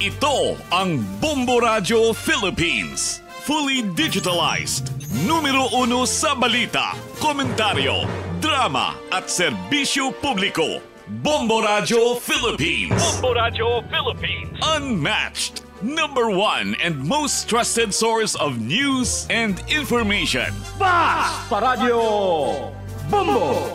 Ito ang Bombo Radio Philippines. Fully digitalized. Numero 1 sa balita, komentaryo, drama at serbisyo publiko. Bombo Radio Philippines. Bombo Radio Philippines. Unmatched. Number 1 and most trusted source of news and information. Basta Radio Bombo!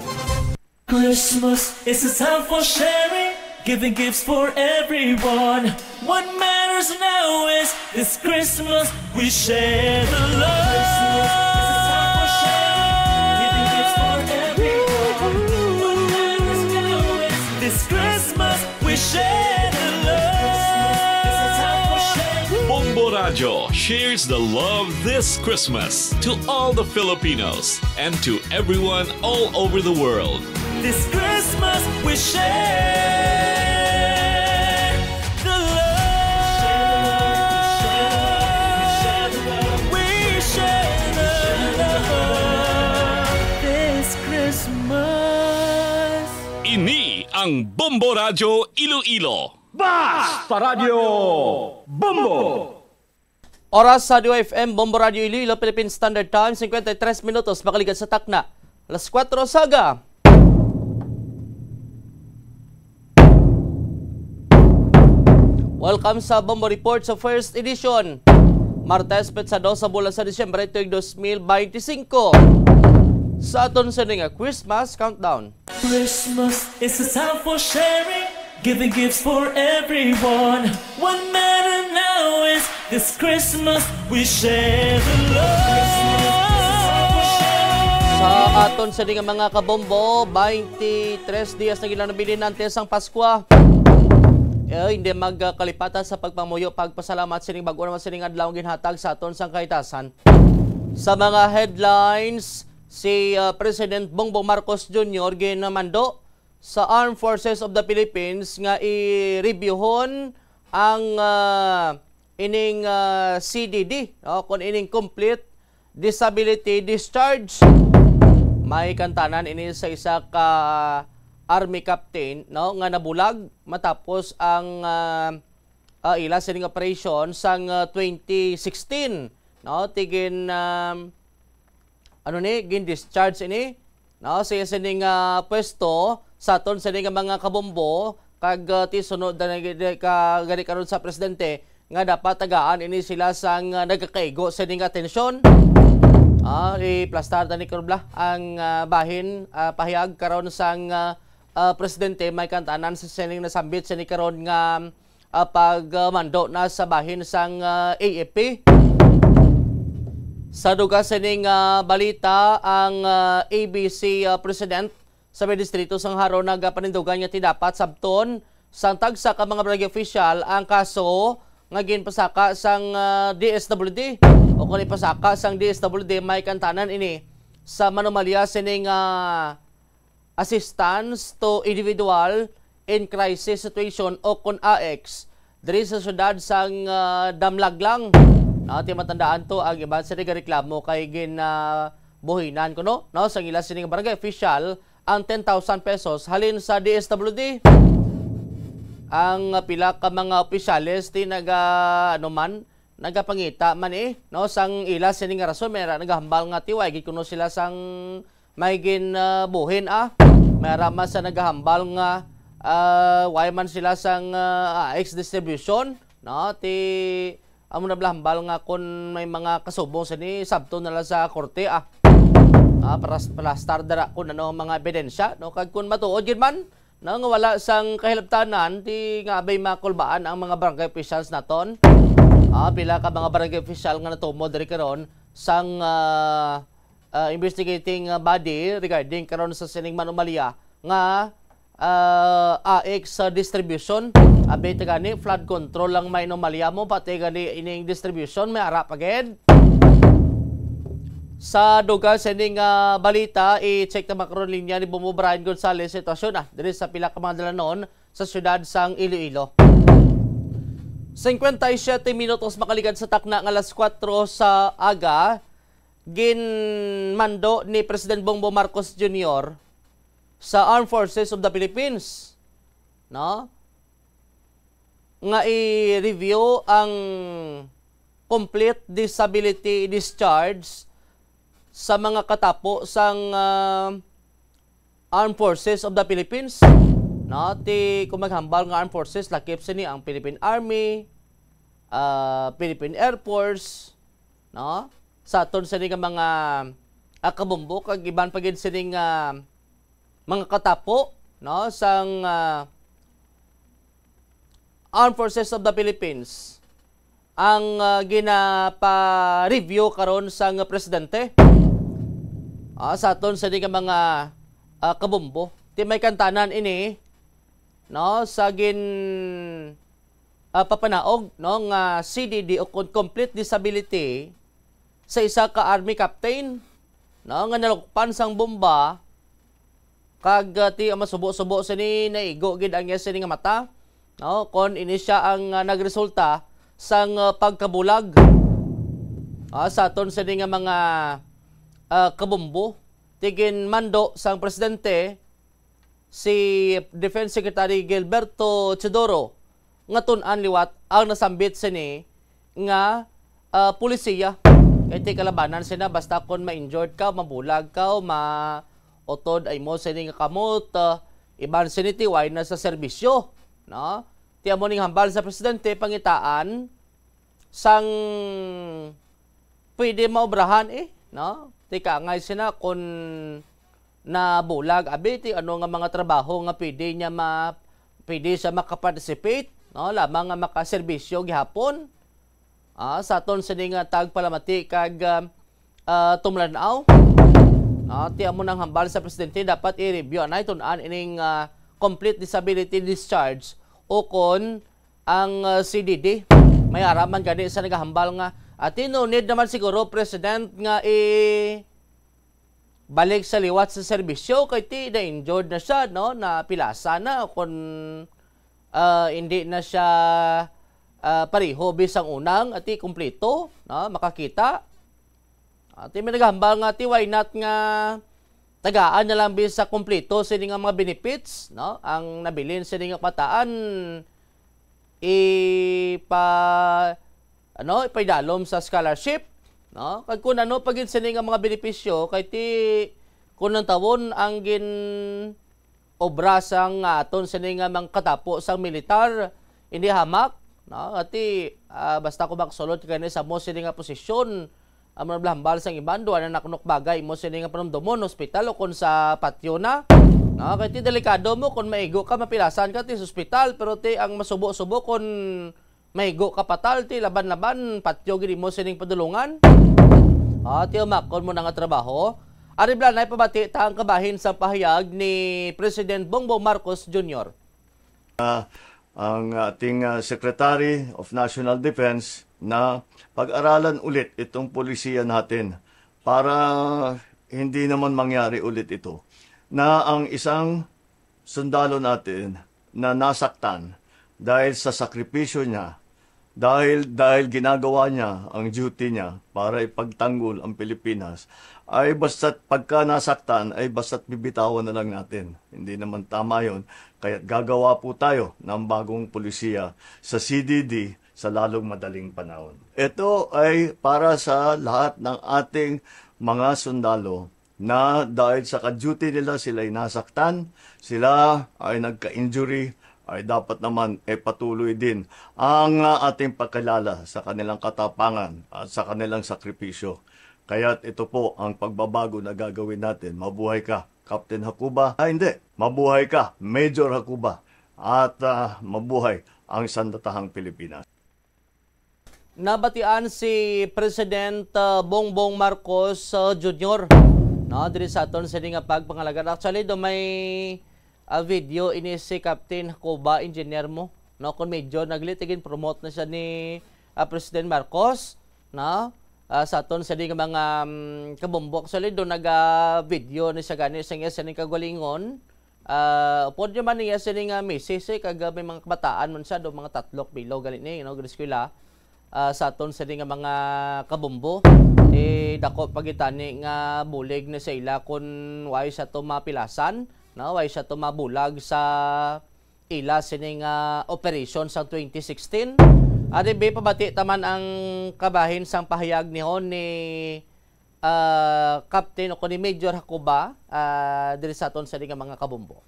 Christmas is a time for sharing, giving gifts for everyone. What matters now is this Christmas we share the love. Christmas is a time for sharing, giving gifts for everyone. What matters now is this Christmas we share the love. Christmas is a time for sharing. Bombo Radio shares the love this Christmas to all the Filipinos and to everyone all over the world. This Christmas we share the love. We share the love this Christmas. Ini ang Bombo Radio Iloilo. Basta Radio Bombo! Oras sa DOFM, Bombo Radio Iloilo, Philippine Standard Time, 53 minutos, makaligan sa takna. Alas 4 saga. Welcome sa Bombo Report sa first edition. Martes, Petsado sa bulan sa Disyembre, tuig 2025. Sa aton sa nga Christmas Countdown. Christmas is a time for sharing, giving gifts for everyone. What matter now is this Christmas we share the love. Sa aton sa nga mga kabombo, 23 dias na gilang nabilin antes ang Pasko. Hindi magkalipatan sa pagpamuyo, pagpasalamat sining bago naman sining adlaw ginhatag sa aton sang kahitasan. Sa mga headlines, si President Bongbong Marcos Jr. ginamando sa Armed Forces of the Philippines nga i-reviewhon ang ining CDD, kung ining Complete Disability Discharge. May kantanan ini sa isa ka Army Captain, no, nga nabulag matapos ang ila sining operation sang 2016, no, tigin gin discharge ini, no, sa sining pwesto sa aton sining mga kabombo kag ti sunod na gani karon sa presidente nga dapat tagaan ini sila sang nagkakaigo sining atensyon. I-plastar ni Kurbla ang bahin pahayag karon sang presidente. May kantanan sa sining nasambit sining karon nga pagmando na sa bahin sang AFP. Sa duga sining balita, ang ABC president sa distrito sang Haro nagapanindugan nga tidapat sabton sang tagsa ka mga barangay official ang kaso nga ginpasaka sang DSWD o kung ipasaka sang DSWD. May kantanan ini sa manomalya sining assistance to individual in crisis situation o kung AX diri sa syudad sang Damlaglang. Ti matandaan to ang iban sa reklamo kay buhinan ko no sang ila sining barangay official ang 10,000 pesos halin sa DSWD. Ang pila ka mga opisyales ti nagapangita man no sang ila sining rason mera nagahambal nga tiway gid kuno sila sang may buhin mera man sa nagahambal nga why man sila sang AX distribution, no, ti amo na blahambal nga kun may mga kasubong sa ni sabto na lang sa korte para palastar dara kun ano mga ebidensya, no, kag kun matuod gid man na nga wala sang kahilabtanan ti nga abay makulbaan ang mga barangay officials naton. Pila ka mga barangay official nga natumo diri karon sang investigating body regarding karon sa sining manomalya nga AX distribution. Abay gani flood control lang may anomalya mo, pati gani ining distribution may ara paged. Sa duga sining balita, i-check na makaroon linya ni Bumo Brian Gonzales sitwasyon diri sa pila ka mga dalanon sa syudad sang Iloilo. 57 minutos makaligan sa takna ng alas 4 sa aga, ginmando ni President Bongbong Marcos Jr. sa Armed Forces of the Philippines, no? nga i-review ang complete disability discharge sa mga katapo sang Armed Forces of the Philippines. No, kung maghambal nga Armed Forces, lakip sini ang Philippine Army, Philippine Air Force, no? Sa aton sini nga mga kabumbo kag iban pagid sini nga mga katapo, no, sang Armed Forces of the Philippines ang ginapa-review karon sang presidente. Sa aton sini nga mga kabumbo, ti may kantanan ini, no, sa papanaog, no, nga CDD o complete disability sa isa ka army captain, no, nga nalukpan sang bomba kag ti masubo-subo sini naigo gid ang yes sini nga mata, no, kon ini siya ang nagresulta sang pagkabulag sa aton sini nga mga kabumbo. Tigin mando sang presidente si Defense Secretary Gilberto Chodoro nga tun-an liwat ang nasambit sini nga pulisiya. Kaya ti kalabanan sina basta kon ma-injured ka, mabulag ka, ma-otod ay mo sini nga kamot, iban sini ti way na sa serbisyo, no? Ti amo ning hambal sa presidente pangitaan sang pwede maobrahan no? Ti kaangay sina kon nabulag abi ti ano nga mga trabaho nga pwede siya makaparticipate, no, lamang nga makaserbisyo gihapon. Sa aton sini nga tagpalamati kag tumlanaw, ti amo nang hambal sa presidente dapat i-review anay tun-an ining complete disability discharge o kon ang CDD may araman gani sa nagahambal nga no need naman siguro president nga balik sa liwat sa serbisyo kay ti na-injured na siya, no, na pilasa na kung hindi na siya pareho bisang unang at kumpleto, no, makakita. At may naghambal nga ti why not nga tagaan na lang bisa kumpleto sa nga mga benefits, no, ang nabilin sa nga pataan ipaidalom sa scholarship, no, kag kun ano pagin sa nga mga benepisyo kay ti kun ang tawon ang gin obra sang aton sa nga mga katapo sang militar hindi hamak, no, ati basta ko magsulod kani sa mo sini nga posisyon amon blambal sang ibando ana naknok bagay mo sini nga panumdomon ospital o kon sa patio na, no, kay ti delikado mo kon maigo ka mapilasan ka ti ospital pero ti ang masubo-subo kon maigo ka patal ti laban-laban patio gid mo sining padulungan. Ti umakon mo na nga trabaho. Aribla na ipabati ta ang kabahin sa pahayag ni President Bongbong Marcos Jr. Ang ating Secretary of National Defense na pag-aralan ulit itong polisiya natin para hindi naman mangyari ulit ito na ang isang sundalo natin na nasaktan dahil sa sakripisyo niya, dahil ginagawa niya ang duty niya para ipagtanggol ang Pilipinas, ay basta't pagka nasaktan ay basta't bibitawan na lang natin. Hindi naman tama yun. Kaya gagawa po tayo ng bagong pulisiya sa CDD sa lalong madaling panahon. Ito ay para sa lahat ng ating mga sundalo na dahil sa ka-duty nila sila ay nasaktan, sila ay nagka-injury, ay dapat naman patuloy din ang ating pagkilala sa kanilang katapangan at sa kanilang sakripisyo. Kaya't ito po ang pagbabago na gagawin natin. Mabuhay ka, Captain Hakuba. Hindi, mabuhay ka, Major Hakuba. At mabuhay ang sandatahang Pilipinas. Nabatian si President Bongbong Marcos Jr. No, diri sa aton sa nga pagpangalaga. Actually, do may video ini si Captain Hakuba, engineer mo, no, kon medyo naglitigin promote na siya ni President Marcos, no, sa aton sa nga mga kabumbok. Actually, do naga-video ni siya gani sa ning kagalingon. Upod naman niya sa nga misis kag may mga kabataan man siya do mga tatlok below gali ni, no, griskwela. Sa aton sa nga mga kabumbo dako pagitani nga bulig na sa ila kun way sa to mapilasan, no, way siya to mabulag sa ila sining operation sa 2016. Ari ba pabati taman ang kabahin sang pahayag nihon ni Captain o ni Major Hakuba diri sa aton sa mga kabombo.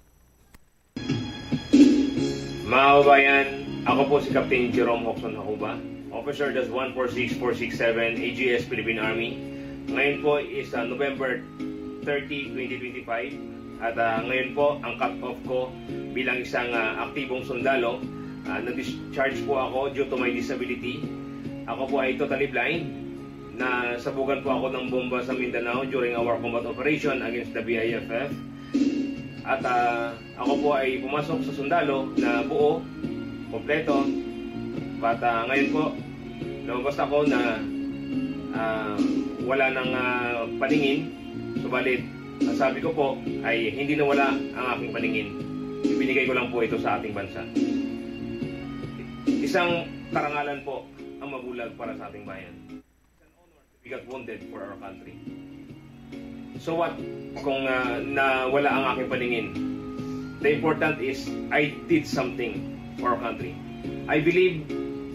Mga kabayan, ako po si Captain Jerome Hoxon Hakuba, Officer Das 146467 AGS Philippine Army. Ngayon po is November 30, 2025 at ngayon po ang cut-off ko bilang isang aktibong sundalo. Na-discharge po ako due to my disability. Ako po ay totally blind. Nasabugan po ako ng bomba sa Mindanao during our combat operation against the BIFF. At ako po ay pumasok sa sundalo na buo, kompleto. At ngayon po, lumabas ako na wala nang paningin. Subalit, ang sabi ko po ay hindi nawala ang aking paningin. Ibinigay ko lang po ito sa ating bansa. Isang karangalan po ang mabulag para sa ating bayan. It's an honor to be got wounded for our country. So what kung nawala ang aking paningin? The important is I did something for our country. I believe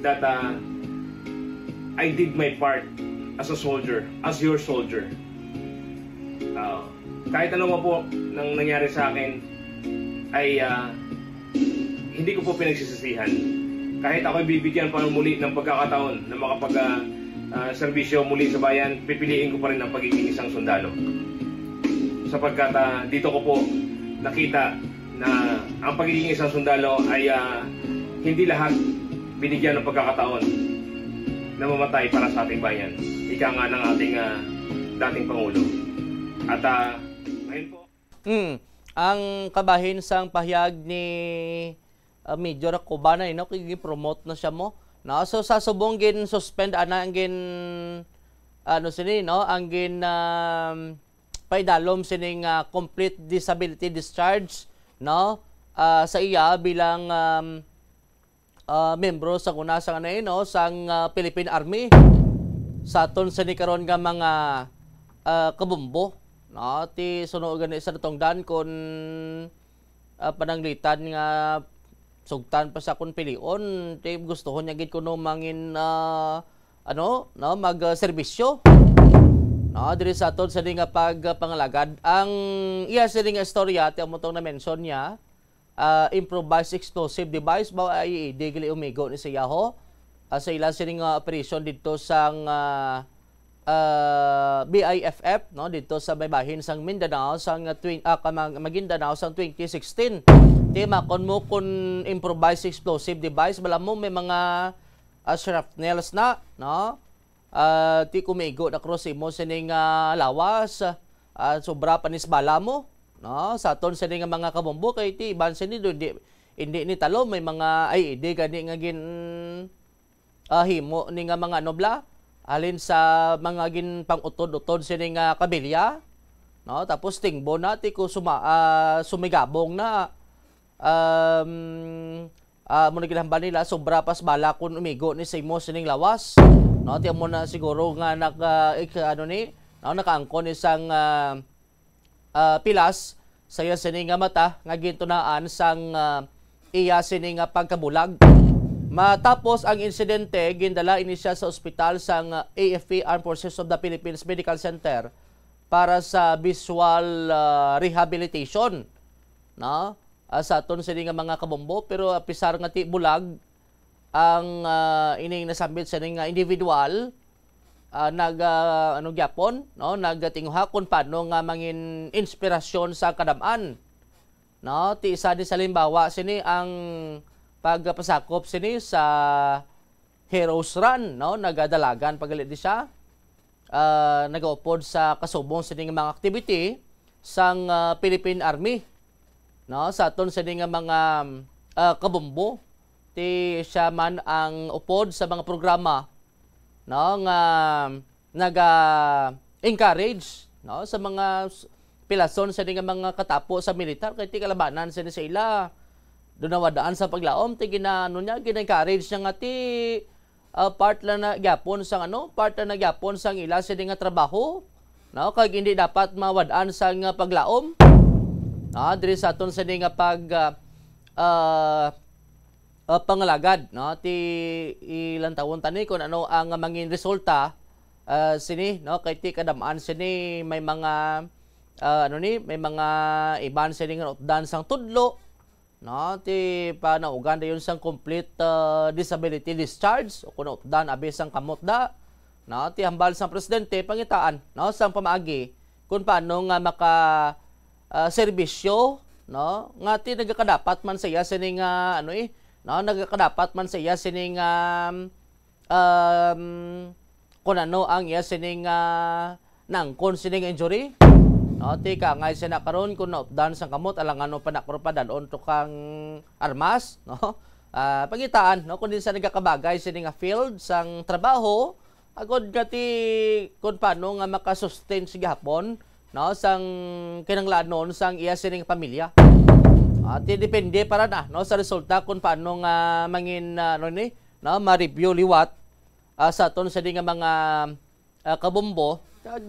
that I did my part as a soldier, as your soldier. Kahit ano po nang nangyari sa akin ay hindi ko po pinagsisisihan. Kahit ako bibigyan pa muli ng pagkakataon na makapag-serbisyo muli sa bayan, pipiliin ko pa rin ang pagiging isang sundalo. Sapagkat dito ko po nakita na ang pagiging isang sundalo ay hindi lahat binigyan ng pagkakataon na mamatay para sa ating bayan. Ika nga ng ating dating Pangulo. At ngayon po... Ang kabahin sang pahayag ni Major Hakuba na promote na siya mo. No? So sa subong gin suspend ang gin ang gin paidalom sining complete disability discharge sa iya bilang membro sa kuna sa sang Philippine Army sa aton sa karon nga mga kabombo ti suno gani sa natongdan kon pananglitan nga sugtan pa sa kun pilion ti gustuhon niya gid kuno mangin mag-serbisyo diri sa aton sa nga pagpangalagad ang iya sa nga istorya ti among na mention niya improvised explosive device ba ay digili umigo ni siya ho sa ilang sining operation dito sang BIFF dito sa baybahin sang Mindanao sang Maguindanao sang 2016. Ti makon mo kun improvised explosive device bala mo may mga shrapnels na ti kumigo na cross mo sining lawas sobra panis bala mo sa aton sining mga kabombo kay ti iban sini hindi ni talo may mga di gani nga gin himo ni nga mga nobla alin sa mga gin pang-utod-utod sining kabilya tapos tingbo na ti ko sumigabong na muna ginahamba nila sobra pas bala kun umigo ni Simo sining lawas ti mo na siguro nga nakaangkon isang pilas saya sining mata nga gintunaan sang iya sining pagkabulag. Matapos ang insidente gindala ini siya sa ospital sang AFP Armed Forces of the Philippines Medical Center para sa visual rehabilitation sa aton sa mga kabombo pero pisar nga ti bulag ang ining nasambit sa nga individual gyapon nagatinguha kun paano nga mangin inspirasyon sa kadaman ti isa ni sa limbawa sini ang pagpasakop sini sa Heroes Run nagadalagan pagalit di siya nagaupod sa kasubong sini nga mga activity sang Philippine Army sa aton sa nga mga kabombo ti siya man ang upod sa mga programa nga naga-encourage sa mga pilason sa nga mga katapo sa militar kay ti kalabanan sa ila doon nawadaan sa paglaom ti gina-encourage niya nga ti part lang na gyapon sang part lang na gyapon sang ila sa nga trabaho kay hindi dapat mawadaan sa nga paglaom diri sa aton sa nga pag pangalagad, no? Ti ilang taon tani kung ano ang mangin resulta sini, no? Kay ti kadamaan sini may mga may mga iban sini nga utdan sang tudlo, no? Ti panaugan dayon sang complete disability discharge o kuno utdan abi sang kamot da, no? Ti hambal sang presidente pangitaan, no? Sang pamaagi kung paano nga maka serbisyo, no? Nga ti nagakadapat man sa iya sini nga no, nagkakadapat man sa iya sining kung ano ang iya sining nangkon sining injury, no, ti ka ngay sina karon kun nautdan sang kamot alangan pa nakrupadalon to kang armas, no, pangitaan, no, kun din sa nagakabagay sining field sang trabaho agod gati kun paano nga makasustain si gihapon, no, sang kinanglanon sang iya sining pamilya. At depende para na, no, sa resulta kung paano nga mangin no, ma-review liwat sa aton sa di nga mga kabombo kag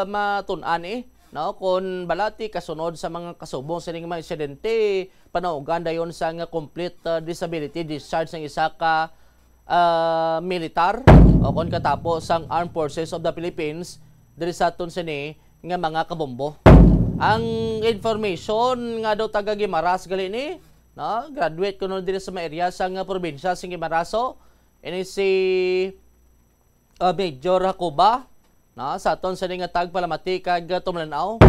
matun-an no, kung balati kasunod sa mga kasubong sa mga insidente panaugan dayon sa nga complete disability discharge ng isa ka militar o kung katapos sang Armed Forces of the Philippines diri sa aton sini nga mga kabombo. Ang information nga daw taga Guimaras gali ni, no, graduate kuno diri sa area sa nga probinsya sing Guimaraso, ini si Major Hakuba, no, sa aton sa nga tagpalamati kag tumlanaw.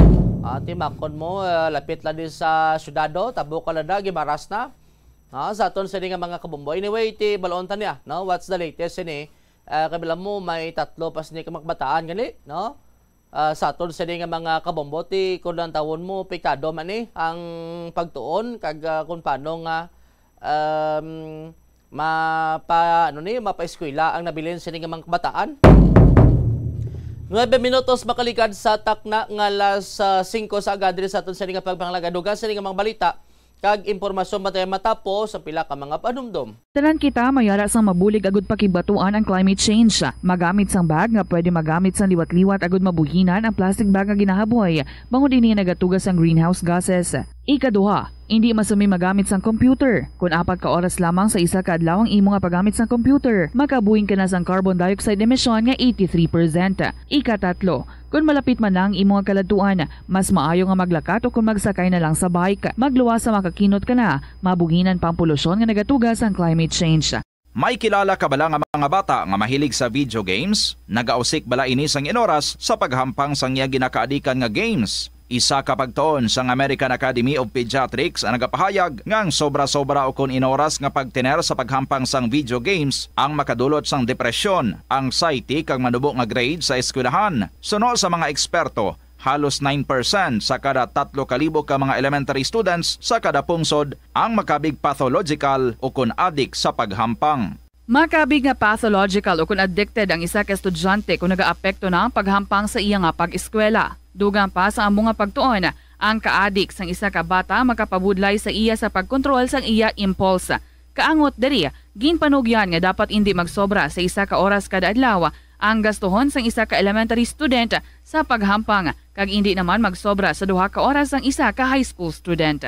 Timakon mo lapit la di sa syudado, tabo kalada Guimaras na. No, sa aton sa nga mga kabombo. Anyway, ti balon ta niya, no, what's the latest ini? Kabila mo may tatlo pas ni kamakbataan gali, no? Sa aton sa nga mga kabomboti kung lang tawon mo pikado man ang pagtuon kag kung paano nga mapa-eskwela ang nabilin sa nga mga kabataan. 9 minutos makalikad sa takna nga alas 5 sa agadri sa aton sa nga pagpanglagadugan sa nga mga balita kag impormasyon matay matapos sa pila ka mga panumdum. Tanan kita mayara sang mabulig agud pakibatuan ang climate change. Magamit sang bag nga pwede magamit sang liwat-liwat agud mabuhinan ang plastic bag nga ginahaboy bangod dinhi nagatugas ang greenhouse gases. Ikaduha, hindi masumi magamit sang computer. Kung 4 ka oras lamang sa isa ka adlaw ang imo nga paggamit sang computer, makabuhing ka na sang carbon dioxide emission nga 83%. Ikatatlo, kung malapit man lang imo nga kaladuan, mas maayo nga maglakat o kung magsakay na lang sa bike. Magluwas sa makakinot ka na, mabuhinan pang polusyon nga nagatugas ang climate change. May kilala ka bala nga mga bata nga mahilig sa video games? Nagausik bala ini sang inoras sa paghampang sang iya ginakaadikan nga games. Isa ka pagtuon sang American Academy of Pediatrics ang nagapahayag ngang sobra-sobra o kun inoras nga pagtener sa paghampang sang video games ang makadulot sang depresyon, anxiety kag manubo nga grade sa eskwelahan. Sunod sa mga eksperto, halos 9% sa kada 3,000 ka mga elementary students sa kada pungsod ang makabig pathological o kun addict sa paghampang. Makabig nga pathological o kung addicted ang isa ka estudyante kung nagaapekto na ang paghampang sa iya nga pag-eskwela. Dugang pa sa among nga pagtuon, ang ka-addict sang isa ka bata makapabudlay sa iya sa pagkontrol sang iya impulse. Kaangot diri, ginpanugyan nga dapat hindi magsobra sa isa ka oras kada adlaw ang gastuhon sang isa ka elementary student sa paghampang kag hindi naman magsobra sa 2 ka oras ang isa ka high school student.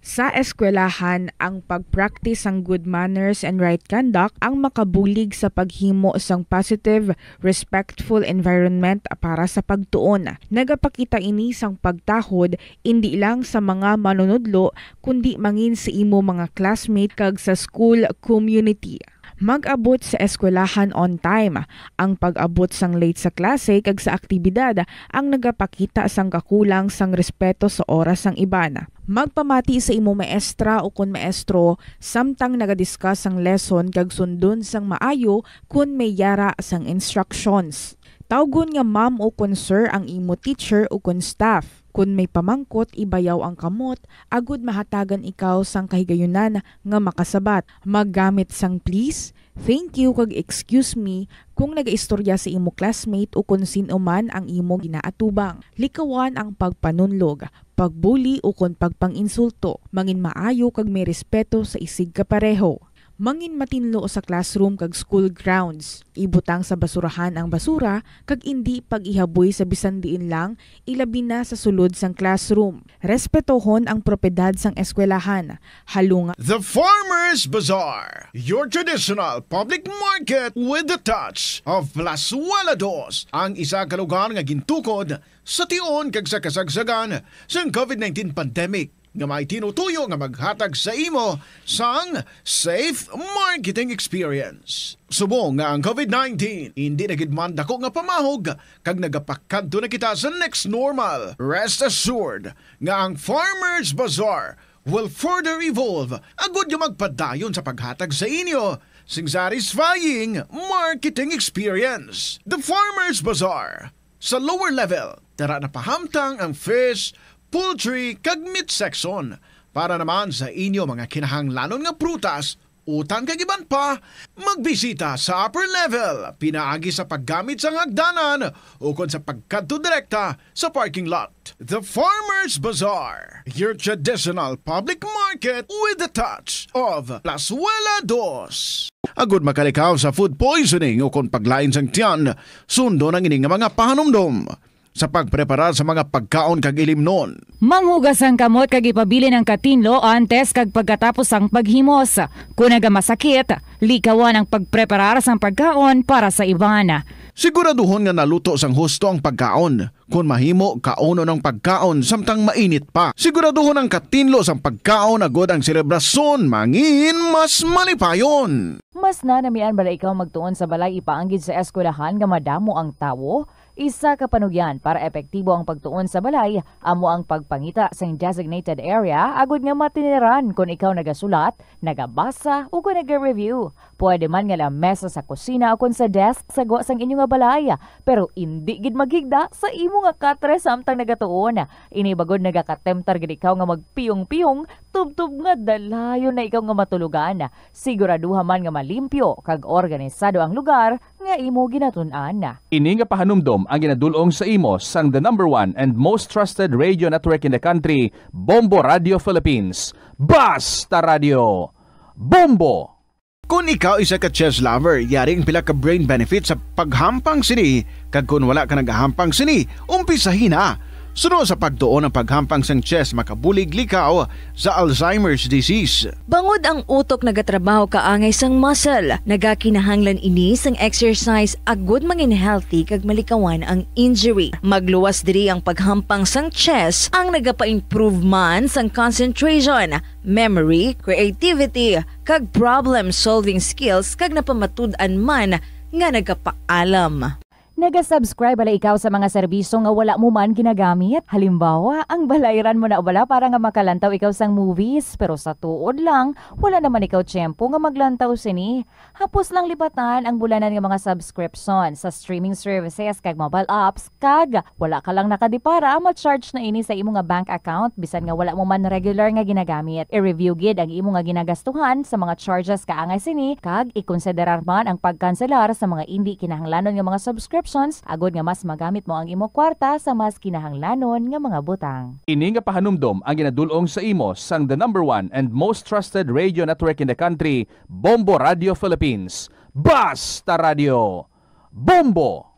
Sa eskwelahan, ang pag-practice ang good manners and right conduct ang makabulig sa paghimo sang positive, respectful environment para sa pagtuon. Nagapakita ini sang pagtahod hindi lang sa mga manunudlo kundi mangin sa imo mga classmate kag sa school community. Mag-abot sa eskwelahan on time. Ang pag-abot sang late sa klase kag sa aktibidad ang nagapakita sang kakulang sang respeto sa oras sang iban. Magpamati sa imo maestra o kun maestro samtang nagadiscuss sang lesson kag sundon sang maayo kun may yara sang instructions. Tawgon nga ma'am o kun sir ang imo teacher o kun staff. Kun may pamangkot, ibayaw ang kamot, agud mahatagan ikaw sang kahigayunan nga makasabat. Maggamit sang please, thank you kag excuse me kung nagaistorya sa imo classmate o kung sino man ang imo ginaatubang. Likawan ang pagpanunlog, pagbuli o kung pagpanginsulto. Mangin maayo kag may respeto sa isig kapareho. Mangin matinlo sa classroom kag school grounds. Ibutang sa basurahan ang basura kag indi pag-ihaboy sa bisan diin lang, ilabi na sa sulod sang classroom. Respetohon ang propiedad sang eskwelahan. Halunga The Farmers Bazaar, your traditional public market with the touch of Plazuela Dos, ang isa ka lugar nga gintukod sa tion kag sa kasagsagan sang COVID-19 pandemic nga may tinutuyo nga maghatag sa imo sang safe marketing experience. Subong nga ang COVID-19 hindi na gid man dako nga pamahog kag nagapakadto na kita sa next normal. Rest assured nga ang Farmers Bazaar will further evolve agud nga magpadayon sa paghatag sa inyo sing satisfying marketing experience. The Farmers Bazaar sa lower level tara na pahamtang ang fish, poultry kag meat section para naman sa inyo mga kinahanglanon nga prutas, utang kag iban pa, magbisita sa upper level pinaagi sa paggamit sa hagdanan o kon sa pagkadto direkta sa parking lot. The Farmers Bazaar, your traditional public market with the touch of Plazuela Dos. Agud makalikaw sa food poisoning o kon paglain sang tiyan, sundo ng ining mga pahanumdom sa pagprepara sa mga pagkaon kag ilimnon. Manghugas ang kamot kag ipabili ng katinlo antes kag pagkatapos ang paghimos. Kung masakit, likawan ang pagpreparar sang pagkaon para sa iban. Siguraduhon nga naluto sang husto ang pagkaon. Kung mahimo, kauno ng pagkaon samtang mainit pa. Siguraduhon ang katinlo sang pagkaon agod ang selebrasyon, mangin mas malipayon. Mas nanamian bala ikaw magtuon sa balay ipaanggid sa eskwelahan nga madamo ang tawo? Isa ka panugyan para epektibo ang pagtuon sa balay, amo ang pagpangita sa designated area agud nga matiniran kung ikaw nagasulat, nagabasa o kung nag-review. Pwede man nga lamesa sa kusina o kung sa desk sa sang inyo nga balay, pero hindi gid maghigda sa imo nga katre samtang nagatuon. Ini bagod nagakatemptar gid ikaw nga magpiyong-piyong, tubtub nga dalayon na ikaw nga matulugan. Siguraduha man nga malimpyo kag organisado ang lugar nga imo ginatun-an. Ini nga pahanumdom ang ginadulong sa imo sang the #1 and most trusted radio network in the country, Bombo Radio Philippines. Basta Radio Bombo! Kung ikaw isa ka chess lover, yaring pila ka brain benefit sa paghampang sini, kag kung wala ka nagahampang sini, umpisahin na. Sunod sa pagtuon ng paghampang sang chess makabulig likaw sa Alzheimer's disease. Bangod ang utok nagatrabaho kaangay sang muscle, nagakinahanglan ini sang exercise agud mangin healthy kag malikawan ang injury. Magluwas diri ang paghampang sang chess ang nagapa-improve man sang concentration, memory, creativity kag problem-solving skills kag napamatud-an man nga nagapaalam. Naga-subscribe bala ikaw sa mga serbisyo nga wala mo man ginagamit. Halimbawa, ang balayran mo na bala para nga makalantaw ikaw sang movies. Pero sa tuod lang, wala naman ikaw tiyempo nga maglantaw sini. Hapos lang lipatan ang bulanan nga mga subscription sa streaming services kag mobile apps. Kag wala ka lang nakadipara, ma-charge na ini sa imo nga bank account bisan nga wala mo man regular nga ginagamit. I-review gid ang imo nga ginagastuhan sa mga charges kaangay sini. Kag ikonsiderar man ang pagkanselar sa mga hindi kinahanglanon nga mga subscription agod nga mas magamit mo ang imo kwarta sa mas kinahanglanon nga mga butang. Ini nga pahanumdom ang ginadulong sa imo sang the #1 and most trusted radio network in the country, Bombo Radio Philippines. Basta Radio Bombo!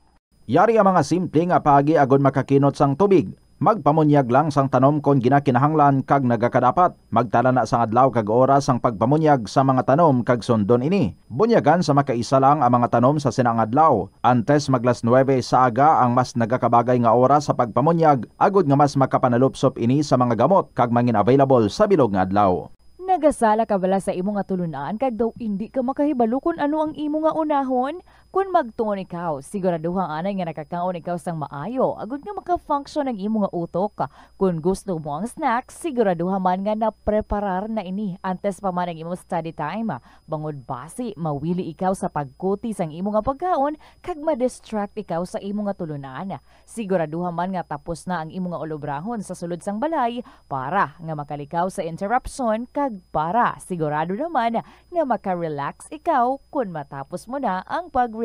Yari ang mga simple nga paagi agod makakinot sang tubig. Magpamunyag lang sang tanom kon ginakinahanglan kag nagakadapat. Magtala na sang adlaw kag oras ang pagpamunyag sa mga tanom kag sundon ini. Bunyagan sa makaisa lang ang mga tanom sa sinang adlaw. Antes maglas 9 sa aga ang mas nagakabagay nga oras sa pagpamunyag agod nga mas makapanalupsop ini sa mga gamot kag mangin available sa bilog nga adlaw. Nagasala ka bala sa imo nga tulunan kag daw hindi ka makahibalo kung ano ang imo nga unahon? Kung magtuon ikaw, siguraduhang anay nga nakakaon ikaw sang maayo, agud nga maka-function ang imo nga utok. Kung gusto mo ang snack, siguraduhan man nga na-preparar na ini antes pa man ang imo study time. Bangod basi, mawili ikaw sa pagkuti sang imo nga pagkaon kag ma-distract ikaw sa imo nga tulunan. Siguraduhan man nga tapos na ang imo nga olobrahon sa sulod sang balay para nga makalikaw sa interruption kag para sigurado naman nga maka-relax ikaw kung matapos mo na ang pag-review.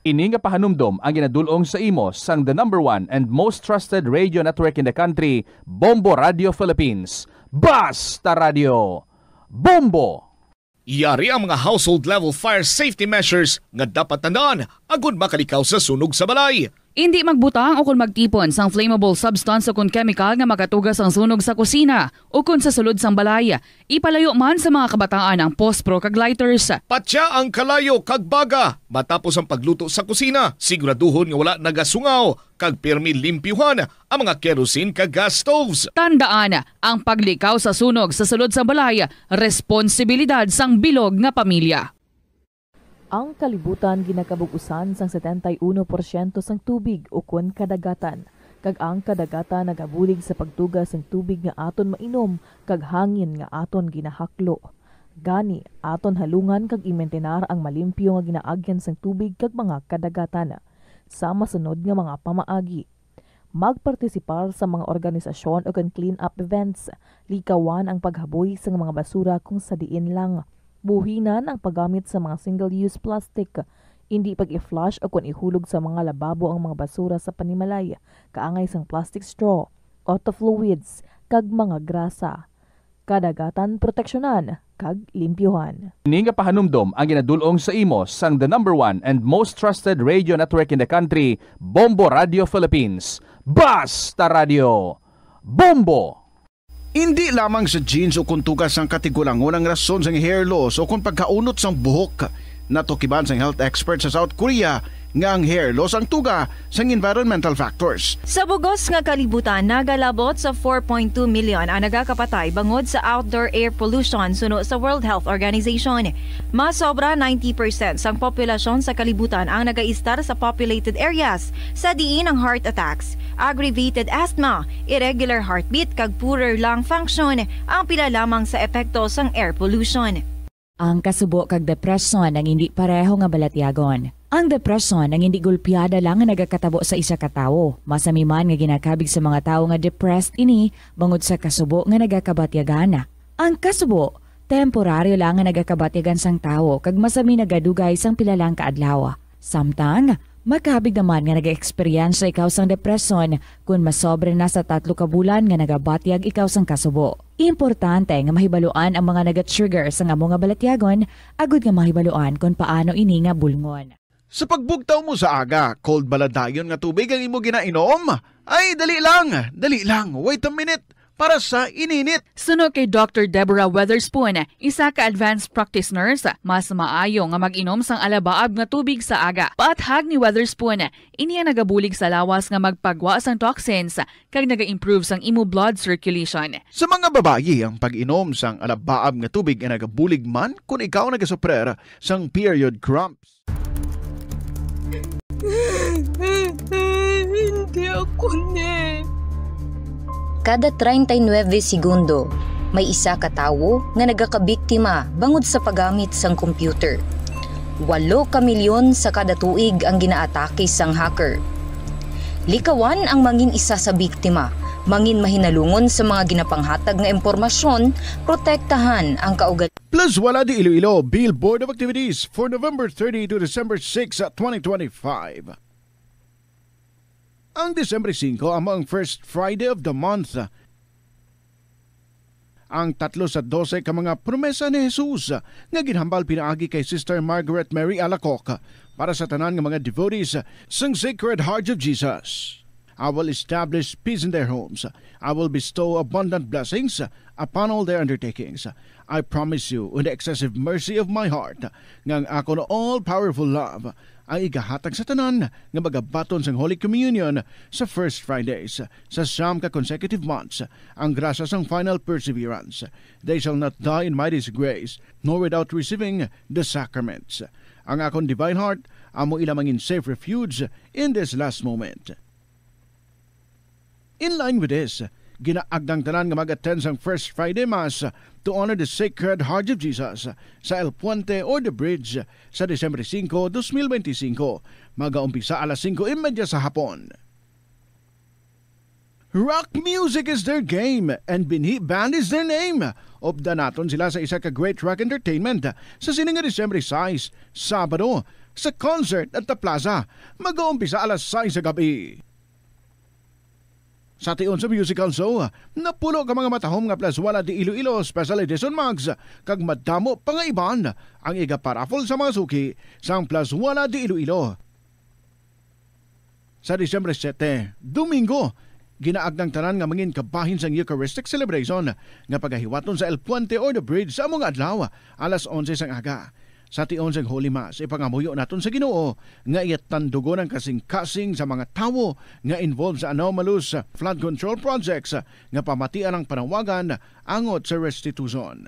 Ini nga pahanumdom ang ginadulong sa imo sang the #1 and most trusted radio network in the country, Bombo Radio Philippines. Basta Radio Bombo! Iyari ang mga household level fire safety measures nga dapat tandaan agud makalikaw sa sunog sa balay. Hindi magbutang o kung magtipon sang flammable substance o kung chemical nga makatugas ang sunog sa kusina o kung sa sulod sang balay. Ipalayo man sa mga kabataan ang pospro kag lighters. Patya ang kalayo kag baga matapos ang pagluto sa kusina. Siguraduhon nga wala nagasungaw kag pirmi limpyuhan ang mga kerosene kag gas stoves. Tandaan, ang paglikaw sa sunog sa sulod sang balay, responsibilidad sang bilog nga pamilya. Ang kalibutan ginakabugusan sang 71% sang tubig o kun kadagatan. Kag ang kadagatan nagabulig sa pagtugas sang tubig nga aton mainom kag hangin nga aton ginahaklo. Gani, aton halungan kag imentenar ang malimpyo nga ginaagyan sang tubig kag mga kadagatan. Sa masunod nga mga pamaagi. Magpartisipar sa mga organisasyon o kan clean-up events. Likawan ang paghaboy sa mga basura kung sa diin lang. Buhinan ang paggamit sa mga single-use plastic, hindi pag-i-flush o kung ihulog sa mga lababo ang mga basura sa panimalay, kaangay sang plastic straw, auto fluids, kag mga grasa. Kadagatan proteksyonan, kag limpyuhan. Ini nga pahanumdom ang ginadulong sa imo sang the #1 and most trusted radio network in the country, Bombo Radio Philippines. Basta Radio! Bombo! Hindi lamang sa jeans o kuntugas ang katigulangon ang rason sang hair loss o kung pagkaunot sang buhok. Natukiban sang health expert sa South Korea nga ang hair loss ang tuga sang environmental factors. Sa bugos nga kalibutan, nagalabot sa 4.2 million ang nagakapatay bangod sa outdoor air pollution suno sa World Health Organization. Mas sobra 90% sang populasyon sa kalibutan ang nagaistar sa populated areas sa diin ang heart attacks, aggravated asthma, irregular heartbeat kag poorer lung function ang pila lamang sa epekto sang air pollution. Ang kasubo kag depresyon ang hindi pareho nga balatyagon. Ang depresyon ang hindi gulpiyada lang nga nagakatabo sa isa ka tawo. Masami man nga ginakabig sa mga tawo nga depressed ini bangod sa kasubo nga nagakabatyagan. Ang kasubo, temporaryo lang nga nagakabatyagan sang tawo kag masami nagadugay sang pilalang kaadlaw. Samtang, makabig naman nga nag-experience ikaw sang depresyon kung masobre na sa 3 ka bulan nga nagabatyag ikaw sang kasubo. Importante nga mahibaluan ang mga naga-trigger sa amo nga balatyagon, agud nga mahibaluan kung paano ini nga bulngon. Sa pagbugtaw mo sa aga, cold baladayon nga tubig ang imo ginainom? Ay, dali lang, wait a minute, para sa ininit. Suno kay Dr. Deborah Weatherspoon, isa ka advanced practice nurse, mas maayo nga mag-inom sang alabaab nga tubig sa aga. Paathag ni Weatherspoon, iniya nagabulig sa lawas nga magpagwa sang toxins kag naga-improve sang imo blood circulation. Sa mga babayi, ang pag-inom sang alabaab nga tubig ay nagabulig man kung ikaw nagasuprer sang period cramps. Hindi ako Kada 39 segundo, may isa ka tawo nga nagakabiktima bangod sa paggamit sang computer. 8 ka milyon sa kada tuig ang ginaatake sang hacker. Likawan ang mangin isa sa biktima, mangin mahinalungon sa mga ginapanghatag nga impormasyon, protektahan ang kaugalingon. Plus wala di Iloilo Billboard of Activities for November 30 to December 6, 2025. Ang December 5 among first Friday of the month. Ang 3 sa 12 ka mga promesa ni Jesus nga ginhambal pinaagi kay Sister Margaret Mary Alacoc para sa tanan ng mga devotees sang Sacred Heart of Jesus. I will establish peace in their homes. I will bestow abundant blessings upon all their undertakings. I promise you, in the excessive mercy of my heart, nga ang ako na all-powerful love ay igahatag sa tanan nga magabaton sang Holy Communion sa first Fridays sa siyam ka consecutive months, ang grasya sang final perseverance. They shall not die in my disgrace, nor without receiving the sacraments. Ang akong divine heart, amo ilamangin safe refuge in this last moment. In line with this, ginaagdang tanan nga mag-attend sang First Friday Mass to honor the Sacred Heart of Jesus sa El Puente or The Bridge sa December 5, 2025, mag-aumpisa alas 5:30 sa hapon. Rock music is their game and Binhi Band is their name. Obdanaton sila sa isa ka great rock entertainment sa sininga December 6, Sabado, sa concert at the plaza, mag-aumpisa alas 6 sa gabi. Sa tion sa music also, napulo ka mga matahom nga plaswala di Iloilo Special Edition Mags kag madamo pa nga iban ang iga paraffle sa mga suki sang plaswala di Iloilo. Sa Disyembre 7, Domingo, ginaag ng tanan nga mangin kabahin sang Eucharistic celebration nga pagahiwaton sa El Puente or the Bridge sa mga adlaw alas 11 sang aga. Sa tion sang Holy Mass, ipangamuyo naton sa Ginoo nga iyatandugo ng kasing-kasing sa mga tawo nga involved sa anomalous flood control projects nga pamatian ang panawagan angot sa restitution.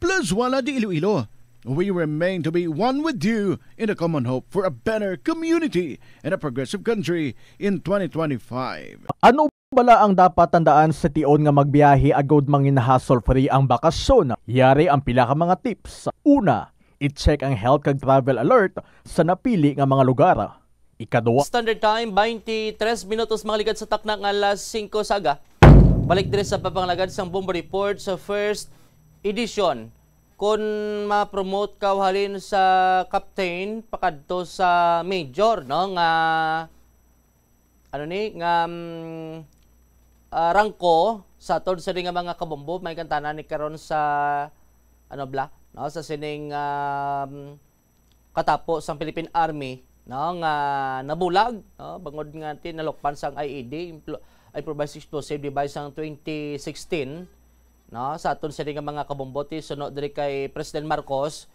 Plus wala di Iloilo, we remain to be one with you in the common hope for a better community and a progressive country in 2025. Ano bala ang dapat tandaan sa tion nga magbiyahe agod mangin hassle-free ang bakasyon? Yari ang pila ka mga tips. Una, i-check ang health kag travel alert sa napili nga mga lugar. Ikaduwa, Standard Time, 23 minutos mga ligad sa takna nga alas 5 saga. Balik dire sa papanglagad sang Bombo Report sa first edition. Kung ma-promote ka halin sa captain pakadto sa major, no, nga rangko sa tod sa nga mga kabombo may kantanan ni karon sa no, sa sining katapo sang Philippine Army, no, nga nabulag, no, bangod nga tinalokpan sang IED, improvised explosive device sang 2016, no, sa aton sa nga mga kabomboti sunod diri kay President Marcos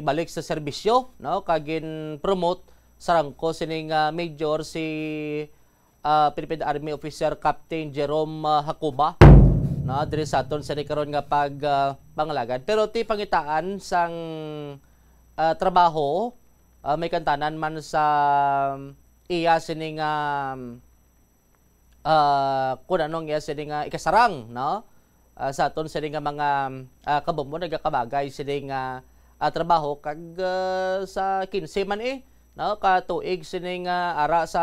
balik sa serbisyo, no, kagin promote sa rangko sining major si Philippine Army Officer Captain Jerome Hakuba, no, diri sa aton sa karon nga panglagad. Pero ti pangitaan sang trabaho may kantanan man sa iya sining kun anong iya sining ikasarang, no, sa aton sining mga kabombo nagakabagay sining trabaho kag sa 15 man no, katuig sining ara sa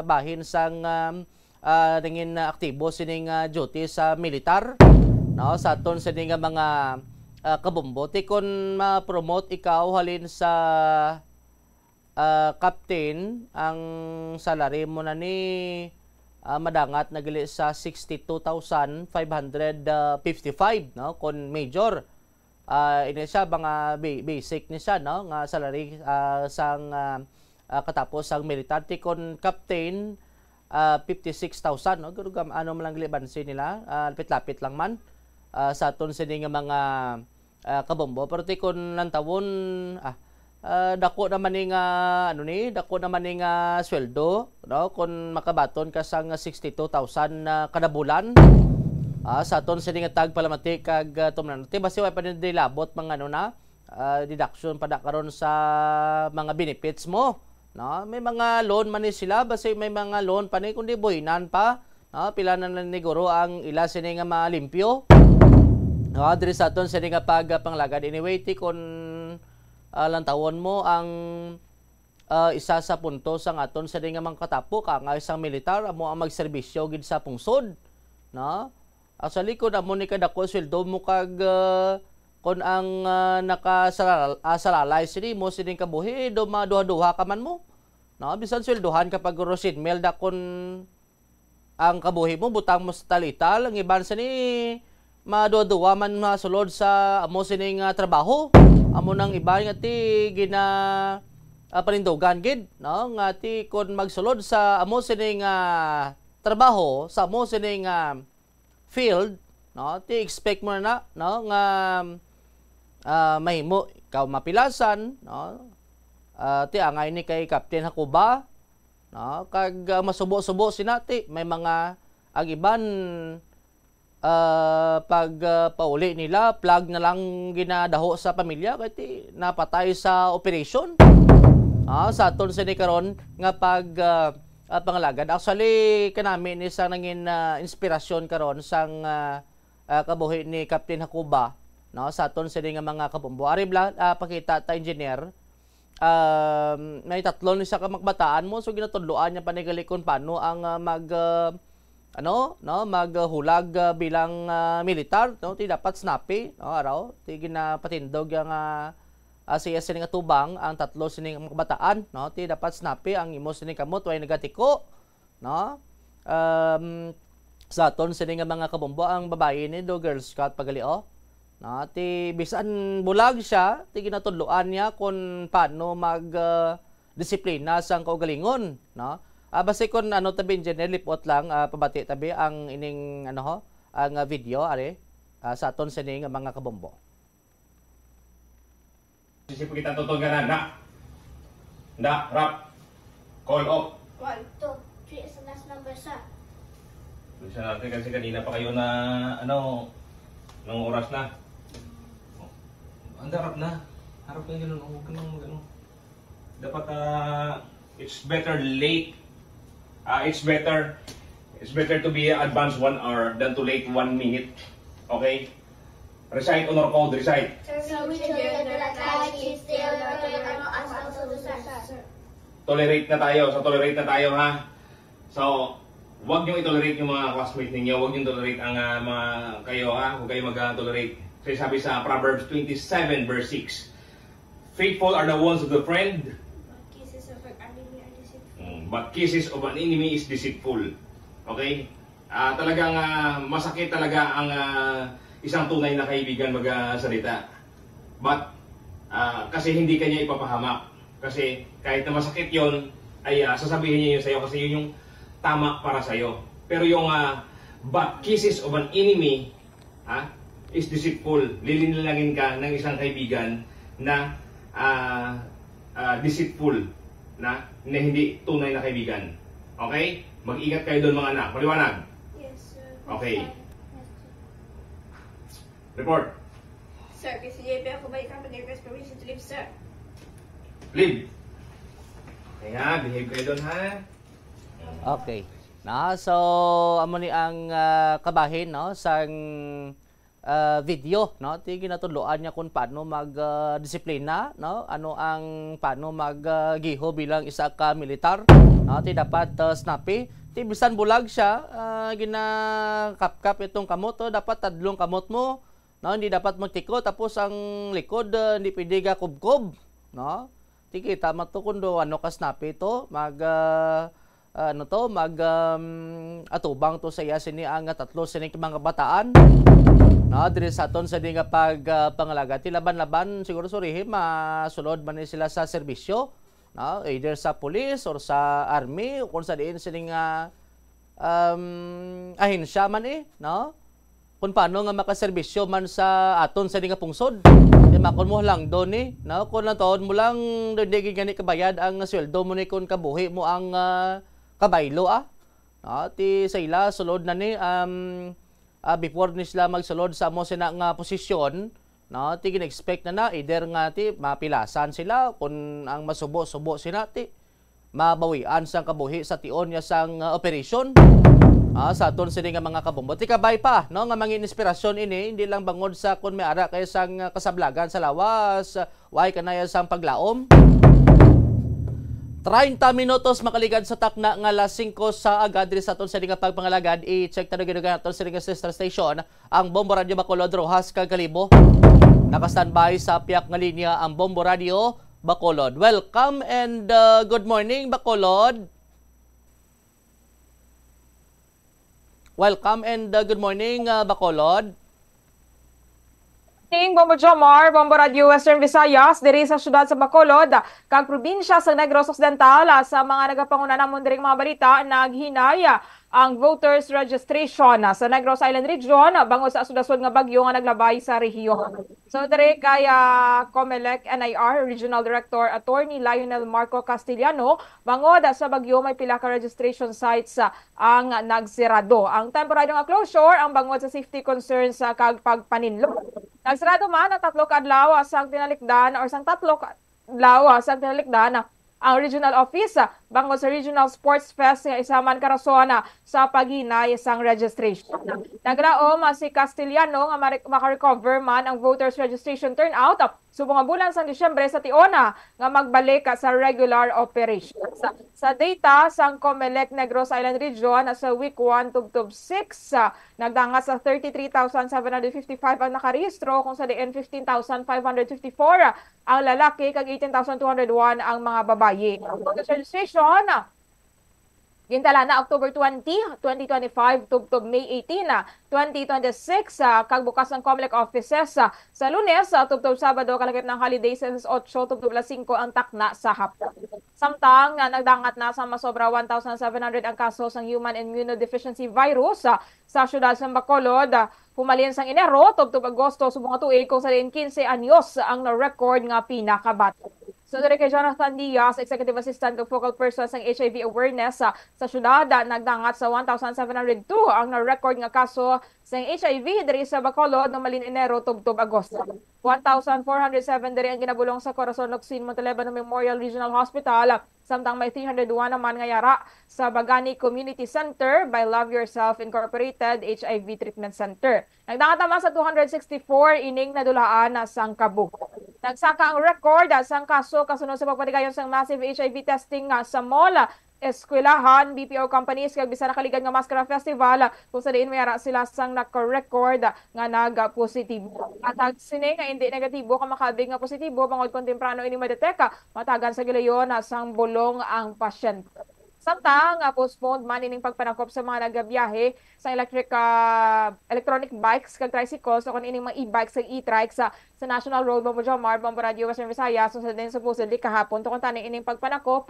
bahin sang ningin aktibo sining duty sa militar, no, sa aton sining mga kabombo ti kon ma-promote ikaw halin sa captain, ang salary mo na ni madangat nagili sa 62,555, no, kon major. Ini siya mga basic ni siya, no, nga salary sang katapos sang militar. Tikon captain 56,000, no, guro ano man lang libansin nila, lapit-lapit lang man sa aton sini nga mga kabombo. Pero tikon lang tawon dako naman ning dako naman ning sweldo, no, kun makabaton ka sang 62,000 kada bulan. Sa aton sa nga tag palamati kag tumnan. Ti basi way pa din labot mga deduction pada karon sa mga benefits mo, no? May mga loan man ni sila basi may mga loan pa ni kundi buhinan pa, no? Pila na ni guro ang ila sini nga malimpyo, no, diri sa aton sa nga panglagad. Anyway ti kon lantawon mo ang isa sa punto sang aton sa nga mga katapo ka nga isang militar amo ang magserbisyo gid sa pungsod, no? Actually, kung amo ni kadako sweldo mo kag kung ang nakasalalay sini mo sining kabuhi do maduha-duha ka man mo, no, bisan sweldohan kapag rosin mail da kun ang kabuhi mo butang mo sa talital ang iban sa ni maduha-duha man masulod sa amo sining trabaho amo nang iba nga ti gina panindogan gid, no, nga ti kun magsulod sa amo sining trabaho sa amo sining field, no, ti expect mo na, no, nga mahimo ikaw mapilasan, no, ti angay ni kay Captain Hakuba, no, kag masubo-subo sinati may mga ang iban pag pauli nila plug na lang ginadaho sa pamilya kay ti napatay sa operation. Sa aton sini karon nga pag panglagad. Actually, kanami ni sa nangin inspirasyon karon sang kabuhi ni Captain Hakuba, no, sa aton sa nga mga kabombo. Aribla pakita ta engineer. May tatlo ni sa kamakbataan mo so ginatudloan niya panigalikon paano ang maghulag bilang militar, no, ti dapat snappy, no, araw ti ginapatindog yang siya sining atubang ang tatlo sining kabataan, no, ti dapat snappy ang imo sining kamot way nagatiko, no? Sa aton sini nga mga kabombo ang babae ni do Girl Scout pagalio. No, ti bisan bulag siya, ti ginatudloan niya kung paano mag disiplina sang kaugalingon, no? Base kon ano tabi engineer lipot lang pabati tabi ang ining ano ho, ang video are sa aton sini nga mga kabombo. Sisipo kita tutuganan na. Rap. Call off. 1, 2, 3 is the last number, sir. Bisa natin kasi kanina pa kayo na nung oras na. Ang harap na. Harap na gano'n. Huwag ka nang gano'n. Dapat it's better late. It's better to be advanced 1 hour than to late 1 minute. Okay? Recite honor code, recite. So we children that like is still as also the sir. Tolerate na tayo ha. So, huwag niyong i-tolerate yung mga classmates ninyo. Huwag niyong tolerate ang mga kayo ha. Huwag kayo mag-tolerate. Kasi sabi sa Proverbs 27 verse 6, faithful are the ones of the friend, but kisses of an enemy is deceitful. Okay? Talagang masakit talaga ang isang tunay na kaibigan magsalita. But kasi hindi kanya ipapahamak. Kasi kahit na masakit yon ay sasabihin niya yun sa'yo kasi yun yung tama para sa'yo. Pero yung but kisses of an enemy is deceitful. Lilinlangin ka ng isang kaibigan na deceitful, na hindi tunay na kaibigan. Okay? Mag-ingat kayo doon mga anak. Maliwanag? Yes, sir. Okay. Report. Sir, kasi JP ako ba company request permission to leave, sir? Leave. Kaya, behave kayo doon ha. Okay. So amo ni ang kabahin no sang video no ti ginatudloan niya kung paano mag disiplina no ano ang paano maggiho bilang isa ka militar no ti dapat snappy ti bisan bulag siya ginakapkap itong kamot dapat tadlong kamot mo no hindi dapat magtiko tapos ang likod hindi pwede ga kubkob no ti kita matukundo ano ka snappy to atubang to saya sini ang tatlo sini mga bataan no diri sa aton sa nga pangalaga ti laban-laban siguro surihi masulod man ni sila sa serbisyo no either sa police or sa army o kung sa diin sini nga ahinsya man no kung paano nga makaserbisyo man sa aton sa nga pungsod di makon mo lang do ni no kung lang taon mo lang hindi gani kabayad ang sweldo mo ni kung kabuhi mo ang kabaylo ti sa ila sulod na ni before ni sila magsulod sa mo sina nga posisyon no ti gina-expect na either nga ti mapilasan sila kun ang masubo-subo sina ti mabawian sang kabuhi sa tion ya sang operation sa aton sini nga mga kabombo ti kabay pa no nga mangin inspirasyon ini hindi lang bangod sa kun may ara kay sang kasablagan sa lawas way kanaya sang paglaom 30 minutos makaligad sa takna nga alas 5 sa agad diri sa aton sa nga pagpangalagad i-check ta ginugan aton sa nga sister station ang Bombo Radio Bacolod Rojas kag Kalibo. Naka-standby sa piyak nga linya ang Bombo Radio Bacolod. Welcome and good morning Bacolod. Welcome and good morning Bacolod. Bombo Jomar, Bombo Radio Western Visayas, diri sa syudad sa Bacolod, kag probinsya sa Negros Occidental, sa mga nagapanguna namon diri mga balita, naghinaya ang voters registration sa Negros Island Region bangod sa asud-asud nga bagyo nga naglabay sa rehiyon. So diri kaya COMELEC NIR Regional Director Attorney Lionel Marco Castellano bangod sa bagyo may pila ka registration sites ang nagsirado. Ang temporary nga closure ang bangod sa safety concerns sa kag pagpaninlo. Nagsirado man ang 3 ka adlaw sang tinalikdan or sang 3 ka adlaw sang tinalikdan ang regional office bangod sa Regional Sports Fest nga isa man karason sa paghinay sang registration. Nagraom si Castellano nga makarecover man ang voters registration turnout subong nga bulan sang Disyembre sa tiona nga magbalik sa regular operations. Sa data sang COMELEC Negros Island Region sa week 1 tubtob 6 nagdanga sa 33,755 ang nakarehistro kung sa diin 15,554 ang lalaki kag 18,201 ang mga babae. Ang registration Gintala na October 20, 2025 tubtob May 18, 2026 kag bukas ng COMELEC offices sa Lunes tubtob Sabado kalagip ng holiday sa 8 tubtob 5 ang takna sa hapon. Samtang nagdangat na sa masobra 1,700 ang kaso ng human immunodeficiency virus sa syudad sa Bacolod. Humalin sang Enero tubtob Agosto subong tuig kung sa 15 anyos ang na-record nga pinakabato. So, diri kay Jonathan Diaz, Executive Assistant of Focal Person sa HIV Awareness sa syudad, nagdangat sa 1,702 ang na-record nga kaso sa HIV diri sa Bacolod no malin Enero tubtob Agosto. 1,407 diri ang ginabulong sa Corazon Locsin Montalbano Memorial Regional Hospital. Samtang may 301 naman nga yara sa Bagani Community Center by Love Yourself Incorporated HIV Treatment Center. Nagdangat naman sa 264 ining nadulaan sang Kabuk. Nagsaka ang record sang kaso kasunod sa pagpatigayon sang massive HIV testing sa mall, eskwelahan, BPO companies kag bisan nakaligan nga Maskara Festival kung sa diin mayara sila sang naka-record nga nag-positibo. At sini nga hindi negatibo ka makabig nga positibo bangod kung temprano ini madeteka matagan sa gilayon sang bulong ang pasyente. Samtang postponed man ining pagpanakop sa mga nagabiyahe sa electronic bikes kag tricycles o kung ining mga e-bikes kag e-trikes sa National Road Bombo Jomar, Bombo Radio Western Visayas so sa din supposedly kahapon tungkol tani ining pagpanakop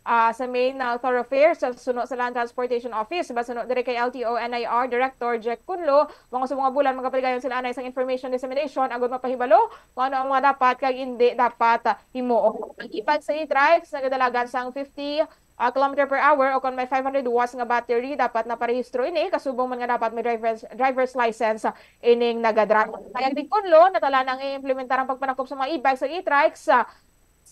sa main thoroughfare sa sunod sa Land Transportation Office basunod dire kay LTO NIR Director Jack Kunlo mga sa mga bulan magapaligayon sila anay sang information dissemination agud mapahibalo kung ano ang mga dapat kag hindi dapat himuo. Ang e-bike sa e-trikes nagadalagan sang 50 km per hour o kung may 500 watts nga battery dapat naparehistro ini kasubong man nga dapat may driver's license ining nagadrive. Kaya di Kunlo natala nang i-implementar ang pagpanakop sa mga e-bikes sa e-trikes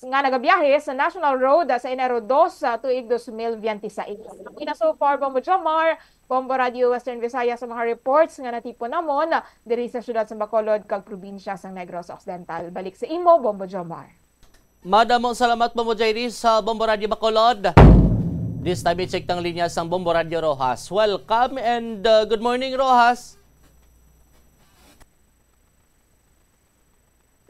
nga nagabiyahe sa National Road sa Enero 2 tuig 2026. Ina so far Bombo Jomar, Bombo Radio Western Visayas sa mga reports nga natipon namon diri sa syudad sa Bacolod kag probinsya sa Negros Occidental. Balik sa imo Bombo Jomar. Madamong salamat Bombo Jairi sa Bombo Radio Bacolod. This time i-check tang linya sang Bombo Radio Rojas. Welcome and good morning Rojas.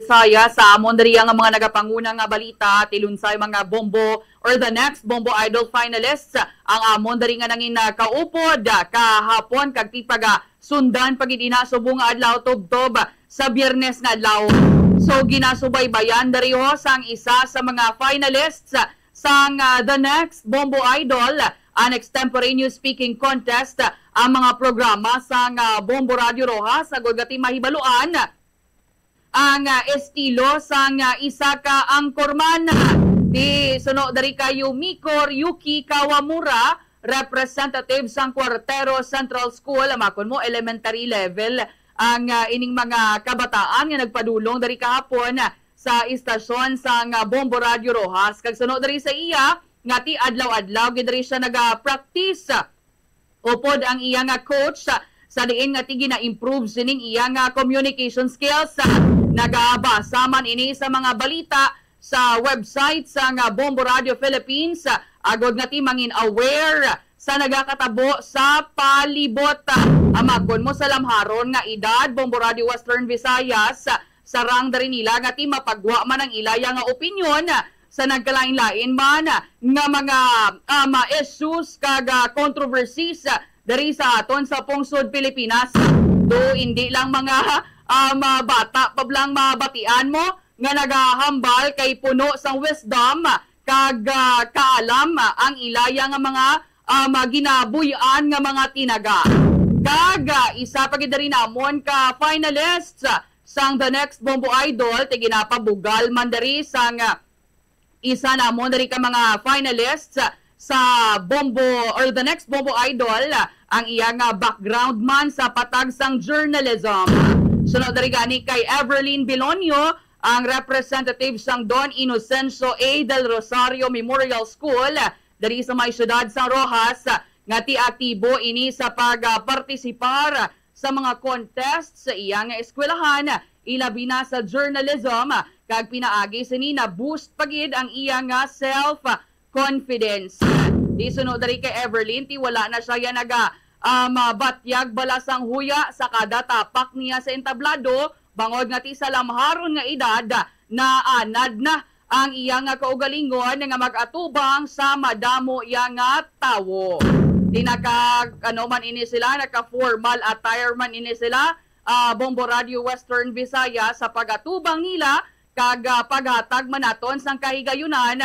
Saya sa amon diri nga mga nagapanguna nga balita tilunsay mga bombo or the next Bombo Idol finalists ang amon diri nga nangin kaupod kahapon kag tipaga sundan pagidina subong adlaw tubtob sa Biyernes nga adlaw. So ginasubaybayan diri ho sang isa sa mga finalists sang the next Bombo Idol an extemporaneous speaking contest ang mga programa sang Bombo Radio Rojas sagod gati mahibaluan ang estilo sang isa ka angkorman di suno dari kayo Mikor Yuki Kawamura representative sang Cuartero Central School makon mo elementary level ang ining mga kabataan nga nagpadulong dari kahapon sa istasyon sang Bombo Radio Rojas kag suno dari sa iya ngati adlaw-adlaw gid diri siya naga-practice upod ang iya nga coach sa diin nga tigi na improve sining iya nga communication skills nagabasa man ini sa mga balita sa website sa Bombo Radio Philippines agod nga ti mangin aware sa nagakatabo sa palibot amakon mo sa lamharon nga edad Bombo Radio Western Visayas sarang dari nila nga ti mapagwa man ang ilaya nga opinyon sa nagkalain-lain man nga mga issues kag controversies dari sa aton sa pungsod Pilipinas. Do hindi lang mga bata pablang mabatian mo nga nagahambal kay puno sang wisdom kag kaalam ang ilaya nga mga ginabuyan nga mga tinaga. Kag isa pa gid namon ka finalists sang the next Bombo Idol ti ginapabugal man diri sang isa namon diri ka mga finalists sa Bombo or the next Bombo Idol ang iya nga background man sa patag sang journalism. Sunod dari gani kay Everlyn Bilonio ang representative sang Don Inocencio A. del Rosario Memorial School dari sa may syudad sa Rojas nga ti aktibo ini sa pagpartisipar sa mga contest sa iya nga eskwelahan ilabi na sa journalism kag pinaagi sini na boost pagid ang iya nga self confidence. Di sunod dari kay Everlyn ti wala na siya naga batyag balasang huya sa kada tapak niya sa entablado bangod nga ti sa lamharon nga edad na anad na ang iyang kaugalingon nga mag-atubang sa madamo iyang tawo. Man ini sila, naka-formal attire man ini sila, Bombo Radio Western Visayas sa pagatubang nila kag paghatag manaton sang kahigayunan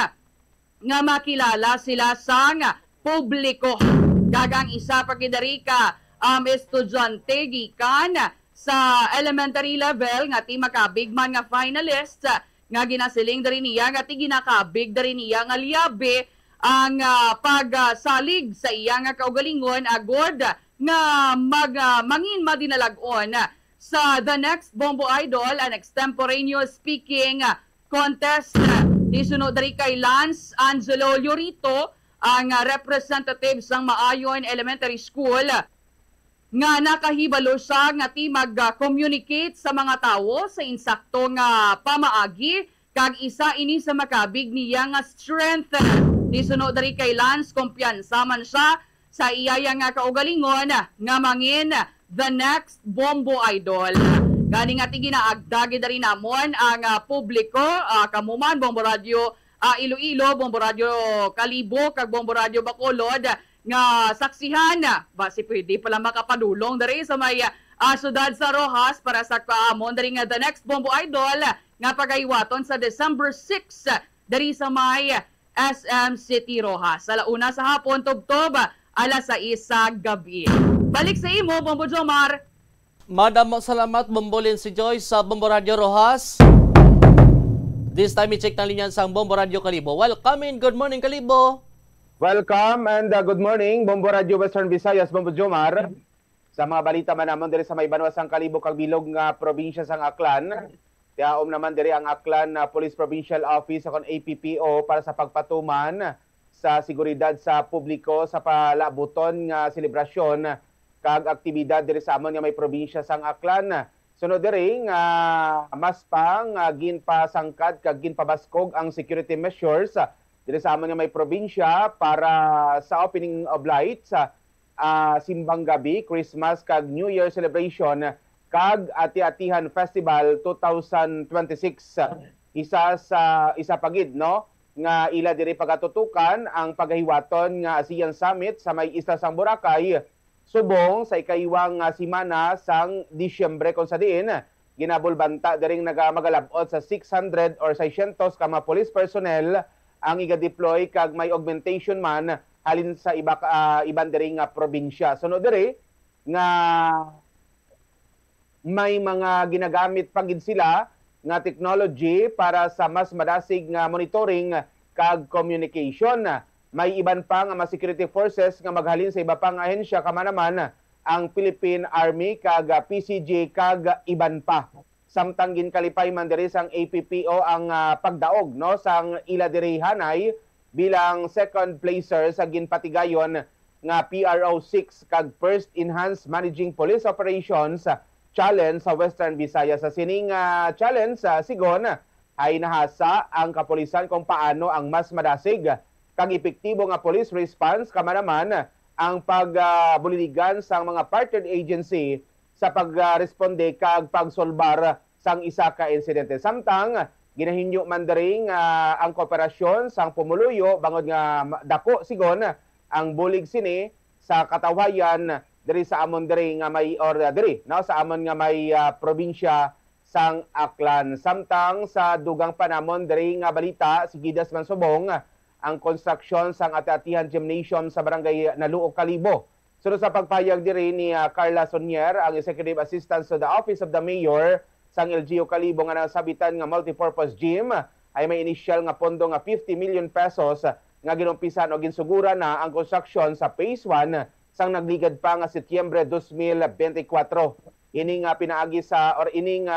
nga makilala sila sang publiko. Gagang isa pagidari ka estudyante gikan sa elementary level nga ti makabigman nga finalist nga ginasiling dari niya nga ti ginakabig dari niya nga liabe ang pagsalig sa iya nga kaugalingon agod nga mangin madinalagon sa the next Bombo Idol an extemporaneous speaking contest. Disunod dari kay Lance Angelo Llorito, ang representative sang Maayon Elementary School nga nakahibalo siya nga ti mag-communicate sa mga tao sa insakto nga pamaagi kag isa ini sa makabig niya nga strength. Disunod dari kay Lance, kumpiyansa man siya sa iyaya nga kaugalingon nga mangin the next Bombo Idol. Gani nga ti ginaagdagi dari namon ang publiko, kamuman Bombo Radio Iloilo, Bombo Radio Kalibo, kag Bombo Radio Bacolod nga saksihan basi pwede pala makapadulong dari sa may sudad sa Rojas para sa kaamon dari nga the next Bombo Idol nga pagaywaton sa December 6 dari sa may SM City Rojas. Alauna sa hapon tubtob, alas 6 gabi. Balik sa imo, Bombo Jomar. Madam, salamat Bombolin si Joyce sa Bombo Radio Rojas. This time i-check na linyan sa Bombo Radio Kalibo. Welcome and good morning Kalibo. Welcome and good morning, Bombo Radio Western Visayas, Bombo Jomar. Sa mga balita man naman diri sa may banwasang Kalibo kag bilog nga probinsya sang Aklan. Tiaom naman diri ang Aklan Police Provincial Office akon APPO para sa pagpatuman sa seguridad sa publiko sa palabuton nga selebrasyon kag aktibidad diri sa amon nga may probinsya sang Aklan. Sunod diri nga mas pang ginpasangkad kag ginpabaskog ang security measures diri sa amon nga may probinsya para sa opening of lights sa Simbang Gabi, Christmas kag New Year celebration kag Ati-Atihan Festival 2026. Isa pagid no nga ila diri pagatutukan ang paghiwaton nga ASEAN Summit sa may isla sang Boracay subong sa ikaiwang simana sang Disyembre kung sa diin ginabulbanta diring nagamagalabot sa 600 or 600 ka mga police personnel ang iga-deploy kag may augmentation man halin sa iban diri nga probinsya. Sunod diri nga may mga ginagamit pagid sila nga technology para sa mas madasig nga monitoring kag communication. May iban pa nga mga security forces nga maghalin sa iba pang ahensya kamanaman ang Philippine Army kag PCG kag iban pa. Samtang ginkalipay man diri sang APPO ang pagdaog no sang ila diri hanay bilang second placer sa ginpatigayon nga PRO6 kag First Enhanced Managing Police Operations Challenge sa Western Visayas. Sa sining challenge sigon ay nahasa ang kapulisan kung paano ang mas madasig kag epektibo nga police response kamanaman ang pagbuliligan sa mga partnered agency sa pagresponde kag pagsolbar sang isa ka insidente. Samtang ginahinyo man diri ang kooperasyon sang pumuluyo bangod nga dako sigon ang bulig sini sa katawhayan diri sa amon diri nga may sa amon nga may probinsya sang Aklan. Samtang sa dugang panamon diri nga balita si Gidas Mansubong ang construction sang Ati-Atihan Gymnasium sa barangay Naluo Kalibo. Sunod sa pagpayag diri ni Carla Sonier, ang Executive Assistant to the Office of the Mayor sang LGU Kalibo nga nasabitan nga multipurpose gym ay may initial nga pondo nga 50 million pesos nga ginumpisan o ginsugura na ang construction sa Phase 1 sang nagligad pa nga Setyembre 2024. Ini nga pinaagi sa ini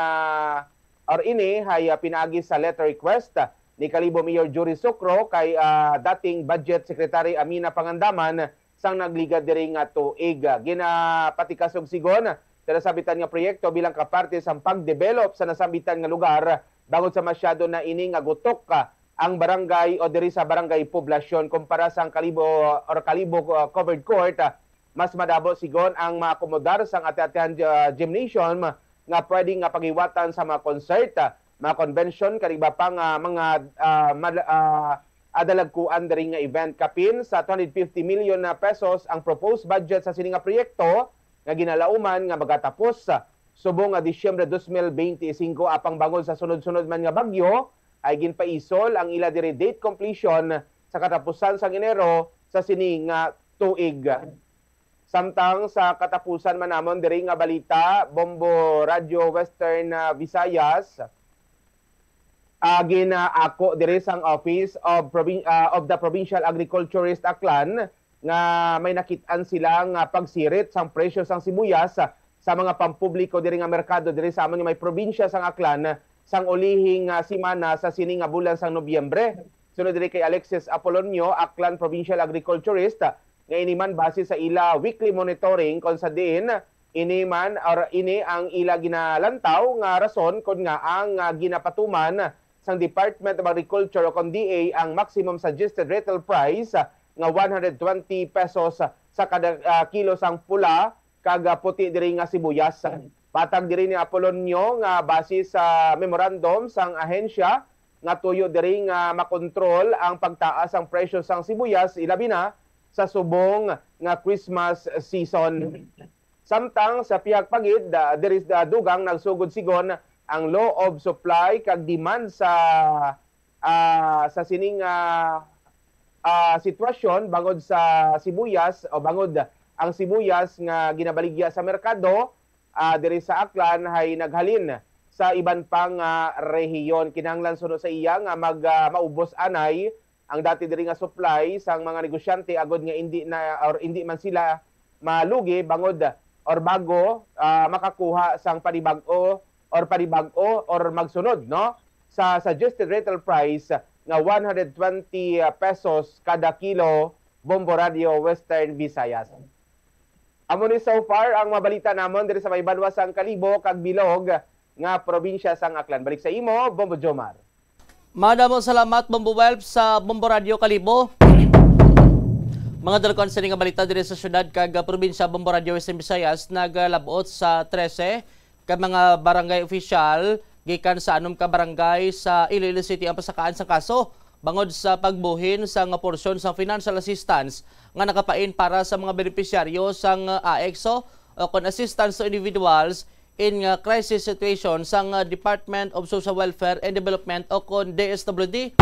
pinaagi sa letter request ni Kalibo Mayor Jory Socro kay dating Budget Secretary Amina Pangandaman sang nagligad diri nga tuig. Ginapatikasog sigon sa nasabitan nga proyekto bilang kaparte sa pagdevelop sa nasabitan nga lugar bangod sa masyado na ini nga gutok ang barangay o diri sa barangay poblasyon kumpara sa Kalibo covered court. Mas madabo sigon ang maakomodar sang Ati-Atihan Gymnasium nga pwedeng nga pagiwatan sa mga concert mga convention kag iba pang mga adalagkuan diri nga event. Kapin sa 250 million na pesos ang proposed budget sa sini nga proyekto nga ginalauman nga magatapos sa subong nga Disyembre 2025 apang bangod sa sunod-sunod man nga bagyo ay ginpaisol ang ila diri date completion sa katapusan sa Enero sa sini nga tuig. Samtang sa katapusan man namon diri nga balita, Bombo Radio Western Visayas ginaako diri sang Office of the Provincial Agriculturist Aklan nga may nakit-an sila nga pagsirit sang presyo sang sibuyas sa mga pampubliko diri nga merkado diri sa among may probinsya sang Aklan sang ulihing semana sa sini nga bulan sang Nobyembre. Sunod diri kay Alexis Apolonio, Aklan Provincial Agriculturist, nga iniman base sa ila weekly monitoring kon sa diin ini ang ila ginalantaw nga rason kon nga ang ginapatuman sang Department of Agriculture o kon DA ang maximum suggested retail price nga 120 pesos sa kada kilo sang pula kag puti diri nga sibuyas. Patag diri ni Apolonio nga base sa memorandum sang ahensya nga tuyo diri nga makontrol ang pagtaas ang presyo sang sibuyas ilabi na sa subong nga Christmas season. Samtang sa pihak pagid diri dugang nagsugod sigon ang law of supply kag demand sa sining sitwasyon bangod sa sibuyas o bangod ang sibuyas nga ginabaligya sa merkado diri sa Aklan ay naghalin sa iban pang rehiyon. Kinahanglan sunod sa iya nga maubos anay ang dati diri nga supply sang mga negosyante agod nga hindi man sila malugi bangod or bago makakuha sang panibag-o or magsunod no sa suggested retail price nga 120 pesos kada kilo. Bombo Radio Western Visayas. Amo ni so far ang mabalita namon diri sa may banwa sang Kalibo kag Bilog nga probinsya sang Aklan. Balik sa imo, Bombo Jomar. Madamo salamat Bombo Welp sa Bombo Radio Kalibo. Mga dalakon sa nga balita diri sa syudad kag probinsya Bombo Radio Western Visayas naglabot sa 13 ka mga barangay official gikan sa anom ka barangay sa Iloilo City ang pasakaan sa kaso bangod sa pagbuhin sa nga porsyon sa financial assistance nga nakapain para sa mga benepisyaryo sang AEXO o kon assistance to individuals in crisis situation sang Department of Social Welfare and Development o kon DSWD.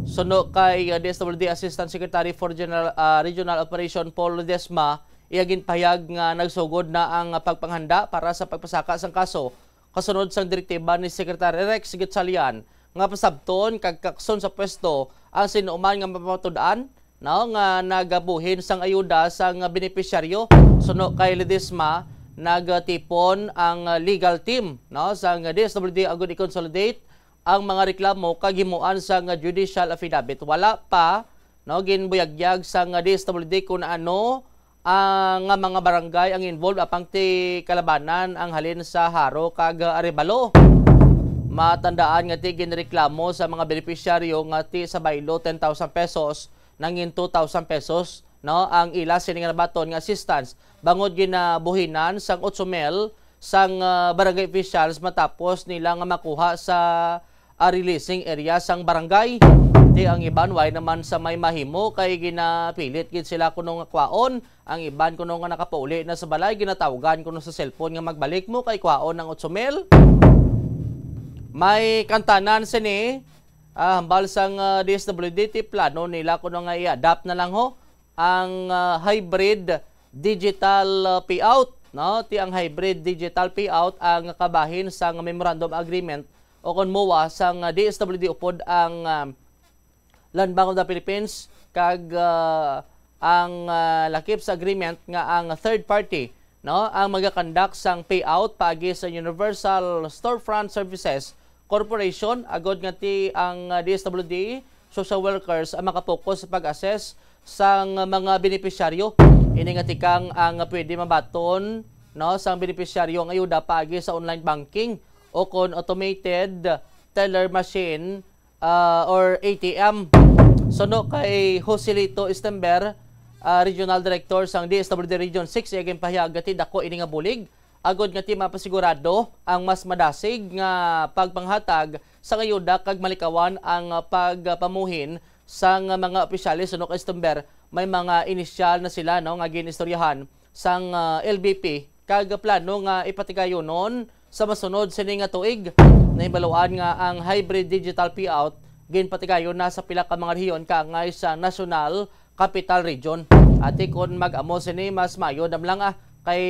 Suno kay DSWD Assistant Secretary for Regional Operation Paul Ledesma, iyagin pahayag nga nagsugod na ang pagpanghanda para sa pagpasaka sang kaso kasunod sang direktiba ni Secretary Rex Gitsalian nga pasabton kag kakson sa pwesto ang sinuman nga mapamatud-an nga nagabuhin sang ayuda sang benepisyaryo. Suno kay Ledesma nagtipon ang legal team sang DSWD agud i-consolidate ang mga reklamo kag himuan sang judicial affidavit. Wala pa ginbuyagyag sang DSWD kung ano ang mga barangay ang involved apang ti kalabanan ang halin sa Haro kag Arevalo. Matandaan nga ti ginreklamo sa mga benepisyaryo nga ti sa baylo 10,000 pesos nangin 2,000 pesos ang ila sini nga nabaton nga assistance bangod ginabuhinan sang 8,000 sang barangay officials matapos nila nga makuha sa releasing area sang barangay. Di ang iban way naman sa may mahimo kay ginapilit gid sila kuno nga kwaon, ang iban kuno nga nakapauli na sa balay ginatawagan kuno sa cellphone nga magbalik mo kay kwaon ng 8,000. May kantanan sini hambal sang DSWD ti plano nila kuno nga i-adapt na lang ho ang hybrid digital payout ti ang hybrid digital payout ang kabahin sang memorandum agreement o kon MOA sang DSWD upod ang Land Bank of the Philippines kag ang lakip sa agreement nga ang third party ang magakandak sang payout paagi sa Universal Storefront Services Corporation agod nga ti ang DSWD social workers ang makapokus sa pag-assess sang mga benepisyaryo. Ini nga tikang ang pwede mabaton sang benepisyaryo ang ayuda paagi sa online banking o kon automated teller machine or ATM. Suno kay Joselito Estember, Regional Director sang DSWD Region 6, iyagin pahayag ti dako ini nga bulig agod nga ti mapasigurado ang mas madasig nga pagpanghatag sa kayuda kag malikawan ang pagpamuhin sang mga opisyalis sunod kay Stumber. May mga inisyal na sila no nga ginistoryahan sang LBP kag plano nga ipatigayonon sa masunod sini nga tuig. Nahibaluan nga ang hybrid digital payout ginpatigayon na sa pila ka mga rehiyon kaangay sa National Capital Region. Ati kun mag-amo sini mas mayo lang kay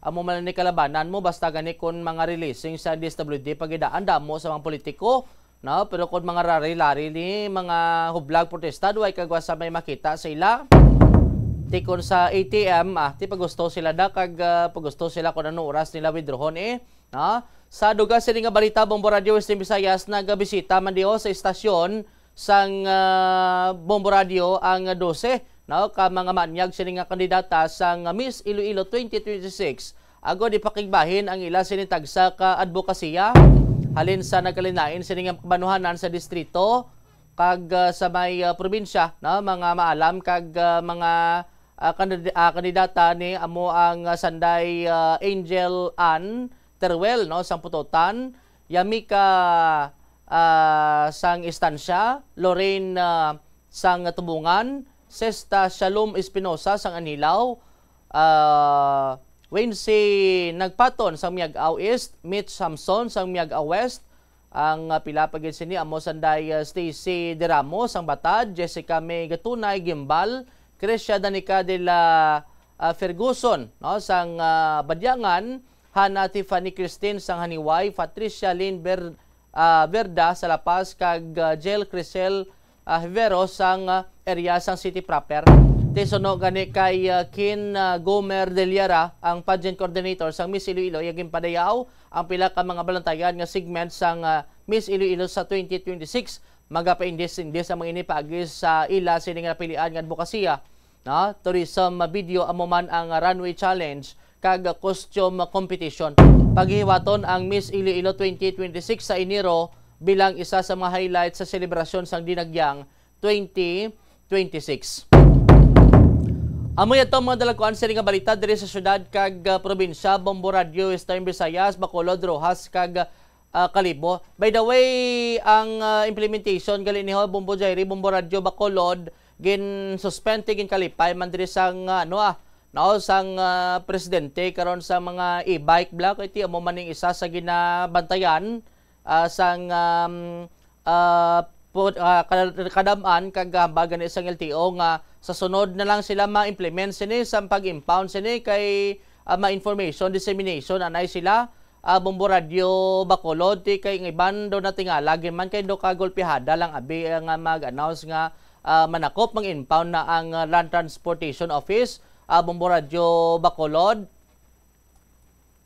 amo man ni kalabanan mo basta gani kun mga releasing sa DSWD pagidaan damo sa mga politiko no, pero kun mga rari-lari ni mga hublag protesta duay kagwa sa may makita sa ila ti kun sa ATM ti pagusto sila da kag pagusto sila kun ano oras nila withdrawon no? Sa duga sini nga balita Bombo Radio Western Visayas nagabisita man diyo sa istasyon sang Bombo Radio ang 12 no ka mga manyag sini nga kandidata sang Miss Iloilo 2026 agod ipakigbahin ang ila sini tagsa ka advokasya halin sa nagkalinain sini nga kabanuhanan sa distrito kag sa may probinsya no mga maalam kag mga kandidata ni amo ang Sanday Angel Ann Teruel no sang Putotan, Yamika sang Istansya, Lorraine sang Tubungan, Sesta Shalom Espinosa sang Anilaw, Wednesday Nagpaton sang Miag-Aw East, Mitch Samson sang Miag-Aw West, ang pila pagid sini amo Sanday Stacy De Ramos sang Batad, Jessica May Gatunay Gimbal, Crescia Danica de la Ferguson no sang Badyangan, Hana Tiffany Christine sang Haniway, Patricia Lynn Verda sa La Paz kag Jel Crisel Hivero sang area sang City Proper. Tisono gani kay Kin Gomer Deliara ang pageant coordinator sang Miss Iloilo yagin padayaw ang pila ka mga balantayan nga segment sang Miss Iloilo sa 2026 magapaindis-indis ang mga inipaagis sa ila sini nga pilian nga advokasya no tourism video amo man ang runway challenge kag costume competition. Paghiwaton ang Miss Iloilo 2026 sa Enero bilang isa sa mga highlights sa selebrasyon sang Dinagyang 2026. Amoy ato mga dalakuan sa nga balita diri sa syudad kag probinsya Bombo Radio Western Visayas, Bacolod, Rojas kag Kalibo. By the way, ang implementation gali ni Bombo Jairi, Bombo Radio Bacolod gin suspend gin kalipay man diri sang sang presidente karon sa mga e-bike block iti amo maning isa sa ginabantayan sang kadaman kag hambagan isang LTO nga sa sunod na lang sila ma-implement sini sa pag-impound sini kay ma-information dissemination anay sila Bombo Radio Bacolod ti kay iban do na tingala man kay do kagolpihada lang abi nga mag-announce nga manakop mang-impound na ang Land Transportation Office Bombo Radio Bacolod.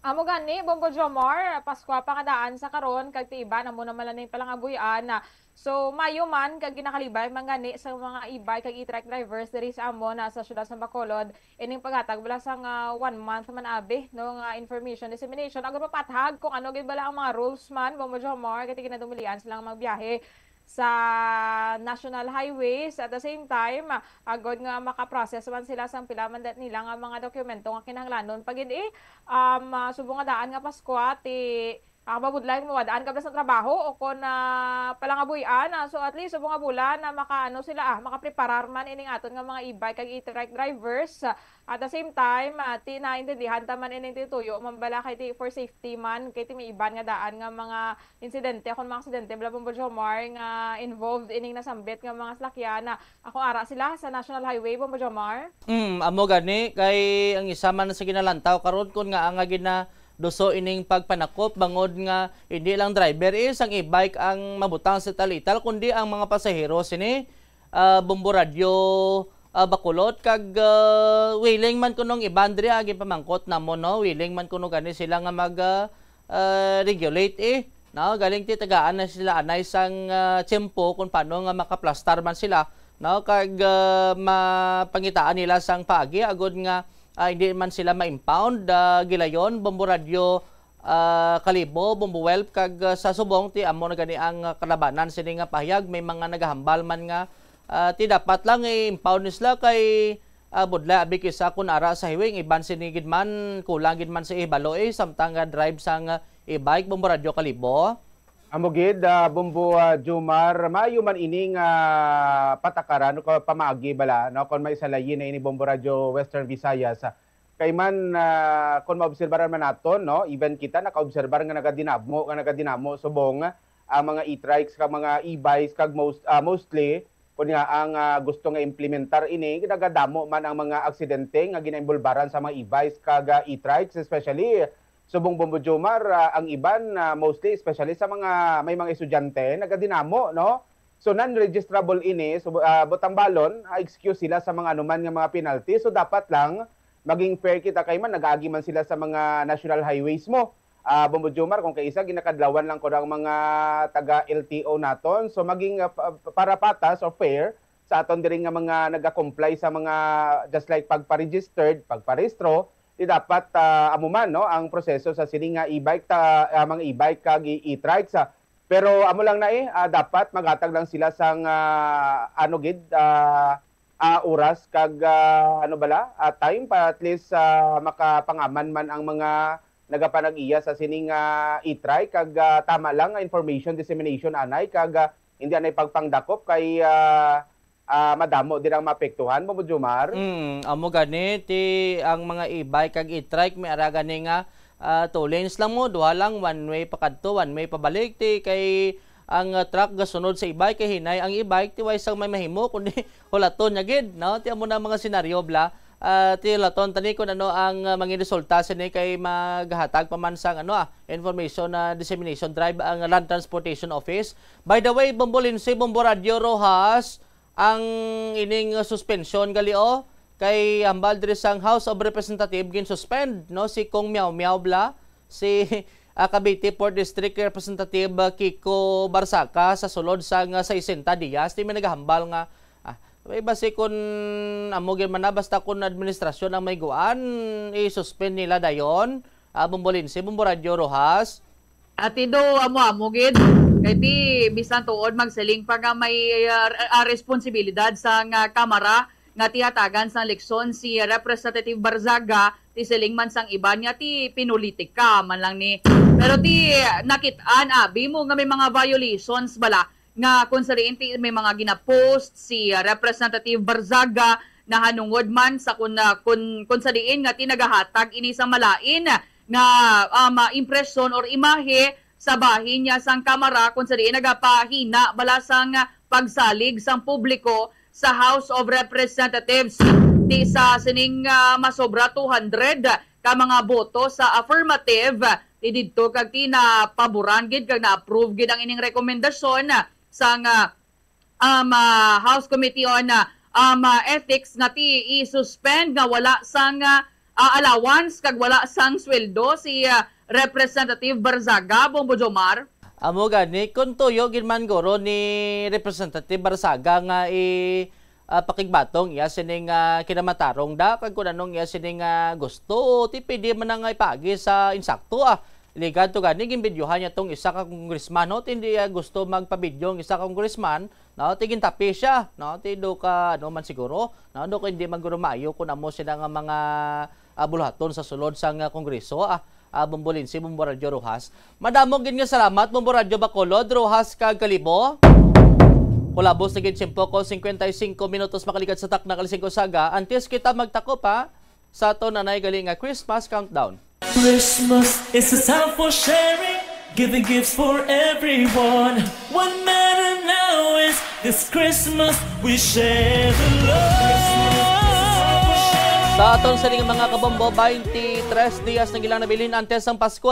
Amo gani Bombo Jomar, Paskwa pangadaan sa karon kag tiiba na mo naman lang palangabuyan. So mayo man kag ginakalibay man gani sa mga e-bike kag e-truck drivers diri sa amo na sa syudad sa Bacolod ining paghatag bala sang 1 month man abi no nga information dissemination agud papathag kung ano gid bala ang mga rules man Bombo Jomar kay kinadumilian silang magbiyahe sa national highways at the same time agod nga makaprocess man sila sang pila man nila nga mga dokumento nga kinahanglanon pagid subong nga daan nga Pasko ti mabudlay mo daan ka sa trabaho o kon palangabuyan so at least subong nga bulan na makaano sila makapreparar man ining aton nga mga e-bike kag e-truck drivers at the same time ti naintindihan ta man ining tituyo mambala kay ti for safety man kay ti may iban nga daan nga mga insidente kon mga aksidente bla Bombo Jomar nga involved ining nasambit nga mga sasakyan ako ara sila sa National Highway Bombo Jomar. Amo gani kay ang isa man sa ginalantaw karon kon nga ang gina doso ining pagpanakop bangod nga hindi lang driver ang e-bike ang mabutang sa talital kundi ang mga pasahero sini Bombo Radio Bacolod kag willing man kunong ibandre agi pamangkot namo no willing man kuno gani sila nga mag regulate no galing ti tagaan na sila anay sang tiyempo kung paano nga makaplastar man sila no kag mapangitaan nila sang paagi agod nga hindi man sila ma-impound gilayon Bombo Radio Kalibo Bombo Welp kag sa subong ti amo na gani ang kalabanan sini nga pahayag may mga nagahambal man nga ti dapat lang i-impound nila kay budla abi kisa kun ara sa highway iban sinigid man kulang gid man sa ibalo samtang drive sang e-bike Bombo Radio Kalibo. Amogid, Bombo Jomar, mayo man ining patakaran ko pamaagi bala no kon may salayin na ini Bombo Radio Western Visayas. Kay man kon maobserbaran man naton no, even kita nakaobserbar nga nagadinamo subong ang mga e-trikes kag mga e-bikes kag mostly kun nga ang gusto nga implementar ini nagadamo man ang mga aksidente nga ginaimbulbaran sa mga e-bikes kag e-trikes, especially subong Bombo Jomar, ang iban mostly especially sa mga may mga estudyante nagadinamo no. So non-registrable ini so butang balon excuse sila sa mga anuman nga mga penalty, so dapat lang maging fair kita kay man nagaagi man sila sa mga national highways mo. Bombo Jomar, kung kaisa ginakadlawan lang ko ang mga taga LTO naton, so maging para patas or fair sa aton diri nga mga naga-comply sa mga just like pagpa-registered, pagparehistro, di dapat amuman no ang proseso sa sini nga e-bike mga e-bike kag e-trikes. Pero amo lang na dapat maghatag lang sila sang oras kag time para at least makapangaman man ang mga nagapanag-iya sa sining e-trike kag tama lang information dissemination anay kag hindi anay pagpangdakop kay madamo din ang maapektuhan Bombo Jomar. Amo gani ti ang mga e-bike kag e-trike may ara gani nga 2 lanes lang mo, duha lang, one way pakadto, one way pabalik ti kay ang truck gasunod sa e-bike kay hinay ang e-bike ti way sang may mahimo kundi hulaton nya gid no, ti amo na mga senaryo bla. Tilaton tani kun ano ang mga resulta sini kay maghatag pa man sang information dissemination drive ang Land Transportation Office. By the way, Bombo Lindsay, Bombo Radio Rojas, ang ining suspension galio kay ambal diri sang House of Representative gin suspend no si Kong Miao Miao bla si Cavite Port District Representative Kiko Barsaka sa sulod sang 60 días ti may nagahambal nga may base kun amogin man na basta kun administrasyon ang may guan i-suspend nila dayon. Bombo Lindsay, Bombo Radio Rojas. Atido amogid kay ti bisan tuod magsiling pa nga may responsibilidad sa kamara nga tihatagan sa eleksyon si Representative Barzaga ti siling man sang iba niya ti pinulitika man lang ni. Pero ti nakitaan abi mo nga may mga violations bala nga kung sariin may mga ginapost si Representative Barzaga na hanungod man sa kung sariin nga tinagahatag ini sa malain nga impresyon or imahe sa bahin niya sang kamara kung sariin nagapahina bala sang pagsalig sang publiko sa House of Representatives ti sa sining masobra 200 ka mga boto sa affirmative ti didto kag tinapaboran gid kag na-approve gid ang ining rekomendasyon sang House Committee on Ethics nga ti i-suspend nga wala sang allowance kag wala sang sweldo si Representative Barzaga, Bombo Jomar. Amo gani kun tuyo gid man goro ni Representative Barzaga nga pakigbatong iya sining kinamatarong da kag kun anong iya sining gusto ti pwede man nga ipagi sa insakto Ligan to gani gimbidyohan niya tong isa ka congressman no, hindi gusto magpabidyo ng isa ka congressman, no, tigin tapi siya, no, tido ka ano man siguro, no, do ka hindi maguro maayo kun amo sila nga mga bulhaton sa sulod sang kongreso. Bombo Lindsay, Bombo Radio Rojas. Madamo gid nga salamat Bombo Radio Bacolod, Rojas kag Kalibo. Kulabos na gid 55 minutos makalikat sa takna kalising ko saga. Antes kita magtakop sa ato nanay galing nga Christmas countdown. Christmas is a time for sharing, giving gifts for everyone. What matters now is this Christmas we share the love. Sa aton sa mga kabombo, 23 días na gilang nabilin antes ang Pasko.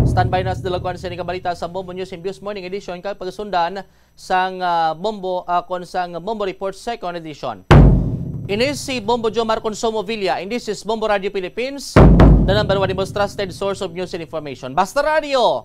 Standby na sa dalaguan sa balita sa Bombo News and Views Morning Edition kay pagsundan sang Bombo kon sang Bombo Report Second Edition. Ini si Bombo Jomar Consumo Villa, and this is Bombo Radio Philippines, the number one most trusted source of news and information. Basta Radio,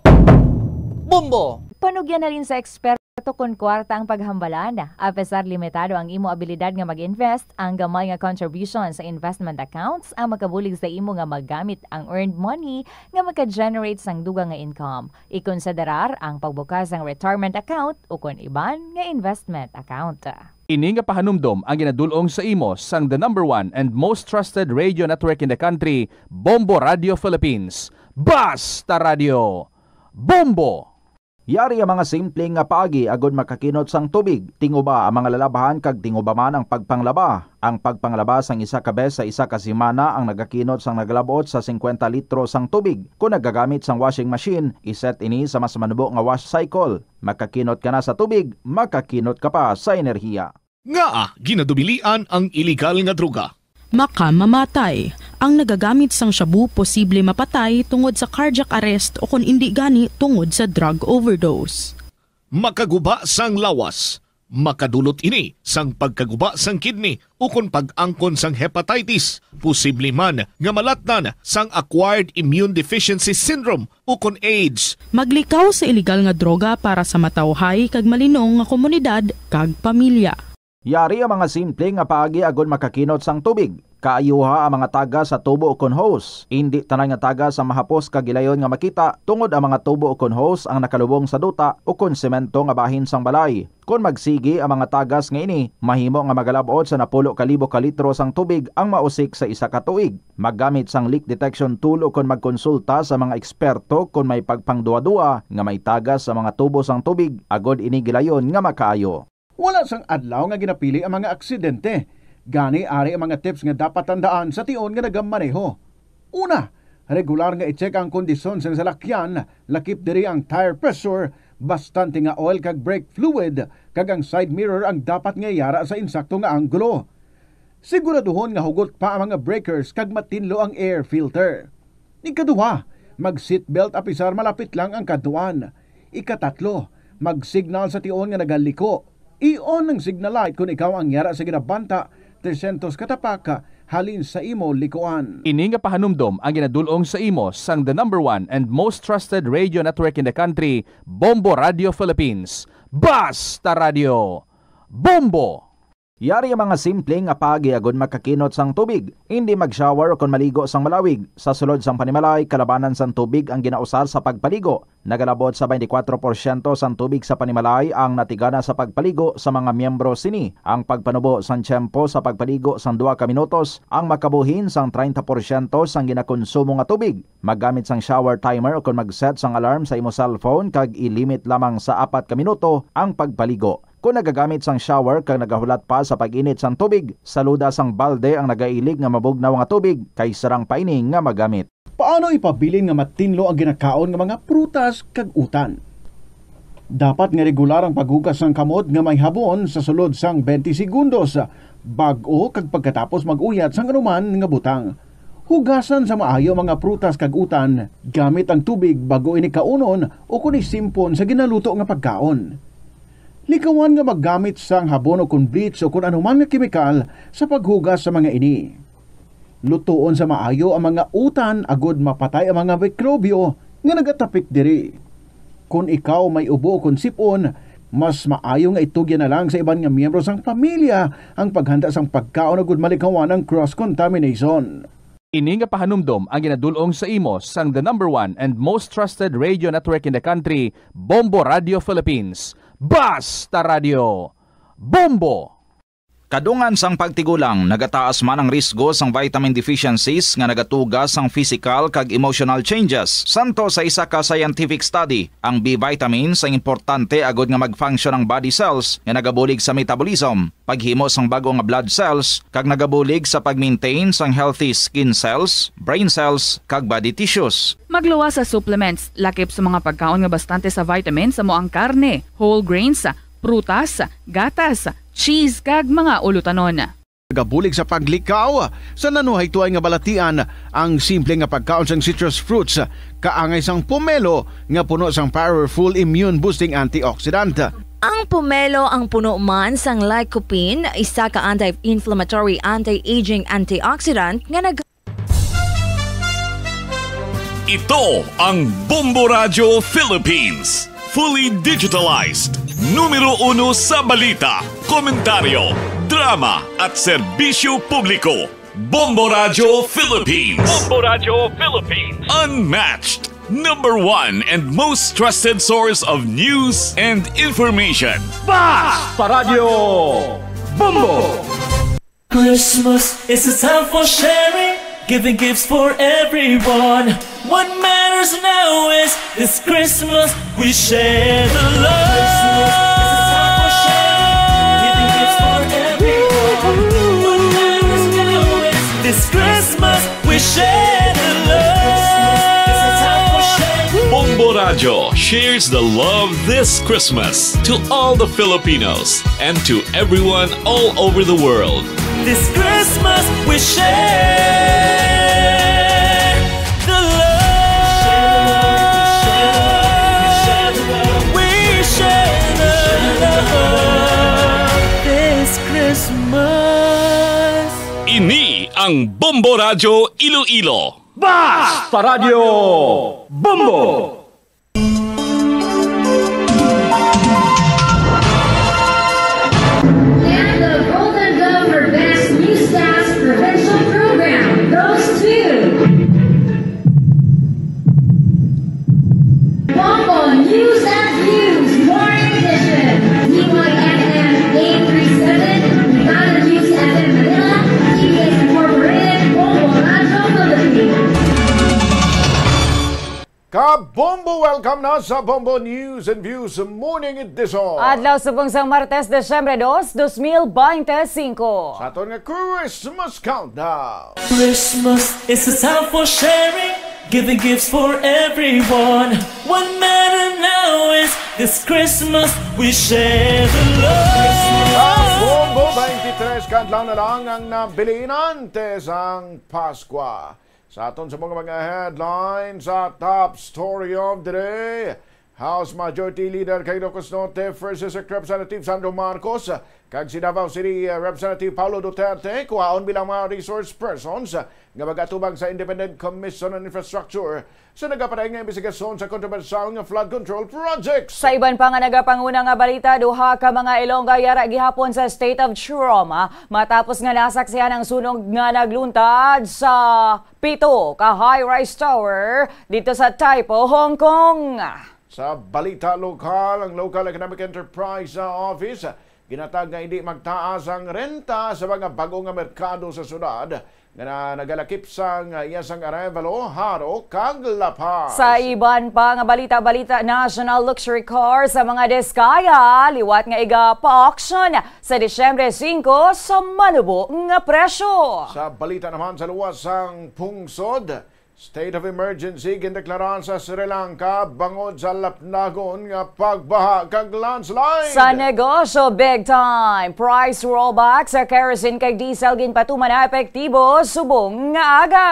Bombo! Panugyan na rin sa expert Tukon kwarta ang paghambalan. Apesar limitado ang imo abilidad nga mag-invest, ang gamay nga contribution sa investment accounts ang makabulig sa imo nga maggamit ang earned money nga maka-generate sang dugang nga income. Ikonsiderar ang pagbukas ng retirement account o kun iban nga investment account. Ini nga pahanumdom ang ginadulong sa imo sang the number 1 and most trusted radio network in the country, Bombo Radio Philippines. Basta Radio Bombo! Yari ang mga simpleng nga paagi agod makakinot sang tubig. Tinguba ang mga lalabahan kag tinguba man ang pagpanglaba. Ang pagpanglaba sang isa ka bes sa isa ka semana ang nagakinot sang naglabot sa 50 litro sang tubig. Kung nagagamit sang washing machine, iset ini sa mas manubo nga wash cycle. Makakinot ka na sa tubig, makakinot ka pa sa enerhiya. Ginadubilian ang iligal nga droga. Makamamatay. Ang nagagamit sang shabu posible mapatay tungod sa cardiac arrest o kung hindi gani tungod sa drug overdose. Makaguba sang lawas. Makadulot ini sang pagkaguba sang kidney o kung pag-angkon sang hepatitis. Posible man nga malatnan sang acquired immune deficiency syndrome o kung AIDS. Maglikaw sa iligal nga droga para sa matawhay kag malinong nga komunidad kag pamilya. Yari ang mga simple nga paagi agod makakinot sang tubig. Kaayuha ang mga taga sa tubo o kon hose. Hindi tanan nga taga sa mahapos kagilayon nga makita tungod ang mga tubo o kon hose ang nakalubong sa duta o kon semento nga bahin sang balay. Kung magsigi ang mga tagas nga ini, mahimo nga magalabot sa 10,000 ka litro sang tubig ang mausik sa isa ka tuig. Maggamit sang leak detection tool o kon magkonsulta sa mga eksperto kung may pagpangduwa-duwa nga may tagas sa mga tubo sang tubig agod ini gilayon nga makaayo. Wala sang adlaw nga ginapili ang mga aksidente. Gani ari ang mga tips nga dapat tandaan sa tion nga nagamaneho. Una, regular nga i-check ang kondisyon sa salakyan, lakip diri ang tire pressure, bastante nga oil kag brake fluid, kag ang side mirror ang dapat nga yara sa insakto nga anggulo. Siguraduhon nga hugot pa ang mga breakers kag matinlo ang air filter. Ikaduha, mag-seatbelt apisar malapit lang ang kaduan. Ikatatlo, mag-signal sa tion nga nagaliko. I-on ang signal light kung ikaw ang yara sa ginabanta 300 katapaka halin sa imo likuan. Ini nga pahanumdom ang ginadulong sa imo sang the number 1 and most trusted radio network in the country, Bombo Radio Philippines. Basta Radio Bombo! Yari ang mga simpleng nga paagi agod makakinot sang tubig. Hindi mag-shower o kon maligo sang malawig. Sa sulod sang panimalay, kalabanan sang tubig ang ginausar sa pagpaligo. Nagalabot sa 24% sang tubig sa panimalay ang natigana sa pagpaligo sa mga miyembro sini. Ang pagpanubo sang tiyempo sa pagpaligo sang 2 ka minutos ang makabuhin sang 30% sang ginakonsumo nga tubig. Maggamit sang shower timer o kon mag-set sang alarm sa imo cellphone kag i-limit lamang sa 4 ka minuto ang pagpaligo. Kung nagagamit sang shower kag nagahulat pa sa pag-init sang tubig, saluda sang balde ang nagailig nga mabugnaw nga tubig kay sarang paining nga magamit. Paano ipabilin nga matinlo ang ginakaon nga mga prutas kag utan? Dapat nga regular ang paghugas ng kamot nga may habon sa sulod sang 20 segundos bag-o kag pagkatapos mag-uyat sang anuman nga butang. Hugasan sa maayo mga prutas kag utan gamit ang tubig bago ini kaunon o kun isimpon sa ginaluto nga pagkaon. Likawan nga maggamit sang habon o kun bleach o kun anuman nga kemikal sa paghugas sa mga ini. Lutuon sa maayo ang mga utan agod mapatay ang mga mikrobyo nga nagatapik diri. Kung ikaw may ubo o kun sipon, mas maayo nga itugyan na lang sa iban nga miyembro sang pamilya ang paghanda sang pagkaon agod malikawan ang cross-contamination. Ini nga pahanumdom ang ginadulong sa imo sang the number 1 and most trusted radio network in the country, Bombo Radio Philippines. Basta Radio Bombo! Kadungan sang pagtigulang, nagataas man ang risgo sang vitamin deficiencies nga nagatugas sang physical kag emotional changes. Santo sa isa ka scientific study, ang B vitamins ang importante agod nga mag-function ang body cells nga nagabulig sa metabolism, paghimo sang bago nga blood cells, kag nagabulig sa pag-maintain sang healthy skin cells, brain cells, kag body tissues. Magluwas sa supplements, lakip sa mga pagkaon nga bastante sa vitamins sa moang karne, whole grains, prutas, gatas, cheese kag mga ulutanon. Nagabulig sa paglikaw sa nanuhay tuay nga balatian ang simple nga pagkaon sang citrus fruits kaangay sang pomelo nga puno sang powerful immune boosting antioxidant. Ang pomelo ang puno man sang lycopene, isa ka anti-inflammatory, anti-aging antioxidant nga Ito ang Bombo Radio Philippines. Fully digitalized. numero 1 sa balita, komentaryo, drama at serbisyo publiko. Bombo Radio Philippines. Bombo Radio Philippines. Unmatched. Number 1 and most trusted source of news and information. Basta Radio Bombo. Christmas is a time for sharing, giving gifts for everyone. What matters now is this Christmas we share the love. Christmas is a time for sharing, giving gifts for everyone. What matters now is this Christmas we share the love. Christmas is a time for sharing. Bombo Radio shares the love this Christmas to all the Filipinos and to everyone all over the world. This Christmas we share the love. We share the love this Christmas. Ini ang Bombo Radio Iloilo. Basta Radio Bombo. And the Golden Glove for Best Newscast Provincial Program goes to Bombo News and Views Morning Edition. DYFM 837, Nevada News FM Manila, TBS Incorporated, Bombo Radio Philippines. Kabombo, welcome na sa Bombo News and Views Morning Edition. Adlaw subong sa Martes, Desyembre 2, 2025. Sa aton nga Christmas Countdown. Christmas is a time for sharing, giving gifts for everyone. What matters now is this Christmas we share the love. Bombo 23 kadlaw na lang ang nabilin antes ang Paskwa. Sa aton sa mga headlines sa top story of the day, House Majority Leader kay Ilocos Norte versus Representative Sandro Marcos kag si Davao City Representative Paulo Duterte kuhaon bilang mga resource persons nga magatubang sa Independent Commission on Infrastructure sa nagapaday nga investigasyon sa kontrobersyal nga flood control projects. Sa iban pa nga nagapanguna nga balita, duha ka mga Ilongga yara gihapon sa state of trauma matapos nga nasaksihan ang sunog nga nagluntad sa pito ka high-rise tower dito sa Taipo, Hong Kong. Sa balita lokal, ang Local Economic Enterprise Office ginatag nga hindi magtaas ang renta sa mga bagong nga merkado sa syudad nga nagalakip sang iyasang Arevalo, Haro, kag Lapas. Sa iban pa nga balita, national luxury car sa mga Diskaya liwat nga iga pa-auction sa Desyembre 5 sa manubo nga presyo. Sa balita naman sa luwas sang pungsod, state of emergency gindeklaran sa Sri Lanka bangod sa lapnagon nga pagbaha kag landslide. Sa negosyo, big time. Price rollback sa kerosene kag diesel ginpatuman na epektibo subong nga aga.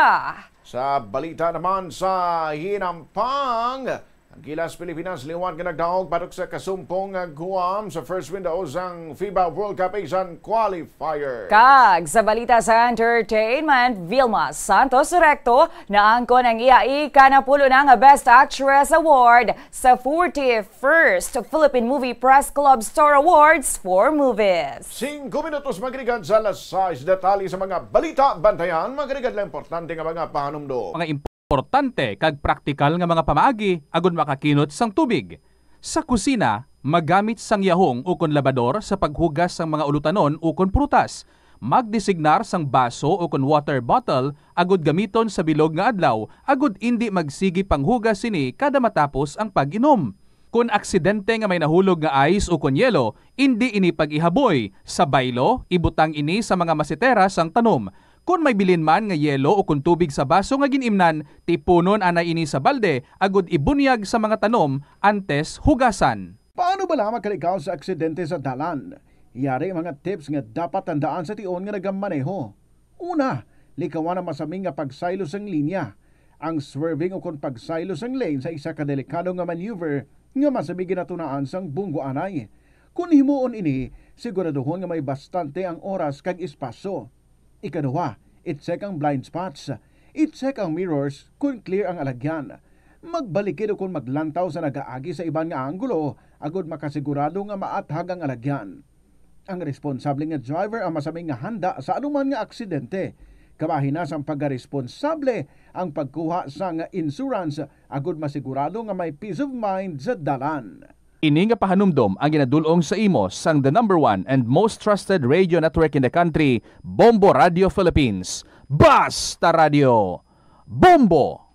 Sa balita naman sa hinampang, ang Gilas Pilipinas liwat nga nagdaog patok sa kasumpong Guam sa first windows ang FIBA World Cup Asian Qualifier. Kag sa balita sa entertainment, Vilma Santos Recto naangkon ang ika na pulo na nga Best Actress Award sa 41st Philippine Movie Press Club Star Awards for Movies. 5 minutos magrigan sa alas 6 detalye sa mga balita bantayan magrigan lang importante nga mga pahanumdo. Mga importante kag praktikal nga mga pamaagi agon makakinot sang tubig. Sa kusina, magamit sang yahong ukon labador sa paghugas sang mga ulutanon ukon prutas. Magdesignar sang baso ukon water bottle agud gamiton sa bilog nga adlaw agud indi magsigi panghugas sini kada matapos ang pag-inom. Kung aksidente nga may nahulog nga ice ukon yelo, indi ini pag-ihaboy. Sa baylo, ibutang ini sa mga masitera sang tanom. Kung may bilin man nga yelo o kung tubig sa baso nga ginimnan, tipunon ana ini sa balde, agud ibunyag sa mga tanom antes hugasan. Paano ba lamang kalikaw sa aksidente sa dalan? Yari mga tips nga dapat tandaan sa tion nga nagamaneho. Una, likawan ang masaming nga pagsaylo sang linya. Ang swerving o kung pagsaylo sang lane sa isa ka delikado nga maneuver nga masaming ginatunaan sang bunggo anay. Kung himuon ini, siguraduhon nga may bastante ang oras kag espasyo. Ikaduha, i-check ang blind spots. I-check ang mirrors kung clear ang alagyan. Magbalikid o kung maglantaw sa nagaagi sa ibang nga anggulo agod makasigurado nga maathag ang alagyan. Ang responsable nga driver ang masamay nga handa sa anuman nga aksidente. Kabahin na sang pagka-responsable ang pagkuha sa nga insurance agud masigurado nga may peace of mind sa dalan. Ini nga pahanumdom ang ginadulong sa imo sang the #1 and most trusted radio network in the country, Bombo Radio Philippines. Basta Radio Bombo!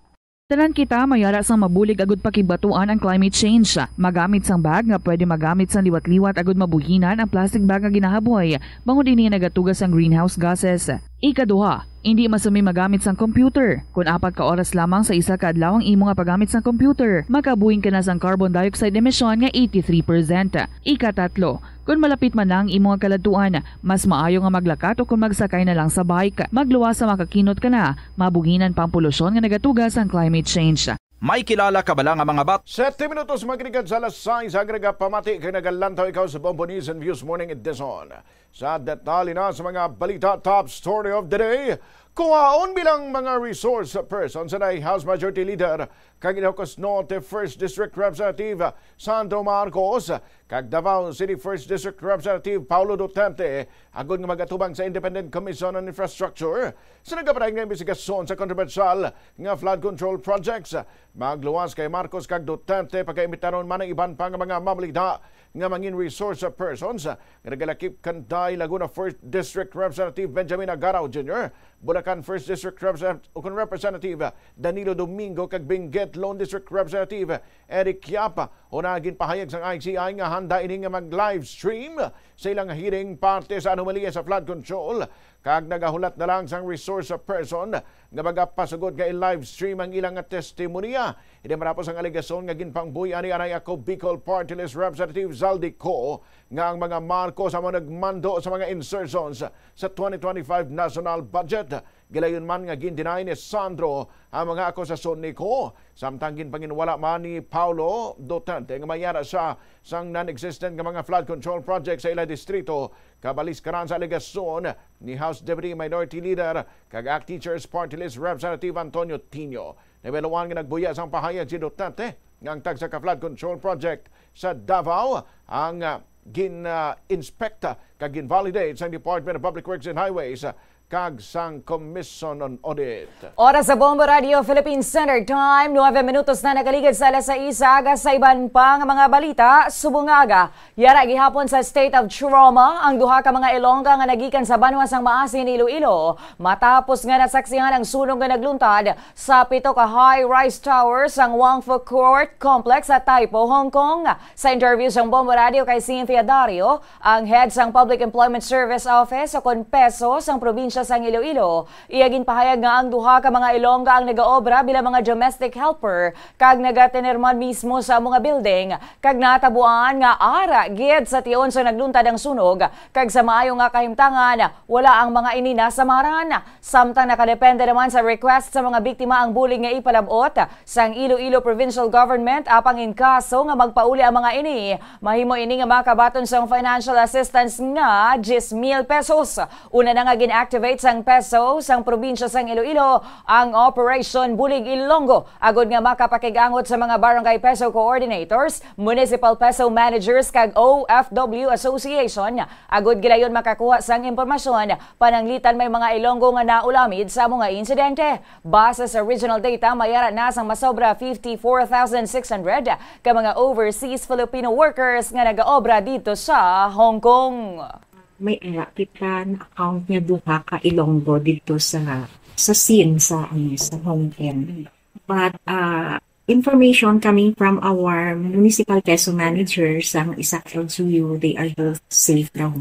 Tanan kita mayara sang mabulig agud pakibatuan ang climate change. Magamit sang bag nga pwede magamit sang liwat-liwat agud mabuhinan ang plastic bag nga ginahaboy. Bangod ini nagatugas ang greenhouse gases. Ikaduha, hindi masumi magamit sang computer. Kung 4 ka oras lamang sa isa ka adlaw ang imo nga paggamit sang computer, makabuhing ka na sang carbon dioxide emission nga 83%. Ikatatlo, kung malapit man lang imo nga kaladuan, mas maayo nga maglakat o kung magsakay na lang sa bike. Magluwas sa makakinot ka na, mabuhinan pang polusyon nga nagatugas ang climate change. May kilala ka bala nga mga bat? 7 minutos magiging sa alas 6, agrega pamati kay nagalantaw ikaw sa Bombo News and Views Morning Edition. Sa detalye na sa mga balita, top story of the day, kuhaon bilang mga resource person sa House Majority Leader kag Ilocos Norte 1st District Representative Sandro Marcos kag Davao City 1st District Representative Paulo Duterte agud nga magatubang sa Independent Commission on Infrastructure sa nagaparay nga imbestigasyon sa controversial nga flood control projects. Magluwas kay Marcos kag Duterte pagkaimbitaron man ang iban pa nga mga mabalita nga mangin resource persons nga nagalakip Kanday Laguna 1st District Representative Benjamin Agarao Jr., Bulacan 1st District Representative Danilo Domingo kag Benguet Lone District Representative Eric Quiapa unagin pahayag sang ICI nga handa ini nga mag-live stream sa ilang hearing parte sa anomalya sa flood control kag nagahulat na lang sang resource person nga magapasugod nga i-live stream ang ilang testimonya. Hindi marapos ang aligasyon nga ginpangbuy ani anay ako Bicol Party List Representative Zaldi Co nga ang mga Marcos ang nagmando sa mga insertions sa 2025 national budget. Gilayon man nga gindinay ni Sandro ang mga akusasyon ni Co. Samtang ginpanginwala man ni Paulo Duterte nga mayara sa sang non-existent nga mga flood control project sa ilang distrito. Kabalis karan sa aligasyon ni House Deputy Minority Leader kag ACT Teachers Party List Representative Antonio Tino. Nabeluan nga nagbuya sang pahayag si Duterte nga ang tagsa ka flood control project sa Davao ang gin-inspecta kag gin-validate sa Department of Public Works and Highways kag sang Commission on Audit. Oras sa Bombo Radio Philippine Standard Time, 9 minutos na nakaligid sa alas 6 aga sa iban pa nga mga balita, subong aga. Yara gihapon sa state of trauma ang duha ka mga Ilongga nga nagikan sa banwa sang Maasin, Iloilo matapos nga nasaksihan ang sunog nga nagluntad sa 7 ka high-rise towers sang Wangfu Court Complex sa Taipo, Hong Kong. Sa interview sang Bombo Radio kay Cynthia Dario, ang head sang Public Employment Service Office o Conpeso sang probinsya sang Iloilo, iyagin pahayag nga ang duha ka mga Ilongga ang nagaobra bilang mga domestic helper kag nagatenerman mismo sa mga building kag natabuan nga ara gid sa tion sa nagluntad ang sunog kag sa maayo nga kahimtangan wala ang mga ini nasamaran. Samtang nakadepende naman sa request sa mga biktima ang bulig nga ipalabot sang Iloilo Provincial Government apang in kaso nga magpauli ang mga ini, mahimo ini nga makabaton sang financial assistance nga 10,000 pesos. Una na nga gin-activate sang peso sang probinsya sang Iloilo ang Operation Bulig Ilonggo agud nga makapakigangot sa mga barangay peso coordinators, municipal peso managers kag OFW Association agud gilayon makakuha sang impormasyon pananglitan may mga Ilonggo nga naulamid sa mga insidente. Base sa regional data, mayara na sang masobra 54,600 ka mga overseas Filipino workers nga nagaobra dito sa Hong Kong. May kita na account niya duha ka Ilonggo dito sa scene sa Hong Kong. But information coming from our municipal peso managers ang Isaac Suyu, they are both safe daw.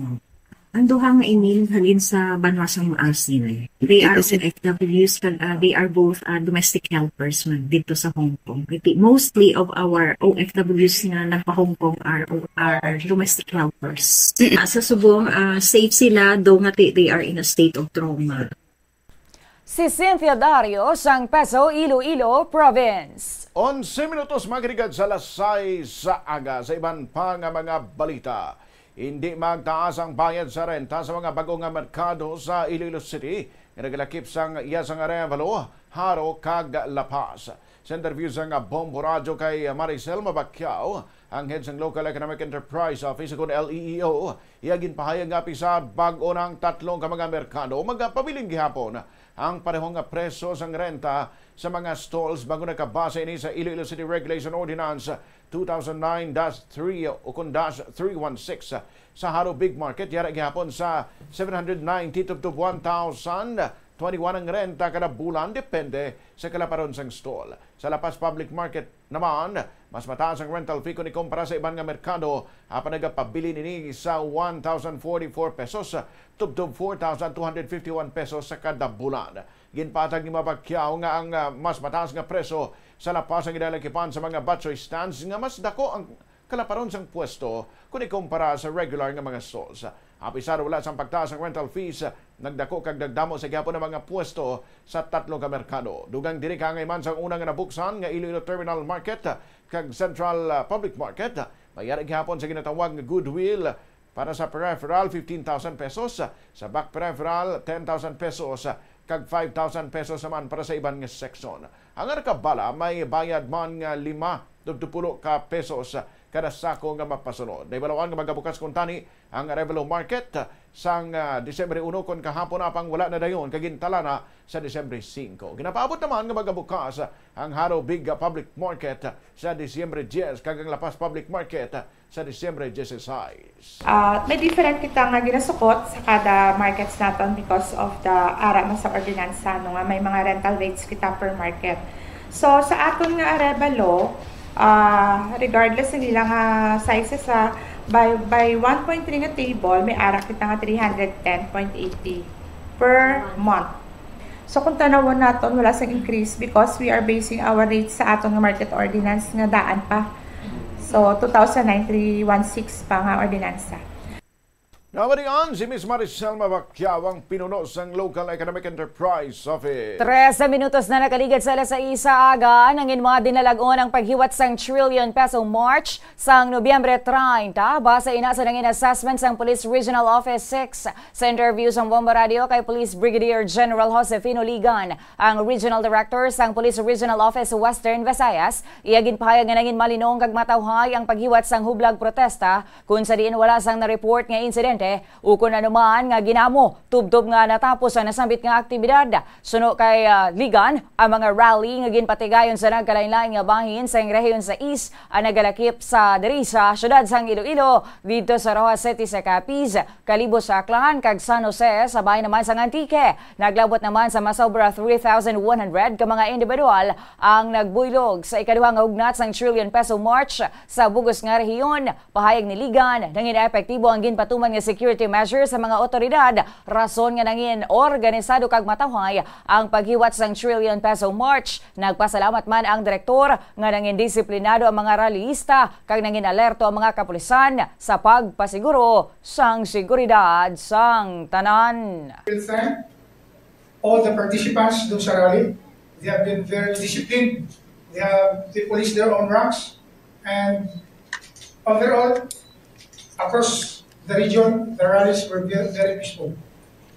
Ang duha nga email halin sa banwa sang Maasin. They are OFWs, they are both domestic helpers dito sa Hong Kong. Mostly of our OFWs na nasa Hong Kong are domestic helpers. Sa subong, safe sila, though nga they are in a state of trauma. Si Cynthia Dario, sang Peso, Iloilo Province. 11 minutos magigad sa alas 6 sa aga sa iban pa nga mga balita. Hindi magtaas ang bayad sa renta sa mga bagong merkado sa Iloilo City. Nagalakip sang iyasang Arevalo, Haro kag Lapas. Sa interview sa Bombo Radio kay Maricel Mabacquiao, ang head ng Local Economic Enterprise Office kung LEEO, iyagin pahayag nga sa bag-o ng tatlong mga merkado magpabiling gihapon ang parehong preso sang renta sa mga stalls bago nakabasa ini sa Iloilo City Regulation Ordinance 2009-3 o kung -316 sa Haro Big Market. Yara gihapon sa 790 to 1,021 ang renta kada bulan depende sa kalaparon sang stall. Sa Lapas Public Market naman, mas mataas ang rental fee kung ikumpara sa ibang nga merkado. Apan nagapabili nini sa 1,044 pesos tubtob 4,251 pesos sa kada bulan. Ginpatag ni Mabacquiao nga ang mas mataas nga preso sa lapas ang idalakipan sa mga batchoy stands nga mas dako ang kalaparon sang pwesto kung ikumpara sa regular nga mga stalls. Apisar wala sang pagtaas ang rental fees, nagdako kag dagdamo sa gihapon ng mga pwesto sa tatlong ka merkado. Dugang diri ka man sang unang nabuksan nga Iloilo Terminal Market kag Central Public Market. Mayari gihapon sa ginatawag nga goodwill para sa peripheral 15,000 pesos, sa back peripheral 10,000 pesos, kag 5,000 pesos naman para sa ibang nga section. Ang nakabala may bayad man nga 5 ka pesos kada sako nga mapasunod. Naibalawan nga magabukas kung tani ang Revelo Market sang Disyembre 1 kon kahapon na pang wala na dayon kagintala na sa Disyembre 5. Ginapaabot naman nga magabukas ang Haro Big Public Market sa Disyembre 10 kag ang Lapas Public Market sa Disyembre 16. May different kita nga ginasukot sa kada markets naton because of the ara man sa ordinansa no nga may mga rental rates kita per market. So sa aton nga Arevalo, regardless ng ilang sizes by 1.3 nga table may ara kita nga 310.80 per month. So kung tanawon naton wala sang increase because we are basing our rates sa aton nga market ordinance nga daan pa. So 2009-316 pa nga ordinansa. Nawarian si Ms. Maricel Mabacquiao, ang pinuno sang Local Economic Enterprise Office. 13 minutos na nakaligid sa alas 6 sa aga. Nangin mga dinalagon ang paghiwat sang trillion peso March sang Nobyembre 30. Basa ina sa nangin assessment sang Police Regional Office 6. Sa interview sang Bombo Radio kay Police Brigadier General Josefino Ligan, ang Regional Director sang Police Regional Office Western Visayas, iyagin pahayag nga nangin malinong kag matawhay ang paghiwat sang hublag protesta kung sa diin wala sang na-report nga insidente ukon na naman nga ginamo tubtob nga natapos ang nasambit nga aktibidad. Suno kay Ligan, ang mga rally nga ginpatigayon sa nagkalain-lain nga bahin sa rehiyon sa East ang nagalakip sa diri sa syudad sang Iloilo dito sa Rojas City sa Capiz, Kalibo sa Aklan kag San Jose sa bahin naman sa Antique. Naglabot naman sa masobra 3,100 ka mga individual ang nagbuylog sa ikaduhang nga ugnat sang trillion peso march sa bugos nga rehiyon. Pahayag ni Ligan, nangin epektibo ang ginpatuman nga security measures sa mga otoridad. Rason nga nangin organisado kag matawhay ang paghiwat sang trillion peso march. Nagpasalamat man ang direktor nga nangin disiplinado ang mga rallyista kag nangin alerto ang mga kapulisan sa pagpasiguro sang seguridad sang tanan. All the participants doon sa rally, they have been very disciplined. They police their own ranks, and overall, across the region, the rallies were very peaceful.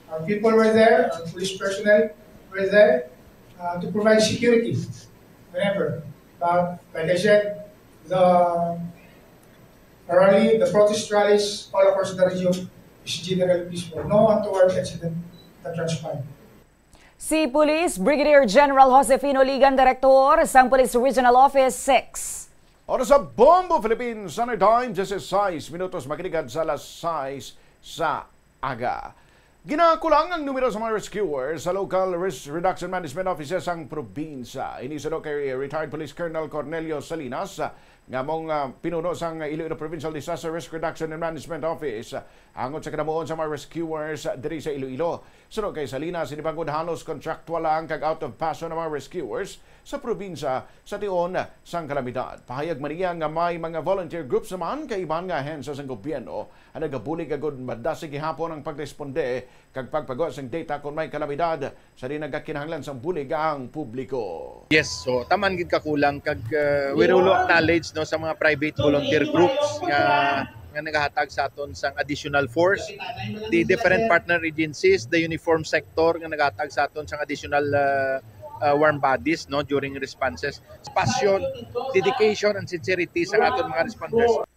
Our people were there, our police personnel were there to provide security whenever. But like I said, the protest rallies all across the region is generally peaceful. No untoward incident that transpired. Si Police Brigadier General Josefino Ligan, Director sang Police Regional Office 6. Oras sa Bombo Philippines Sunday Time, 16 minutos makinig sa alas 6 sa aga. Ginakulang ang numero sa mga rescuers sa Local Risk Reduction Management Offices ang probinsya. Inisalo kay retired Police Colonel Cornelio Salinas nga mong pinuno sang Iloilo Provincial Disaster Risk Reduction and Management Office. Angot sa kinabuon sa mga rescuers diri sa Iloilo. Sunod kay Salinas, sinibangod halos contractual lang kag out of passion ng mga rescuers sa probinsya sa tion sang kalamidad. Pahayag man niya nga may mga volunteer groups naman kay ibang nga ahensya sang gobyerno ang nagabulig agud madasig gihapon ang pagresponde kag pagpagawa sang data kung may kalamidad sa di nagakinahanglan sang bulig ang publiko. Yes, so taman gid kakulang kag we really acknowledge no sa mga private volunteer groups nga nagahatag sa aton sang additional force, the different partner agencies, the uniform sector nga nagahatag sa aton sang additional warm bodies no during responses. Passion, dedication and sincerity sa aton mga responders.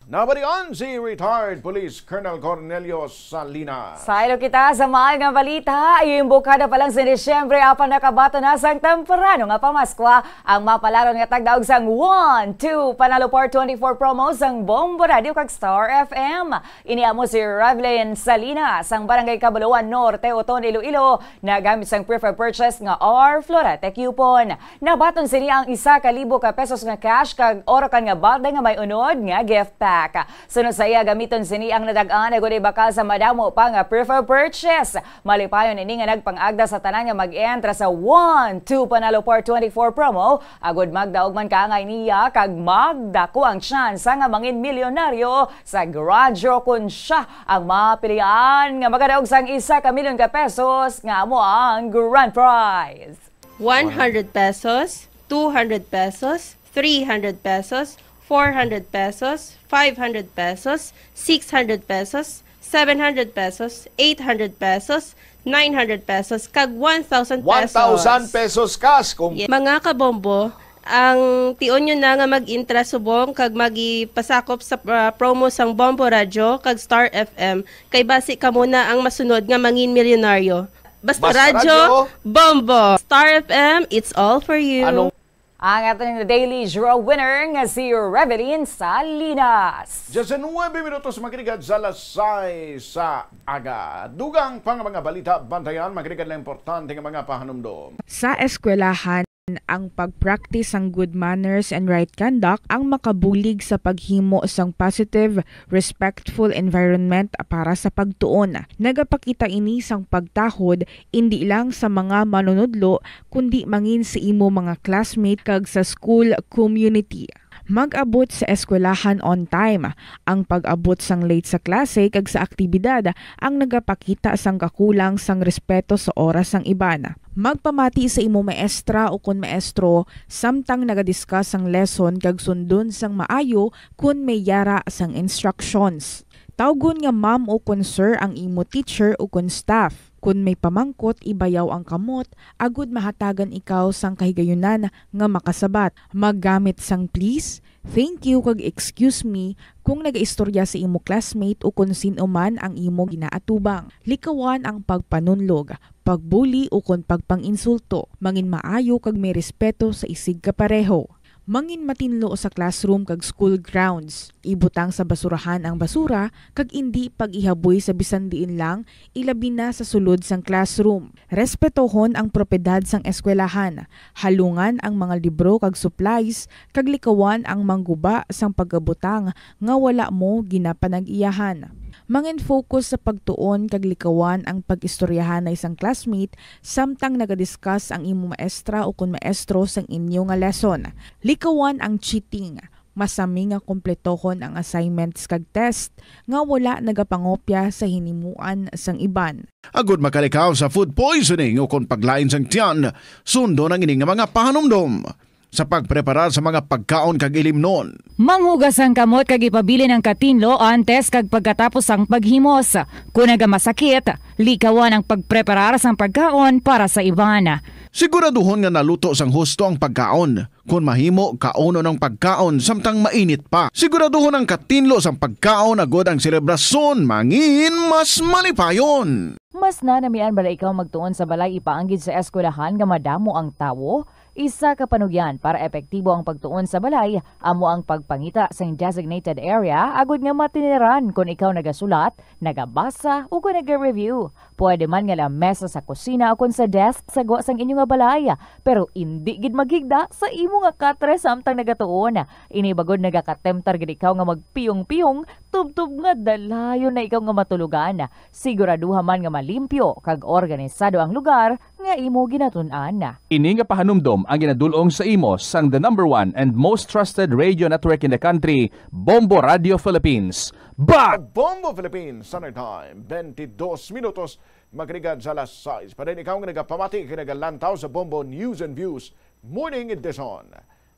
Nabalikan si retired Police Colonel Cornelio Salinas. Sa ilo kita sa mahal nga balita, yung bukada pa lang sa Disyembre apan nakabato na sang temperano nga pamaskwa ang mapalaron nga tagdaog sang 1-2 Panalo Par 24 promo sang Bombo Radio kag Star FM. Iniamo si Revelyn Salinas sang Barangay Kabuluan Norte, Oton, Iloilo na gamit sang preferred purchase nga R Florete coupon. Nabaton sini ang 1,000 ka pesos nga cash kag orokan nga balde nga may unod nga gift pack. Sunod sa iya, gamiton sini ang nadagaan agud bakal sa madamo pa nga preferred purchase. Malipayon ini nga nagpangagda sa tanan nga mag-entra sa 1-2 Panalo Par 24 promo agud magdaog man kaangay niya kag magdako ang tsansa nga mangin milyonaryo sa gradyo kun siya ang mapilian nga magadaog sang 1 milyon ka pesos nga amo ang grand prize. 100 pesos, 200 pesos, 300 pesos, 400 pesos, 500 pesos, 600 pesos, 700 pesos, 800 pesos, 900 pesos, kag 1,000 pesos. 1,000 pesos cash. Mga kabombo, ang tion nyo na nga mag-intra subong kag magipasakop sa promo sang Bombo Radio kag Star FM kay basi ka muna ang masunod nga mangin milyonaryo. Basta radyo, Bombo. Star FM, it's all for you. Ang ating daily draw winner nga si Revelyn Salinas. 19 minutos makinig sa lasay sa aga. Dugang pang mga balita, bantayan, makinig na importante ng mga pahanumdom. Sa eskwelahan, ang pag-practice ang good manners and right conduct ang makabulig sa paghimo sang positive, respectful environment para sa pagtuon. Nagapakita ini sang pagtahod hindi lang sa mga manunudlo kundi mangin sa imo mga classmate kag sa school community. Mag-abot sa eskwelahan on time. Ang pag-abot sang late sa klase kag sa aktibidad ang nagapakita sang kakulang sang respeto sa oras sang iban. Magpamati sa imo maestra o kun maestro samtang nagadiscuss ang lesson kag sundon sang maayo kun may yara sang instructions. Tawgon nga ma'am o kun sir ang imo teacher o kun staff. Kun may pamangkot, ibayaw ang kamot, agud mahatagan ikaw sang kahigayunan nga makasabat. Maggamit sang please, thank you kag excuse me kung nagaistorya sa imo classmate o kung sino man ang imo ginaatubang. Likawan ang pagpanunlog, pagbuli o kung pagpanginsulto. Mangin maayo kag may respeto sa isig kapareho. Mangin matinlo sa classroom kag school grounds. Ibutang sa basurahan ang basura kag indi pag-ihaboy sa bisan diin lang ilabi na sa sulod sang classroom. Respetohon ang propiedad sang eskwelahan. Halungan ang mga libro kag supplies kag likawan ang mangguba sang pagabutang nga wala mo ginapanag-iyahan. Mangin focus sa pagtuon kag likawan ang pag-istoryahan na isang classmate samtang nagadiscuss ang imo maestra o kun maestro sang inyo nga lesson. Likawan ang cheating. Masami nga kompletohon ang assignments kag test nga wala nagapangopya sa hinimuan sang iban. Agud makalikaw sa food poisoning o kun paglain sang tiyan, sundo ng ining mga pahanumdom sa pagpreparar sa mga pagkaon kag ilimnon. Manghugas ang kamot kag ipabili ng katinlo antes kag pagkatapos ang paghimos. Kung nagamasakit, likawan ang pagpreparar sang pagkaon para sa iban. Siguraduhon nga naluto sang husto ang pagkaon. Kung mahimo, kauno ng pagkaon samtang mainit pa. Siguraduhon ang katinlo sang pagkaon agud ang selebrasyon mangin mas malipayon. Mas nanamian bala ikaw magtuon sa balay ipaanggid sa eskwelahan nga madamo ang tawo? Isa ka panugyan para epektibo ang pagtuon sa balay, amo ang pagpangita sa designated area agud nga matiniran kung ikaw nagasulat, nagabasa o kung nag-review. Pwede man nga lamesa sa kusina o kung sa desk sa gwa sang inyo nga balay, pero hindi gid maghigda sa imo nga katre samtang nagatuon. Ini bagod nagakatemptar gid ikaw nga magpiyong-piyong, tubtub nga dalayon na ikaw nga matulugan. Siguraduha man nga malimpyo kag organisado ang lugar nga imo ginatun-an. Ini nga pahanumdom ang ginadulong sa imo sang the #1 and most trusted radio network in the country, Bombo Radio Philippines. Bombo Philippines, Standard Time, 22 minutos, magrigan sa alas 6. Pa rin ikaw nga nagapamati, kinagalantaw sa Bombo News and Views Morning Edition.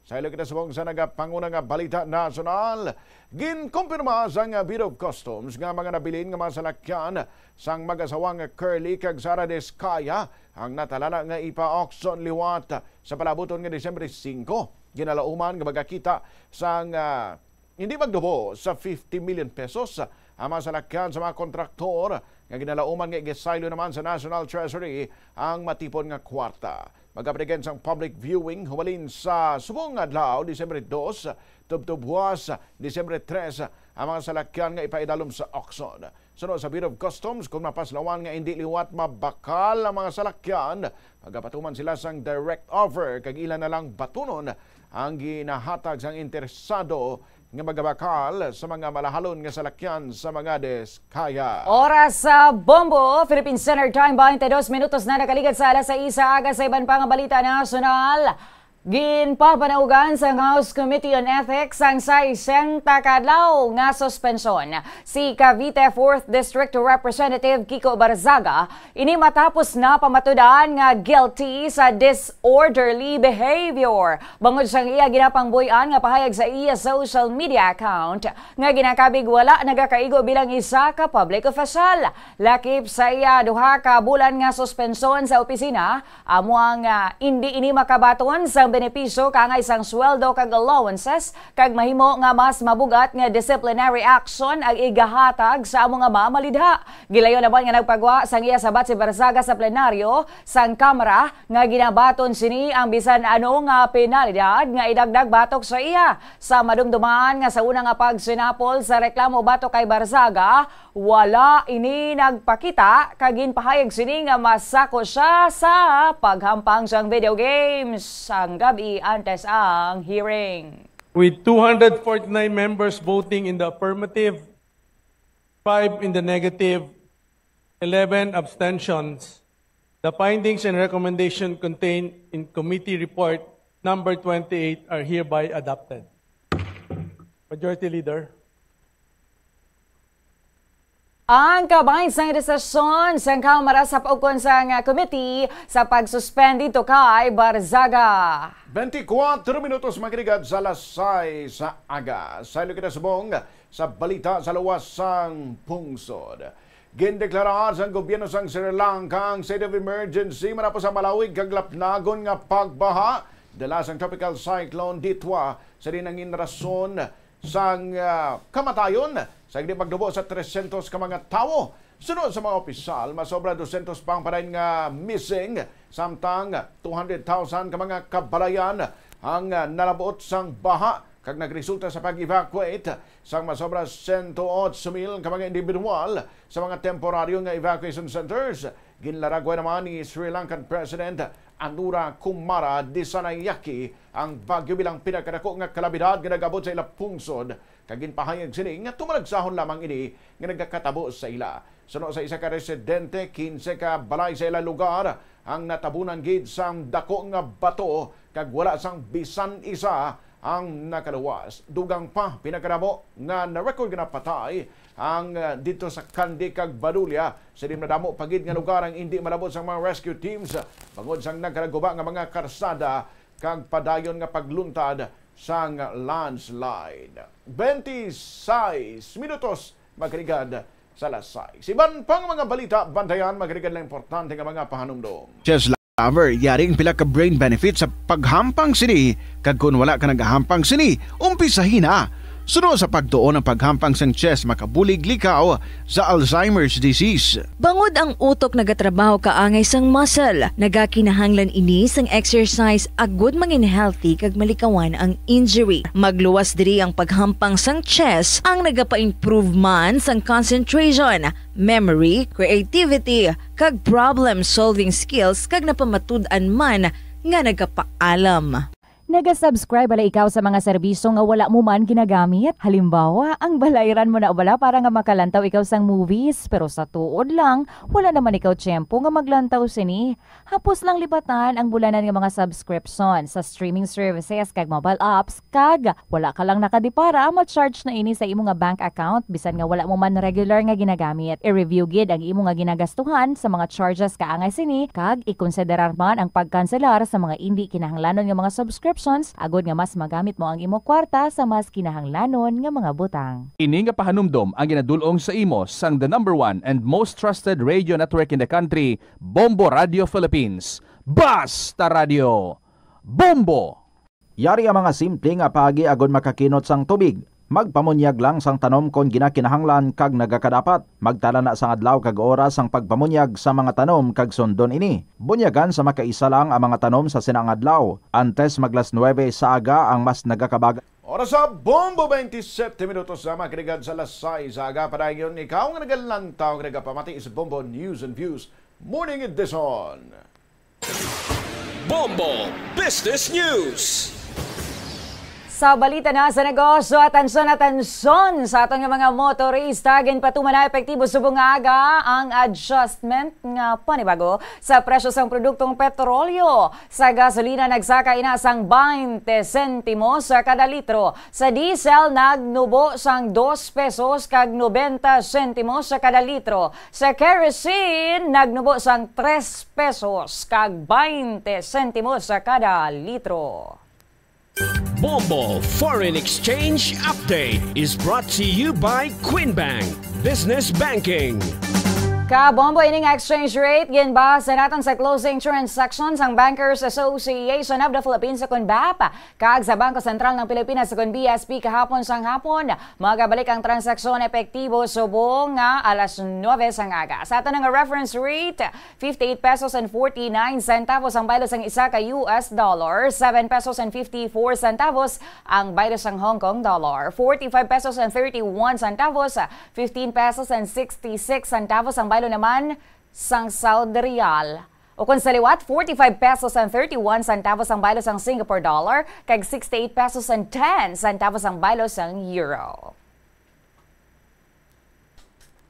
Sa ilo kita subong sa nagapanguna nga balita nasional, ginkumpirma sa nga Bureau of Customs nga mga nabilin nga mga salakyan sang mag-asawang Curly kag Sara Descaya ang natalala nga ipa-auction liwat sa palabuton nga Disyembre 5. Ginalauman nga magakita sang hindi magdubo sa 50 million pesos ang mga salakyan sa mga kontraktor nga ginalauman nga igesaylo naman sa National Treasury ang matipon nga kwarta. Magapatigan sang public viewing humalin sa subong adlaw Disyembre 2 tubtubwas Disyembre 3 ang mga salakyan nga ipaidalom sa auction. Sunod sa Bureau of Customs kung mapaslawan nga hindi liwat mabakal ang mga salakyan, magapatuman sila sang direct offer kag ilan na lang batunon ang ginahatag sang interesado nga magabakal sa mga malahalon nga salakyan sa mga Descaya. Oras sa Bombo, Philippine Standard Time, 22 minutos na nakaligat sa alas 6 aga sa iban pang balita nasional. Ginpapanaugan sa House Committee on Ethics ang 60 kadlaw nga suspensyon. Si Cavite 4th District Representative Kiko Barzaga ini matapos na pamatudan nga guilty sa disorderly behavior. Bangod sang iya ginapangbuyan nga pahayag sa iya social media account nga ginakabig wala nagakaigo bilang isa ka public official. Lakip sa iya duha ka bulan nga suspensyon sa opisina, amo ang hindi ini makabaton sa benepisyo kang isang sweldo kag allowances kag mahimo nga mas mabugat nga disciplinary action ang igahatag sa amo nga mamalidha. Gilayon naman nga nagpagwa sang iya sabat si Barzaga sa plenaryo sang Kamara nga ginabaton sini ang bisan ano nga penalidad nga idagdag batok sa iya. Sa madumduman nga sa una nga pagsinapol sa reklamo batok kay Barzaga, wala ini nagpakita kag ginpahayag sini nga masako siya sa paghampang sang video games. Ang gabi antes ang hearing. With 249 members voting in the affirmative, 5 in the negative, 11 abstentions, the findings and recommendation contained in committee report number 28 are hereby adopted. Majority Leader. Ang kabahin sa desisyon sa Kamara sa paukon sa committee sa pagsuspend dito kay Barzaga. 24 minutos makinig sa alas 6 sa aga. Sa ilo kita subong sa balita sa luwasang pungsod. Gindeklarar sa gobyerno sang Sri Lanka ang state of emergency manapos sa malawig kag lapnagon nga pagbaha dala sang tropical cyclone Ditwa sa dinangin rason sang kamatayon sa hindi magdubo sa 300 ka mga tao. Sunod sa mga opisyal, masobra 200 pang pa rin nga missing, samtang 200,000 ka mga kabalayan ang nalabuot sang baha kag nagresulta sa pag-evacuate sang masobra 108,000 ka mga individual sa mga temporaryo nga evacuation centers. Ginlaragway naman ni Sri Lankan President Anura Kumara Dissanayake ang bagyo bilang pinakadako nga kalabidad nga nagabot sa ila pungsod. Kagin pahayag sini nga tumalagsahon lamang ini nga nagkakatabo sa ila. Suno sa isa ka residente, 15 ka balay sa ila lugar ang natabunan gid sang dako nga bato kag wala sang bisan isa ang nakaluwas. Dugang pa pinakadamo nga na-record nga patay ang dito sa Kandy kag Badulya sa dinadamo pagid nga lugar ang hindi malabot sang mga rescue teams bangod sang nagkaraguba nga mga karsada kag padayon nga pagluntad sang landslide. 26 minutos makarigad sa alas 6. Iban pang mga balita, bantayan makarigad na importante nga mga pahanumdom. Chess lover, yaring pila ka brain benefit sa paghampang sini. Kag kung wala ka naghahampang sini, umpisahin na. Sunod sa pagtuon ng paghampang sang chess makabulig likaw sa Alzheimer's disease. Bangod ang utok nagatrabaho kaangay sang muscle, nagakinahanglan ini sang exercise agud mangin healthy kag malikawan ang injury. Magluwas diri ang paghampang sang chess ang nagapa-improve man sang concentration, memory, creativity kag problem-solving skills kag napamatud-an man nga nagapaalam. Naga-subscribe bala ikaw sa mga serbisyo nga wala mo man ginagamit. Halimbawa, ang balayran mo na bala para nga makalantaw ikaw sang movies. Pero sa tuod lang, wala naman ikaw tiyempo nga maglantaw sini. Hapos lang libatan ang bulanan nga mga subscription sa streaming services kag mobile apps. Kag, wala ka lang nakadipara, ma-charge na ini sa imo nga bank account bisan nga wala mo man regular nga ginagamit. I-review gid ang imo nga ginagastuhan sa mga charges kaangay sini. Kag, ikonsiderar man ang pagkanselar sa mga hindi kinahanglanon nga mga subscription options agod nga mas magamit mo ang imo kwarta sa mas kinahanglanon nga mga butang. Ini nga pahanumdom ang ginadulong sa imo sang the #1 and most trusted radio network in the country, Bombo Radio Philippines. Basta Radio Bombo! Yari ang mga simple nga paagi agon makakinot sang tubig. Magpamunyag lang sang tanom kon ginakinahanglan kag nagakadapat. Magtala na sang adlaw kag oras ang pagpamunyag sa mga tanom kag sundon ini. Bunyagan sa makaisa lang ang mga tanom sa sinang adlaw. Antes maglas 9 sa aga ang mas nagakabaga. Oras sa Bombo 27 minutos na makinig sa lasay sa aga. Padayon ikaw nga nagalantaw nga nagapamati sa Bombo News and Views Morning Edition. Bombo Business News. Sa balita na sa negosyo, atensyon sa atong mga motorista, ginpatuman na epektibo subong aga ang adjustment nga panibago sa presyo sang produktong petrolyo. Sa gasolina nagsaka inasang 20 sentimos sa kada litro. Sa diesel nagnubo sang 2 pesos kag 90 sentimos sa kada litro. Sa kerosene nagnubo sang 3 pesos kag 20 sentimos sa kada litro. Bombo Foreign Exchange Update is brought to you by Quinbank Business Banking. Kabombo ining exchange rate ginbasa naton sa closing transactions ang Bankers Association of the Philippines sa Kunbap kag sa Bangko Sentral ng Pilipinas sa BSP kahapon sang hapon. Magabalik ang transaksyon epektibo subong nga alas 9 sang aga. Sa aton nga reference rate 58 pesos and 49 centavos ang baylo sang isa ka US dollar, 7 pesos and 54 centavos ang baylo sang Hong Kong dollar, 45 pesos and 31 centavos, 15 pesos and 66 centavos ang baylo naman sang Saudi Riyal. O kung sa liwat, 45 pesos and 31 centavos ang baylo sang Singapore dollar, kag 68 pesos and 10 centavos ang baylo sang euro.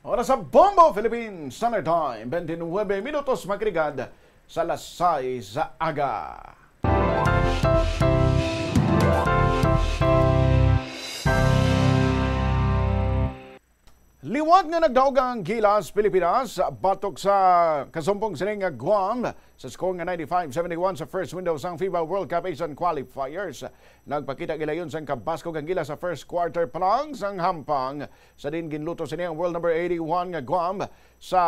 Oras sa Bombo Philippines Standard Time, 29 minutos makrigad sa lasay sa aga. Liwat nga nagdaog ang Gilas, Pilipinas, batok sa kasumpong sining Guam sa score nga 95-71 sa first window sang FIBA World Cup Asian Qualifiers. Nagpakita gilayon sang kabaskog ang Gilas sa first quarter pa lang sang hampang. Sa din ginluto sini ang world number 81 nga Guam sa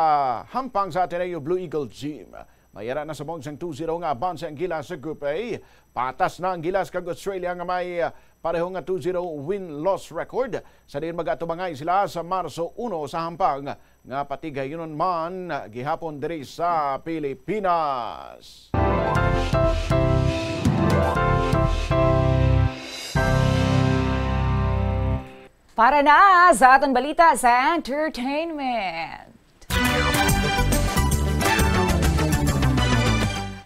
hampang sa Ateneo Blue Eagle Gym. Mayara na sa mong sang 2-0 nga abansa ang Gilas sa Group A. Patas na ang Gilas kag Australia nga may pareho nga 2-0 win-loss record. Sa din mag-atubangay sila sa Marso 1 sa hampang nga patigayonon man gihapon diri sa Pilipinas. Para na sa aton balita sa entertainment.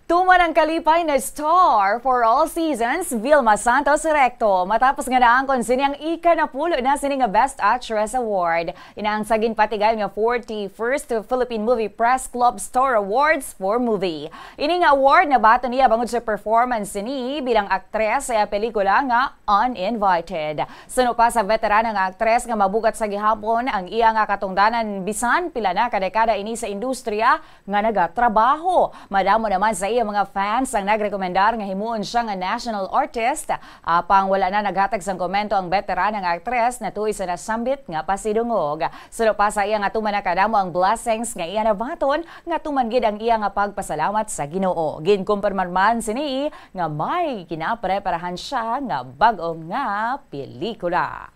Tuman ang kalipay na star for all seasons, Vilma Santos Recto. Matapos nga naangkon sini ang ika-10 na sini nga Best Actress Award. Inaang sagin patigay nga 41st Philippine Movie Press Club Star Awards for Movie. Ini nga award na bato niya bangod sa performance ni bilang aktres sa pelikula nga Uninvited. Suno pa sa veteranang aktres nga mabugat sa gihapon ang iya nga katungdanan bisan pila na kadekada ini sa industriya nga nagatrabaho. Madamo naman sa iya mga fans ang nagrekomendar nga himuon siya nga national artist. Apang wala na naghatag sang komento ang veteranang aktres na tuoy sa nasambit nga pasidungog. Suno pa sa iya nga tuman na kadamo ang blessings nga iya nabaton nga tuman gid ang iya nga pagpasalamat sa Ginoo. Ginkumpirmar man sini nga may kinapreparahan siya nga bag-o nga pelikula.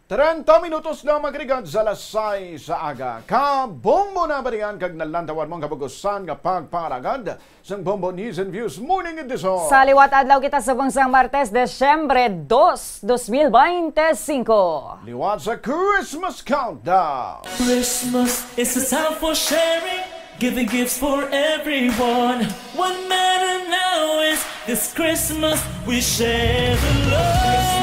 30 minutos na magrigad sa lasay sa aga. Kabombo na bariyan kag nalantawan mong kabugusan nga pagparagad sang Bombo News and Views Morning Edition. Sa liwat adlaw kita subong sang Martes, Desyembre 2, 2025. Liwat sa Christmas Countdown. Christmas is a time for sharing, giving gifts for everyone. What matter now is this Christmas we share the love.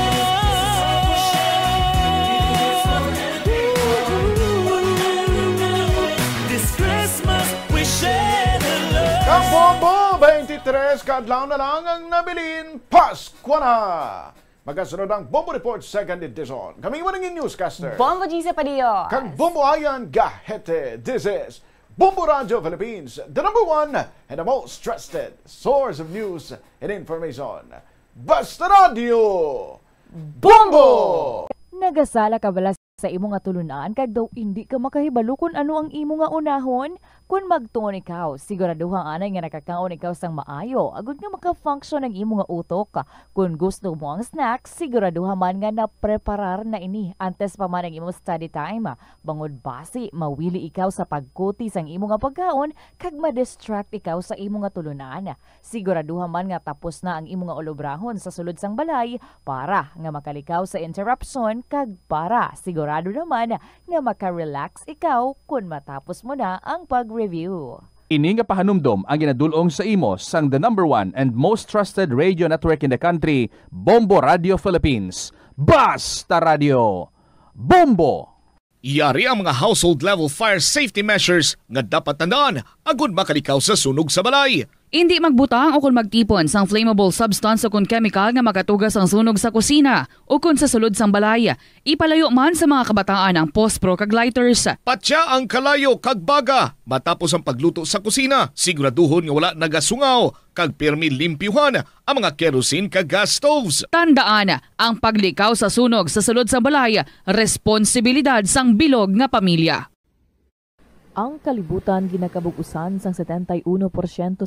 Ang Bombo 23 kadlaw na lang ang nabilin Pasko na. Magasunod ang Bombo Report Second Edition. Kami mo nanging newscaster Bombo Gisa Padillo. Kag Bombo Ayan Gahete. This is Bombo Radio Philippines, the #1 and the most trusted source of news and information. Basta Radio Bombo! Nagasala ka bala sa imo nga tulunan kag daw hindi ka makahibalo kung ano ang imo nga unahon? Kung magtuon ikaw, siguraduhang anay nga nakakaon ikaw sang maayo, agud nga maka-function ang imo nga utok. Kung gusto mo ang snack, siguraduhan man nga na-preparar na ini antes pa man ang imo study time. Bangod basi, mawili ikaw sa pagkuti sang imo nga pagkaon kag ma-distract ikaw sa imo nga tulunan. Siguraduhan man nga tapos na ang imo nga olobrahon sa sulod sang balay para nga makalikaw sa interruption kag para sigurado naman nga maka-relax ikaw kung matapos mo na ang pag-review. Ini nga pahanumdom ang ginadulong sa imo sang the #1 and most trusted radio network in the country, Bombo Radio Philippines. Basta Radio Bombo! Yari ang mga household level fire safety measures nga dapat tandaan agud makalikaw sa sunog sa balay. Hindi magbutang o kung magtipon sang flammable substance o kung chemical nga makatugas ang sunog sa kusina o kung sa sulod sang balay. Ipalayo man sa mga kabataan ang pospro kag lighters. Patya ang kalayo kag baga matapos ang pagluto sa kusina. Siguraduhon nga wala nagasungaw kag pirmi limpyuhan ang mga kerosene kag gas stoves. Tandaan, ang paglikaw sa sunog sa sulod sang balay, responsibilidad sang bilog nga pamilya. Ang kalibutan ginakabugusan sang 71%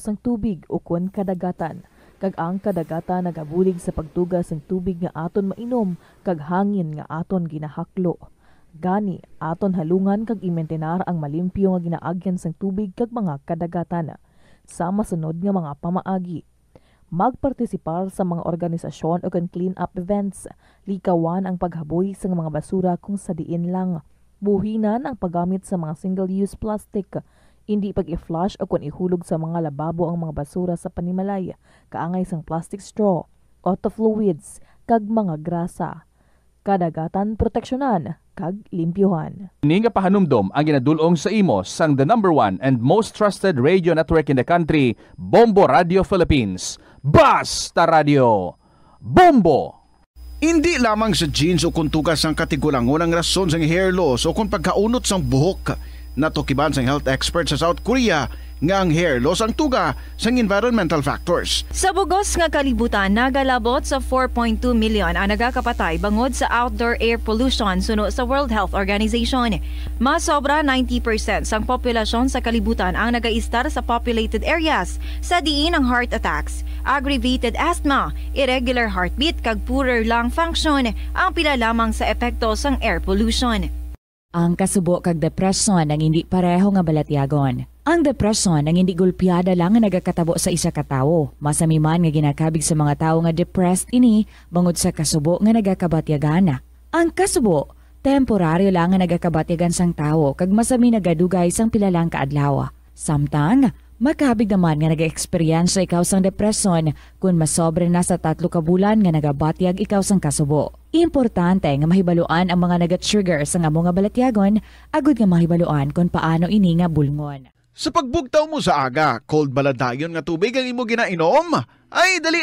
sang tubig o kun kadagatan. Kag ang kadagatan nagabulig sa pagtugas sang tubig nga aton mainom kag hangin nga aton ginahaklo. Gani, aton halungan kag imentenar ang malimpyo nga ginaagyan sang tubig kag mga kadagatan. Sa masunod nga mga pamaagi. Magpartisipar sa mga organisasyon o clean up events. Likawan ang paghaboy sa mga basura kung sa diin lang. Buhinan ang paggamit sa mga single-use plastic, hindi pag-i-flush o kung ihulog sa mga lababo ang mga basura sa panimalay, kaangay sang plastic straw, auto fluids, kag mga grasa. Kadagatan proteksyonan, kag limpyuhan. Ini nga pahanumdom ang ginadulong sa imo sang the #1 and most trusted radio network in the country, Bombo Radio Philippines. Basta Radio Bombo! Hindi lamang sa jeans o kung tugas ang katigulangon ang rason sang hair loss o kung pagkaunot sang buhok. Natukiban sang health expert sa South Korea nga ang hair loss ang tuga sang environmental factors. Sa bugos nga kalibutan, nagalabot sa 4.2 million ang nagakapatay bangod sa outdoor air pollution suno sa World Health Organization. Mas sobra 90% sang populasyon sa kalibutan ang nagaistar sa populated areas sa diin ang heart attacks, aggravated asthma, irregular heartbeat kag poorer lung function ang pila lamang sa epekto sang air pollution. Ang kasubo kag depresyon ang hindi pareho nga balatyagon. Ang depresyon ang hindi gulpiyada lang nga nagakatabo sa isa ka tawo. Masami man nga ginakabig sa mga tawo nga depressed ini bangod sa kasubo nga nagakabatyagan. Ang kasubo, temporaryo lang nga nagakabatyagan sang tawo kag masami nagadugay sang pilalang kaadlaw. Samtang makabig naman nga nag-experience ikaw sang depresyon kung masobre na sa 3 ka bulan nga nagabatyag ikaw sang kasubo. Importante nga mahibaluan ang mga naga-trigger sa nga mga balatyagon, agud nga mahibaluan kung paano ini nga bulngon. Sa pagbugtaw mo sa aga, cold baladayon nga tubig ang imo ginainom? Ay, dali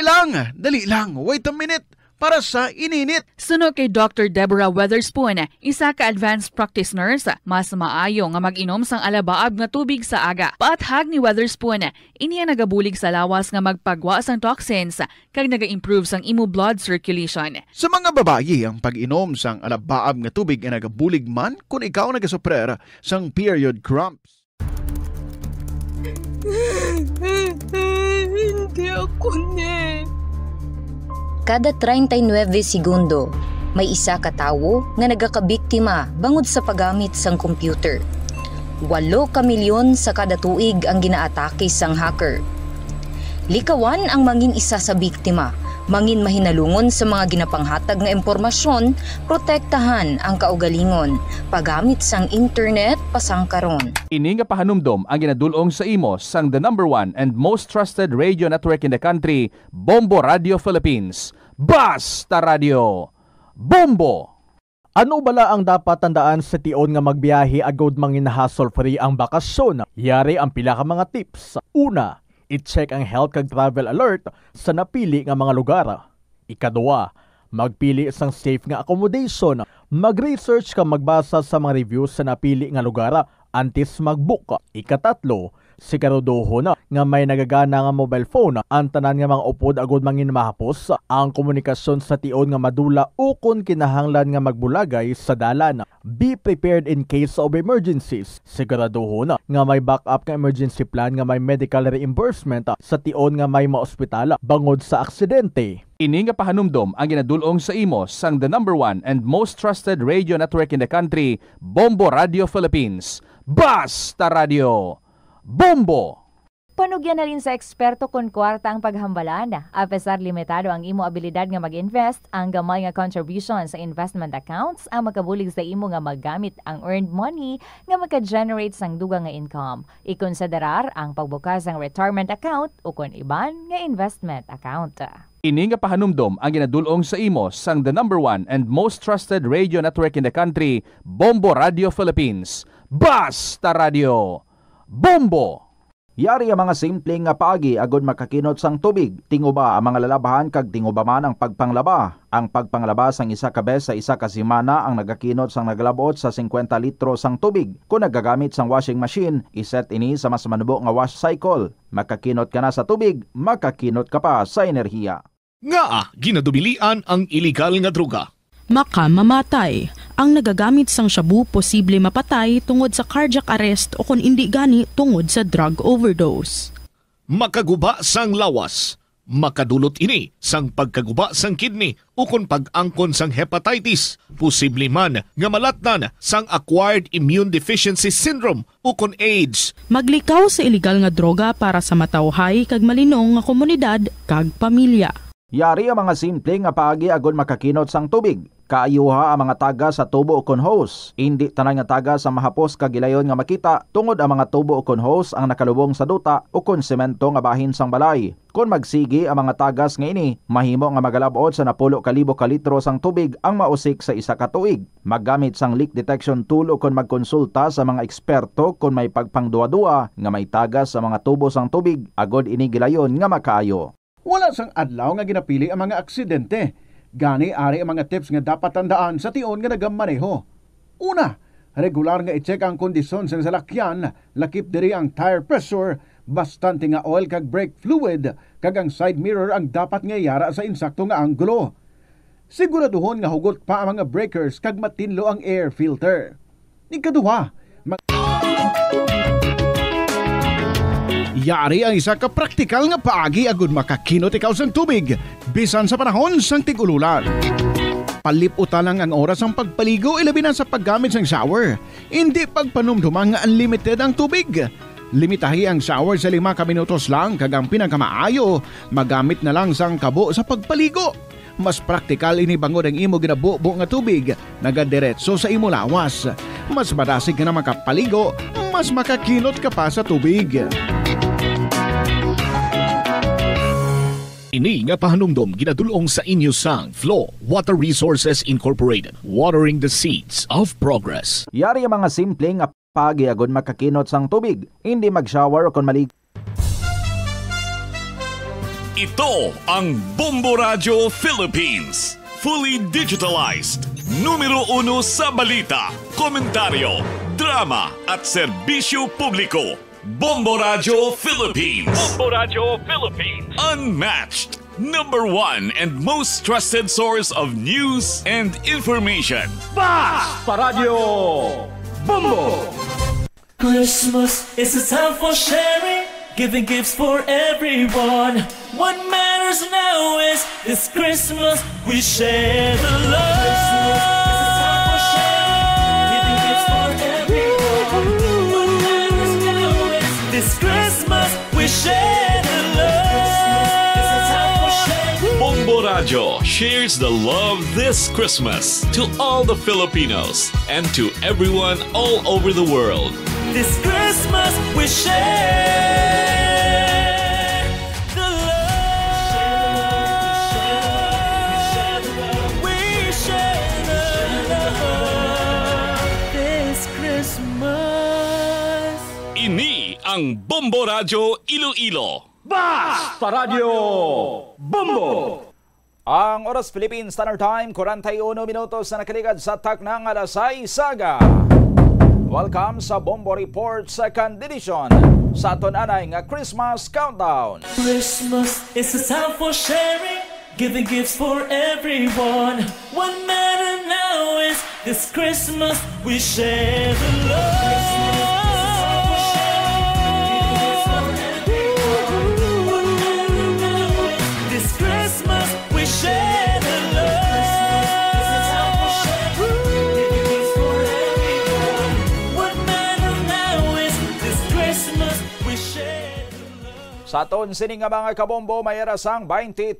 lang, wait a minute, para sa ininit. Suno kay Dr. Deborah Weatherspoon, isa ka advanced practice nurse, mas maayo nga mag-inom sang alabaab nga tubig sa aga. Paathag ni Weatherspoon, iniya nagabulig sa lawas nga magpagwa sang toxins kag naga-improve sang imo blood circulation. Sa mga babayi, ang pag-inom sang alabaab nga tubig ay nagabulig man kung ikaw nagasuprer sang period cramps. Hindi ako ne. Kada 39 segundo, may isa ka tawo nga nagakabiktima bangod sa paggamit sang computer. 8 ka milyon sa kada tuig ang ginaatake sang hacker. Likawan ang mangin isa sa biktima, mangin mahinalungon sa mga ginapanghatag nga impormasyon, protektahan ang kaugalingon, paggamit sang internet pasang karon. Ini nga pahanumdom ang ginadulong sa imo sang the #1 and most trusted radio network in the country, Bombo Radio Philippines. Basta Radio Bombo! Ano bala ang dapat tandaan sa tion nga magbiyahe agod mangin hassle-free ang bakasyon? Yari ang pila ka mga tips. Una, i-check ang health kag travel alert sa napili nga mga lugar. Ikaduwa, magpili sang safe nga accommodation. Mag-research ka magbasa sa mga reviews sa napili nga lugar antes mag-book. Ikatatlo, siguraduhon nga may nagagana nga mobile phone ang tanan nga mga upod agud mangin mahapos ang komunikasyon sa tion nga madula ukon kinahanglan nga magbulagay sa dalan. Be prepared in case of emergencies. Siguraduhon nga may backup nga emergency plan nga may medical reimbursement sa tion nga may maospital bangod sa aksidente. Ini nga pahanumdom ang ginadulong sa imo sang the #1 and most trusted radio network in the country, Bombo Radio Philippines. Basta Radio Bombo! Panugyan na rin sa eksperto kung kwarta ang paghambalan. Apesar limitado ang imo abilidad nga mag-invest, ang gamay nga contribution sa investment accounts ang makabulig sa imo nga maggamit ang earned money nga maka-generate sang dugang nga income. Ikonsiderar ang pagbukas ng retirement account o kung iban nga investment account. Ini nga pahanumdom ang ginadulong sa imo sang the #1 and most trusted radio network in the country, Bombo Radio Philippines. Basta Radio Bombo! Yari ang mga simpleng nga paagi agud makakinot sang tubig. Tinguba ang mga lalabahan kag tinguba man ang pagpanglaba. Ang pagpanglaba sang isa ka bes sa isa ka semana ang nagakinot sang naglabot sa 50 litro sang tubig. Kung nagagamit sang washing machine, iset ini sa mas manubo nga wash cycle. Makakinot ka na sa tubig, makakinot ka pa sa enerhiya. Nga ginadubilian ang iligal nga droga. Makamamatay. Ang nagagamit sang shabu posible mapatay tungod sa cardiac arrest o kung hindi gani tungod sa drug overdose. Makaguba sang lawas. Makadulot ini sang pagkaguba sang kidney o kung pag-angkon sang hepatitis. Posible man nga malatnan sang acquired immune deficiency syndrome o kung AIDS. Maglikaw sa iligal nga droga para sa matawhay kag malinong nga komunidad kag pamilya. Yari ang mga simple nga paagi agud makakinot sang tubig. Kaayuha ang mga taga sa tubo o kon hose. Hindi tanan nga taga sa mahapos kagilayon nga makita tungod ang mga tubo o kon hose ang nakalubong sa duta o kon semento nga bahin sang balay. Kung magsigi ang mga tagas nga ini, mahimo nga magalabot sa 10,000 ka litro sang tubig ang mausik sa isa ka tuig. Maggamit sang leak detection tool o kung magkonsulta sa mga eksperto kung may pagpangduwa-duwa nga may tagas sa mga tubo sang tubig, agod ini gilayon nga makaayo. Wala sang adlaw nga ginapili ang mga aksidente. Gani ari ang mga tips nga dapat tandaan sa tion nga nagamaneho. Una, regular nga i-check ang kondisyon sa salakyan, lakip diri ang tire pressure, bastante nga oil kag brake fluid, kag ang side mirror ang dapat nga yara sa insakto nga anggulo. Siguraduhon nga hugot pa ang mga breakers kag matinlo ang air filter. Ikaduha, yari ang isa ka praktikal nga paagi agud makakinot ikaw sang tubig bisan sa panahon sang tig-ululan. Paliputan lang ang oras ang pagpaligo ilabi na sa paggamit sang shower. Hindi pagpanumdumang nga unlimited ang tubig. Limitahi ang shower sa 5 ka minutos lang kag ang pinakamaayo magamit na lang sang kabo sa pagpaligo. Mas praktikal ini bangod ang imo ginabubo nga tubig nagadiretso sa imo lawas. Mas madasig ka na makapaligo, mas makakinot ka pa sa tubig. Ini nga pahanumdom ginadulong sa inyo sang Flow Water Resources Incorporated, watering the seeds of progress. Yari ang mga simpleng nga paagi agud makakinot sang tubig, hindi mag-shower o kon malig. Ito ang Bombo Radio Philippines, fully digitalized, numero 1 sa balita, komentaryo, drama at serbisyo publiko. Bombo Radio Philippines. Bombo Radio Philippines. Unmatched. #1 and most trusted source of news and information. Basta Radio Bombo. Christmas is a time for sharing, giving gifts for everyone. What matters now is this Christmas we share the love. Christmas is a time for sharing, giving gifts for everyone. What matters now is this Christmas we share the love. Christmas is a time for sharing. Bombo Radio shares the love this Christmas to all the Filipinos and to everyone all over the world. This Christmas we share the love. We share the love this Christmas. Ini ang Bombo Radio Iloilo. Basta Radio Bombo. Ang oras Philippine Standard Time, 41 minutos na nakaligad sa taknang alas 6 saga. Welcome sa Bombo Report second edition sa aton anay nga Christmas Countdown. Christmas is a time for sharing, giving gifts for everyone. What matters now is this Christmas we share the love. Sa aton sining nga mga kabombo, may arasang 23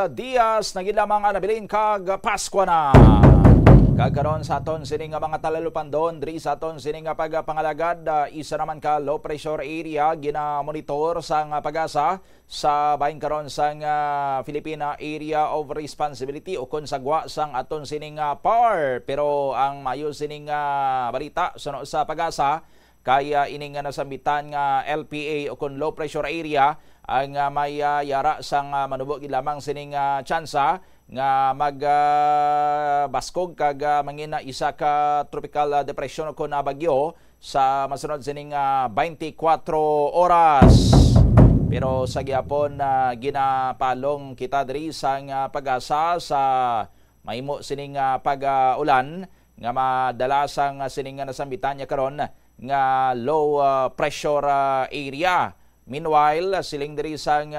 Dias na gilamang anabilin kag Pasko na. Kagkaroon sa aton sining nga mga talalupandon, diri sa aton sining nga pagpangalagad, isa naman ka low pressure area gina-monitor sang pag-asa sa bahin karon sang Filipina Area of Responsibility o kon sagwa sang aton sining PAR. Pero ang mayo sining balita suno sa pag-asa, kaya ining nga nasambitan nga LPA o kon low pressure area ang may yara sang manubog lamang sining tsansa nga magbaskog kag mangina isa ka tropical depression o kon bagyo sa masunod sining 24 oras. Pero sa gyapon ginapalong kita diri sang pag-asa sa mahimo sining pag-ulan nga madalasang sining nasambitan nya karon nga low pressure area. Meanwhile, siling diri sang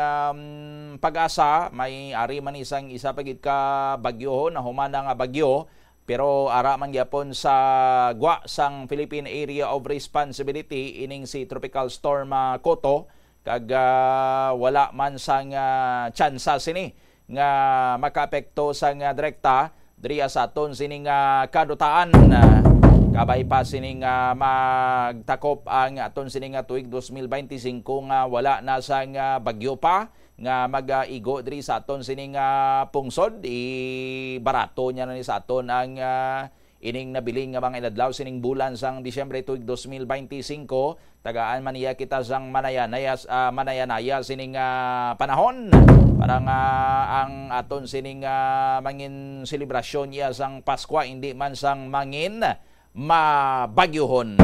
pag-asa, may ari man isang isa pagid ka bagyo na humana nga bagyo, pero ara man gyapon sa gwa sang Philippine Area of Responsibility ining si Tropical Storm Koto, kag wala man sang tsansa sini nga makaapekto sang direkta diri sa aton sining kadutaan. Kabay pa sining magtakop ang aton sining tuig 2025 nga wala na sang bagyo pa nga mag-igo diri sa aton sining pungsod. Barato niya na ni sa aton ang ining nabiling nga mga inadlaw sining bulan sang Disyembre tuig 2025. Tagaan man niya kita sang manayanaya sining panahon para nga ang aton sining mangin selebrasyon iya sang Pasko hindi man sang mangin mabagyuhon.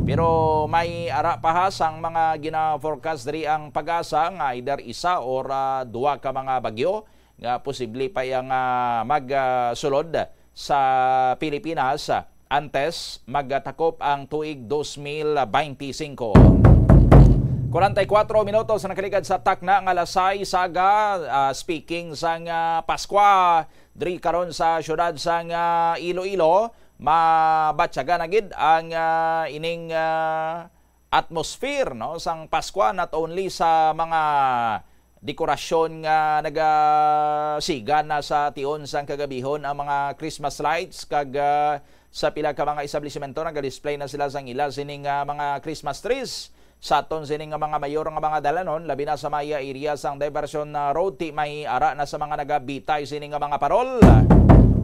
Pero may ara pa sang mga gina-forecast diri ang pag-asa nga either isa or duwa ka mga bagyo nga posible pa yang magsulod sa Pilipinas antes magtakop ang tuig 2025. 44 minutos na nakaligad sa takna nga lasay saga speaking sang Pasko diri karon sa syudad sang Iloilo. Mabatsaga na gid ang ining atmosphere no sang Pasko, not only sa mga dekorasyon nga nagasiga na sa tion sang kagabihon ang mga Christmas lights kag sa pila ka mga establishmento naga-display na sila sang ila sining mga Christmas trees sa aton sining mga mayor nga mga dalanon labi na sa maya area sang Diversion Road ti may ara na sa mga nagabitay sining mga parol.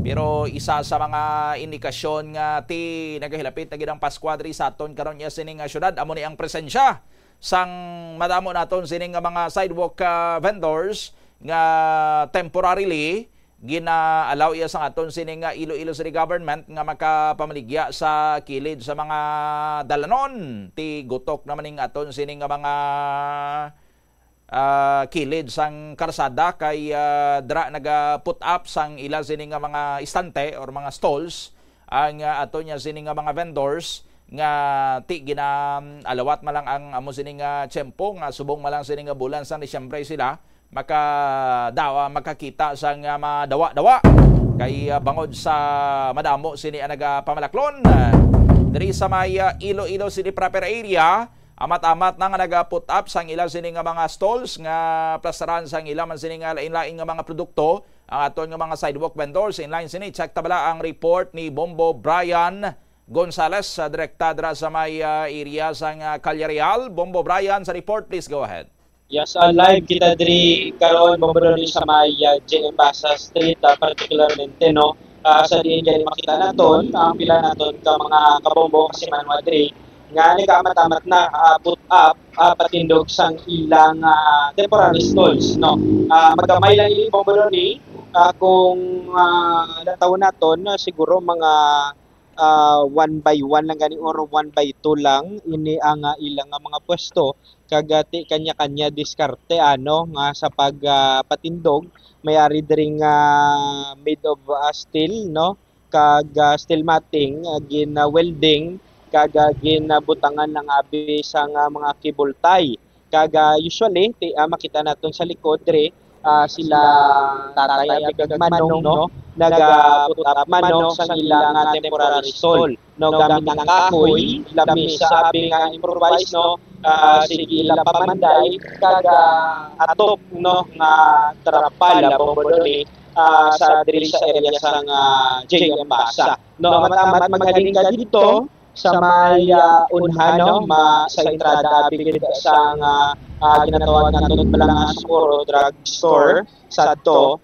Pero isa sa mga indikasyon nga ti nagahilapit na gidang Pasko diri sa aton karon nya sining syudad amo ni ang presensya sang madamo naton sining mga sidewalk vendors nga temporarily gina-allow iya sang aton sining Iloilo City Government nga makapamaligya sa kilid sa mga dalanon. Ti gutok naman ning aton sining mga kilid sang karsada kay dra naga-put up sang ila sining mga istante or mga stalls ang ato niya sining mga vendors nga ti gina-alawat malang ang amo sining tiyempo nga subong malang sining bulan sang Disyembre sila makakita sang madawa-dawa kay bangod sa madamo sini nagapamalaklon diri sa may Iloilo City proper area. Amat-amat na nga nag-put up sang ilang sining mga stalls nga plastaran sang ilang man sining lain-lain nga mga produkto ang aton nga mga sidewalk vendors inline sini. Check tabala ang report ni Bombo Brian Gonzales direkta dra sa may area sang Calyareal. Bombo Brian sa report, please go ahead. Yes, live kita diri karon Bombo sa may JM Basa Street particularmente no sa diin diri makita naton ang pila naton ka mga kabombo kasi manwa diri nga nagkamatamad na put up patindog sang ilang temporary stalls no. Magamay lang ili Bombo ni kung nataw naton siguro mga one by one lang gani or 1x2 lang ini ang ilang mga pwesto kagati kanya-kanya diskarte nga sa pagpatindog mayari diri nga made of steel kag steel matting gin welding kag ginabutangan ng abi sa mga cable tie kag usually makita naton sa likod diri sila tatay abig manong nagaput up manong sa ilang temporary stall gamit ang kahoy lami sa abing improvise sige ila pamanday kag atop nga trapal bombodoni sa diri sa area sa JM Basa matamat maghalin ka dito sa may unhan sa entrada abig sa ginatawag natin palang siguro drugstore sa to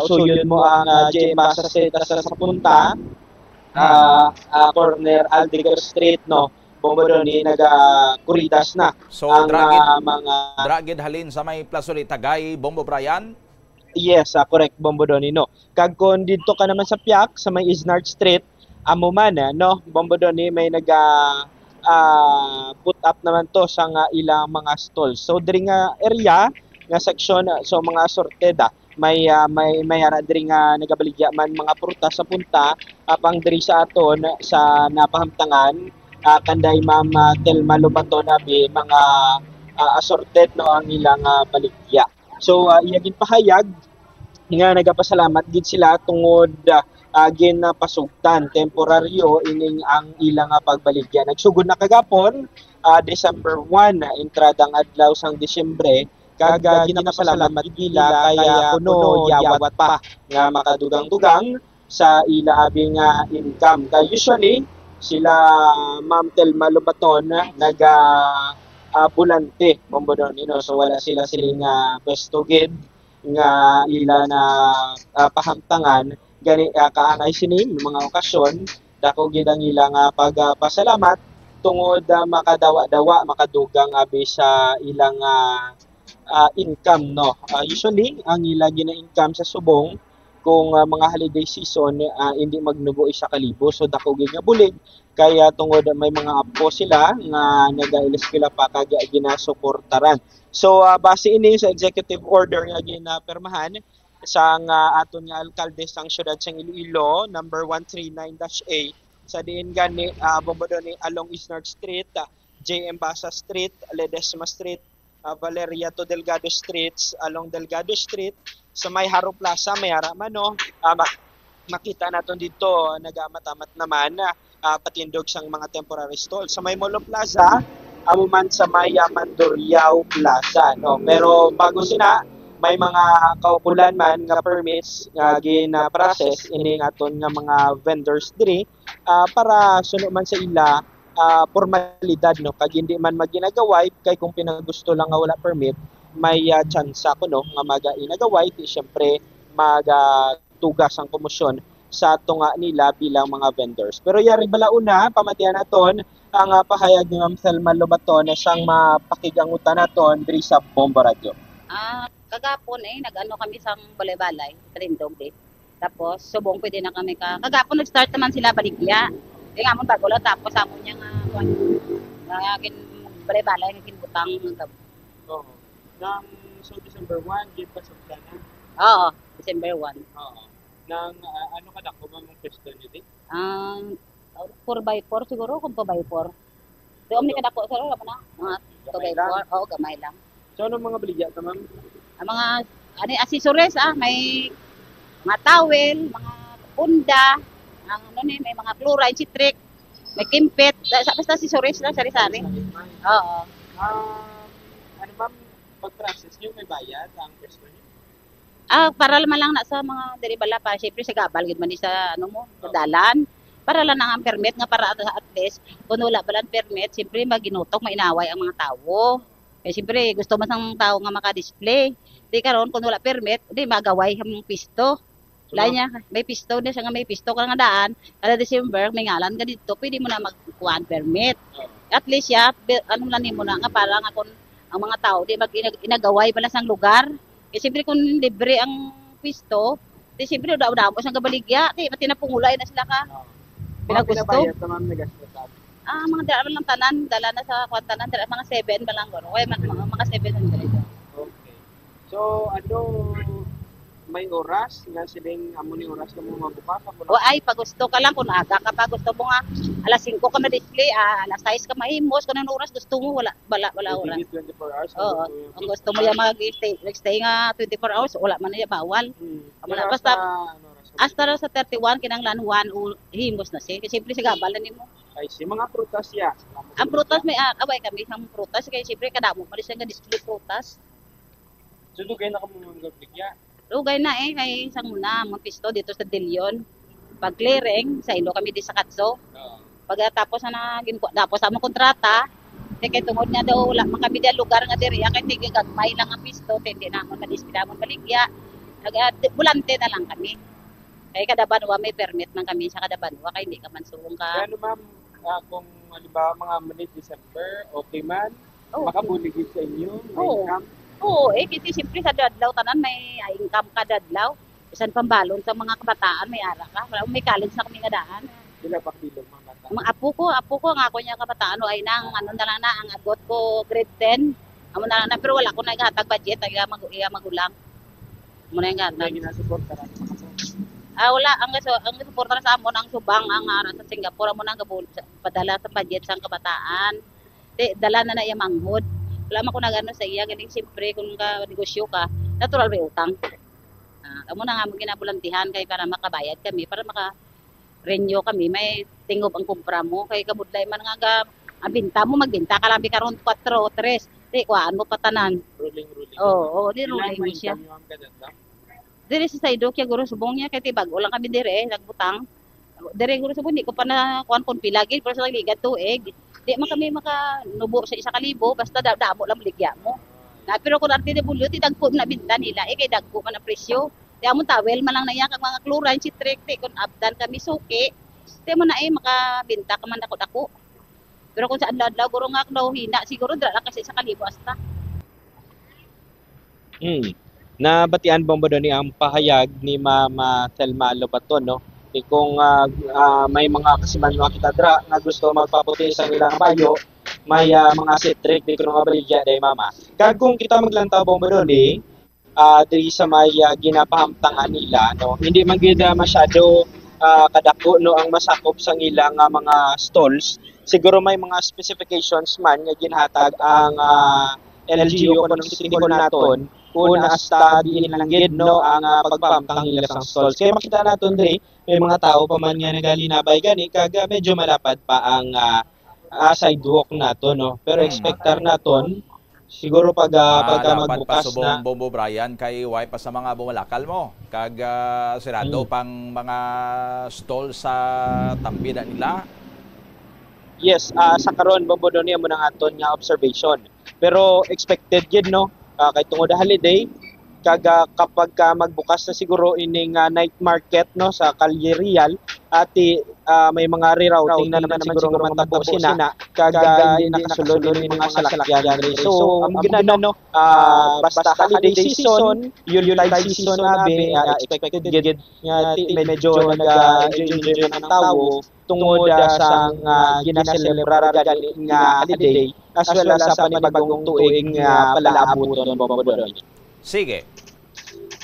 usuyod mo ang JM Basa Street sa punta corner Aldiger Street Bombodoni naga-kuridas na so ang dragid halin sa may Plasuli Tagay Bombo Brian. Yes, correct Bombodoni kag kon dito ka naman sa Piak sa may Isnard Street amo man Bombodoni may put up naman to sa ilang mga stalls. So diri nga area nga section so mga assorted may ara diri nga nagabaligya man mga prutas sa punta apang diri sa aton sa napahamtangan kanday Ma'am Telma Lubaton abi mga assorted ang ilang baligya. So iya gid pahayag nga nagapasalamat gid sila tungod ginapasugtan temporaryo ining ang ilang pagbaligya. Nagsugod na kagapon December 1 entradang adlaw sang Disyembre kag ginapasalamat gila kaya kuno yawat pa nga makadugang-dugang sa ila abing income. Kaya usually sila Ma'am Telma Lubaton bulante Bombodoni so wala sila siling pwesto gid nga ila na pahamtangan gani kaangay sini mga okasyon dako gid ang ilang pagpasalamat tungod makadawa-dawa makadugang abi sa ilang income usually ang ila gina income sa subong kung mga holiday season hindi magnubo 1,000 so dako gid nga bulig kaya tungod may mga apo sila nga nagaileskila pa kag ginasuportaran. So base ini sa executive order nga ginapermahan sa aton nga alkalde sang siyudad sang Iloilo number 139-A sa diin gani Bombodoni along Isnard Street, JM Basa Street, Ledesma Street, Valeria to Delgado Streets, along Delgado Street sa may Haro Plaza may haraman makita naton dito nagamatamat naman patindog sang mga temporary stall sa may Molo Plaza amo man sa may Mandurriao Plaza pero bago sina may mga kaukulan man nga permits nga gina-process ini aton nga mga vendors diri para suno man sa ila formalidad kag hindi man maginagaway kay kung pinagusto lang nga wala permit may chance nga magainagaway syempre magtugas ang komosyon sa tunga nila bilang mga vendors. Pero yari balauna pamatian naton ang pahayag ni Ma'am Telma Lubaton na siyang mapakigangutan naton diri sa Bombo Radio. Kagapon nag-ano kami sa balay-balay, Trindog Tapos subong pwede na kami kagapon nag-start naman sila baligya. Nga mo bago lang tapos amo niya nga balay-balay nga kinbutang Oo. So December 1 gid pa sa plana. Oo, December 1. Oo. Nang ano kada ko mga pwesto niyo 4x4 siguro kung 2x4. So omni kada ko sir mga 2x4 gamay lang. So ano mga baligya ta ma'am? Ang mga accessories may mga towel, mga punda, may mga chlorine, citric, may kimpet, basta accessories lang sari-sari. Oo. Ano ma'am pag-process niyo may bayad ang pwesto niyo? Para naman lang na sa mga deribala pa, syempre sa gabal gid man sa dalan. Para lang ang permit nga para at least kung wala ba lang permit, syempre maginutok, mainaway ang mga tao. Eh syempre gusto man sang tao nga maka-display. Di karon kung wala permit, di magaway ang pisto. Lanya, may pisto na siya nga may pisto ka nga daan. Kada December may ngalan ka dito, pwede mo na magkuhaan permit. At least ano lang mo na nga para nga kung ang mga tao di mag-inagaway pala sang lugar. Eh siyempre kung libre ang pisto, di siyempre daw mo sang gabaligya, di pati napungulay na sila ka. Pinagusto. Pinabayad sa ma'am nagastusan. Mga dala lang tanan, dala na sa kwantanan, mga 7 ba lang guro. Kaya mga 700. Okay. So, may oras nga siling amo ni oras ka mo mabukas O ay pagusto ka lang kung aga ka pa gusto mo nga alas 5 ka na display, alas 6 ka mahimos kung anong oras gusto mo wala oras. 24 hours. Oo. Kung gusto mo yung mag-stay nga 24 hours wala man na bawal. Basta hasta sa 31 kinanglan 1 himos na siya. Kasi siyempre sa gabal na nimo. Ay si mga prutas ya. Ang prutas may away kami ng prutas kaya siyempre kadamo pa rin siya nga display prutas. So dugay na ka mo magligya. Lugay na kay isang muna, mga pisto dito sa Dilion. Pag clearing, sa ilo kami di sa Katso. Pagkatapos tapos sa mga kontrata, kay tungod nga daw, wala man kami di lugar nga diri, kay tigil gagmay lang ang pisto, hindi na mo madispidamon baligya. Bulante na lang kami. Kay kada banwa may permit man kami sa kada banwa, kay hindi ka man suwong ka. Ano ma'am, kung halimbawa mga mid-December, okay man, makabuligid sa inyo, may income. Oo, kasi siyempre sa dadlaw tanan may income ka dadlaw. Isan pambalon sa mga kabataan may ara ka. Wala may college na kami nga daan. Sila pa bilog mga bata. Mga apo ko nga ako niya kabataan ay nang na lang na ang agot ko grade 10. Amo na lang na pero wala ko na ihatag budget ay magulang. Mo na nga na ginasupport ka wala ang suporta sa amon ang subang ang ara sa Singapore mo nang padala sa budget sang kabataan. Dala na iya manghod. Wala man ko nagano sa iya ganing siyempre kung ka negosyo ka natural may utang. Amo na nga mo ginabulantihan kay para makabayad kami para maka-renew kami may tingob ang kumpra mo kay kabudlay man nga ang binta mo magbenta ka lang karon 4 3 di kuan mo patanan. Ruling. Di ruling mo siya. Dire sa Saydok ya guro subong niya kay tibag ulang kami dire nagbutang. Dire guro subong di ko pa na kuan kon pilagi pero sa ligat tuig. Di man kami makanubo sa 1,000 basta damo lang ligya mo. Pero kung arte de bulyo ti dagko na binta nila kay dagko man ang presyo. Di amon tawel man lang na kag mga chlorine citric kun abdan kami suki. Di mo na makabenta ka man dako-dako. Pero kung sa adlaw guro nga daw hina siguro dira kasi 1,000 hasta. Nabatian ba ni ang pahayag ni Mama Selma Lobaton no? Kung may mga kasiman mga kita dra nga gusto magpaputi sa ilang bayo, may mga citric di ko nga baligya day mama. Kag kung kita maglantaw bomba doon diri sa may ginapahamtangan nila no, hindi man gid masyado kadako no ang masakop sang ilang mga stalls. Siguro may mga specifications man nga ginhatag ang LGU ko ng city hall naton una hasta diin lang gid no ang pagpamtang nila sang stalls. Kaya makita naton diri may mga tao pa man nga nagalinabay gani kag medyo malapad pa ang sidewalk nato no. Pero expectar naton siguro pag magbukas na Bombo Brian kay way pa sa mga bumalakal mo kag sirado pang mga stall sa tambida nila. Yes, sa karon Bombo doon mo nang aton nga observation. Pero expected gid no kay tungod holiday kag kapag magbukas na siguro ining night market no sa Calle Real ati may mga rerouting na naman siguro matabo sina kag nakasulod ni mga salakyan rin. So ang ginana no basta holiday season, Yuletide season abi expected gid nga medyo nag-enjoy ang tawo tungod sa ginaselebrar gani nga holiday as well as sa panibagong tuig nga palaabuton Bombo doon. Sige.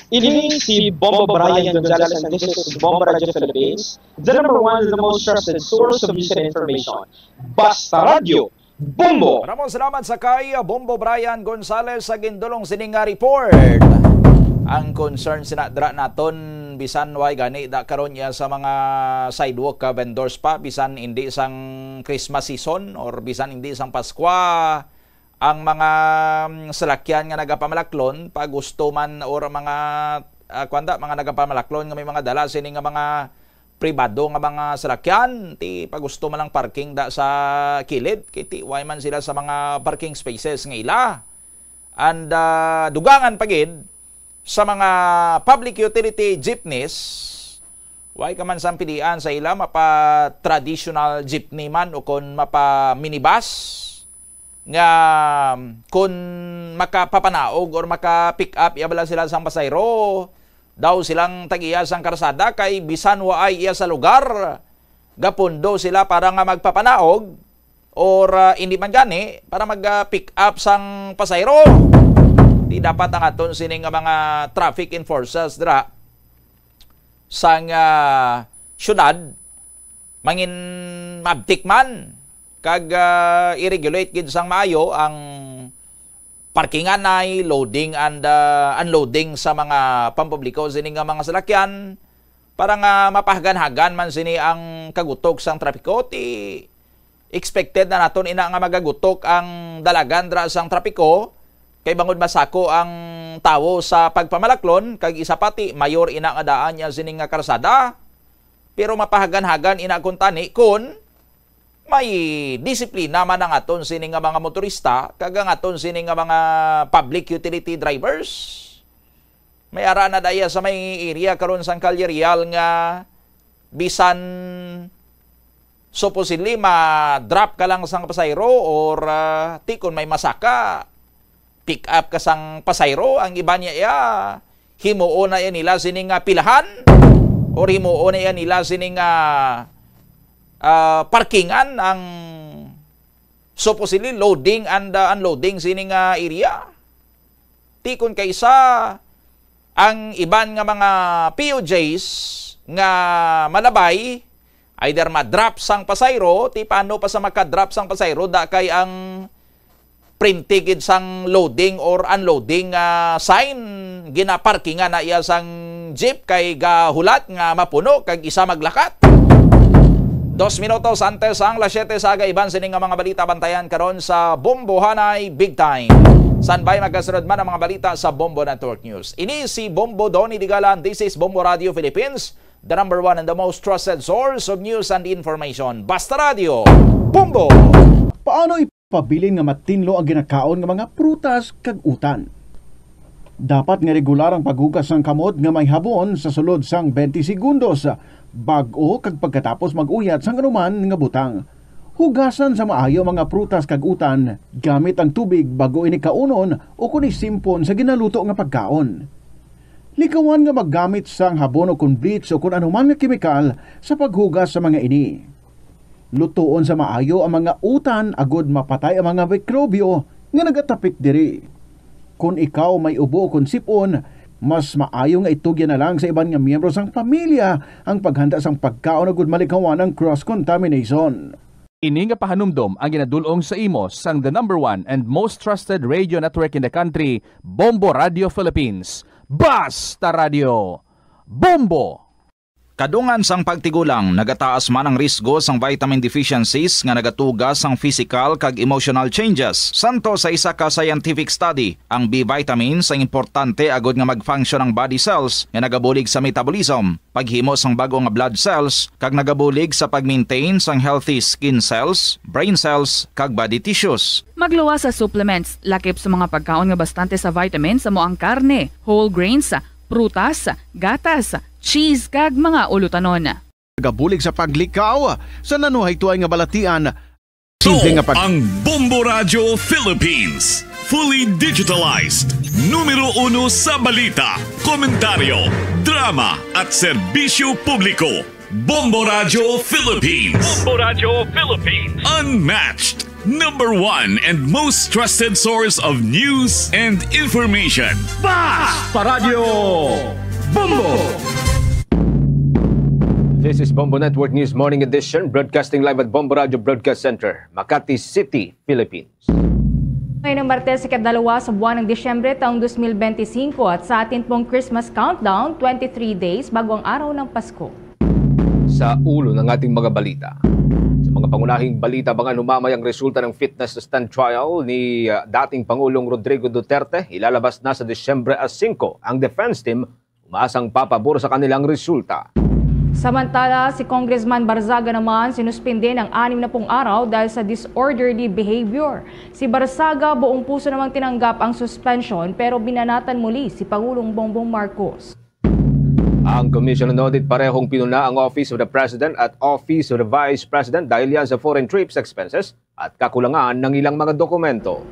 Ini si Bombo Brian Gonzalez and this is Bombo Radio Philippines, the #1 the most trusted source of news and information. Basta Radio, Bombo! Maraming salamat sa kay Bombo Brian Gonzalez sa gindulong sininga report. Ang concern sinadra naton bisan way gani da karon ya sa mga sidewalk vendors pa bisan hindi sang Christmas season or bisan hindi sang Pasko ang mga salakyan nga nagapamalaklon pag gusto man or mga mga nagapamalaklon nga may mga dala sini nga mga pribado nga mga salakyan ti pag gusto man lang parking da sa kilid kiti way man sila sa mga parking spaces nga ila and dugangan pagid sa mga public utility jeepneys way ka man sang pilian sa ila mapa traditional jeepney man o kon mapa minibus nga kung makapapanaog or maka-pick up iabala sila sang pasayro daw silang tag-iya sang karsada kay bisan waay iya sa lugar gapundo sila para nga magpapanaog or hindi man gani para mag-pick up sang pasayro. Di dapat ang aton sining mga traffic enforcers dira sang syudad mangin mabtik man kag i-regulate gid sang maayo ang parkingan ay loading and unloading sa mga pampubliko sining mga salakyan para nga mapahaghan-hagan man sini ang kagutok sang trapiko. Ti expected na naton ina nga magagutok ang dalagan dra sang trapiko kay bangod masako ang tawo sa pagpamalaklon kag isa pati mayor ina nga daan niya sining nga karsada. Pero mapahaghan-hagan ina kun tani kun may disiplina man ang aton sining nga mga motorista kag ang aton sining nga mga public utility drivers. May ara na daya sa may area karon sang Calle Real nga bisan supposedly ma-drop ka lang sang pasayro or tikon may masaka pick up ka sang pasayro ang iba niya himuon na yan nila sining pilahan or himuon na yan nila sining parkingan ang supposedly loading and unloading sining area. Tikon kaysa ang iban nga mga POJs nga malabay either ma-drop sang pasayro, ti paano pa sa maka-drop sang pasayro da kay ang printigid sang loading or unloading sign ginaparkingan na iya sang jeep kay gahulat nga mapuno kag isa maglakat. 2 minutos antes ang las 7 sa iban sining nga mga balita bantayan karon sa Bombo Hanay Big Time. Sanbay magkasunod man ang mga balita sa Bombo Network News. Ini si Bombo Donny Digalan. This is Bombo Radio Philippines, the number one and the most trusted source of news and information. Basta Radio, Bombo! Paano ipabilin nga matinlo ang ginakaon nga mga prutas kag utan? Dapat nga regular ang paghugas ng kamot nga may habon sa sulod sang 20 segundos bag-o kag pagkatapos mag-uyat sang anuman nga butang. Hugasan sa maayo mga prutas kag utan gamit ang tubig bago ini kaunon o kun isimpon sa ginaluto nga pagkaon. Likawan nga maggamit sang habon o kun bleach o kun anuman nga kemikal sa paghugas sa mga ini. Lutuon sa maayo ang mga utan agud mapatay ang mga mikrobyo nga nagatapik diri. Kung ikaw may ubo o kun sipon, mas maayo nga itugyan na lang sa iban nga miyembro sang pamilya ang paghanda sang pagkaon agud malikawan ang cross-contamination. Ini nga pahanumdom ang ginadulong sa imo sang the number one and most trusted radio network in the country, Bombo Radio Philippines. Basta Radio, Bombo! Kadungan sang pagtigulang, nagataas man ang risgo sang vitamin deficiencies nga nagatugas sang physical kag emotional changes. Santo sa isa ka scientific study, ang B vitamins ang importante agud nga mag-function ang body cells nga nagabulig sa metabolism, paghimo sang bago nga blood cells kag nagabulig sa pag-maintain sang healthy skin cells, brain cells kag body tissues. Magluwas sa supplements, lakip sa mga pagkaon nga bastante sa vitamins sa moang karne, whole grains, prutas, gatas, cheese kag mga ulutanon. Nagabulig sa paglikaw sa nanuhay tuay nga balatian. Ang Bombo Radio Philippines, fully digitalized, numero 1 sa balita, komentaryo, drama at serbisyo publiko. Bombo Radio Philippines. Bombo Radio Philippines. Unmatched. Number 1 and most trusted source of news and information. Basta Radio, Bombo! This is Bombo Network News Morning Edition, broadcasting live at Bombo Radio Broadcast Center, Makati City, Philippines. Ngayon ng Martes, ikadalawa sa buwan ng Disyembre taong 2025 at sa atin pong Christmas countdown, 23 days bago ang araw ng Pasko. Sa ulo ng ating mga balita. Sa mga pangunahing balita, bangan humamay ang resulta ng fitness stand trial ni dating Pangulong Rodrigo Duterte. Ilalabas na sa Disyembre 5. Ang defense team umaasang papabor sa kanilang resulta. Samantala, si Congressman Barzaga naman sinuspinde ng 60 araw dahil sa disorderly behavior. Si Barzaga buong puso namang tinanggap ang suspension pero binanatan muli si Pangulong Bongbong Marcos. Ang Commission on Audit parehong pinuna ang Office of the President at Office of the Vice President dahil yan sa foreign trips expenses at kakulangan ng ilang mga dokumento.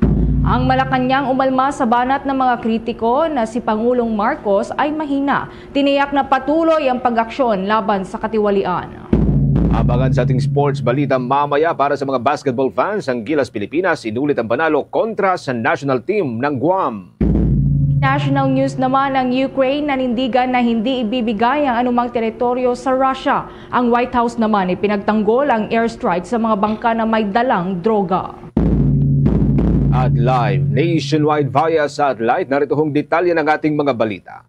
Ang Malacanang umalma sa banat ng mga kritiko na si Pangulong Marcos ay mahina. Tiniyak na patuloy ang pag-aksyon laban sa katiwalian. Abangan sa ating sports balita mamaya para sa mga basketball fans, ang Gilas Pilipinas inulit ang panalo kontra sa national team ng Guam. National news naman ng Ukraine nanindigan na hindi ibibigay ang anumang teritoryo sa Russia. Ang White House naman ipinagtanggol ang airstrike sa mga bangka na may dalang droga. At live nationwide via satellite, narito hong detalye ng ating mga balita.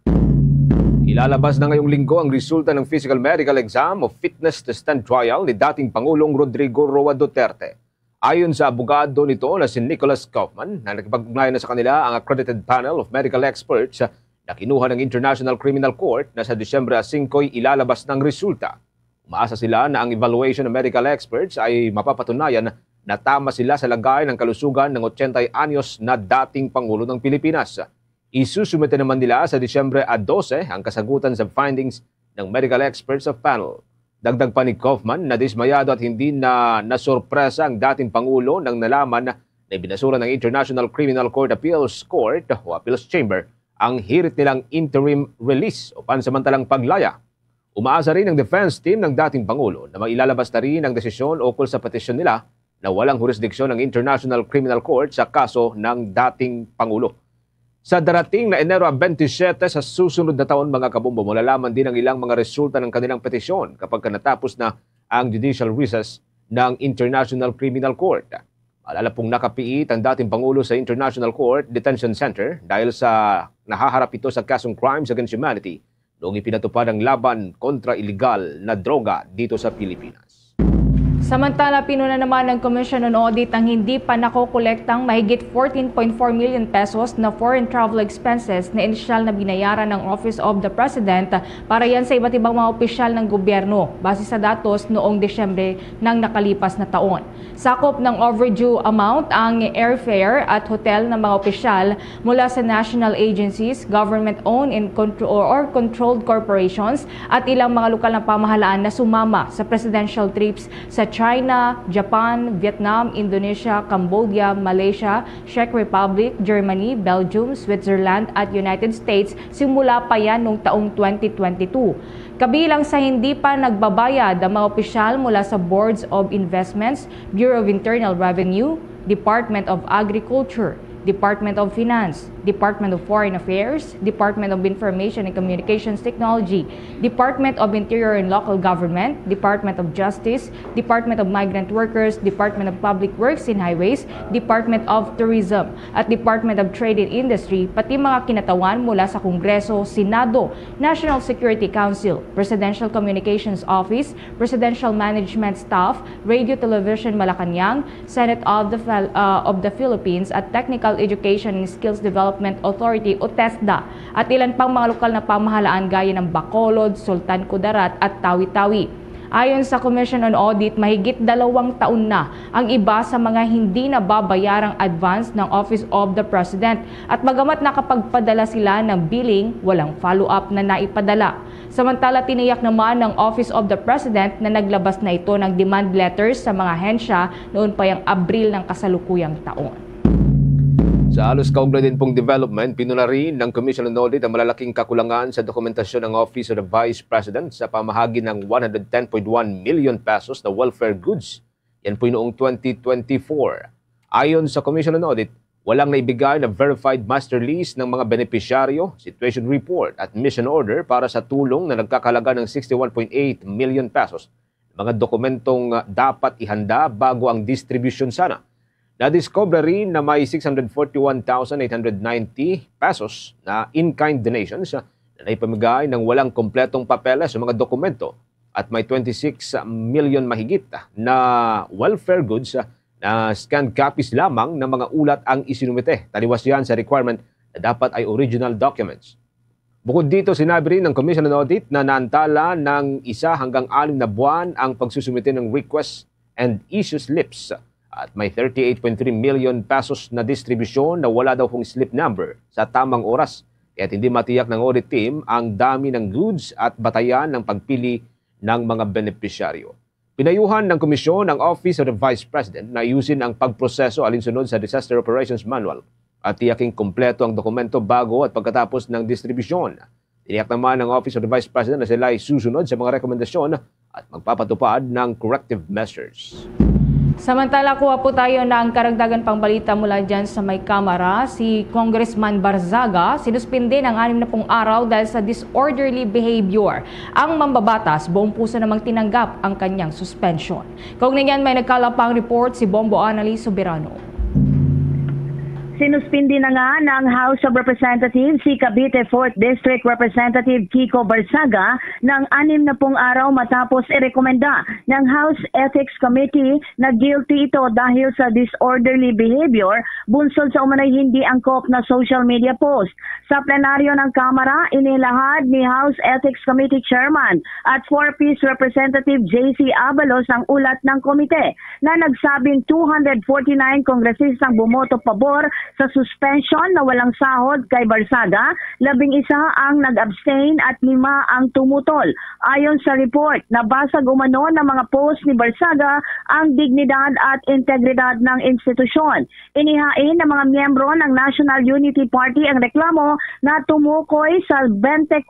Ilalabas na ngayong linggo ang resulta ng physical medical exam o fitness to stand trial ni dating Pangulong Rodrigo Roa Duterte. Ayon sa abogado nito na si Nicholas Kaufman, na nakipag-ugnayan na sa kanila ang accredited panel of medical experts na kinuha ng International Criminal Court na sa Disyembre 5 ilalabas ng resulta. Umaasa sila na ang evaluation ng medical experts ay mapapatunayan na tama sila sa lagay ng kalusugan ng 80 anyos na dating Pangulo ng Pilipinas. Isusumite naman nila sa Disyembre 12 ang kasagutan sa findings ng medical experts of panel. Dagdag pa ni Kaufman na dismayado at hindi na nasorpresa ang dating Pangulo nang nalaman na ibinasura ng International Criminal Court Appeals Court o Appeals Chamber ang hirit nilang interim release o pansamantalang paglaya. Umaasa rin ang defense team ng dating Pangulo na mailalabas na rin ang desisyon ukol sa petisyon nila na walang jurisdiksyon ng International Criminal Court sa kaso ng dating Pangulo. Sa darating na Enero 27 sa susunod na taon mga kabombo, malalaman din ang ilang mga resulta ng kanilang petisyon kapag natapos na ang judicial recess ng International Criminal Court. Maalala pong nakapiit ang dating Pangulo sa International Court Detention Center dahil sa nahaharap ito sa kasong crimes against humanity noong ipinatupad ang laban kontra iligal na droga dito sa Pilipinas. Samantala, pinuna naman ng Commission on Audit ang hindi pa nakokolektang mahigit 14.4 million pesos na foreign travel expenses na inisyal na binayaran ng Office of the President para yan sa iba't ibang mga opisyal ng gobyerno base sa datos noong Desyembre ng nakalipas na taon. Sakop ng overdue amount ang airfare at hotel ng mga opisyal mula sa national agencies, government-owned and controlled corporations at ilang mga lokal na pamahalaan na sumama sa presidential trips sa China, Japan, Vietnam, Indonesia, Cambodia, Malaysia, Czech Republic, Germany, Belgium, Switzerland at United States simula pa yan noong taong 2022. Kabilang sa hindi pa nagbabayad ang mga opisyal mula sa Boards of Investments, Bureau of Internal Revenue, Department of Agriculture, Department of Finance, Department of Foreign Affairs, Department of Information and Communications Technology, Department of Interior and Local Government, Department of Justice, Department of Migrant Workers, Department of Public Works and Highways, Department of Tourism, at Department of Trade and Industry, pati mga kinatawan mula sa Kongreso, Senado, National Security Council, Presidential Communications Office, Presidential Management Staff, Radio Television Malacanang, Senate of the Philippines at Technical Education and Skills Development Authority o TESDA at ilan pang mga lokal na pamahalaan gaya ng Bacolod, Sultan Kudarat at Tawi-Tawi. Ayon sa Commission on Audit, mahigit 2 taon na ang iba sa mga hindi nababayarang advance ng Office of the President at bagamat nakapagpadala sila ng billing, walang follow-up na naipadala. Samantala, tiniyak naman ng Office of the President na naglabas na ito ng demand letters sa mga hensya noon pa yung Abril ng kasalukuyang taon. Sa halos kaugnay din pong development, pinuna rin ng Commission on Audit ang malalaking kakulangan sa dokumentasyon ng Office of the Vice President sa pamahagi ng 110.1 million pesos na welfare goods. Yan po noong 2024. Ayon sa Commission on Audit, walang naibigay na verified master list ng mga benepisyaryo, situation report at mission order para sa tulong na nagkakalaga ng 61.8 million pesos. Mga dokumentong dapat ihanda bago ang distribution sana. Nadiscover rin na may 641,890 pesos na in-kind donations na naipamigay ng walang kompletong papeles sa mga dokumento at may 26 million mahigit na welfare goods na scanned copies lamang ng mga ulat ang isinumite. Taliwas yan sa requirement na dapat ay original documents. Bukod dito, sinabi rin ng Commission on Audit na naantala ng 1 hanggang 6 na buwan ang pagsusumite ng requests and issue slips. At may 38.3 million pesos na distribusyon na wala daw hong slip number sa tamang oras. Kaya't hindi matiyak ng audit team ang dami ng goods at batayan ng pagpili ng mga benepisyaryo. Pinayuhan ng komisyon ang Office of the Vice President na ayusin ang pagproseso alinsunod sa Disaster Operations Manual at tiyaking kompleto ang dokumento bago at pagkatapos ng distribusyon. Tiniyak naman ng Office of the Vice President na sila ay susunod sa mga rekomendasyon at magpapatupad ng corrective measures. Samantala, kuha po tayo ng karagdagan pang balita mula dyan sa may kamera. Si Congressman Barzaga sinuspinde ng 60 araw dahil sa disorderly behavior. Ang mambabatas, buong puso namang tinanggap ang kanyang suspension. Kaugnay niyan, may nagkalapang report si Bombo Annalise Soberano. Sinuspindi na nga ng House of Representatives si Cavite 4th District Representative Kiko Barzaga ng 60 araw matapos irekomenda ng House Ethics Committee na guilty ito dahil sa disorderly behavior bunsod sa umanay hindi angkop na social media post. Sa plenaryo ng Kamara, inilahad ni House Ethics Committee Chairman at 4th Representative J.C. Abalos ang ulat ng komite na nagsabing 249 kongresistang bumoto pabor sa suspension na walang sahod kay Barzaga, 11 ang nag-abstain at 5 ang tumutol. Ayon sa report, nabasag umano ng mga post ni Barzaga ang dignidad at integridad ng institusyon. Inihain ng mga miyembro ng National Unity Party ang reklamo na tumukoy sa 24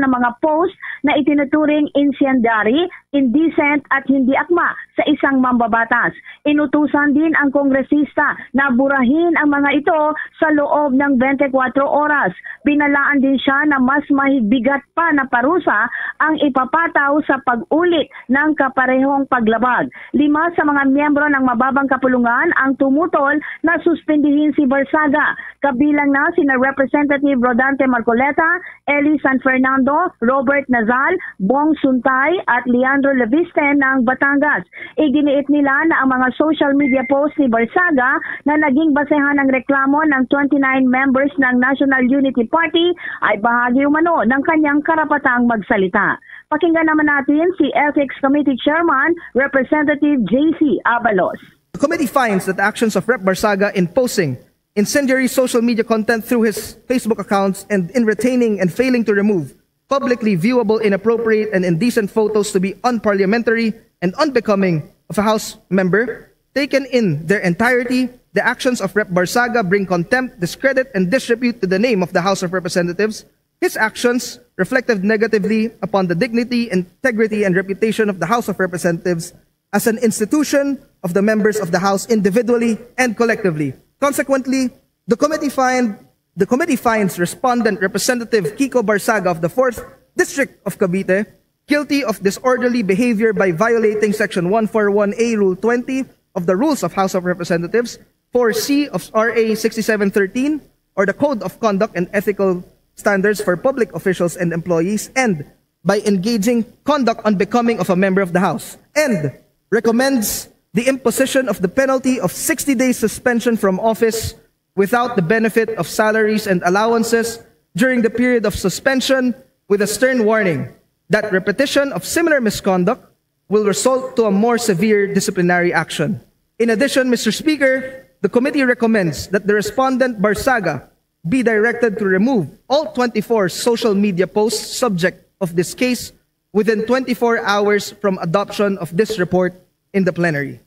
na mga post na itinuturing incendiary, indecent at hindi akma sa isang mambabatas. Inutusan din ang kongresista na burahin ang mga ito sa loob ng 24 oras. Binalaan din siya na mas mahigbigat pa na parusa ang ipapataw sa pag-ulit ng kaparehong paglabag. 5 sa mga miyembro ng mababang kapulungan ang tumutol na suspindihin si Barzaga. Kabilang na sina Representative Rodante Marcoleta, Eli San Fernando, Robert Nazal, Bong Suntay at Leandro Leviste ng Batangas. Iginiit nila na ang mga social media posts ni Barzaga na naging basehan ng reklamo ng 29 members ng National Unity Party ay bahagi umano ng kanyang karapatang magsalita. Pakinggan naman natin si Ethics Committee Chairman, Representative J.C. Abalos. The committee finds that the actions of Rep. Barzaga in posting incendiary social media content through his Facebook accounts and in retaining and failing to remove publicly viewable, inappropriate, and indecent photos to be unparliamentary and unbecoming of a House member, taken in their entirety, the actions of Rep. Barzaga bring contempt, discredit, and disrepute to the name of the House of Representatives. His actions reflected negatively upon the dignity, integrity, and reputation of the House of Representatives as an institution of the members of the House individually and collectively. Consequently, the committee finds Respondent Representative Kiko Barzaga of the 4th District of Cavite guilty of disorderly behavior by violating Section 141A Rule 20 of the Rules of House of Representatives, 4C of RA 6713, or the Code of Conduct and Ethical Standards for Public Officials and Employees, and by engaging conduct unbecoming of a member of the House, and recommends the imposition of the penalty of 60 days suspension from office without the benefit of salaries and allowances during the period of suspension, with a stern warning that repetition of similar misconduct will result to a more severe disciplinary action. In addition, Mr. Speaker, the committee recommends that the respondent Barzaga be directed to remove all 24 social media posts subject of this case within 24 hours from adoption of this report in the plenary.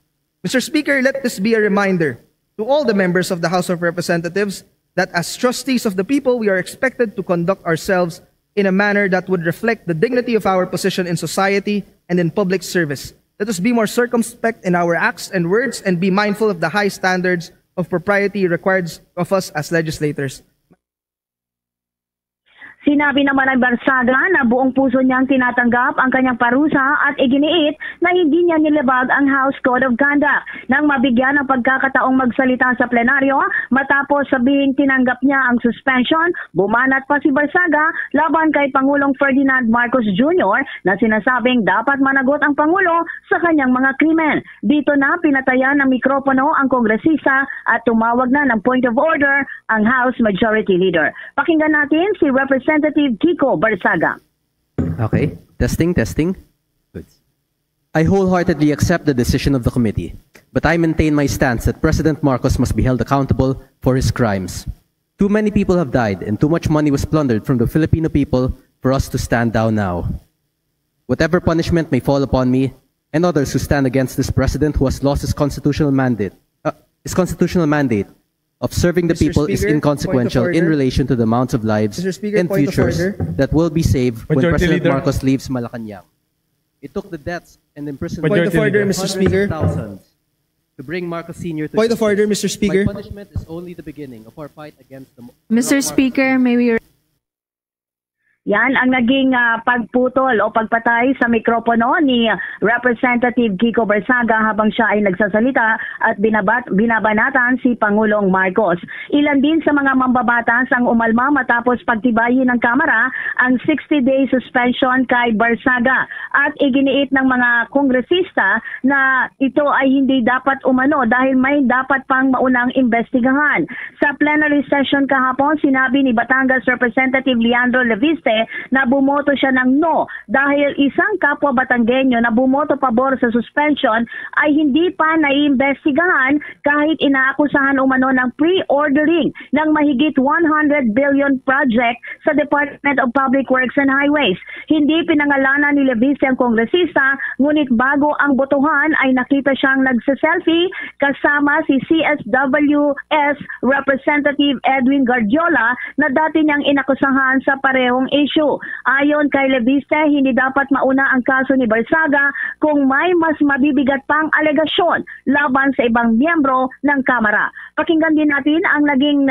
Mr. Speaker, let this be a reminder to all the members of the House of Representatives that as trustees of the people, we are expected to conduct ourselves in a manner that would reflect the dignity of our position in society and in public service. Let us be more circumspect in our acts and words and be mindful of the high standards of propriety required of us as legislators. Sinabi naman ng Barzaga na buong puso niyang tinatanggap ang kanyang parusa at iginiit na hindi niya nilabag ang House Code of Conduct. Nang mabigyan ng pagkakataong magsalita sa plenaryo, matapos sabihing tinanggap niya ang suspension, bumanat pa si Barzaga laban kay Pangulong Ferdinand Marcos Jr. na sinasabing dapat managot ang Pangulo sa kanyang mga krimen. Dito na pinatayan ng mikropono ang kongresista at tumawag na ng point of order ang House Majority Leader. Pakinggan natin si Representative Kiko Barzaga. Okay, testing. Good. I wholeheartedly accept the decision of the committee, but I maintain my stance that President Marcos must be held accountable for his crimes. Too many people have died and too much money was plundered from the Filipino people for us to stand down now. Whatever punishment may fall upon me and others who stand against this president who has lost his constitutional mandate of serving the people is inconsequential in relation to the amounts of lives and futures that will be saved when President Marcos leaves Malacanang. It took the deaths and imprisonment Point of order, Mr. Speaker. thousands to bring Marcos Sr. to Point of order, justice. Mr. Speaker. My punishment is only the beginning of our fight against the Mr. Speaker, may we Yan ang naging pagputol o pagpatay sa mikropono ni Representative Kiko Barsaga habang siya ay nagsasalita at binabanatan si Pangulong Marcos. Ilan din sa mga mambabatas ang umalma matapos pagtibayin ng Kamara ang 60-day suspension kay Barsaga at iginiit ng mga kongresista na ito ay hindi dapat umano dahil may dapat pang maunang investigahan. Sa plenary session kahapon, sinabi ni Batangas Representative Leandro Leviste na bumoto siya ng no dahil isang kapwa Batanggenyo na bumoto pabor sa suspension ay hindi pa naiimbestigahan kahit inaakusahan umano ng pre-ordering ng mahigit 100 billion project sa Department of Public Works and Highways. Hindi pinangalanan ni Leviste ang kongresista, ngunit bago ang botohan ay nakita siyang nagse-selfie kasama si CSWS Representative Edwin Guardiola na dati niyang inakusahan sa parehong issue. Ayon kay Leviste, hindi dapat mauna ang kaso ni Barsaga kung may mas mabibigat pang alegasyon laban sa ibang miyembro ng Kamara. Pakinggan din natin ang naging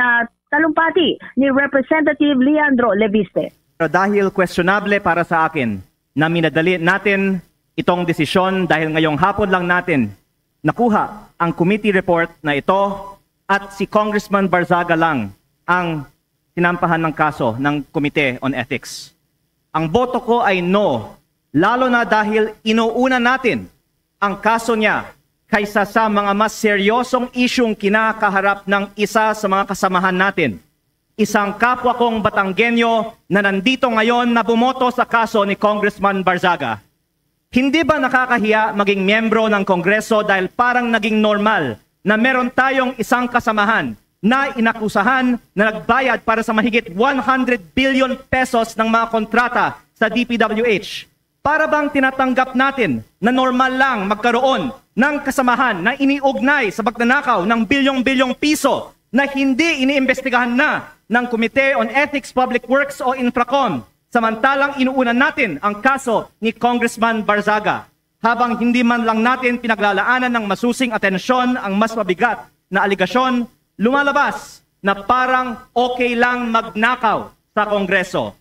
talumpati ni Representative Leandro Leviste. Pero dahil questionable para sa akin na minadali natin itong desisyon dahil ngayong hapon lang natin nakuha ang committee report na ito at si Congressman Barzaga lang ang tinampahan ng kaso ng Committee on Ethics. Ang boto ko ay no, lalo na dahil inuuna natin ang kaso niya kaysa sa mga mas seryosong isyong kinakaharap ng isa sa mga kasamahan natin. Isang kapwa kong Batanggenyo na nandito ngayon na bumoto sa kaso ni Congressman Barzaga. Hindi ba nakakahiya maging miyembro ng Kongreso dahil parang naging normal na meron tayong isang kasamahan na inakusahan na nagbayad para sa mahigit 100 billion pesos ng mga kontrata sa DPWH? Para bang tinatanggap natin na normal lang magkaroon ng kasamahan na iniugnay sa pagnanakaw ng bilyong-bilyong piso na hindi iniimbestigahan na ng Committee on Ethics, Public Works o Infracom, samantalang inuunan natin ang kaso ni Congressman Barzaga, habang hindi man lang natin pinaglalaanan ng masusing atensyon ang mas mabigat na aligasyon, lumalabas na parang okay lang magnakaw sa Kongreso.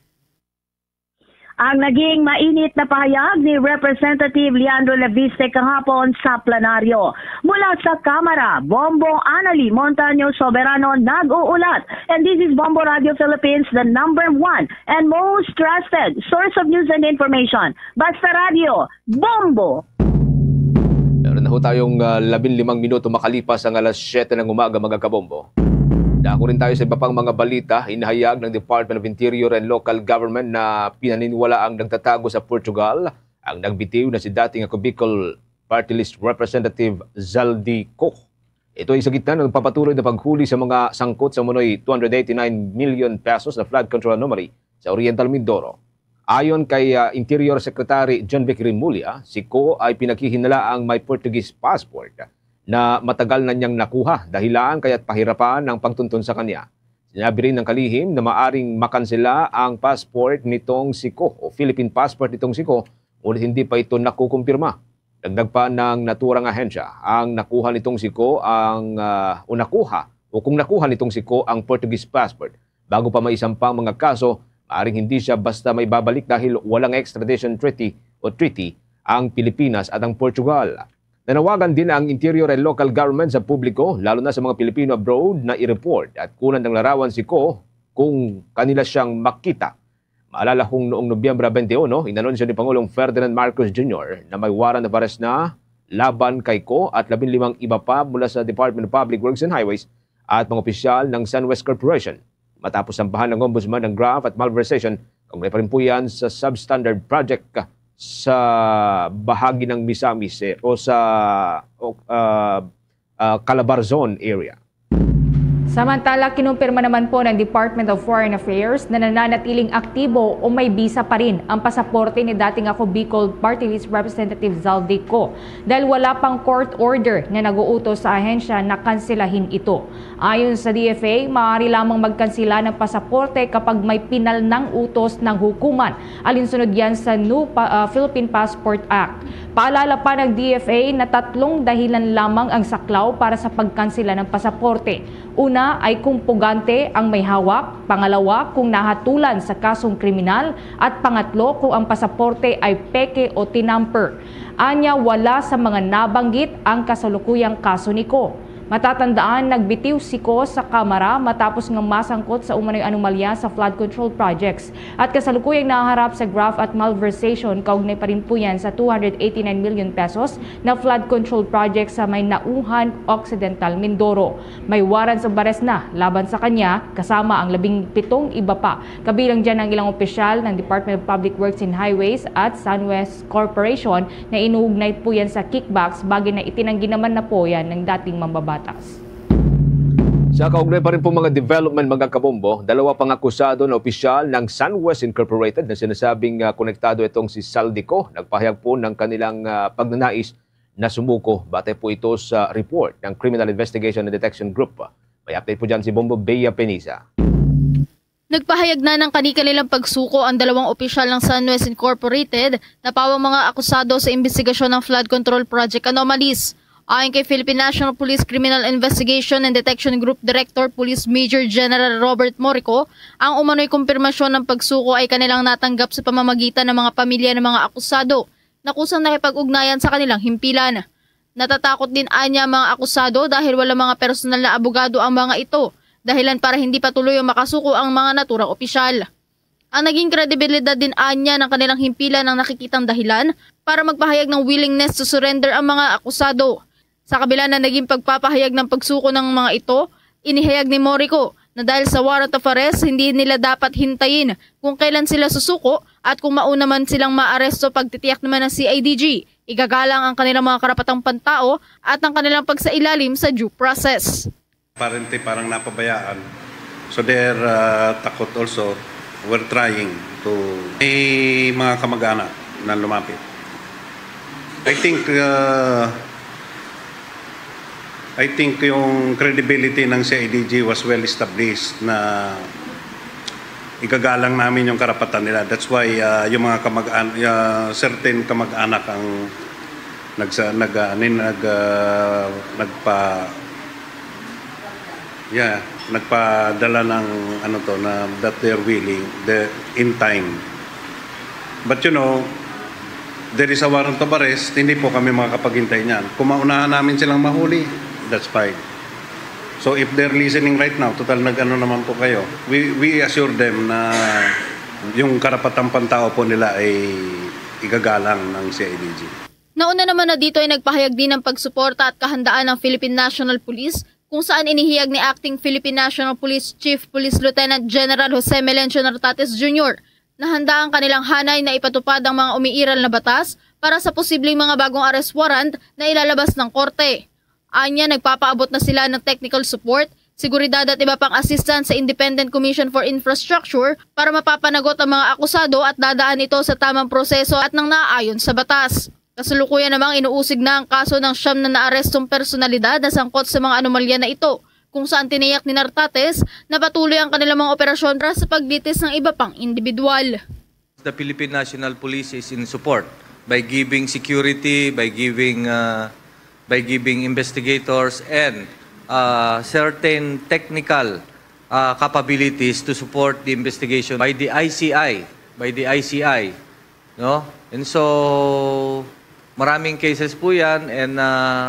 Ang naging mainit na pahayag ni Representative Leandro Leviste kahapon sa plenaryo. Mula sa Kamara, Bombo Anali Montaño Soberano nag-uulat. And this is Bombo Radio Philippines, the #1 and most trusted source of news and information. Basta Radio, Bombo! Meron na ho tayong 15 minuto makalipas ang alas 7 ng umaga, mga kabombo. Dako rin tayo sa iba pang mga balita. Inahayag ng Department of Interior and Local Government na pinaniniwala ang nagtatago sa Portugal ang nagbitiw na si dating Bicol Party List Representative Zaldi Coh. Ito ay sa gitna ng papatuloy na paghuli sa mga sangkot sa munoy 289 million pesos na flood control anomaly sa Oriental Mindoro. Ayon kay Interior Secretary John Vic Rimulya, si Coh ay pinaghihinalaang may Portuguese passport na matagal na niyang nakuha dahilan kaya't pahirapan ng pagtuntun sa kanya. Sinabi rin ng kalihim na maaring makansela ang passport nitong si Coh o Philippine passport nitong si Coh, ngunit hindi pa ito nakukumpirma. Dagdag pa ng naturang ahensya, ang nakuha nitong si Coh kung nakuha nitong si Coh ang Portuguese passport bago pa maisampang mga kaso, maaring hindi siya basta may babalik dahil walang extradition treaty ang Pilipinas at ang Portugal. Nanawagan din ang Interior and Local Government sa publiko, lalo na sa mga Pilipino abroad, na i-report at kunan ng larawan si Coh kung kanila siyang makita. Maalala kung noong Nobyembre 21, inanunsyo ni Pangulong Ferdinand Marcos Jr. na may warrant of arrest na laban kay Coh at 15 iba pa mula sa Department of Public Works and Highways at mga opisyal ng SunWest Corporation. Matapos sampahan ng Ombudsman ng graft at malversation, kaugnay pa rin po yan sa substandard project sa bahagi ng Misamis o sa Calabarzon area. Samantala, kinumpirma naman po ng Department of Foreign Affairs na nananatiling aktibo o may bisa pa rin ang pasaporte ni dating Ako Bicol Party List Representative Zaldico dahil wala pang court order na nag-uutos sa ahensya na kanselahin ito. Ayon sa DFA, maaari lamang magkansela ng pasaporte kapag may pinal ng utos ng hukuman. Alinsunod yan sa New Philippine Passport Act. Paalala pa ng DFA na 3 dahilan lamang ang saklaw para sa pagkansela ng pasaporte. Una ay kung pugante ang may hawak, pangalawa kung nahatulan sa kasong kriminal, at pangatlo kung ang pasaporte ay peke o tinamper. Anya, wala sa mga nabanggit ang kasalukuyang kaso ni Ko. Matatandaan, nagbitiw si Ko sa Kamara matapos ng masangkot sa umano'y anomalya sa flood control projects at kasalukuyang naharap sa graft at malversation. Kaugnay pa rin po yan sa 289 million pesos na flood control project sa may Nauhan Occidental, Mindoro. May warrants of arrest na laban sa kanya kasama ang 17 iba pa. Kabilang dyan ang ilang opisyal ng Department of Public Works and Highways at SunWest Corporation na inuugnay po yan sa kickbacks, bagay na itinanggi naman na po yan ng dating mambabatas. Sa kaugnay pa rin po mga development mga kabombo, 2 pang akusado na opisyal ng SunWest Incorporated na sinasabing konektado itong si Zaldico, nagpahayag po ng kanilang pagnanais na sumuko. Batay po ito sa report ng Criminal Investigation and Detection Group. May update po dyan si Bombo Bea Penisa. Nagpahayag na ng kanilang pagsuko ang 2 opisyal ng SunWest Incorporated na pawang mga akusado sa investigasyon ng flood control project anomalies. Ayon kay Philippine National Police Criminal Investigation and Detection Group Director Police Major General Robert Morico, ang umano'y kumpirmasyon ng pagsuko ay kanilang natanggap sa pamamagitan ng mga pamilya ng mga akusado na kusang nakipag-ugnayan sa kanilang himpilan. Natatakot din anya mga akusado dahil wala mga personal na abogado ang mga ito, dahilan para hindi patuloy ang makasuko ang mga naturang opisyal. Ang naging kredibilidad din anya ng kanilang himpilan ang nakikitang dahilan para magpahayag ng willingness to surrender ang mga akusado. Sa kabila na naging pagpapahayag ng pagsuko ng mga ito, inihayag ni Morico na dahil sa warrant of arrest, hindi nila dapat hintayin kung kailan sila susuko at kung mauna man silang maaresto pagtitiyak naman ng CIDG. Igagalang ang kanilang mga karapatang pantao at ang kanilang pagsailalim sa due process. Parang napabayaan. So they're takot also. We're trying to may mga kamag-anak na lumapit. I think yung credibility ng CIDG was well established na igagalang namin yung karapatan nila. That's why yung mga certain kamag-anak ang nagpadala ng na that they're willing in time. But you know, there is a warrant of arrest, hindi po kami makakapaghintay niyan. Kung maunahan namin silang mahuli, that's fine. So if they're listening right now, total naman po kayo. We assure them na yung karapatang pantao po nila ay igagalang ng CIDG. Nauna naman na dito ay nagpahayag din ng pagsuporta at kahandaan ng Philippine National Police kung saan inihiyag ni Acting Philippine National Police Chief Police Lieutenant General Jose Melencio Nartates Jr. na handa ang kanilang hanay na ipatupad ang mga umiiral na batas para sa posibleng mga bagong arrest warrant na ilalabas ng korte. Anya, nagpapaabot na sila ng technical support, seguridad at iba pang assistance sa Independent Commission for Infrastructure para mapapanagot ang mga akusado at dadaan ito sa tamang proseso at nang naaayon sa batas. Kasalukuyan namang inuusig na ang kaso ng 9 na naarestong personalidad na sangkot sa mga anomalya na ito, kung saan tiniyak ni Nartates na patuloy ang kanilang mga operasyon para sa paglitis ng iba pang individual. The Philippine National Police is in support by giving security, by giving investigators and certain technical capabilities to support the investigation by the ICI, no? And so maraming cases po yan, and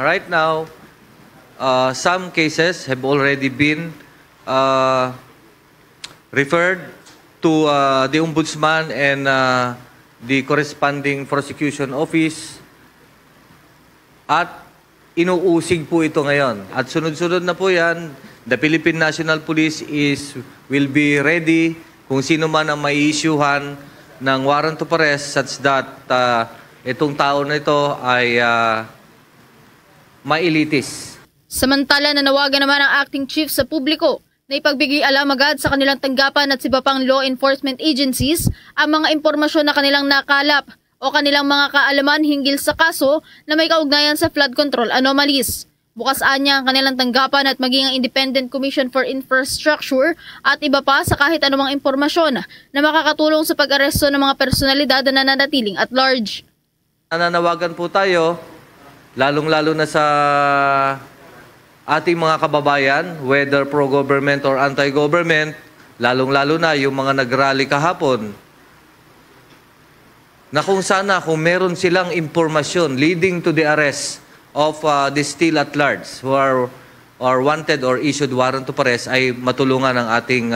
right now some cases have already been referred to the Ombudsman and the corresponding prosecution office, at inuusig po ito ngayon. At sunod-sunod na po yan, the Philippine National Police will be ready kung sino man ang mai-issuehan ng warrant of arrest such that itong tao na ito ay mailitis. Samantala, nanawagan naman ang acting chief sa publiko na ipagbigay alam agad sa kanilang tanggapan at iba pang law enforcement agencies ang mga impormasyon na kanilang nakalap o kanilang mga kaalaman hinggil sa kaso na may kaugnayan sa flood control anomalies. Bukas anya ang kanilang tanggapan at maging ang Independent Commission for Infrastructure at iba pa sa kahit anumang impormasyon na makakatulong sa pag-aresto ng mga personalidad na nananatiling at large. Nananawagan po tayo, lalong-lalo na sa ating mga kababayan, whether pro-government or anti-government, lalong-lalo na yung mga nag-rally kahapon, na kung sana kung meron silang impormasyon leading to the arrest of the still at large who are wanted or issued warrant to arrest, ay matulungan ng ating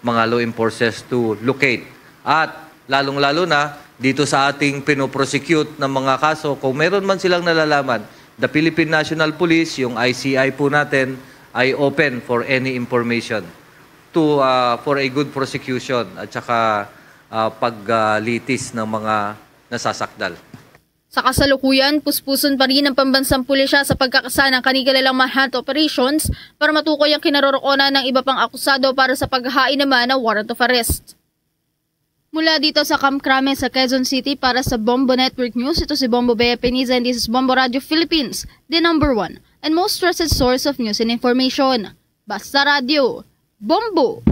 mga law enforcers to locate. At lalong-lalo na dito sa ating pinoprosecute ng mga kaso, kung meron man silang nalalaman, the Philippine National Police, yung ICI po natin, ay open for any information for a good prosecution at saka paglitis ng mga nasasakdal. Sa kasalukuyan, puspuson pa rin ang pambansang pulisya sa pagkakasa ng kanilang manhunt operations para matukoy ang kinaroroonan ng iba pang akusado para sa paghahain naman ng warrant of arrest. Mula dito sa Camp Crame sa Quezon City para sa Bombo Network News, ito si Bombo Bea Peniza and this is Bombo Radio Philippines, the #1 and most trusted source of news and information. Basta Radio, Bombo!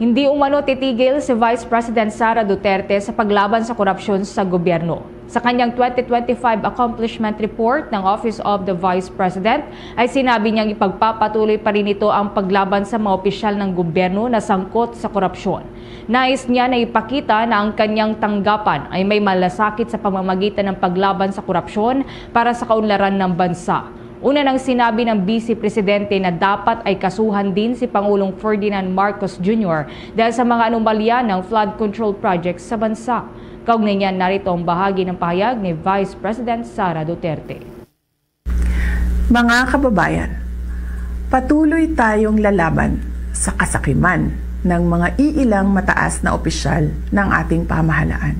Hindi umano titigil si Vice President Sara Duterte sa paglaban sa korupsyon sa gobyerno. Sa kanyang 2025 Accomplishment Report ng Office of the Vice President ay sinabi niyang ipagpapatuloy pa rin ito ang paglaban sa mga opisyal ng gobyerno na sangkot sa korupsyon. Nais niya na ipakita na ang kanyang tanggapan ay may malasakit sa pamamagitan ng paglaban sa korupsyon para sa kaunlaran ng bansa. Una nang sinabi ng Vice Presidente na dapat ay kasuhan din si Pangulong Ferdinand Marcos Jr. dahil sa mga anomalya ng flood control projects sa bansa. Kaugnay niyan, narito ang bahagi ng pahayag ni Vice President Sara Duterte. Mga kababayan, patuloy tayong lalaban sa kasakiman ng mga iilang mataas na opisyal ng ating pamahalaan.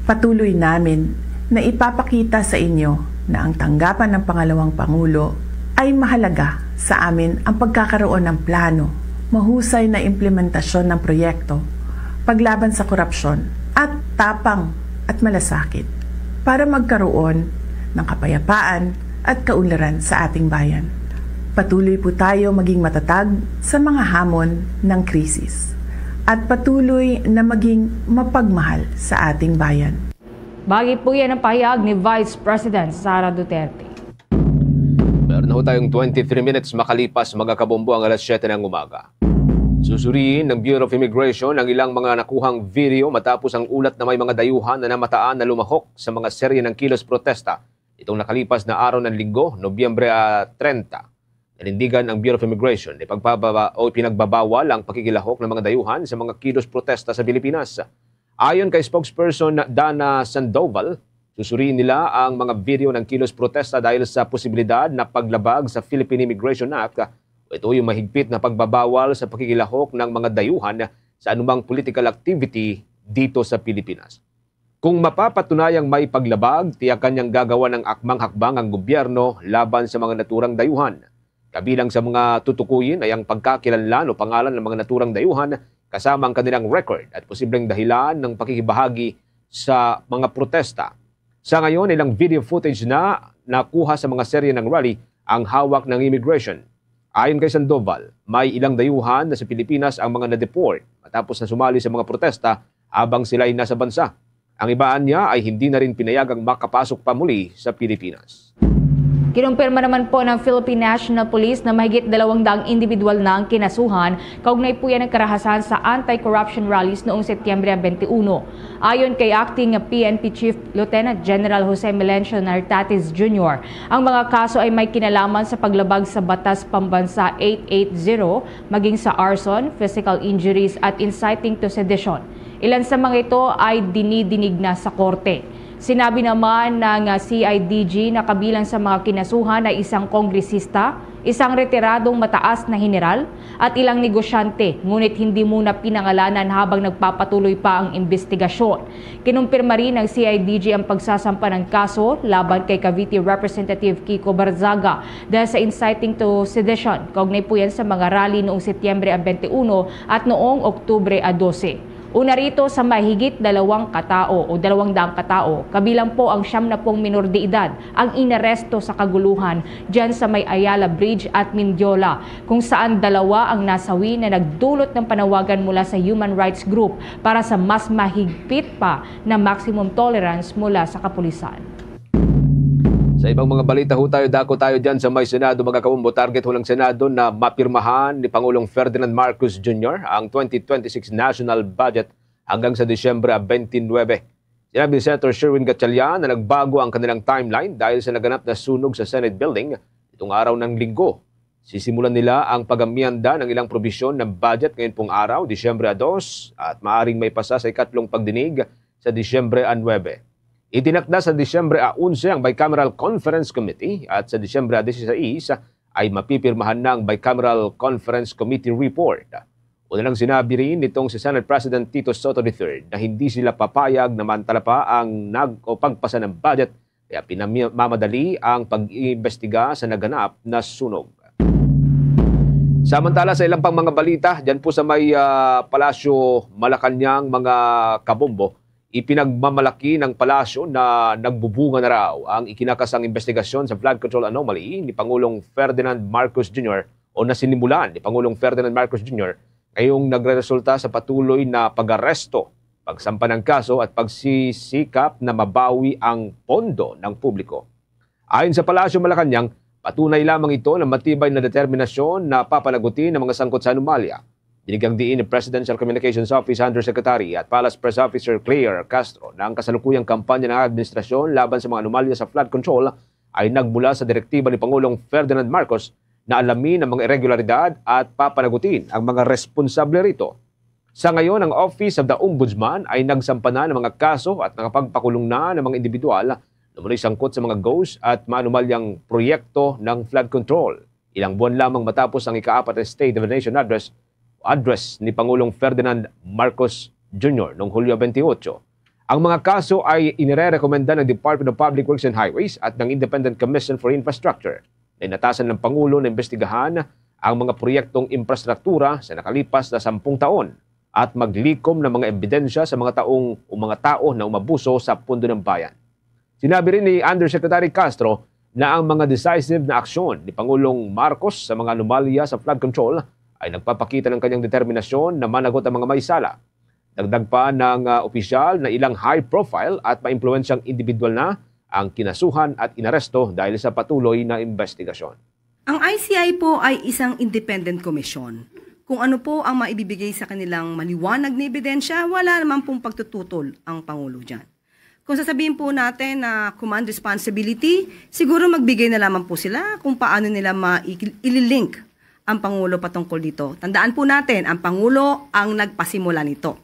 Patuloy namin na ipapakita sa inyo na ang tanggapan ng pangalawang Pangulo ay mahalaga sa amin ang pagkakaroon ng plano, mahusay na implementasyon ng proyekto, paglaban sa korupsyon at tapang at malasakit para magkaroon ng kapayapaan at kaunlaran sa ating bayan. Patuloy po tayo maging matatag sa mga hamon ng krisis at patuloy na maging mapagmahal sa ating bayan. Bagi po yan ang pahayag ni Vice President Sara Duterte. Meron na tayong 23 minutes makalipas mga kabombo ang alas 7 ng umaga. Susuriin ng Bureau of Immigration ang ilang mga nakuhang video matapos ang ulat na may mga dayuhan na namataan na lumahok sa mga serye ng kilos protesta. Itong nakalipas na araw ng Linggo, Nobyembre 30. Nanindigan ang Bureau of Immigration na pinagbabawal ang pakikilahok ng mga dayuhan sa mga kilos protesta sa Pilipinas. Ayon kay spokesperson Dana Sandoval, susuriin nila ang mga video ng kilos protesta dahil sa posibilidad na paglabag sa Philippine Immigration Act. Ito yung mahigpit na pagbabawal sa pakikilahok ng mga dayuhan sa anumang political activity dito sa Pilipinas. Kung mapapatunayang may paglabag, tiyakan niyang gagawa ng akmang-hakbang ang gobyerno laban sa mga naturang dayuhan. Kabilang sa mga tutukuyin ay ang pagkakilanlan o pangalan ng mga naturang dayuhan kasama ang kanilang record at posibleng dahilan ng pakikibahagi sa mga protesta. Sa ngayon, ilang video footage na nakuha sa mga serye ng rally ang hawak ng immigration. Ayon kay Sandoval, may ilang dayuhan na sa Pilipinas ang mga na-deport matapos na sumali sa mga protesta habang sila ay nasa bansa. Ang ibaan niya ay hindi na rin pinayagang makapasok pa muli sa Pilipinas. Kinumpirma naman po ng Philippine National Police na mahigit 200 individual na ang kinasuhan kaugnay po yan ng karahasan sa anti-corruption rallies noong Setyembre 21. Ayon kay Acting PNP Chief Lieutenant General Jose Melencio Nartatis Jr., ang mga kaso ay may kinalaman sa paglabag sa Batas Pambansa 880 maging sa arson, physical injuries at inciting to sedition. Ilan sa mga ito ay dinidinig na sa korte. Sinabi naman ng CIDG na kabilang sa mga kinasuhan ay isang kongresista, isang retiradong mataas na general at ilang negosyante, ngunit hindi muna pinangalanan habang nagpapatuloy pa ang investigasyon. Kinumpirma rin ng CIDG ang pagsasampa ng kaso laban kay Cavite Representative Kiko Barzaga dahil sa inciting to sedition. Kaugnay po yan sa mga rally noong Setyembre 21 at noong Oktubre 12. Una rito sa mahigit 200 katao, kabilang po ang 70 minor de edad ang inaresto sa kaguluhan dyan sa may Ayala Bridge at Mindiola, kung saan 2 ang nasawi na nagdulot ng panawagan mula sa human rights group para sa mas mahigpit pa na maximum tolerance mula sa kapulisan. Sa ibang mga balita dako tayo dyan sa may Senado, mga kabombo. Target ng Senado na mapirmahan ni Pangulong Ferdinand Marcos Jr. ang 2026 national budget hanggang sa Disyembre 29. Sinabi ni Senator Sherwin Gatchalian na nagbago ang kanilang timeline dahil sa naganap na sunog sa Senate building itong araw ng Linggo. Sisimulan nila ang pag-amyanda ng ilang probisyon ng budget ngayon pong araw, Disyembre 2, at maaring may pasa sa ikatlong pagdinig sa Disyembre 9. Itinakda sa Disyembre 11 ang Bicameral Conference Committee at sa Disyembre 16 ay mapipirmahan ng Bicameral Conference Committee report. Una lang sinabi rin nitong si Senate President Tito Soto III na hindi sila papayag na mantala pa ang pagpasa ng budget kaya pinamamadali ang pag-iimbestiga sa naganap na sunog. Samantala sa ilang pang mga balita, dyan po sa may Palasyo Malacanang, mga kabombo, ipinagmamalaki ng palasyo na nagbubunga na raw ang ikinakasang investigasyon sa flood control anomaly ni Pangulong Ferdinand Marcos Jr. o nasinimulan ni Pangulong Ferdinand Marcos Jr. ngayong nagreresulta sa patuloy na pag-aresto, pagsampa ng kaso at pagsisikap na mabawi ang pondo ng publiko. Ayon sa Palasyo Malacanang, patunay lamang ito ng matibay na determinasyon na papanagutin ng mga sangkot sa anomalya. Dinigang diin ni Presidential Communications Office Undersecretary at Palace Press Officer Claire Castro na ang kasalukuyang kampanya ng administrasyon laban sa mga anomalya sa flood control ay nagmula sa direktiba ni Pangulong Ferdinand Marcos na alamin ang mga irregularidad at papanagutin ang mga responsable rito. Sa ngayon, ang Office of the Ombudsman ay nagsampa na ng mga kaso at nakapagpakulong na ng mga individual na muli sangkot sa mga ghost at maanumalyang proyekto ng flood control. Ilang buwan lamang matapos ang ika-4 na State of the Nation address ni Pangulong Ferdinand Marcos Jr. noong Hulyo 28. Ang mga kaso ay inirekomenda ng Department of Public Works and Highways at ng Independent Commission for Infrastructure na inatasan ng Pangulo na imbestigahan ang mga proyektong infrastruktura sa nakalipas na 10 taon at maglikom ng mga ebidensya sa mga tao na umabuso sa pundo ng bayan. Sinabi rin ni Undersecretary Castro na ang mga decisive na aksyon ni Pangulong Marcos sa mga anomalya sa flood control ay nagpapakita ng kanyang determinasyon na managot ang mga maisala. Dagdag pa ng opisyal na ilang high-profile at maimpluwensyang individual na ang kinasuhan at inaresto dahil sa patuloy na investigasyon. Ang ICI po ay isang independent commission. Kung ano po ang maibibigay sa kanilang maliwanag na ebidensya, wala naman pong pagtututol ang Pangulo dyan. Kung sasabihin po natin na command responsibility, siguro magbigay na lamang po sila kung paano nila ililink ang Pangulo patungkol dito. Tandaan po natin, ang Pangulo ang nagpasimula nito.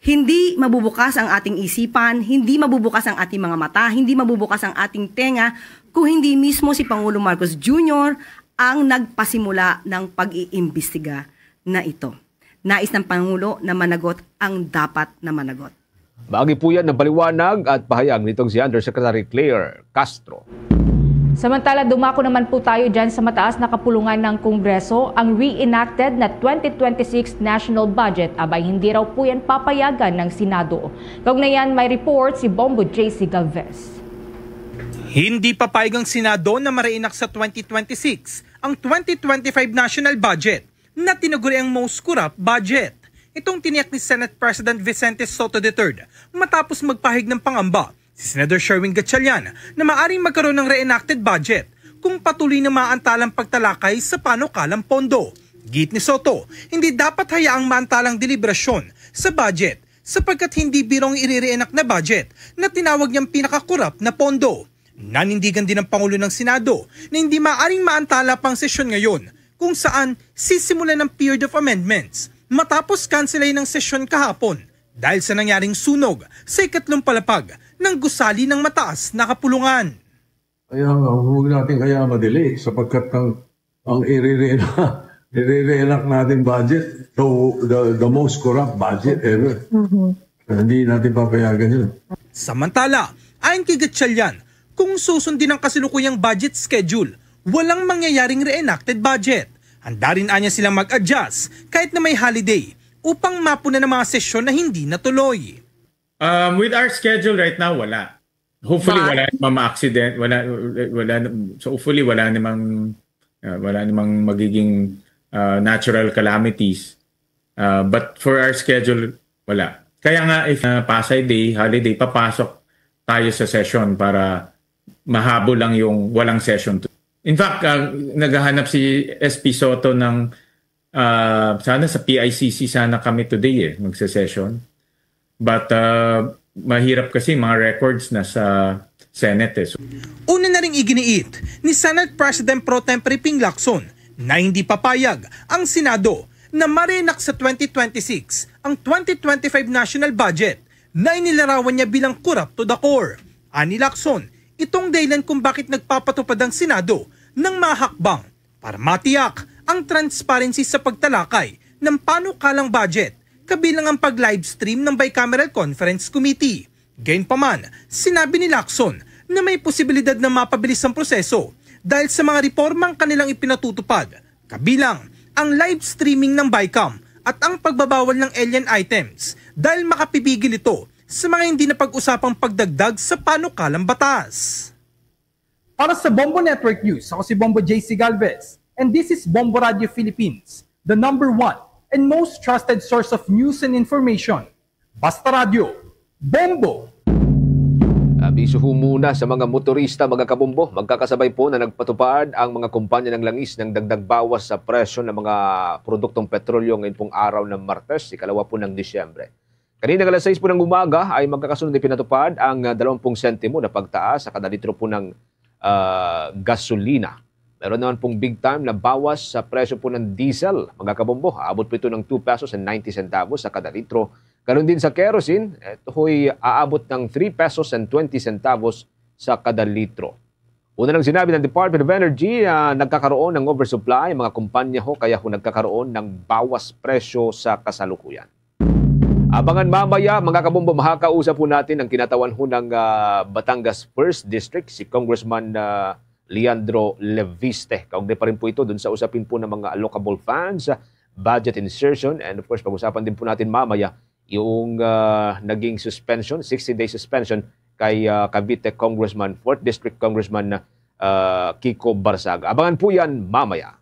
Hindi mabubukas ang ating isipan, hindi mabubukas ang ating mga mata, hindi mabubukas ang ating tenga kung hindi mismo si Pangulo Marcos Jr. ang nagpasimula ng pag-iimbestiga na ito. Nais ng Pangulo na managot ang dapat na managot. Bahagi po yan ng paliwanag at pahayag nitong si Undersecretary Claire Castro. Samantala, dumako naman po tayo dyan sa mataas na kapulungan ng Kongreso. Ang re-enacted na 2026 national budget, abay hindi raw po yan papayagan ng Senado. Kaugnayan, may report si Bombo JC Galvez. Hindi papayag ang Senado na ma-re-enact sa 2026 ang 2025 national budget na tinaguri ang most corrupt budget. Itong tiniyak ni Senate President Vicente Soto III matapos magpahig ng pangamba si Senator Sherwin Gatchalian na maaring magkaroon ng re-enacted budget kung patuloy na maantalang pagtalakay sa panukalang pondo. Git ni Soto, hindi dapat hayaang maantalang deliberasyon sa budget sapagkat hindi birong i-re-enact na budget na tinawag niyang pinakakurap na pondo. Nanindigan din ng Pangulo ng Senado na hindi maaring maantala pang sesyon ngayon kung saan sisimulan ng period of amendments matapos kanselahin ng sesyon kahapon. dahil sa nangyaring sunog sa ikatlong palapag ng gusali ng mataas na kapulungan. Kaya huwag natin kaya madali sapagkat ang i-re-enact natin budget, so the most corrupt budget ever. Hindi natin papayagan yun. Samantala, ayon kay Gatchalian, kung susundin ang kasalukuyang budget schedule, walang mangyayaring re-enacted budget. Handa rin anya silang mag-adjust kahit na may holiday upang mapuna ng mga sesyon na hindi natuloy. With our schedule right now, wala. Hopefully wala namang ma-accident, so hopefully wala namang magiging natural calamities. But for our schedule, wala. Kaya nga if Pasay Day, holiday, papasok tayo sa session para mahabol lang yung walang session. In fact, naghahanap si SP Soto ng sana sa PICC sana kami today magse-session. But mahirap kasi mga records na sa Senate. Una na ring iginiit ni Senate President Pro Tempore Ping Lacson na hindi papayag ang Senado na marinak sa 2026 ang 2025 national budget na inilarawan niya bilang corrupt to the core. Ani Lacson, itong dahilan kung bakit nagpapatupad ang Senado ng mga hakbang para matiyak ang transparency sa pagtalakay ng panukalang budget kabilang ang pag-livestream ng Bicameral Conference Committee. Gayunpaman, sinabi ni Lacson na may posibilidad na mapabilis ang proseso dahil sa mga reformang kanilang ipinatutupad, kabilang ang live streaming ng BICAM at ang pagbabawal ng alien items dahil makapipigil ito sa mga hindi na pag-usapang pagdagdag sa panukalang batas. Para sa Bombo Network News, ako si Bombo JC Galvez, and this is Bombo Radio Philippines, the #1 and most trusted source of news and information. Basta Radio, Bombo! Abiso ho muna sa mga motorista, mga kabombo. Magkakasabay po na nagpatupad ang mga kumpanya ng langis ng dagdag bawas sa presyo ng mga produktong petrolyo ngayon pong araw ng Martes, ikalawa po ng Disyembre. Kanina alas 6 po ng umaga ay magkakasunod na pinatupad ang 20 sentimo na pagtaas sa kada litro po ng gasolina. Meron naman pong big time na bawas sa presyo po ng diesel, mga kabombo. Aabot po ito ng 2 pesos and 90 centavos sa kada litro. Ganon din sa kerosene, ito ho'y aabot ng 3 pesos and 20 centavos sa kada litro. Una nang sinabi ng Department of Energy na nagkakaroon ng oversupply mga kumpanya ho, kaya ho nagkakaroon ng bawas presyo sa kasalukuyan. Abangan mamaya, mga kabombo, makakausap po natin ang kinatawan ho ng Batangas 1st District, si Congressman Leandro Leviste. Kaugnay pa rin po ito dun sa usapin po ng mga allocable funds, budget insertion, and of course, pag-usapan din po natin mamaya yung naging suspension, 60-day suspension kay Cavite Congressman, 4th District Congressman Kiko Barsaga. Abangan po yan mamaya.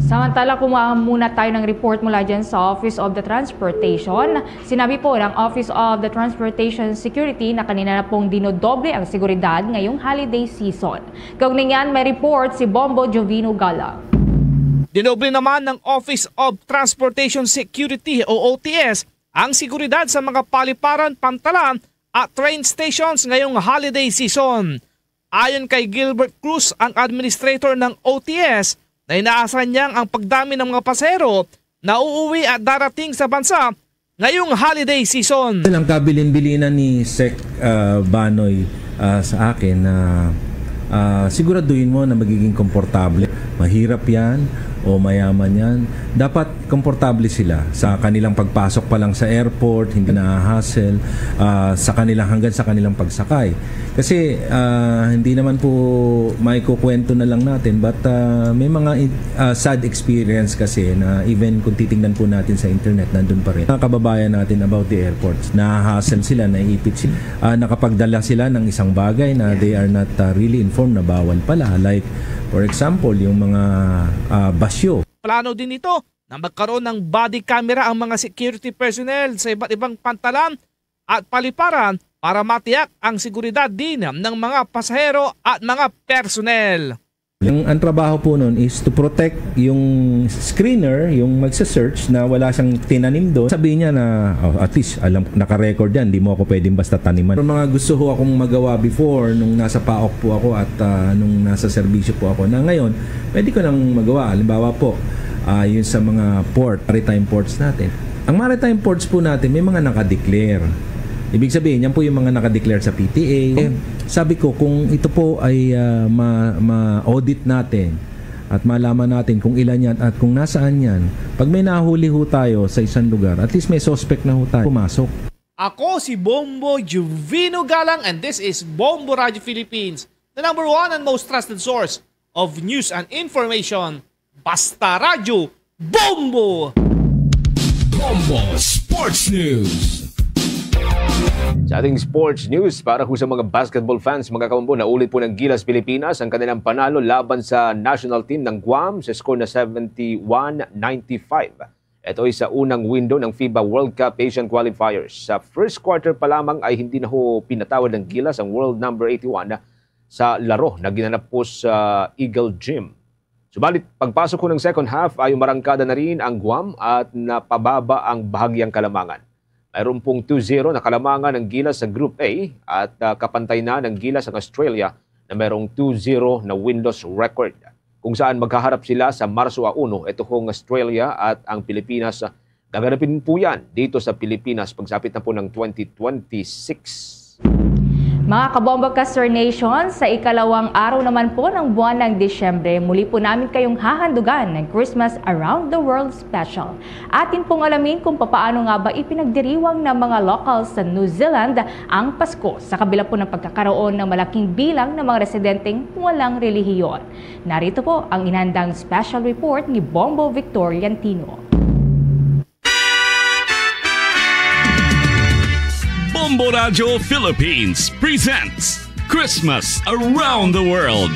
Samantala, kumuha muna tayo ng report mula dyan sa Office of the Transportation. Sinabi po ng Office of the Transportation Security na kanina na pong dinodoble ang seguridad ngayong holiday season. Kaugnay niyan, may report si Bombo Jovino Gala. Dinoble naman ng Office of Transportation Security o OTS ang seguridad sa mga paliparan, pantalan at train stations ngayong holiday season. Ayon kay Gilbert Cruz, ang administrator ng OTS, na inaasahan niyang ang pagdami ng mga pasahero na uuwi at darating sa bansa ngayong holiday season. Ang kabilin-bilinan ni Sec Banoy sa akin na siguraduhin mo na magiging komportable. Mahirap yan o mayaman yan. Dapat komportable sila sa kanilang pagpasok pa lang sa airport, hindi na-hassle sa kanilang hanggang sa kanilang pagsakay. Kasi hindi naman po may kukwento na lang natin, but may mga sad experience kasi na even kung titingnan po natin sa internet, nandun pa rin. Mga kababayan natin about the airports, na-hassle sila, naiipit sila. Nakapagdala sila ng isang bagay na they are not really informed na bawal pala. Like, for example, yung mga basyo. Plano din ito na magkaroon ng body camera ang mga security personnel sa iba't ibang pantalan at paliparan para matiyak ang seguridad din ng mga pasahero at mga personnel. Ang trabaho po nun is to protect yung screener, yung magsa-search na wala siyang tinanim doon. Sabihin niya na at least alam, naka-record yan, di mo ako pwedeng basta taniman. Pero mga gusto ko akong magawa before nung nasa PAOK po ako at nung nasa serbisyo po ako na ngayon, pwede ko nang magawa. Halimbawa po, yun sa mga port, maritime ports natin. Ang maritime ports po natin, may mga nakadeclare. Ibig sabihin, yan po yung mga nakadeclare sa PTA. Sabi ko, kung ito po ay ma-audit natin at malaman natin kung ilan yan at kung nasaan yan, pag may nahuli ho tayo sa isang lugar, at least may suspect na ho tayo, pumasok. Ako si Bombo Juvino Galang and this is Bombo Radio Philippines, the number one and most trusted source of news and information. Basta Radio Bombo! Bombo Sports News. Sa ating sports news, para sa mga basketball fans, mga kabombo, naulit po ng Gilas Pilipinas ang kanilang panalo laban sa national team ng Guam sa score na 71-95. Ito ay sa unang window ng FIBA World Cup Asian Qualifiers. Sa first quarter pa lamang ay hindi na ho pinatawad ng Gilas ang world number 81 sa laro na ginanap po sa Eagle Gym. Subalit, pagpasok ko ng second half ay umarangkada na rin ang Guam at napababa ang bahagyang kalamangan. Mayroon pong 2-0 na kalamangan ng Gilas sa Group A at kapantay na ng Gilas ang Australia na mayroong 2-0 na winless record. Kung saan magkaharap sila sa Marso 1, ito hong Australia at ang Pilipinas. Gaganapin po yan dito sa Pilipinas pagsapit na po ng 2026. Mga Kabombo-Caster Nation, sa ikalawang araw naman po ng buwan ng Disyembre, muli po namin kayong hahandugan ng Christmas Around the World Special. Atin pong alamin kung paano nga ba ipinagdiriwang ng mga locals sa New Zealand ang Pasko sa kabila po ng pagkakaroon ng malaking bilang ng mga residenteng walang relihiyon. Narito po ang inhandang special report ni Bombo Victoriantino. Bombo Radio Philippines presents Christmas Around the World.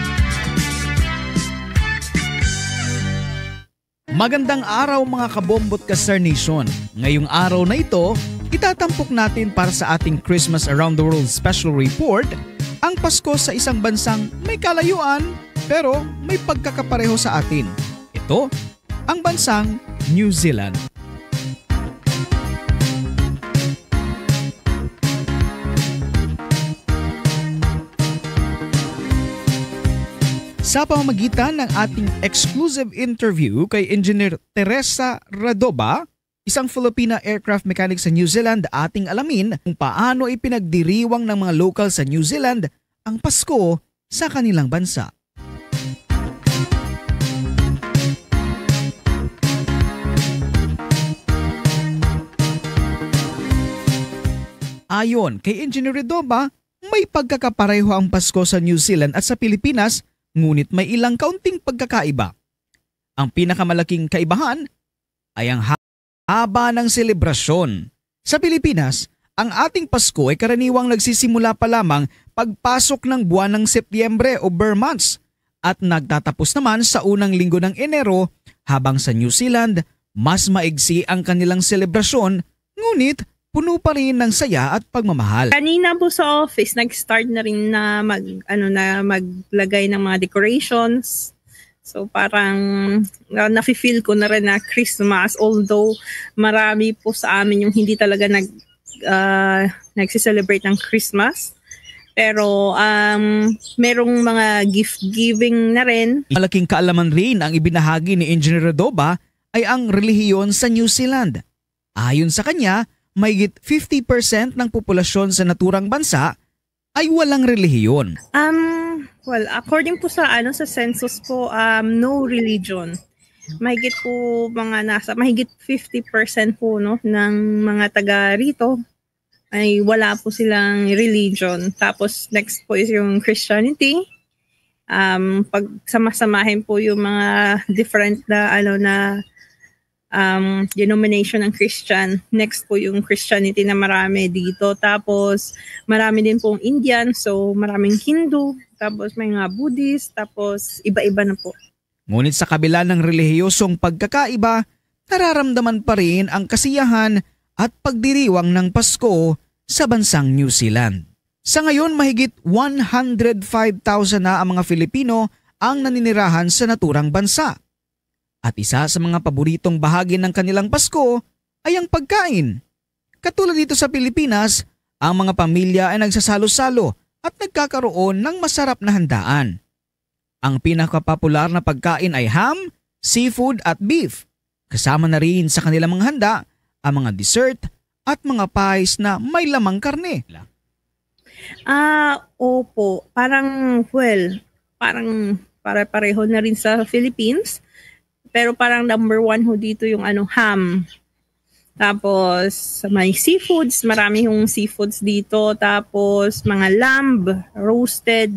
Magandang araw mga Kabombot Caster Nation. Ngayong araw na ito, itatampok natin para sa ating Christmas Around the World Special Report ang Pasko sa isang bansang may kalayuan pero may pagkakapareho sa atin. Ito, ang bansang New Zealand. Sa pamamagitan ng ating exclusive interview kay Engineer Teresa Radoba, isang Filipina aircraft mechanic sa New Zealand, ating alamin kung paano ipinagdiriwang ng mga local sa New Zealand ang Pasko sa kanilang bansa. Ayon kay Engineer Radoba, may pagkakapareho ang Pasko sa New Zealand at sa Pilipinas, ngunit may ilang kaunting pagkakaiba. Ang pinakamalaking kaibahan ay ang haba ng selebrasyon. Sa Pilipinas, ang ating Pasko ay karaniwang nagsisimula pa lamang pagpasok ng buwan ng Setyembre o bare months at nagtatapos naman sa unang linggo ng Enero, habang sa New Zealand, mas maigsi ang kanilang selebrasyon, ngunit puno pa rin ng saya at pagmamahal. Kanina po sa office, nag-start na rin na maglagay ng mga decorations. So parang nafe-feel ko na rin na Christmas, although marami po sa amin yung hindi talaga nagsi-celebrate ng Christmas. Pero merong mga gift giving na rin. Malaking kaalaman rin ang ibinahagi ni Engineer Radoba ay ang relihiyon sa New Zealand. Ayon sa kanya, mahigit 50% ng populasyon sa naturang bansa ay walang relihiyon. Well, according po sa census po, no religion. Mahigit po mahigit 50% po ng mga taga rito ay wala po silang religion. Tapos next po is yung Christianity. Pag samasamahin po yung mga different na denomination ng Christian. Next po yung Christianity na marami dito. Tapos marami din pong Indian, so maraming Hindu, tapos may mga Buddhist, tapos iba-iba na po. Ngunit sa kabila ng relihiyosong pagkakaiba, nararamdaman pa rin ang kasiyahan at pagdiriwang ng Pasko sa bansang New Zealand. Sa ngayon, mahigit 105,000 na ang mga Filipino ang naninirahan sa naturang bansa. At isa sa mga paboritong bahagi ng kanilang Pasko ay ang pagkain. Katulad dito sa Pilipinas, ang mga pamilya ay nagsasalo-salo at nagkakaroon ng masarap na handaan. Ang pinakapopular na pagkain ay ham, seafood at beef. Kasama na rin sa kanilang mga handa ang mga dessert at mga pies na may lamang karne. Opo. Parang pare-pareho na rin sa Philippines. Pero parang number 1 ho dito yung ham. Tapos may seafoods, marami yung seafoods dito. Tapos mga roasted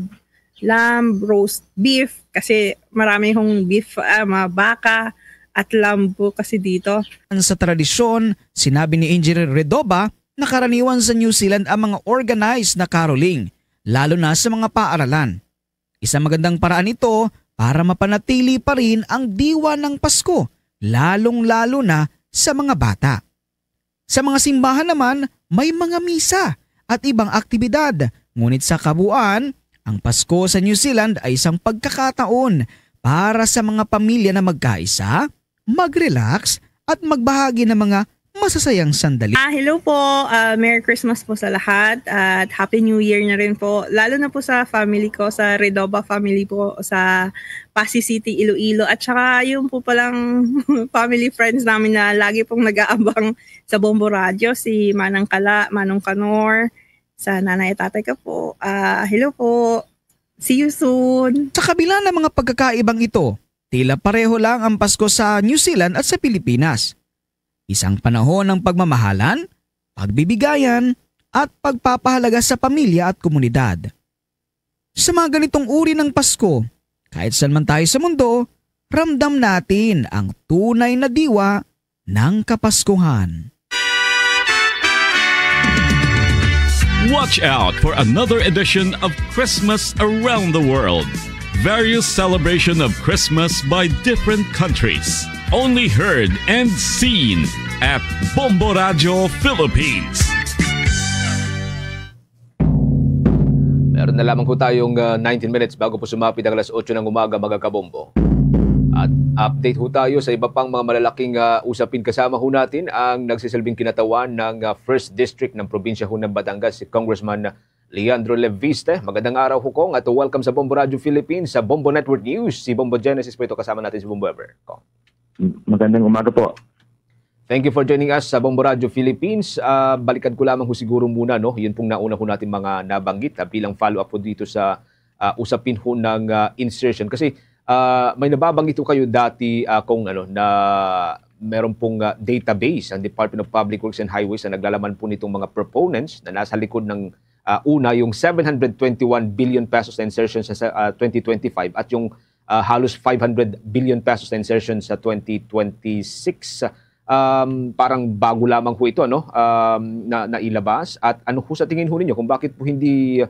lamb, roast beef. Kasi marami yung beef, mga baka at lamb po kasi dito. Sa tradisyon, sinabi ni Engineer Redoba na karaniwan sa New Zealand ang mga organized na caroling, lalo na sa mga paaralan. Isang magandang paraan ito para mapanatili pa rin ang diwa ng Pasko, lalong-lalo na sa mga bata. Sa mga simbahan naman, may mga misa at ibang aktibidad. Ngunit sa kabuuan, ang Pasko sa New Zealand ay isang pagkakataon para sa mga pamilya na magkaisa, mag-relax at magbahagi ng mga masasayang sandali. Hello po, Merry Christmas po sa lahat at Happy New Year na rin po. Lalo na po sa family ko, sa Redoba family po sa Pasig City, Iloilo. At saka yung po palang family friends namin na lagi pong nag-aabang sa Bombo Radio, si Manang Kala, Manong Kanor, sa nanay at tatay ko po. Hello po, see you soon. Sa kabila ng mga pagkakaibang ito, tila pareho lang ang Pasko sa New Zealand at sa Pilipinas. Isang panahon ng pagmamahalan, pagbibigayan, at pagpapahalaga sa pamilya at komunidad. Sa mga ganitong uri ng Pasko, kahit saan man tayo sa mundo, ramdam natin ang tunay na diwa ng Kapaskuhan. Watch out for another edition of Christmas Around the World. Various celebration of Christmas by different countries. Only heard and seen at Bombo Radio Philippines. Meron na lamang po tayong 19 minutes bago po sumapit ang alas 8 ng umaga, mga kabombo. At update ho tayo sa iba pang mga malalaking usapin. Kasama ho natin ang nagsisilbing kinatawan ng 1st District ng probinsya ho ng Batangas, si Congressman Leandro Leviste. Magandang araw ho, Kong, at welcome sa Bombo Radio Philippines, sa Bombo Network News. Si Bombo Genesis po ito, kasama natin si Bombo Ever. Kong. Magandang umaga po. Thank you for joining us sa Bombo Radio Philippines. Balikan ko lamang ho siguro muna, no? Yun pong nauna ho natin mga nabanggit bilang follow-up po dito sa usapin ho ng insertion. Kasi may nababanggit ho kayo dati kung na meron pong database ang Department of Public Works and Highways na naglalaman po nitong mga proponents na nasa likod ng una yung 721 billion pesos na insertion sa 2025 at yung halos 500 billion pesos na insertion sa 2026. Parang bago lamang po ito, no? Na ilabas. At ano po sa tingin ho ninyo kung bakit po hindi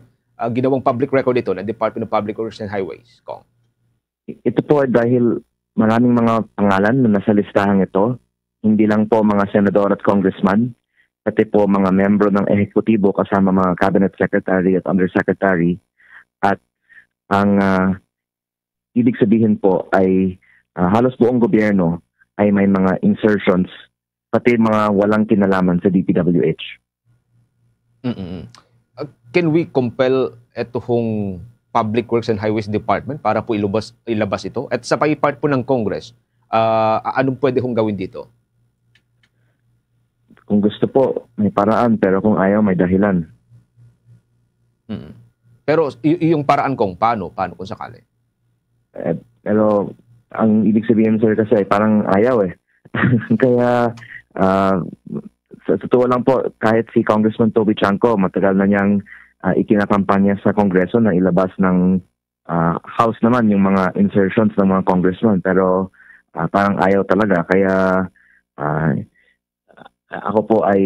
ginawang public record ito ng Department of Public Works and Highways, Kong? Ito po dahil maraming mga pangalan na nasa listahan ito. Hindi lang po mga senador at congressman, pati po mga membro ng ehekutibo kasama mga cabinet secretary at undersecretary. At ang ibig sabihin po ay halos buong gobyerno ay may mga insertions, pati mga walang kinalaman sa DPWH. Can we compel itong Public Works and Highways Department para po ilabas ito? At sa part po ng Congress, anong pwede kong gawin dito? Kung gusto po, may paraan, pero kung ayaw, may dahilan. Pero yung paraan kong, paano kung sakali? Pero ang ibig sabihin, sir, kasi parang ayaw eh. Kaya sa totoo lang po, kahit si Congressman Toby Chanco, matagal na niyang ikinakampanya sa Kongreso na ilabas ng House naman yung mga insertions ng mga congressman. Pero parang ayaw talaga. Kaya ako po ay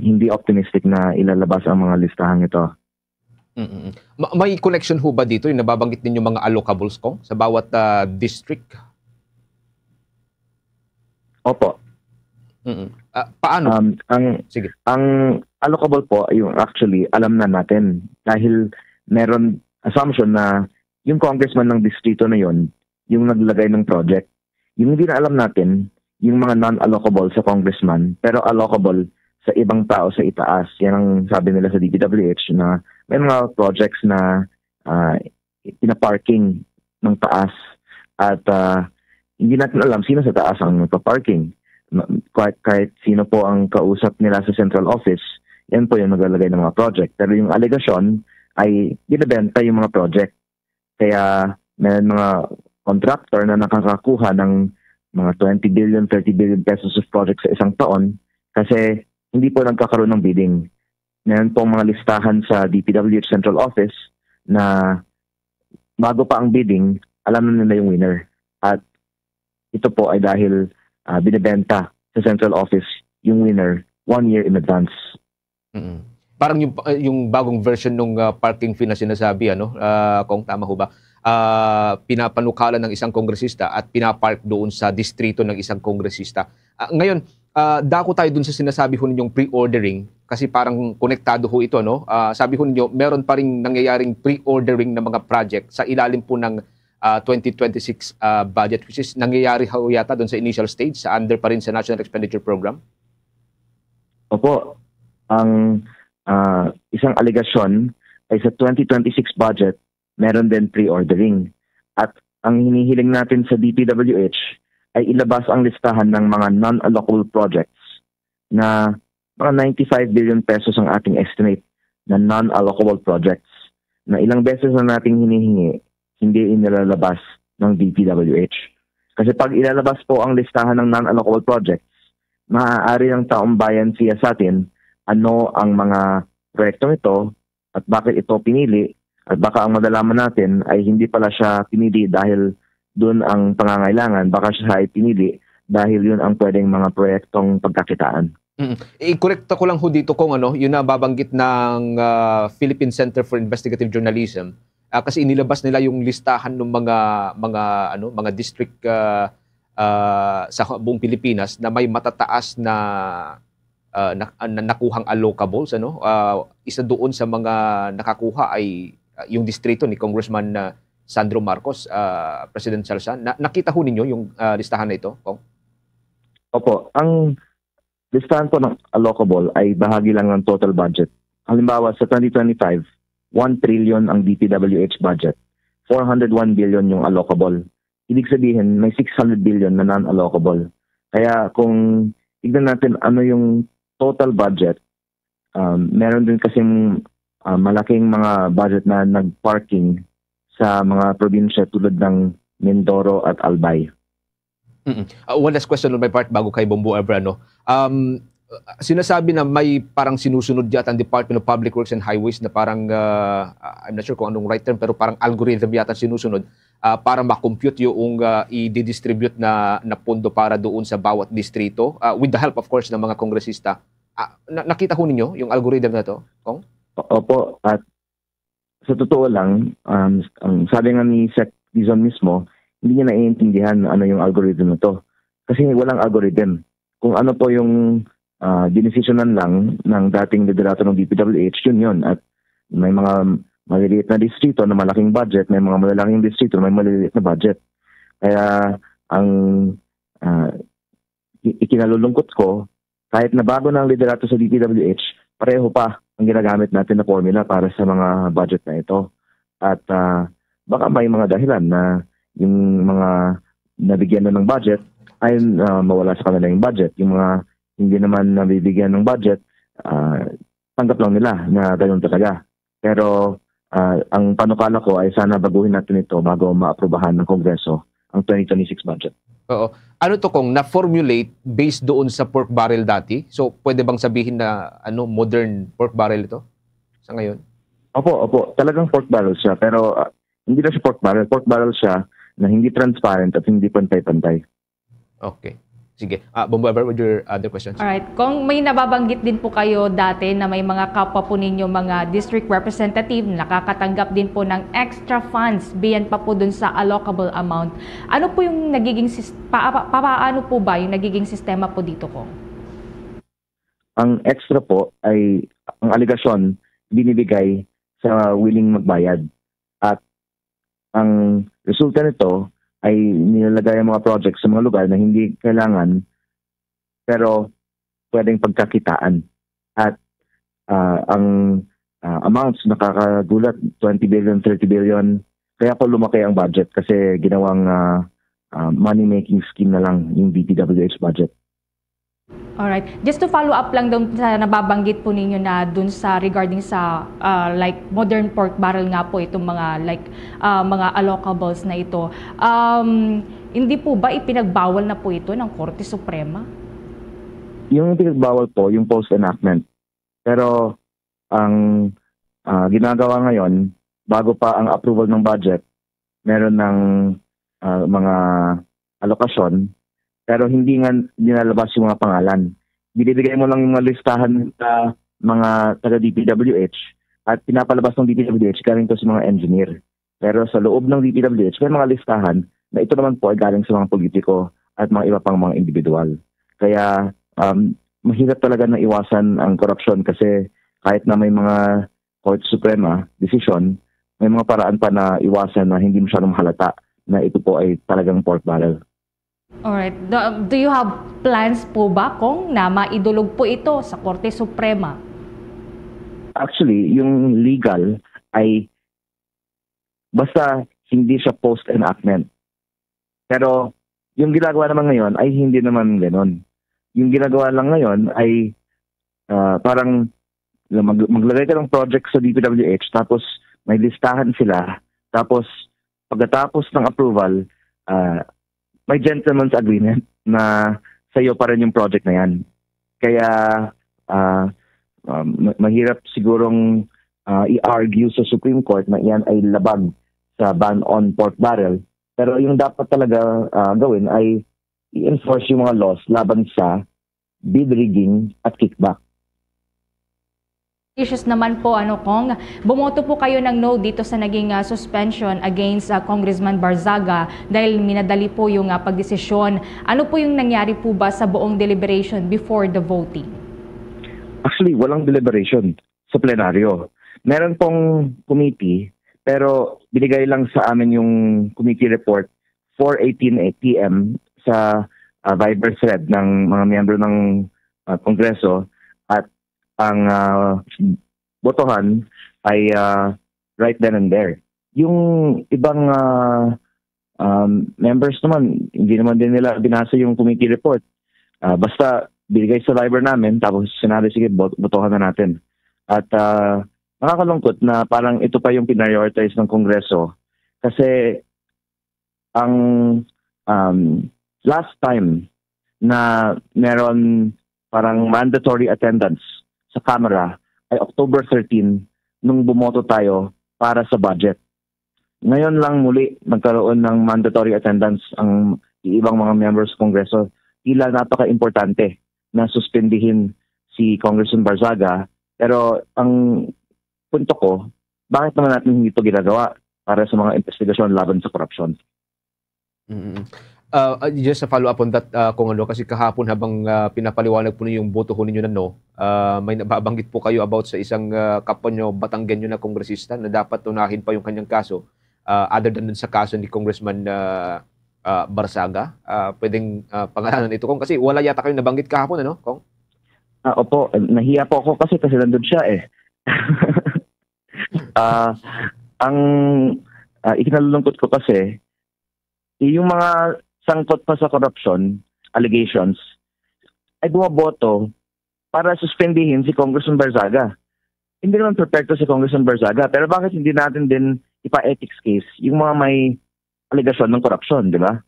hindi optimistic na ilalabas ang mga listahang ito. May connection ho ba dito yung nababanggit ninyo mga allocables ko sa bawat district? Opo. Paano? Sige. Ang allocable po, yung actually alam na natin dahil meron assumption na yung congressman ng distrito na yon yung naglagay ng project. Yung hindi na alam natin, yung mga non-allocable sa congressman pero allocable sa ibang tao sa itaas. Yan ang sabi nila sa DPWH na may mga projects na pinaparking ng taas at hindi natin alam sino sa taas ang nagpa-parking. kahit sino po ang kausap nila sa central office, yan po yung maglalagay ng mga project. Pero yung allegation ay binibenta yung mga project. Kaya may mga contractor na nakakakuha ng mga 20 billion, 30 billion pesos of projects sa isang taon kasi hindi po nagkakaroon ng bidding. Meron pong mga listahan sa DPWH Central Office na bago pa ang bidding, alam na nila yung winner. At ito po ay dahil binibenta sa Central Office yung winner 1 year in advance. Parang yung bagong version ng parking fee na sinasabi, kung tama ho ba, pinapanukalan ng isang kongresista at pinapark doon sa distrito ng isang kongresista. Ngayon, dako tayo dun sa sinasabi ho ninyong pre-ordering kasi parang konektado ho ito, no? Sabi ho ninyo, meron pa rin nangyayaring pre-ordering ng mga project sa ilalim po ng 2026 budget, which is nangyayari ho yata dun sa initial stage, sa under pa rin sa National Expenditure Program? Opo. Ang isang allegation ay sa 2026 budget, meron din pre-ordering. At ang hinihiling natin sa DPWH ay ilabas ang listahan ng mga non-allocable projects na mga 95 billion pesos ang ating estimate na non-allocable projects na ilang beses na nating hinihingi, hindi inilalabas ng DPWH. Kasi pag ilalabas po ang listahan ng non-allocable projects, maaari ng taong bayan siya sa atin ano ang mga proyektong ito at bakit ito pinili at baka ang madalaman natin ay hindi pala siya pinili dahil doon ang pangangailangan, baka siya ay pinili dahil yun ang pwedeng mga proyektong pagkakitaan. I-correcta ko lang ho dito kung yun na babanggit ng Philippine Center for Investigative Journalism kasi inilabas nila yung listahan ng mga district sa buong Pilipinas na may matataas na nakuhang allocables. Isa doon sa mga nakakuha ay yung distrito ni Congressman Sandro Marcos, presidential son. Nakita ho ninyo yung listahan na ito, Kong? Opo. Ang listahan po ng allocable ay bahagi lang ng total budget. Halimbawa, sa 2025, 1 trillion ang DPWH budget. 401 billion yung allocable. Ibig sabihin, may 600 billion na non-allocable. Kaya kung tignan natin ano yung total budget, meron din kasing malaking mga budget na nag-parking sa mga probinsya tulad ng Mindoro at Albay. One last question on my part bago kay Bombo Ebrano. Sinasabi na may parang sinusunod yata ang Department of Public Works and Highways na parang, I'm not sure kung anong right term, pero parang algorithm yata sinusunod para makompute yung i-distribute na pondo para doon sa bawat distrito with the help of course ng mga kongresista. Nakita ho ninyo yung algorithm na to, Kong? Opo, at sa totoo lang, ang sabi nga ni Sec. Dizon mismo, hindi niya naiintindihan ano yung algorithm na to. Kasi walang algorithm. Kung ano po yung dinesisyonan lang ng dating liderato ng DPWH, yun. At may mga maliliit na distrito na malaking budget, may mga malalaking distrito na may maliliit na budget. Kaya ang ikinalulungkot ko, kahit na bago na ang liderato sa DPWH, pareho pa ang ginagamit natin na formula para sa mga budget na ito. At baka may mga dahilan na yung mga nabigyan na ng budget ay mawala sa kanila yung budget. Yung mga hindi naman nabibigyan ng budget, tanggap lang nila na ganoon talaga. Pero ang panukala ko ay sana baguhin natin ito bago maaprubahan ng Kongreso ang 2026 budget. Oo. Ano to Kong, na-formulate based doon sa pork barrel dati? So pwede bang sabihin na modern pork barrel ito sa ngayon? Opo. Talagang pork barrel siya. Pero hindi na siya pork barrel. Pork barrel siya na hindi transparent at hindi pantay-pantay. Okay. Sige. Bombo Ever, with your other questions? Alright. Kung may nababanggit din po kayo dati na may mga kapwa po ninyo mga district representative nakakatanggap din po ng extra funds beyond pa po dun sa allocable amount. Ano po yung nagiging, paano po ba yung nagiging sistema po dito ko? Ang extra po ay, ang aligasyon, binibigay sa willing magbayad. At ang resulta nito ay nilalagay ang mga projects sa mga lugar na hindi kailangan pero pwedeng pagkakitaan. At ang amounts nakakagulat, 20 billion, 30 billion. Kaya po lumaki ang budget kasi ginawang money-making scheme na lang yung DPWH budget. Alright. Just to follow up lang doon sa nababanggit po ninyo na doon sa regarding sa like modern pork barrel nga po itong mga like mga allocables na ito. Hindi po ba ipinagbawal na po ito ng Korte Suprema? Yung pinagbawal po, yung post-enactment. Pero ang ginagawa ngayon, bago pa ang approval ng budget, meron ng mga alokasyon, pero hindi nga dinalabas yung mga pangalan. Binibigay mo lang yung mga listahan sa mga taga-DPWH at pinapalabas ng DPWH galing to sa mga engineer. Pero sa loob ng DPWH, may mga listahan na ito naman po ay galing sa mga politiko at mga iba pang mga individual. Kaya mahirap talaga na iwasan ang korupsyon kasi kahit na may mga Court Suprema decision, may mga paraan pa na iwasan na hindi masyadong halata na ito po ay talagang pork barrel. Alright. Do you have plans po ba kung na maidulog po ito sa Korte Suprema? Actually, yung legal ay basta hindi siya post-enactment. Pero yung ginagawa naman ngayon ay hindi naman gano'n. Yung ginagawa lang ngayon ay parang maglagay ka ng project sa DPWH tapos may listahan sila. Tapos pagkatapos ng approval, may gentleman's agreement na sa iyo pa rin yung project na yan. Kaya mahirap sigurong i-argue sa Supreme Court na iyan ay labag sa ban on pork barrel. Pero yung dapat talaga gawin ay i-enforce yung mga laws laban sa bid rigging at kickback. Issues naman po, Kong, bumoto po kayo ng no dito sa naging suspension against Congressman Barzaga dahil minadali po yung pagdesisyon. Ano po yung nangyari po ba sa buong deliberation before the voting? Actually, walang deliberation sa plenaryo. Meron pong committee, pero binigay lang sa amin yung committee report 4:18 p.m. sa Viber thread ng mga miyembro ng Kongreso at ang botohan ay right then and there. Yung ibang members naman, hindi naman din nila binasa yung committee report. Basta binigay sa Viber namin, tapos sinabi, sige, botohan na natin. At nakakalungkot na parang ito pa yung pinrioritize ng Kongreso. Kasi ang last time na meron parang mandatory attendance sa Kamara ay October 13 nung bumoto tayo para sa budget. Ngayon lang muli nagkaroon ng mandatory attendance ang ibang mga members ng Kongreso. Tila napaka-importante na suspendihin si Congressman Barzaga. Pero ang punto ko, bakit naman natin hindi ito ginagawa para sa mga investigasyon laban sa korupsyon? Just a follow-up on that, kung kasi kahapon habang pinapaliwanag po niyo yung boto ho ninyo na no, may nababanggit po kayo about sa isang kapwa nyo, Batanggenyo na kongresista na dapat unahin pa yung kanyang kaso other than sa kaso ni Congressman Barzaga. Pwedeng pangalanan ito, Kong, kasi wala yata kayong nabanggit kahapon, ano, Kong? Opo, nahiya po ako kasi nandun siya eh. Ang ikinalulungkot ko kasi, yung mga sangkot pa sa corruption allegations ay bumaboto para suspendihin si Congressman Barzaga. Hindi naman prepared to si Congressman Barzaga, pero bakit hindi natin din ipa-ethics case yung mga may allegation ng corruption, di ba?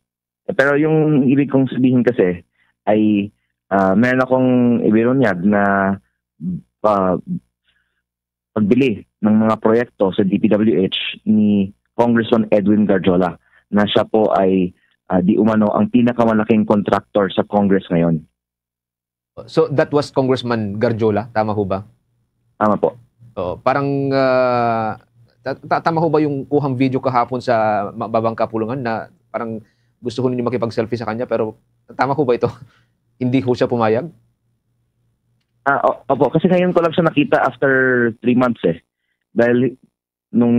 Pero yung ibig kong sabihin kasi ay meron akong ibirunyag na pagbili ng mga proyekto sa DPWH ni Congressman Edwin Garjola na siya po ay di umano ang pinakamalaking contractor sa Congress ngayon. So that was Congressman Garjola, tama ho ba? Tama po. Parang tama ho ba yung kuhang video kahapon sa Babang Kapulungan na parang gusto ho ninyo makipag-selfie sa kanya, pero tama ho ba ito? Hindi ho siya pumayag? Opo, kasi ngayon ko lang siya nakita after 3 months eh. Dahil nung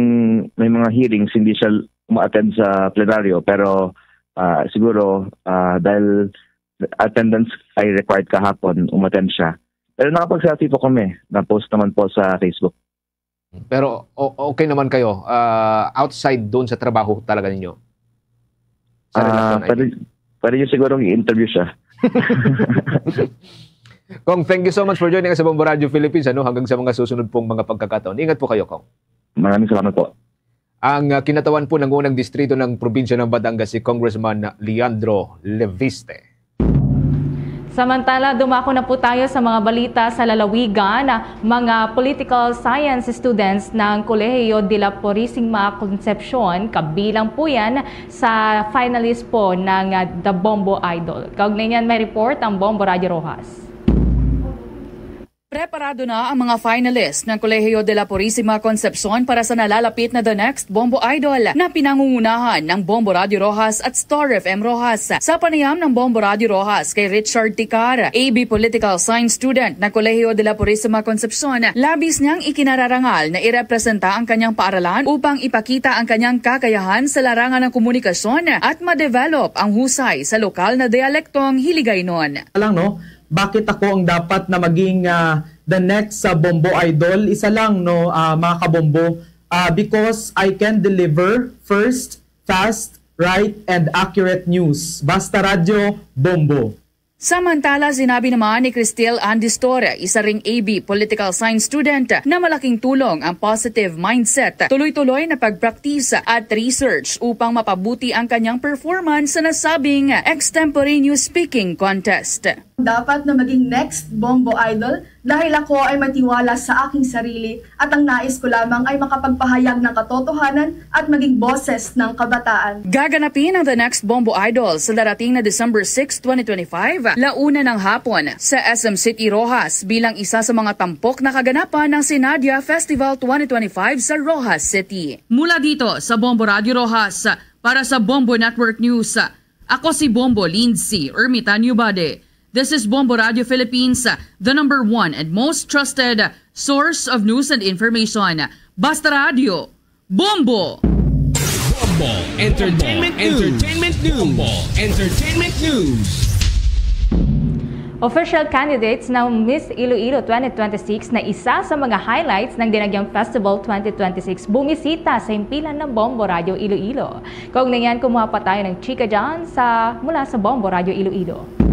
may mga hearings, hindi siya uma-attend sa plenaryo, pero siguro dahil attendance ay required kahapon, umattend siya. Pero nakapag-selfie po kami, na-post naman po sa Facebook. Pero okay naman kayo, outside doon sa trabaho talaga ninyo? Pwede nyo siguro i-interview siya. Kong, thank you so much for joining us sa Bombo Radio Philippines. Hanggang sa mga susunod pong mga pagkakataon. Ingat po kayo, Kong. Maraming salamat po. Ang kinatawan po ng unang distrito ng probinsya ng Batangas si Congressman Leandro Leviste. Samantala, dumako na po tayo sa mga balita sa lalawigan. Mga political science students ng Colegio de la Purisima Concepcion, kabilang po yan sa finalist po ng The Bombo Idol. Kaugnay niyan may report ang Bombo Radio Rojas. Preparado na ang mga finalists ng Colegio de la Purisima Concepcion para sa nalalapit na The Next Bombo Idol na pinangungunahan ng Bombo Radio Rojas at Star FM Rojas. Sa panayam ng Bombo Radio Rojas kay Richard Ticar, AB Political Science student ng Colegio de la Purisima Concepcion, labis niyang ikinararangal na irepresenta ang kanyang paaralan upang ipakita ang kanyang kakayahan sa larangan ng komunikasyon at ma-develop ang husay sa lokal na dialektong Hiligaynon. Bakit ako ang dapat na maging the next Bombo Idol? Isa lang, mga kabombo. Because I can deliver first, fast, right, and accurate news. Basta Radio, Bombo. Samantala, sinabi naman ni Cristel Andistore, isa ring AB Political Science student, na malaking tulong ang positive mindset, tuloy-tuloy na pagpraktis at research upang mapabuti ang kanyang performance sa nasabing extemporaneous speaking contest. Dapat na maging next Bombo Idol dahil ako ay matiwala sa aking sarili at ang nais ko lamang ay makapagpahayag ng katotohanan at maging boses ng kabataan. Gaganapin ang The Next Bombo Idol sa darating na December 6, 2025, launa ng hapon sa SM City Rojas bilang isa sa mga tampok na kaganapan ng Sinadia Festival 2025 sa Rojas City. Mula dito sa Bombo Radio Rojas, para sa Bombo Network News, ako si Bombo Lindsay Ermitanio Bade. This is Bombo Radio Philippines, the #1 and most trusted source of news and information. Basta Radio, Bombo! Bombo Entertainment News. Bombo Entertainment News. Official candidates ng Miss Iloilo 2026 na isa sa mga highlights ng Dinagyang Festival 2026 bumisita sa himpilan ng Bombo Radio Iloilo. Kaugnay niyan, kumuha pa tayo ng chika dyan mula sa Bombo Radio Iloilo.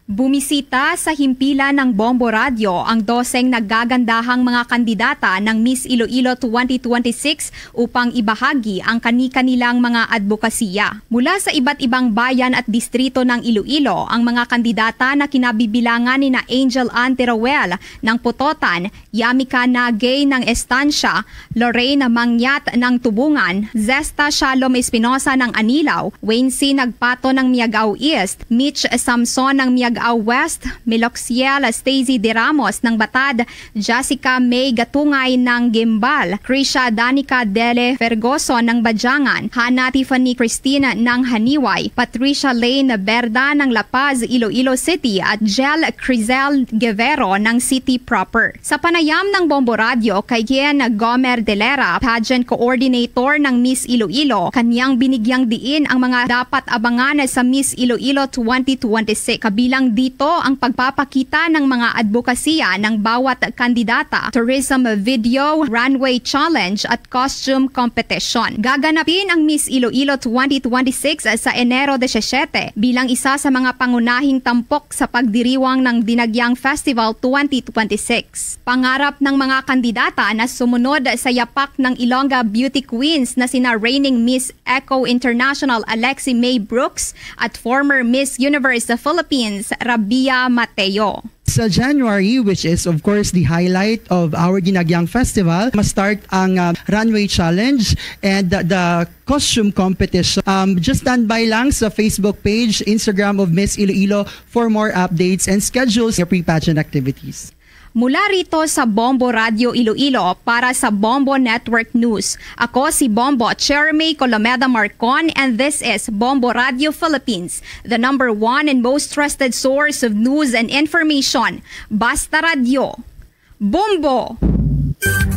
Bumisita sa himpilan ng Bombo Radio ang 12 naggagandahang mga kandidata ng Miss Iloilo 2026 upang ibahagi ang kani-kanilang mga advokasya. Mula sa iba't ibang bayan at distrito ng Iloilo, ang mga kandidata na kinabibilangan ni na Angel Anteroel ng Putotan, Yamika Nagay ng Estancia, Lorraine Mangyat ng Tubungan, Zesta Shalom Espinosa ng Anilaw, Wayne C. Nagpato ng Miagao East, Mitch Samson ng Miagao West, Miloxiel Stacy De Ramos ng Batad, Jessica May Gatungay ng Gimbal, Krisha Danica Dele Fergoso ng Badyangan, Hana Tiffany Christina ng Haniway, Patricia Lane Berda ng La Paz, Iloilo City at Jel Crizel Guevero ng City Proper. Sa panayam ng Bombo Radio kay Ken Gomer Delera, pageant coordinator ng Miss Iloilo, kanyang binigyang diin ang mga dapat abangan sa Miss Iloilo 2026. Kabilang dito ang pagpapakita ng mga advokasya ng bawat kandidata, tourism video, runway challenge at costume competition. Gaganapin ang Miss Iloilo 2026 sa Enero 17 bilang isa sa mga pangunahing tampok sa pagdiriwang ng Dinagyang Festival 2026. Pangarap ng mga kandidata na sumunod sa yapak ng Ilongga Beauty Queens na sina reigning Miss Eco International Alexi May Brooks at former Miss Universe Philippines Rabia Mateo. Sa January, which is of course the highlight of our Dinagyang Festival, ma-start ang runway challenge and the costume competition. Just stand by lang sa Facebook page, Instagram of Miss Iloilo for more updates and schedules your pre-pageant activities. Mula rito sa Bombo Radio Iloilo para sa Bombo Network News. Ako si Bombo Cheremy Colomeda Marcon and this is Bombo Radio Philippines, the #1 and most trusted source of news and information. Basta Radio. Bombo!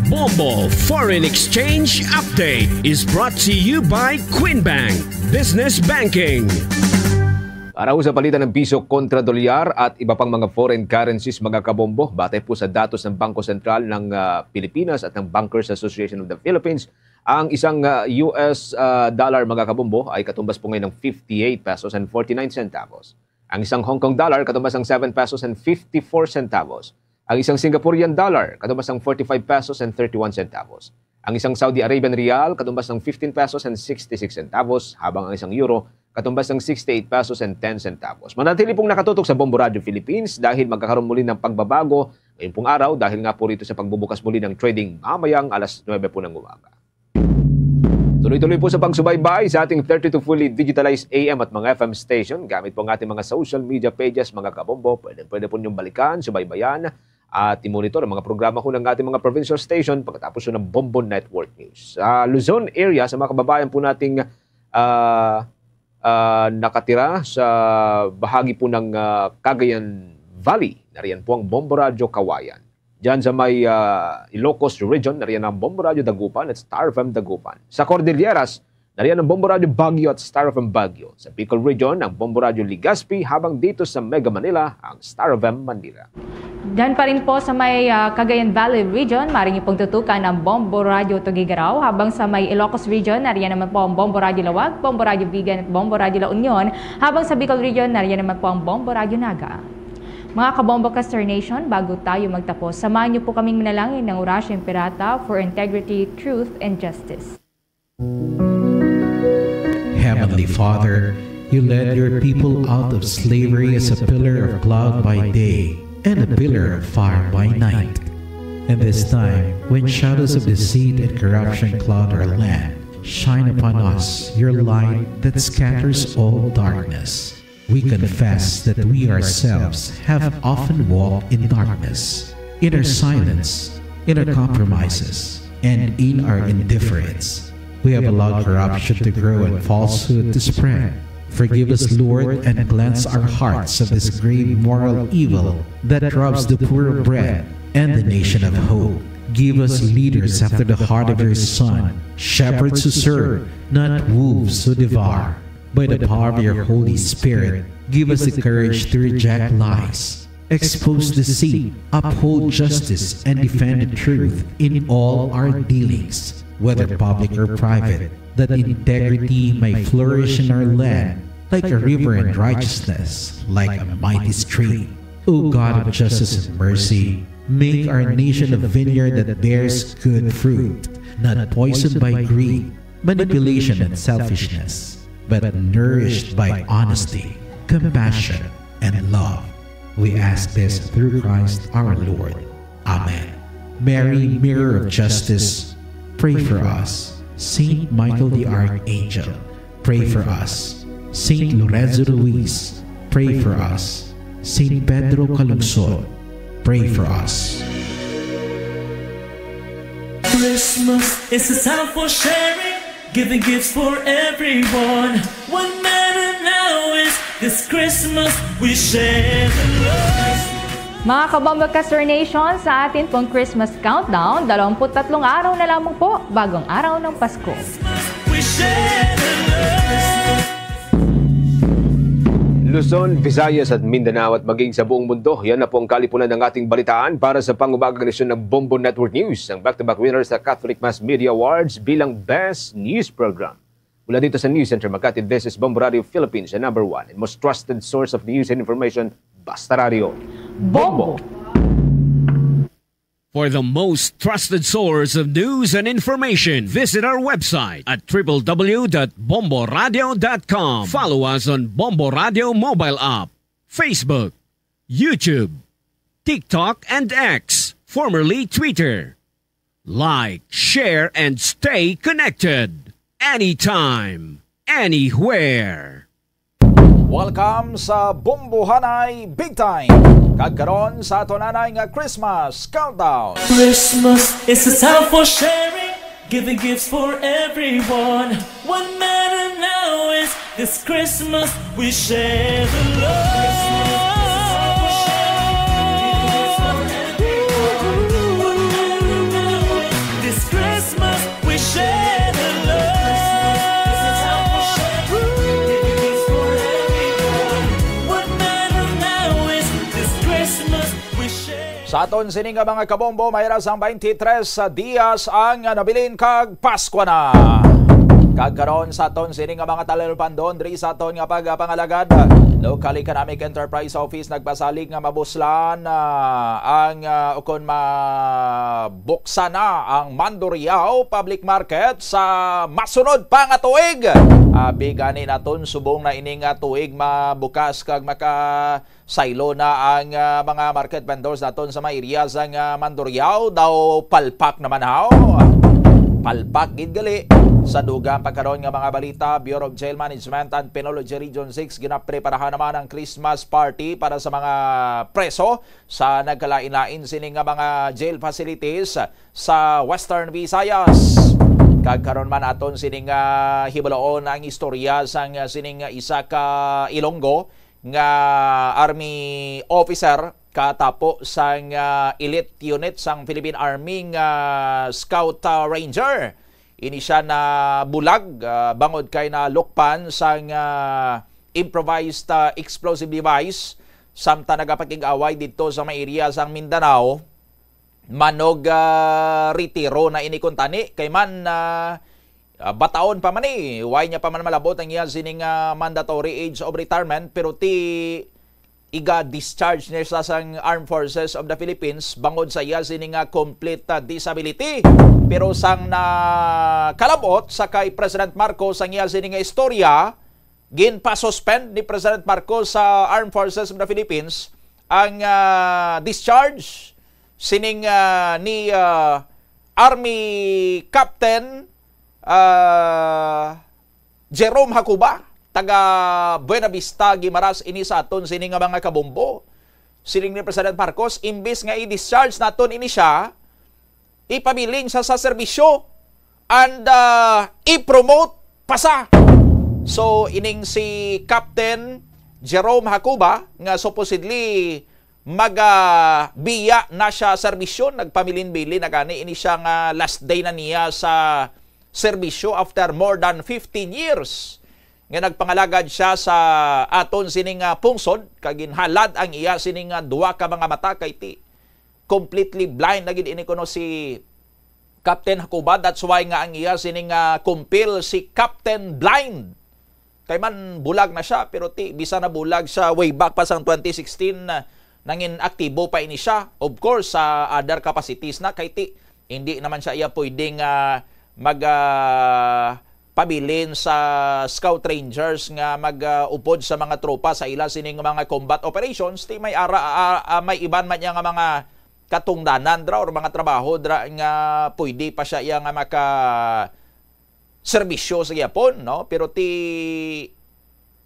Bombo Foreign Exchange Update is brought to you by Quinbank Business Banking. Para sa palitan ng piso kontra dolyar at iba pang mga foreign currencies, mga kabombo, batay po sa datos ng Bangko Sentral ng Pilipinas at ng Bankers Association of the Philippines, ang isang US dollar, mga kabombo, ay katumbas po ngayon ng 58 pesos and 49 centavos. Ang isang Hong Kong dollar katumbas ang 7 pesos and 54 centavos. Ang isang Singaporean dollar katumbas ang 45 pesos and 31 centavos. Ang isang Saudi Arabian rial katumbas ng 15 pesos and 66 centavos, habang ang isang euro katumbas ng 68 pesos and 10 centavos. Manatili pong nakatutok sa Bombo Radio Philippines dahil magkakaroon muli ng pagbabago ngayong pong araw dahil nga po rito sa pagbubukas muli ng trading mamayang alas 9 po ng umaga. Tuloy-tuloy po sa pagsubaybay sa ating 32 fully digitalized AM at mga FM station. Gamit po ang ating mga social media pages, mga kabombo. Pwede po niyong balikan, subaybayan at i-monitor ang mga programa ko ng ating mga provincial station pagkatapos ng Bombo Network News. Sa Luzon area, sa mga kababayan po nating nakatira sa bahagi po ng Cagayan Valley, nariyan po ang Bombo Radio Kawayan. Diyan sa may Ilocos region, nariyan ang Bombo Radio Dagupan at Star FM Dagupan. Sa Cordilleras, nariyan ang Bombo Radio Baguio at Star FM Baguio. Sa Bicol region, ang Bombo Radio Legazpi, habang dito sa Mega Manila, ang Star FM Manila. Diyan pa rin po sa may Cagayan Valley region, maaaring pong tutukan ang Bombo Radio Tuguegarao. Habang sa may Ilocos region, nariyan naman po ang Bombo Radio Lawag, Bombo Radio Vigan at Bombo Radio La Union. Habang sa Bicol region, nariyan naman po ang Bombo Radio Naga. Mga kabombo Caster Nation, bago tayo magtapos, samahan niyo po kaming manalangin ng Orasyong Pirata for integrity, truth, and justice. Heavenly Father, you led your people out of slavery as a pillar of cloud by day and a pillar of fire by night. And this time, when shadows of deceit and corruption cloud our land, shine upon us your light that scatters all darkness. We confess that we ourselves have often walked in darkness, in our silence, in our compromises, and in our indifference. We have allowed corruption to grow and falsehood to spread. Forgive us, Lord, and cleanse our hearts of this grave moral evil that robs the poor of bread and the nation of hope. Give us leaders after the heart of your Son, shepherds who serve, not wolves who devour. By the power of your Holy Spirit, give us the courage to reject lies, expose deceit, uphold justice, and defend the truth in all our dealings, whether public or private, that integrity may flourish in our land like a river in righteousness, like a mighty stream. O God of justice and mercy, make our nation a vineyard that bears good fruit, not poisoned by greed, manipulation, and selfishness, but nourished by honesty, compassion, and love. We ask this through Christ our Lord. Amen. Mary, Mirror of Justice, pray for us. Saint Michael the Archangel, pray for us. Saint Lorenzo Ruiz, pray for us. Saint Pedro Calungsod, pray for us. Christmas is a time for sharing, giving gifts for everyone. What matters now is this Christmas we share the love. Mga kabombo Caster Nation, sa atin pong Christmas countdown, 23 araw na lamang po bagong araw ng Pasko. We share the love. Luzon, Visayas at Mindanao at maging sa buong mundo, yan na po ang kalipunan ng ating balitaan para sa pang-umagang edisyon ng Bombo Network News, ang back-to-back winners sa Catholic Mass Media Awards bilang Best News Program. Mula dito sa News Center Makati, this is Bombo Radio Philippines, the #1 and most trusted source of news and information, Basta Radio. Bombo! For the most trusted source of news and information, visit our website at www.bomboradio.com. Follow us on Bombo Radio mobile app, Facebook, YouTube, TikTok, and X, formerly Twitter. Like, share, and stay connected. Anytime, anywhere. Welcome sa Bombohanay Big Time. Kagkaroon sa tonanay nga Christmas Countdown. Christmas is a time for sharing, giving gifts for everyone. What matters now is this Christmas we share the love. This Christmas we share the love. Sa aton sini nga mga kabombo, mayroon sang 23 sa Dias ang nabilin kag Pasko na. Kagkaroon sa aton sini nga mga talalpandon diri sa aton nga pagpangalagad. Local Economic Enterprise Office nagpasalig nga mabuslan ang ukon mabuksan na ang Mandurriao Public Market sa masunod pa nga tuig. Bigani naton subong na ining tuig mabukas kag makasaylo na ang mga market vendors naton sa mga areas ang Mandurriao daw palpak naman haw. Palpak gid gali. Sa dugang pagkaroon nga mga balita, Bureau of Jail Management and Penology Region 6 ginapreparahan naman ang Christmas party para sa mga preso sa nagkalain-lain sining nga mga jail facilities sa Western Visayas. Kagkaroon man aton sining hibaloon ang istorya sang sining isa ka Ilonggo nga army officer katapo sang elite unit sang Philippine Army Scout Ranger. Ini siya na bulag bangod kay na lukpan sang improvised explosive device samtang nagapakig-away dito sa mga area sang Mindanao. Manog retiro na inikuntani kay man bataon pa man way niya pa man malabot ang iya sining mandatory age of retirement pero iga-discharge niya sa sang Armed Forces of the Philippines bangod sa iya sining complete disability. Pero sang nakalabot sa kay President Marcos ang iya sining istorya, ginpa-suspend ni President Marcos sa Armed Forces of the Philippines ang discharge sining ni Army Captain Jerome Hacuba taga Buena Vista, Guimaras, ini sa aton sining nga mga kabombo. Sining ni President Marcos, imbis nga i-discharge naton ini siya, ipabiling sa serbisyo and i-promote pa sa. So, ining si Captain Jerome Hacuba, nga supposedly mag-biya na siya serbisyo, nagpamilin-bilin na gani, ini siya nga last day na niya sa serbisyo after more than 15 years. Nga nagpangalagad siya sa aton sining pungsod kaginhalad ang iya sining duwa ka mga mata kay ti completely blind na gid ini kuno si Captain Hacuba. That's why nga ang iya sining kumpil si Captain Blind kay man bulag na siya pero ti bisa na bulag siya way back pa sang 2016 nangin aktibo pa ini siya, of course sa other capacities na kay ti hindi naman siya iya pwedeng pabilin sa Scout Rangers nga mag-upod sa mga tropa sa ila sining mga combat operations. Ti may may iban man niya nga mga katungdanan dra or mga trabaho dra nga pwede pa siya iya nga maka serbisyo sa Japon, no? Pero ti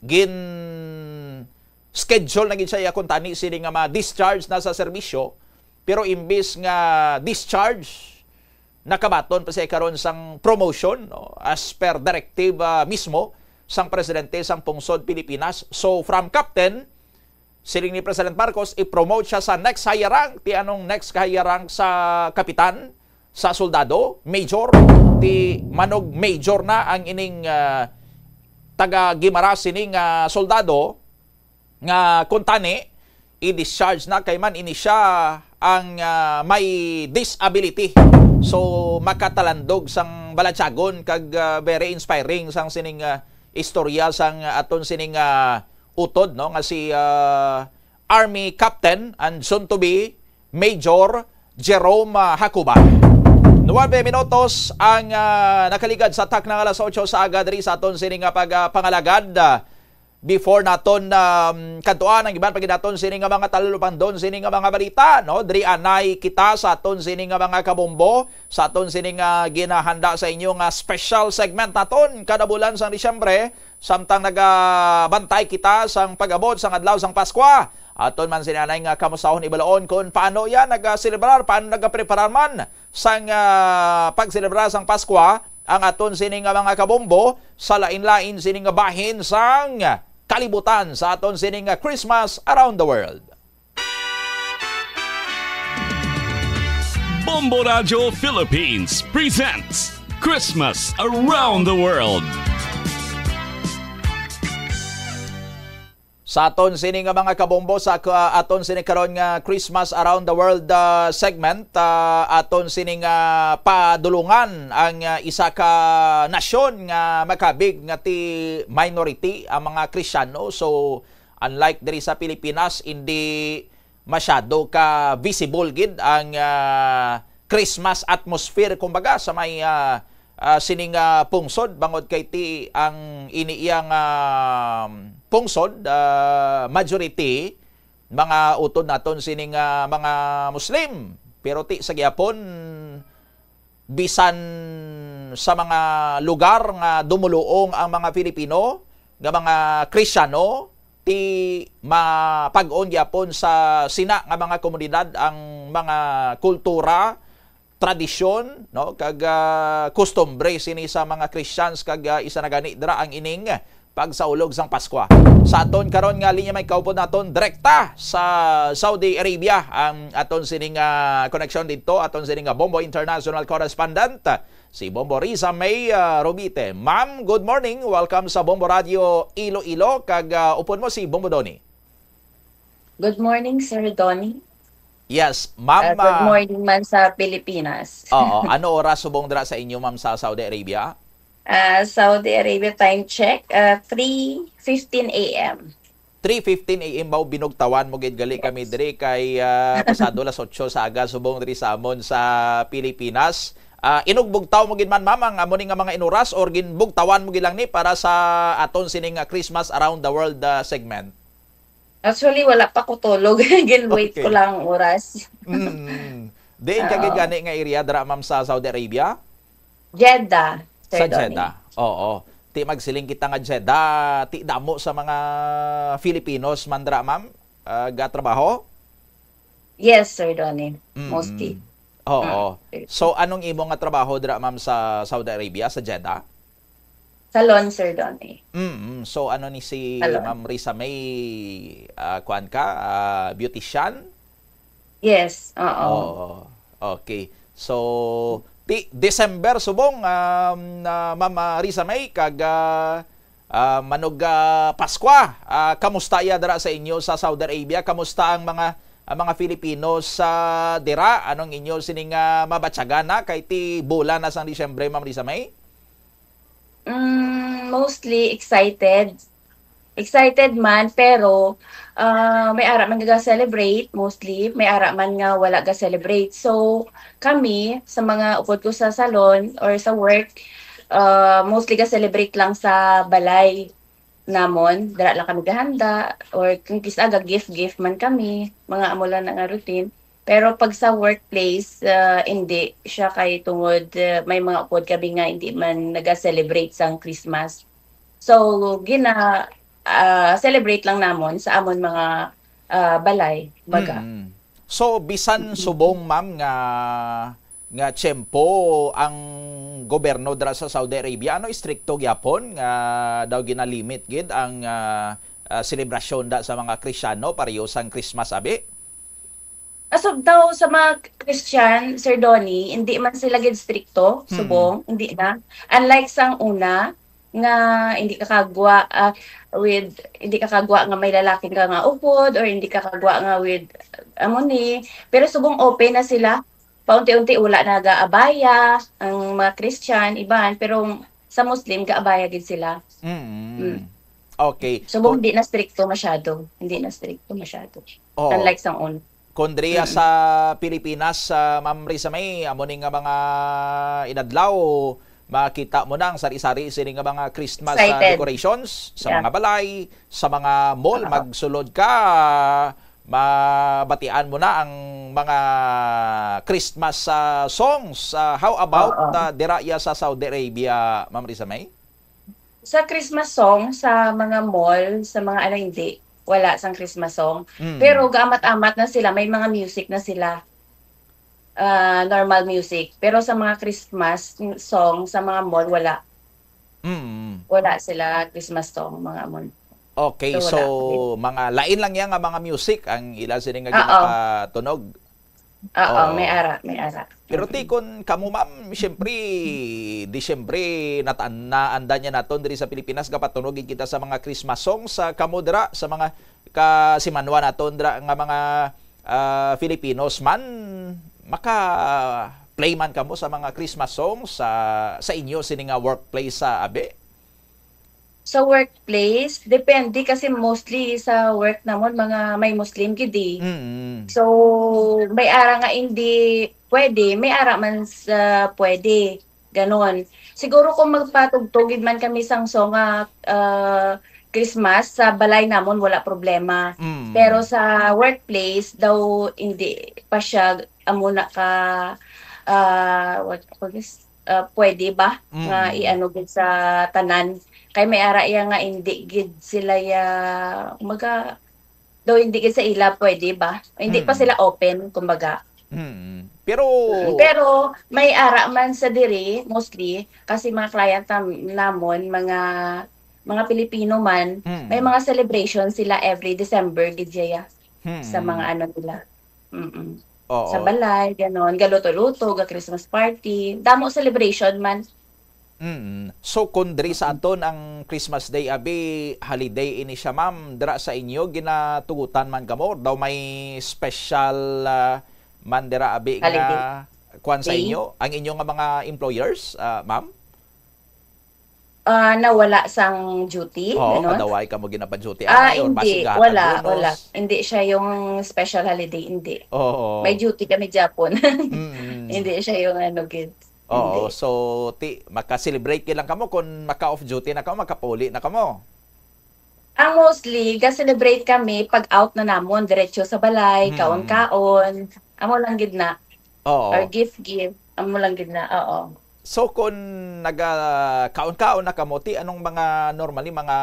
gin schedule na gid siya iya kuntani sining nga ma-discharge na sa serbisyo pero imbis nga discharge nakabaton pa siya karon sang promotion, no? As per directive mismo sang presidente sang pungsod Pilipinas. So from captain siling ni President Marcos i-promote siya sa next higher rank. Ti anong next higher rank sa kapitan, sa soldado, major, ti manog major na ang ining taga Guimaras sining soldado nga kuntani i-discharge na kay man ini siya ang may disability. So makatalandog sang balatsagon kag very inspiring sang sining istorya sang aton sining utod, no, nga si Army Captain and soon to be Major Jerome Hacuba. 9 minutos ang nakaligad sa tak ng alas 8 sa aga diri sa aton sining pagpangalagad. Before naton kantuan ang iban pag naton sining mga talulupan doon sining mga balita, no, diri anay kita sa aton sining mga kabombo sa aton sining ginahanda sa inyong special segment naton kada bulan sang Disyembre samtang nagabantay kita sang pag-abot sang adlaw sang Pasko. Aton man sinanay nga kamusahon ibalaon kung paano yan nagaselebrar, paano nagapreparar man sang pagselebrar sang Pasko ang aton sining mga kabombo sa lain-lain sining bahin sang kalibutan sa aton sining Christmas around the world. Bombo Radio Philippines presents Christmas Around the World. Sa aton sining mga kabombo sa aton sining karon nga Christmas Around the World segment, aton sining padulungan ang isa ka nasyon nga makabig nga ti minority ang mga Kristiyano. So Unlike diri sa Pilipinas, hindi masyado ka visible gid ang Christmas atmosphere kumbaga sa may sining pungsod bangod kay ti ang iniiyang pungsod majority mga utod naton sining mga Muslim, pero ti sa gyapon bisan sa mga lugar nga dumuluong ang mga Pilipino nga mga Kristiyano, ti mapag-on gyapon sa sina nga mga komunidad ang mga kultura, tradisyon, no, kag custombre sini sa mga Christians kag isa na gani dra ang ining pagsaulog sang Pasko. Sa aton karon nga linya may kaupod naton direkta sa Saudi Arabia ang aton sining connection dito, aton sining Bombo International Correspondent si Bombo Riza May Robite. Ma'am, good morning. Welcome sa Bombo Radio Iloilo kag upon mo si Bombo Doni. Good morning, Sir Donnie. Yes, ma'am. Good morning man sa Pilipinas. Oo, ano oras subong dra sa inyo ma'am sa Saudi Arabia? Saudi Arabia time check, 3:15 a.m. 3:15 a.m. baw binugtawan mo gid gali kami diri kay pasado las 8 sa aga subong diri sa amon sa Pilipinas. Inugbugtaw mo gid man ma'am ang amo nga mga inuras or ginbugtawan mo gid lang ni para sa aton sining Christmas around the world segment. Actually wala pa ko tulog, gin-wait ko lang oras. Diin ka gid gani nga area dra ma'am sa Saudi Arabia? Jeddah. Sa Jeddah. Oo. Ti magsiling kita nga Jeddah, ti damo sa mga Filipinos mandra ma'am gatrabaho? Yes, Sir Donnie. Mostly. Oo. So anong imo nga trabaho dra ma'am sa Saudi Arabia sa Jeddah? Salon, Sir Donnie. So ano ni si Ma'am Risa May kuan ka beautician? Yes. Oo. Okay. So December subong Ma'am Risa May kag manog Pasko. Kamusta ya dara sa inyo sa Saudi Arabia? Kamusta ang mga Filipino sa dira? Anong inyo sining mabatsagana kay ti bulan na sang Disyembre, Ma'am Risa May? Mostly excited. Excited man, pero may ara man ga-celebrate mostly, may ara man nga wala ga-celebrate. So kami sa mga upod ko sa salon or sa work, mostly ga-celebrate lang sa balay namon, dara lang kami gahanda or kung kisa gift man kami, mga amo lang nga routine. Pero pag sa workplace, hindi siya kay tungod may mga upod kami nga hindi man naga-celebrate sang Christmas. So celebrate lang namon sa amon mga balay baga. So bisan subong ma'am nga tiyempo ang gobyerno dra sa Saudi Arabia, ano stricto gyapon nga daw ginalimit gid ang selebrasyon da sa mga Kristiyano pareho sang Christmas abi? So daw sa mga Christian, Sir Donnie, hindi man sila gid stricto, subong, hindi na. Unlike sang una nga hindi ka kagwa hindi ka kagwa nga may lalaking ka nga upod or hindi ka kagwa nga with amoni, pero subong open na sila. Paunti-unti ula na gaabaya ang mga Christian iban, pero sa Muslim gaabaya gid sila. Okay. Subong hindi na stricto masyado. Unlike sang una. Kondriya sa Pilipinas, Ma'am Risa May, amo ning nga mga inadlaw, makita mo na ang sari-sari sini nga mga Christmas decorations sa mga balay, sa mga mall, magsulod ka, mabatian mo na ang mga Christmas songs. How about diraya sa Saudi Arabia, Ma'am Risa May? Sa Christmas song, sa mga mall, sa mga hindi. Wala sang Christmas song. Pero gaamat-amat na sila, may mga music na sila. Normal music. Pero sa mga Christmas song, sa mga mall, wala. Wala sila Christmas song, mga mall. Okay, so mga lain lang yan nga mga music ang ila sila nga ginapatunog. Oo, may ara. Pero tikon kamo ma'am, siyempre Disyembre naanda niya naton diri sa Pilipinas kapatunogin kita sa mga Christmas songs sa kamo dira sa mga kasimanwa naton dira nga mga Filipinos man maka play man kamo sa mga Christmas songs sa inyo sini nga workplace sa abe. Sa workplace, depende kasi mostly sa work namon mga may Muslim gid eh. So, may ara nga hindi pwede, may ara man sa pwede. Ganon. Siguro kung magpatugtugid man kami sang song Christmas, sa balay namon wala problema. Pero sa workplace daw hindi pa siya amuna ka pwede ba nga iano gid sa tanan kay may ara iya nga hindi gid sila ya daw hindi gid sa ila pwede ba hindi pa sila open kumbaga. Pero may ara man sa diri mostly kasi mga client namon mga Pilipino man may mga celebration sila every December gid sa mga ano nila. Sa balay, ganon, galuto-luto, ga Christmas party, damo celebration man. So kung diri sa aton ang Christmas Day abi holiday ini siya ma'am, dira sa inyo ginatugutan man kamo daw may special man dira abi nga kuan sa inyo ang inyo nga mga employers ma'am? Nawala sang duty, ganon. Kadaway ka mo ginapa-duty. Hindi, wala. Hindi siya yung special holiday, hindi. May duty kami Japon. Hindi siya yung gid. So maka-celebrate lang kamo kung maka-off duty na kamo, maka-puli na kamo. Ang mostly, ga-celebrate kami pag out na namon, diretso sa balay, kaon-kaon, amo lang gid na. Or gift, amo lang gid na, So kung kaon-kaon na kamuti, anong mga normally mga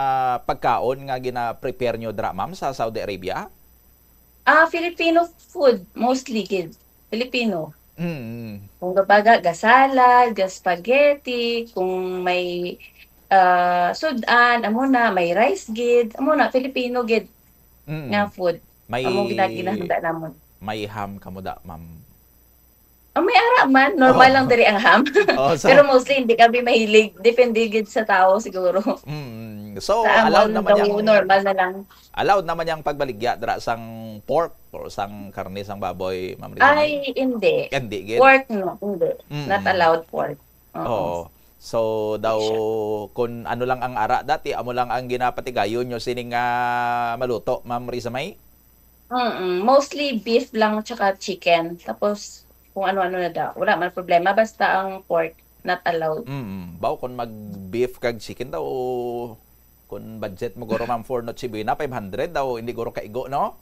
pagkaon nga gina-prepare nyo dra ma'am sa Saudi Arabia? Filipino food mostly kid. Filipino. Kung gabaga gasalad, spaghetti, kung may sudan, amo na may rice gid, amo na Filipino gid nga food. Amo ginahanda namon. May ham kamo da ma'am? May ara man, normal lang diri ang ham. Pero mostly hindi kami mahilig. Depende gid sa tao siguro. So allowed naman yang normal na lang. Allowed naman yang pagbaligya dira sang pork or sang karne sang baboy, ma'am Rizal? Ay, hindi. Hindi gid. Pork no, hindi. Not allowed pork. So daw kung ano lang ang ara dati, amo lang ang ginapatigayon nyo sining maluto, ma'am Rizamay? Mostly beef lang tsaka chicken. Tapos kung ano-ano na daw. Wala man problema. Basta ang pork, not allowed. Baw, kung mag-beef kag chicken daw, kung budget mo guro ma'am for Noche Buena, 500 daw, hindi guro kaigo, no?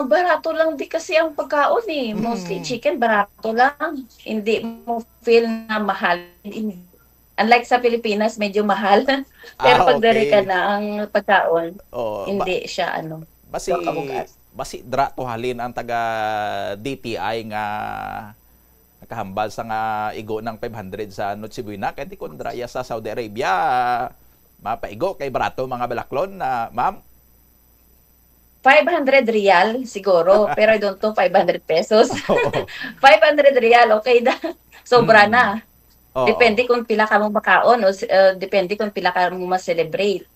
Barato lang di kasi ang pagkaon eh. Mostly chicken, barato lang. Hindi mo feel na mahal. Unlike sa Pilipinas, medyo mahal. Pero pag dari ka na ang pagkaon, hindi siya basi dra to halin ang taga DTI nga nakahambal sa nga igo ng 500 sa Noche Buena kay di kun dra sa Saudi Arabia mapaigo kay barato mga balaklon na ma'am 500 real siguro pero I don't know 500 pesos 500 real okay da sobra na depende kung pila ka mo makaon o depende kung pila ka mo ma-celebrate.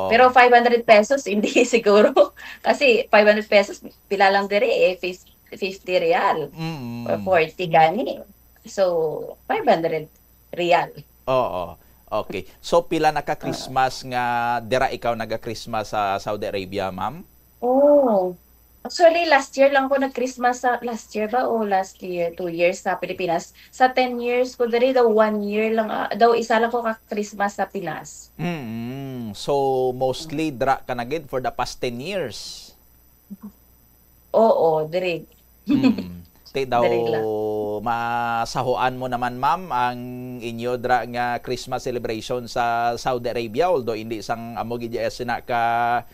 Pero 500 pesos, hindi siguro. Kasi 500 pesos, pila lang dire 50 real. Or 40 gani. So, 500 real. Okay. So, pila naka-Christmas nga, dira ikaw naga-Christmas sa Saudi Arabia, ma'am? Actually, last year lang ko nag-Christmas last year ba o last year, 2 years sa Pilipinas. Sa 10 years ko dali daw 1 year lang, daw isa lang ko ka-Christmas sa Pinas. So, mostly dra ka na gid for the past 10 years? Diri. Daw masahuan mo naman ma'am ang inyo dra nga Christmas celebration sa Saudi Arabia although hindi sang amo gid sina ka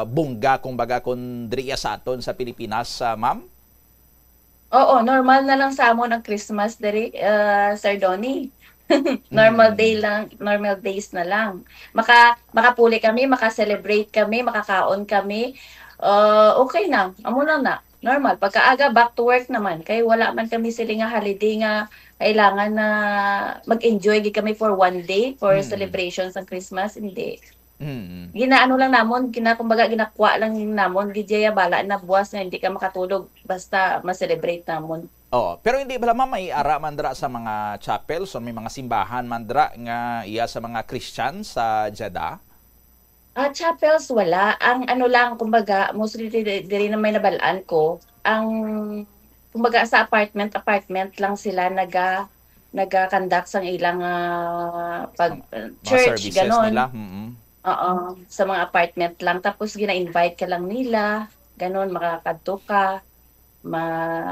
bungga kung baga kung driya sa aton sa Pilipinas, ma'am? Normal na lang sa amon ang Christmas diri, Sir Donnie. Normal days na lang. Makapuli kami, maka-celebrate kami, makakaon kami. Okay na, amo lang na. Normal. Pagkaaga, back to work naman. Kaya wala man kami sila nga holiday nga kailangan na mag-enjoy kami for one day for celebrations ng Christmas. Hindi. Ginaano lang namon, kumbaga ginakuha lang namon, gidya bala na buwas na hindi ka makatulog basta ma-celebrate namon. Oh, pero hindi ba may ara mandra sa mga chapels o may mga simbahan mandra nga iya sa mga Christian sa Jeddah? Chapels wala. Ang ano lang, kumbaga, mostly diri na may nabalaan ko, ang kumbaga sa apartment lang sila naga-conduct sang ilang church ganon. Nila. Oo, sa mga apartment lang. Tapos gina-invite ka lang nila, ganon, makakadto ka,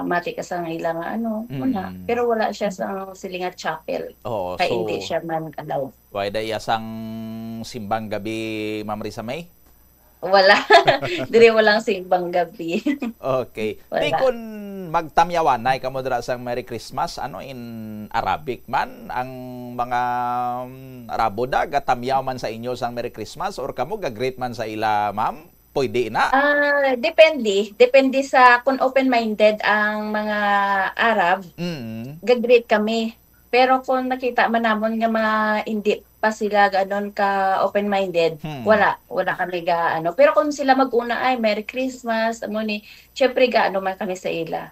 mati ka sa ilang una. Pero wala siya sa silingat chapel. Oh, kaya so, hindi siya man allowed. Why da sang simbang gabi, Ma'am Risa May? Wala. Dire walang simbang gabi. Okay. Di kun magtamyawan na kamo dira sang Merry Christmas, in Arabic man ang mga Arabo da gatamyaw man sa inyo sang Merry Christmas or kamo ga-greet man sa ila, ma'am? Pwede na? Depende sa kung open-minded ang mga Arab, gag-greet kami. Pero kung nakita man namon nga mga hindi pa sila ganon ka open-minded, wala kami Pero kung sila mag-una ay Merry Christmas, syempre man kami sa ila.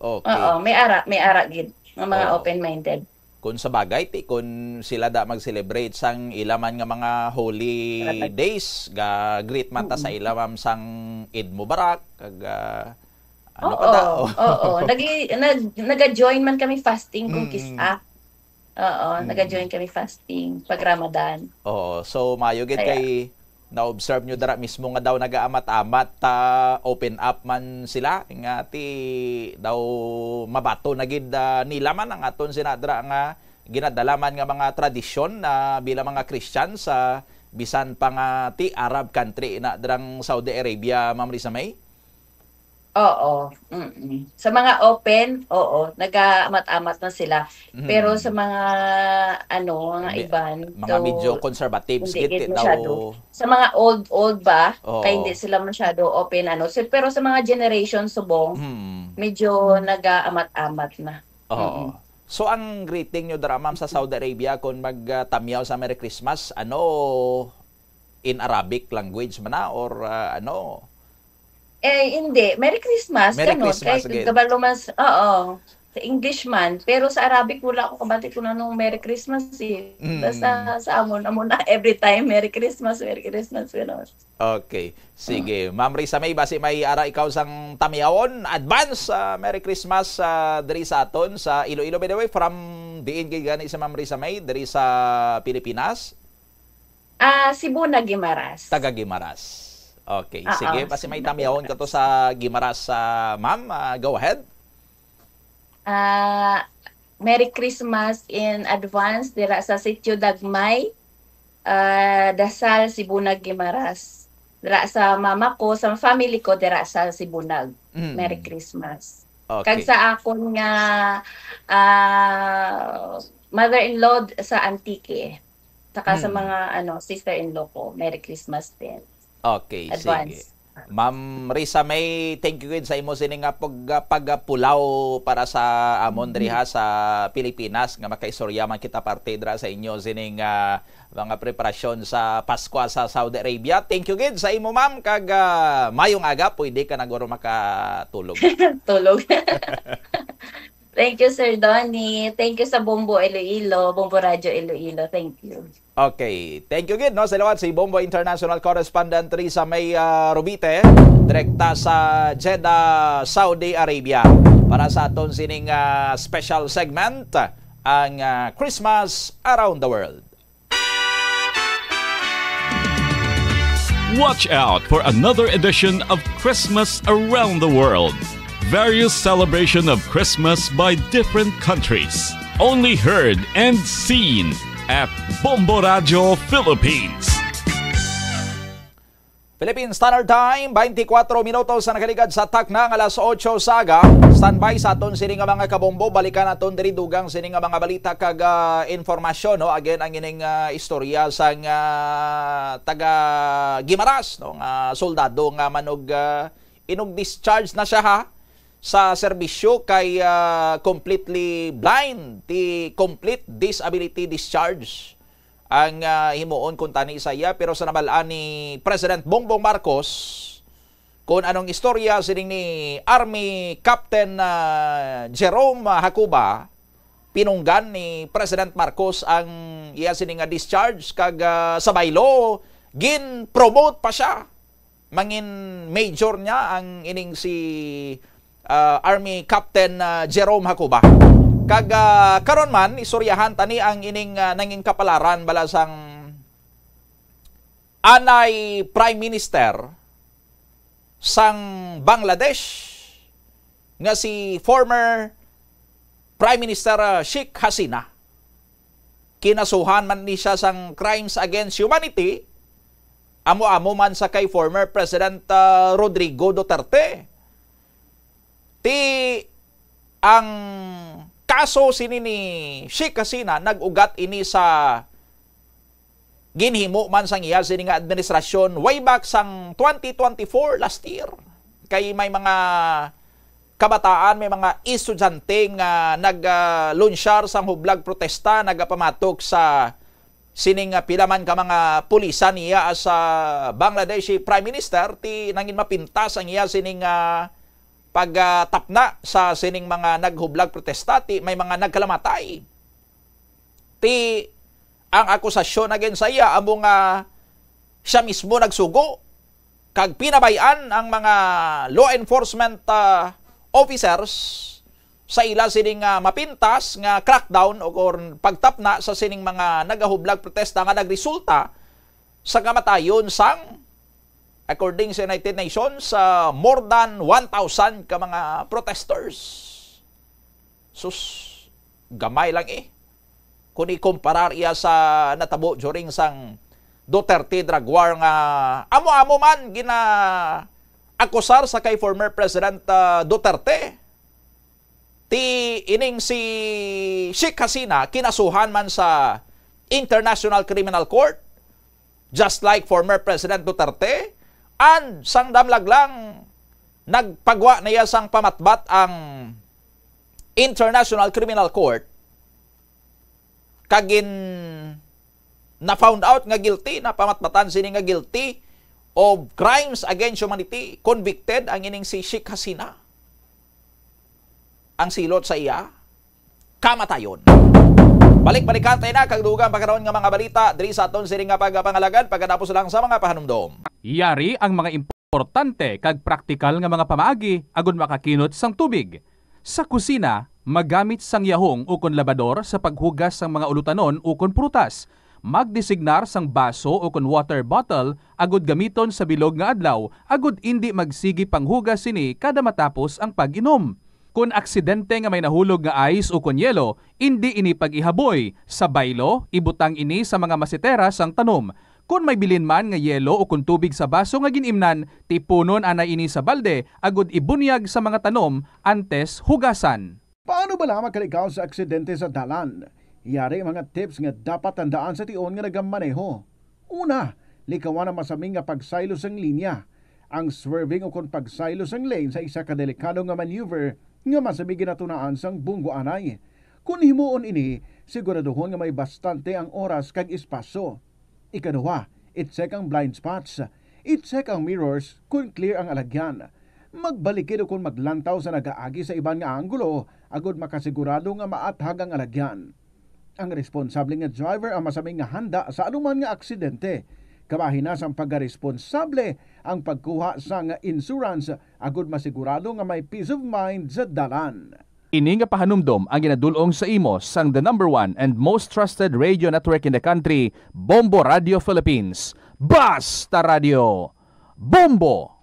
Okay. Oo, may ara gid ng mga open-minded. Kung sa bagay, kung sila da mag-celebrate sang ilaman nga mga holy days, greet man ta sa ilamam sang Eid Mubarak, Oo. Nag-join man kami fasting kung kisa. Oo, nag-join kami fasting pag Ramadan. Oo, so mayo gid kay na-observe nyo dara mismo nga daw nagaamat-amat open up man sila nga daw mabato na gid nila man ang aton sinadra nga ginadalaman nga mga tradisyon na bilang mga Christian sa bisan pa nga Arab country na drang Saudi Arabia, Ma'am Risa May? Oo. Sa mga open, nag-amat-amat na sila. Pero sa mga mga iban, mga medyo conservatives daw. Sa mga old ba, kaya hindi sila masyado open pero sa mga generation subong, medyo nag-amat-amat na. So ang greeting nyo dara, ma'am, sa Saudi Arabia kung magtamyaw sa Merry Christmas, in Arabic language man na or hindi. Merry Christmas. Merry Christmas again. Sa English man. Pero sa Arabic, wala ako kabati ko na nung Merry Christmas eh. Basta sa amon na every time, Merry Christmas, Merry Christmas. Okay. Sige. Ma'am Risa May, basi may ara ikaw sang tamyawon. Advance Merry Christmas diri sa aton sa Iloilo. By the way, from diin kay gani sa Ma'am Risa May, diri sa Pilipinas? Cebu na Guimaras. Taga Guimaras. Okay, sige. Kasi may tamyawon ka to sa Guimaras, ma'am. Go ahead. Merry Christmas in advance dira sa Sitio Dagmay, Dasal, Sibunag, Guimaras. Dira sa mama ko, sa family ko dira sa Sibunag. Merry Christmas. Okay. Kag sa akon nga mother-in-law sa Antique. Saka sa mga sister-in-law ko, Merry Christmas din. Okay, advance. Sige. Ma'am Risa May, thank you sa imo sining nga pagpulaw para sa amon diriha sa Pilipinas nga makaistorya man kita parte dira sa inyo sining mga preparasyon sa Pasko sa Saudi Arabia. Thank you gid sa imo, ma'am, kag mayong aga pwede ka na guro makatulog. Tulog. Thank you, Sir Donnie. Thank you sa Bombo Iloilo, Bombo Radio Iloilo. Thank you. Okay. Thank you, gid, no? Salawat si Bombo International Correspondent Risa May Rubite, direkta sa Jeddah, Saudi Arabia. Para sa aton sining special segment, ang Christmas Around the World. Watch out for another edition of Christmas Around the World. Various celebration of Christmas by different countries. Only heard and seen at Bombo Radio Philippines. Philippine Standard Time, 24 minutos na nakaligad sa takna ng alas 8 saga. Standby sa aton sini nga mga kabombo. Balikan aton diri dugang sini nga mga balita kag informasyon, no? Again, ang ining istorya sa taga Guimaras, no? Soldado nga manog inog-discharge na siya, ha? Sa serbisyo kay completely blind, the complete disability discharge ang himuon kung tani saya, pero sa nabalaan ni President Bongbong Marcos kung anong istorya sining ni Army Captain Jerome Hacuba, pinunggan ni President Marcos ang iya sining discharge kag sa baylo gin promote pa siya mangin major niya ang ining si Army Captain Jerome Hacuba. Kag karon man isuryahan tani ang ining nanging kapalaran balasang anay Prime Minister sang Bangladesh nga si former Prime Minister Sheikh Hasina. Kinasuhan man ni siya sang crimes against humanity, amo-amo man sa kay former President Rodrigo Duterte. Ti ang kaso sini ni Sheikh Hasina nag-ugat ini sa ginhimo man sang iya sini nga administrasyon way back sang 2024 last year. Kay may mga kabataan, may mga estudyante nga nag-lunsyar sang hublag protesta, nagapamatok sa sining pilaman ka mga pulisan niya as Bangladeshi Prime Minister, ti nangin mapintas ang iya sining pagtapna sa sining mga naghublag protesta, ti may mga nagkalamatay. Ti ang akusasyon against sa iya among siya mismo nagsugo kag pinabayan ang mga law enforcement officers sa ila sining mapintas nga crackdown o pagtapna sa sining mga nagahublag protesta nga nagresulta sa kamatayon sang, according sa United Nations, more than 1,000 ka mga protesters. Sus, gamay lang kung ikumparar iya sa natabo during sang Duterte drug war nga amo-amo man akusar sa kay former President Duterte. Ti ining si Sheikh Hasina kinasuhan man sa International Criminal Court just like former President Duterte, and sang damlag lang nagpagwa na iya sang pamatbat ang International Criminal Court kagin na found out nga guilty, na pamatbatan sini nga guilty of crimes against humanity, convicted ang ining si Sheikh Hasina. Ang silot sa iya, kamatayon. Balik-balikan tayo na, kagdugang pagkaroon nga mga balita, diri sa aton sining nga pagpangalagan, pagkatapos lang sa mga pahanumdom. Yari ang mga importante kag praktikal nga mga pamaagi, agon makakinot sang tubig. Sa kusina, magamit sang yahong ukon labador sa paghugas sang mga ulutanon ukon prutas. Magdesignar sang baso o kon water bottle agud gamiton sa bilog nga adlaw agud indi magsigi panghugas sini kada matapos ang pag-inom. Kung aksidente nga may nahulog nga ice o kon yelo, indi ini pag-ihaboy. Sa baylo, ibutang ini sa mga masitera sang tanom. Kung may bilin man nga yelo o kon tubig sa baso nga ginimnan, tipunon anay ini sa balde agud ibunyag sa mga tanom antes hugasan. Paano ba lamang kalikaw sa aksidente sa dalan? Yari mga tips nga dapat tandaan sa tion nga nagamaneho. Una, likawan ang masaming nga pagsaylo sang linya. Ang swerving o kung pagsaylo sang lane sa isa ka delikado nga maneuver nga masaming ginatunaan sang bunggo anay. Kung himuon ini, siguraduhon nga may bastante ang oras kag espasyo. Ikaduha, i-check ang blind spots. I-check ang mirrors kung clear ang alagyan. Magbalikid o kung maglantaw sa nagaagi sa ibang nga anggulo agud makasigurado nga maathag ang alagyan. Ang responsable nga driver ang masaming nga handa sa anuman nga aksidente. Kabahin na sang pagkaresponsable ang pagkuha sa nga insurance agud masigurado nga may peace of mind sa dalan. Ini nga pahanumdom ang ginadulong sa imo sang the #1 and most trusted radio network in the country, Bombo Radio Philippines. Basta Radio Bombo!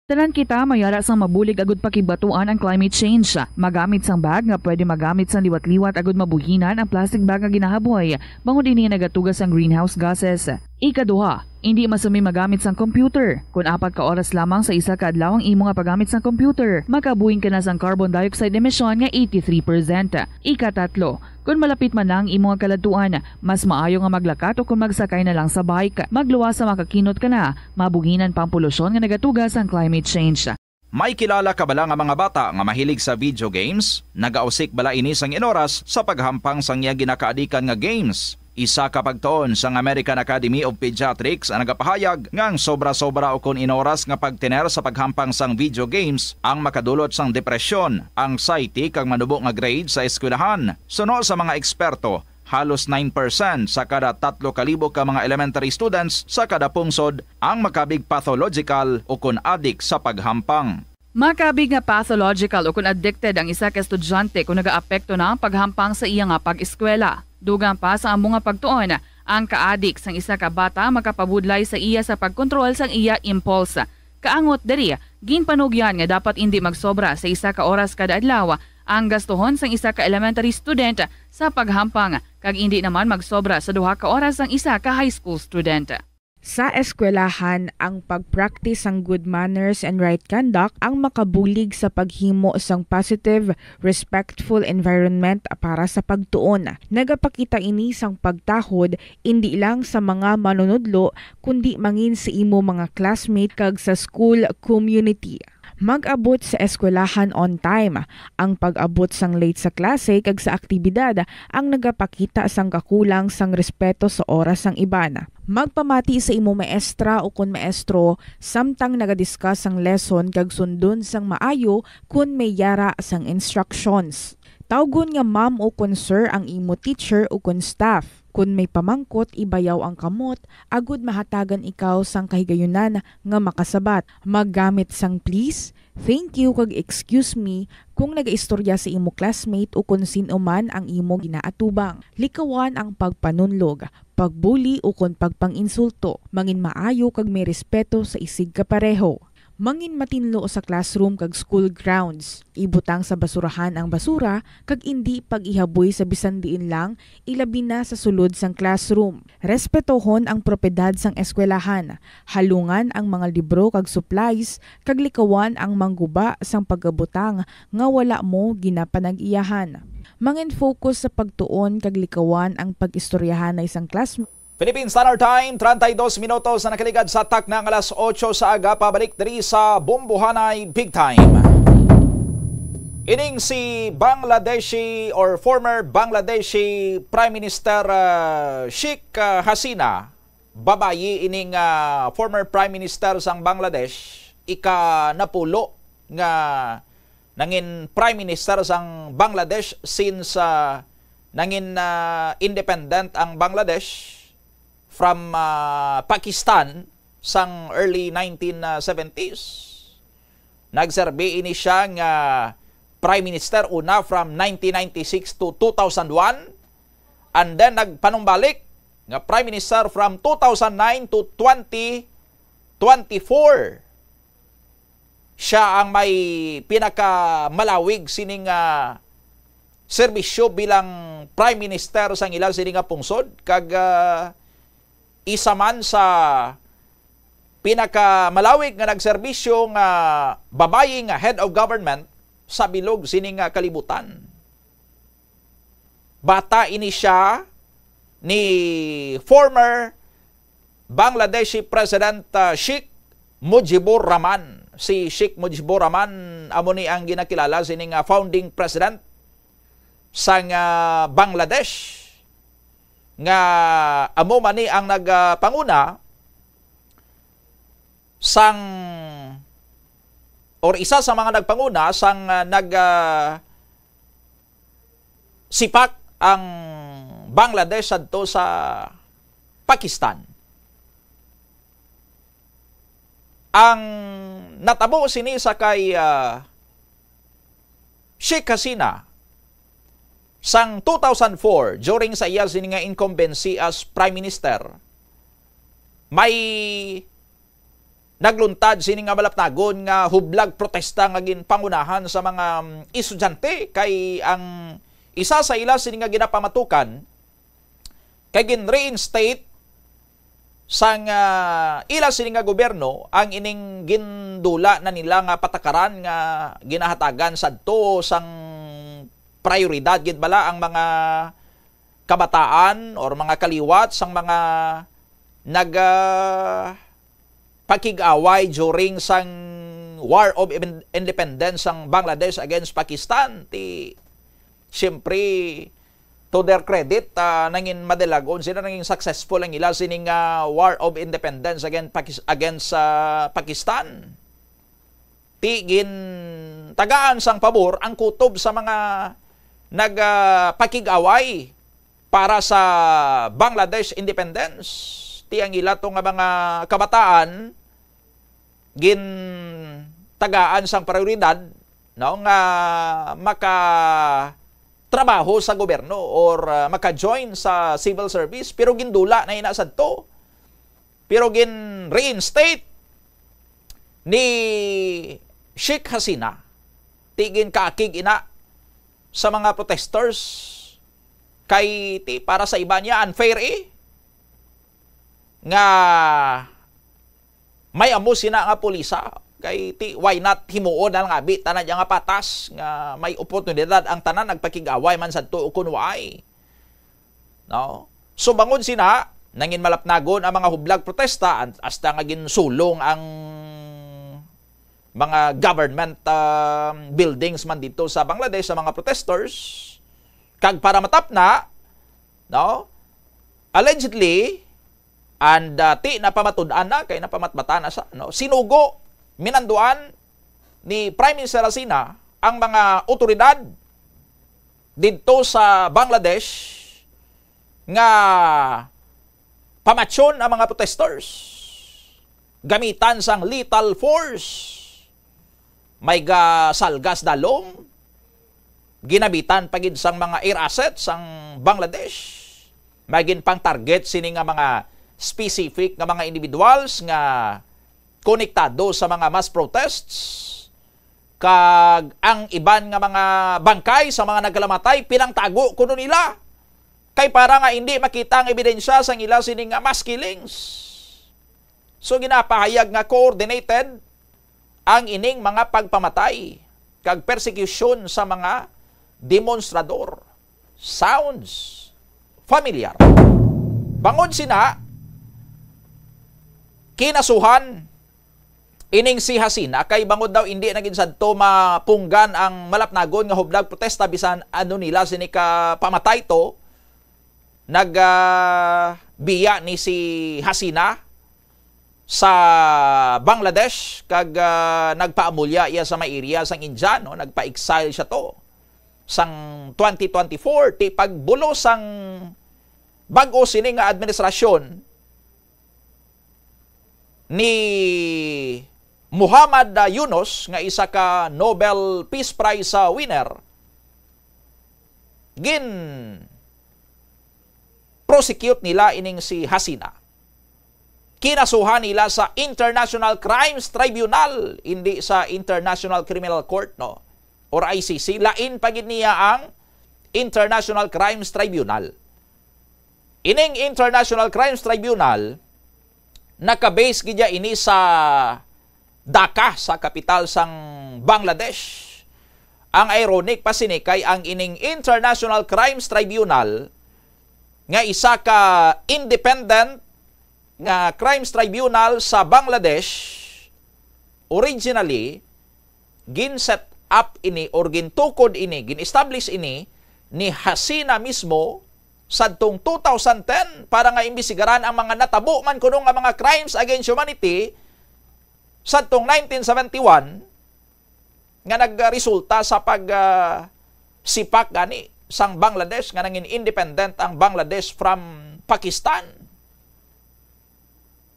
Tanan kita mayara sang mabulig agud pakibatuan ang climate change. Magamit sang bag nga pwede magamit sang liwat-liwat agud mabuhinan ang plastic bag nga ginahaboy. Bangod ini nagatugas ang greenhouse gases. Ikaduha, hindi masumi magamit sang computer. Kung 4 ka oras lamang sa isa ka adlaw ang imo nga paggamit sang computer, makabuhin ka na sang carbon dioxide emission nga 83%. Ikatatlo, kung malapit man lang imo nga kaladuan, mas maayo nga maglakat o kung magsakay na lang sa bike. Magluwas sa makakinot ka na, mabuhinan pang polusyon nga nagatugas ang climate change. May kilala ka bala nga mga bata nga mahilig sa video games? Nagausik bala ini sang inoras sa paghampang sang iya ginakaadikan nga games. Isa ka pagtuon sang American Academy of Pediatrics ang nagapahayag ngang sobra-sobra o kun inoras nga pagtiner sa paghampang sang video games ang makadulot sang depresyon, anxiety kag manubo nga grade sa eskwelahan. Suno sa mga eksperto, halos 9% sa kada 3,000 ka mga elementary students sa kada pungsod ang makabig pathological o kun addict sa paghampang. Makabig nga pathological o kun addicted ang isa ka estudyante kung nagaapekto na ang paghampang sa iya nga pag-eskwela. Dugang pa sa among nga pagtuon, ang ka-addict sang isa ka bata makapabudlay sa iya sa pagkontrol sang iya impulse. Kaangot diri, ginpanugyan nga dapat hindi magsobra sa isa ka oras kada adlaw ang gastuhon sang isa ka elementary student sa paghampang kag hindi naman magsobra sa 2 ka oras ang isa ka high school student. Sa eskwelahan, ang pag-practice ng good manners and right conduct ang makabulig sa paghimo sang positive, respectful environment para sa pagtuon. Nagapakita ini sang pagtahod hindi lang sa mga manunudlo kundi mangin sa imo mga classmate kag sa school community. Mag-abot sa eskwelahan on time. Ang pag-abot sang late sa klase kag sa aktibidad ang nagapakita sang kakulang sang respeto sa oras sang iban. Magpamati sa imo maestra o kun maestro samtang nagadiscuss sang lesson kag sundon sang maayo kun may yara sang instructions. Tawgon nga ma'am o kun sir ang imo teacher o kun staff. Kun may pamangkot, ibayaw ang kamot, agud mahatagan ikaw sang kahigayunan nga makasabat. Maggamit sang please, thank you kag excuse me kung nagaistorya sa imo classmate o kung sino man ang imo ginaatubang. Likawan ang pagpanunlog, pagbuli o kung pagpanginsulto. Mangin maayo kag may respeto sa isig kapareho. Mangin matinlo sa classroom kag school grounds. Ibutang sa basurahan ang basura kag indi pag-ihaboy sa bisan diin lang, ilabi na sa sulod sang classroom. Respetohon ang propiedad sang eskwelahan. Halungan ang mga libro kag supplies kag likawan ang mangguba sang pagabutang nga wala mo ginapanag-iyahan. Mangin focus sa pagtuon kag likawan ang pag-istoryahan na isang classroom. Philippine Standard Time, 32 minutos na nakaligad sa tak ng alas 8 sa aga, pabalik diri sa Bombohanay Big Time. Ining si Bangladeshi or former Bangladeshi Prime Minister Sheikh Hasina, babayi ining former Prime Minister sang Bangladesh, ika-napulo nga nangin Prime Minister sang Bangladesh since nangin independent ang Bangladesh from Pakistan sang early 1970s. Nagserbe ini siya nga Prime Minister una from 1996 to 2001 and then nagpanumbalik nga Prime Minister from 2009 to 2024. Siya ang may pinakamalawig sining serbisyo bilang Prime Minister sang ilang sining pungsod kag isa man sa pinakamalawig nga nagserbisyo nga babayi nga head of government sa bilog sining kalibutan. Bata ini siya ni former Bangladeshi President Sheikh Mujibur Rahman. Si Sheikh Mujibur Rahman amo ni ang ginakilala sining founding president sang Bangladesh. Nga amo man ni ang nagpanguna sang or isa sa mga nagpanguna sang sipak ang Bangladesh adto sa Pakistan. Ang natabo sini sa kay Sheikh Hasina sang 2004, during sa iya sini nga incumbency as Prime Minister, may nagluntad sini nga malapnagon nga hublag protesta nga ginpangunahan sa mga estudyante kay ang isa sa ila sini nga ginapamatukan kay gin-reinstate sang ila sini nga gobyerno ang ining gindula na nila nga patakaran nga ginahatagan sadto sang prioridad gid bala ang mga kabataan or mga kaliwat sang mga pakig-away during sang War of Independence sang Bangladesh against Pakistan. Siyempre to their credit, nangin madelagon sila, nanging successful ang ila sining War of Independence against Pakistan. Tigin tagaan sang pabor ang kutob sa mga nagpakig-away para sa Bangladesh independence. Ti ang ila to nga mga kabataan gin tagaan sang prioridad, no, nga maka trabaho sa gobyerno or maka-join sa civil service, pero gindula na inasad to. Pero gin reinstate ni Sheikh Hasina, tigin kaakig ina sa mga protesters, kay para sa iba niya unfair nga may amo sina nga pulisa, kay why not himuon ang abi tanan nga patas nga may oportunidad ang tanan nagpakig-away man sadto kun waay. No? So bangon sina nangin malapnagon ang mga hublag protesta hasta nga ginsulong ang mga government buildings man dito sa Bangladesh sa mga protesters. Kag para matapna, no? Allegedly and ti napamatud-an na kay napamatbata na sa, no? Sinugo minanduan ni Prime Minister Hasina ang mga otoridad dito sa Bangladesh nga pamatsyon ang mga protesters gamitan sang lethal force. May salgas dalong ginabitan pagid sang mga air assets sang Bangladesh. Magin pang target sini nga mga specific nga mga individuals nga konektado sa mga mass protests, kag ang iban nga mga bangkay sa mga nagkalamatay pinangtago kuno nila kay para nga hindi makita ang ebidensya sang ila sining nga mass killings. So ginapahayag nga coordinated ang ining mga pagpamatay kag persecution sa mga demonstrador. Sounds familiar. Bangon sina kinasuhan ining si Hasina kay bangod daw hindi naging sadto mapunggan ang malapnagon nga hublag protesta bisan ano nila sinika pamatay to. Nagbiya ni si Hasina sa Bangladesh kag nagpaamulya iya sa may area sang India, no? Nagpa-exile siya to sang 2024 ti pagbulo sang bag-o sini nga administrasyon ni Muhammad Yunus nga isa ka Nobel Peace Prize winner. Gin prosecute nila ining si Hasina. Kinasuhan nila sa International Crimes Tribunal, hindi sa International Criminal Court, no, or ICC. Lain pagid niya ang International Crimes Tribunal. Ining International Crimes Tribunal nakabase gidya ini sa Dhaka, sa kapital sang Bangladesh. Ang ironic pa sinikay ang ining International Crimes Tribunal nga isa ka independent nga crimes tribunal sa Bangladesh, originally gin-set up ini or gintukod ini, gin-establish ini ni Hasina mismo sadtong 2010 para nga imbisigaran ang mga natabo man kuno nga mga crimes against humanity sadtong 1971 nga nagresulta sa sipak gani sang Bangladesh nga nangin independent ang Bangladesh from Pakistan.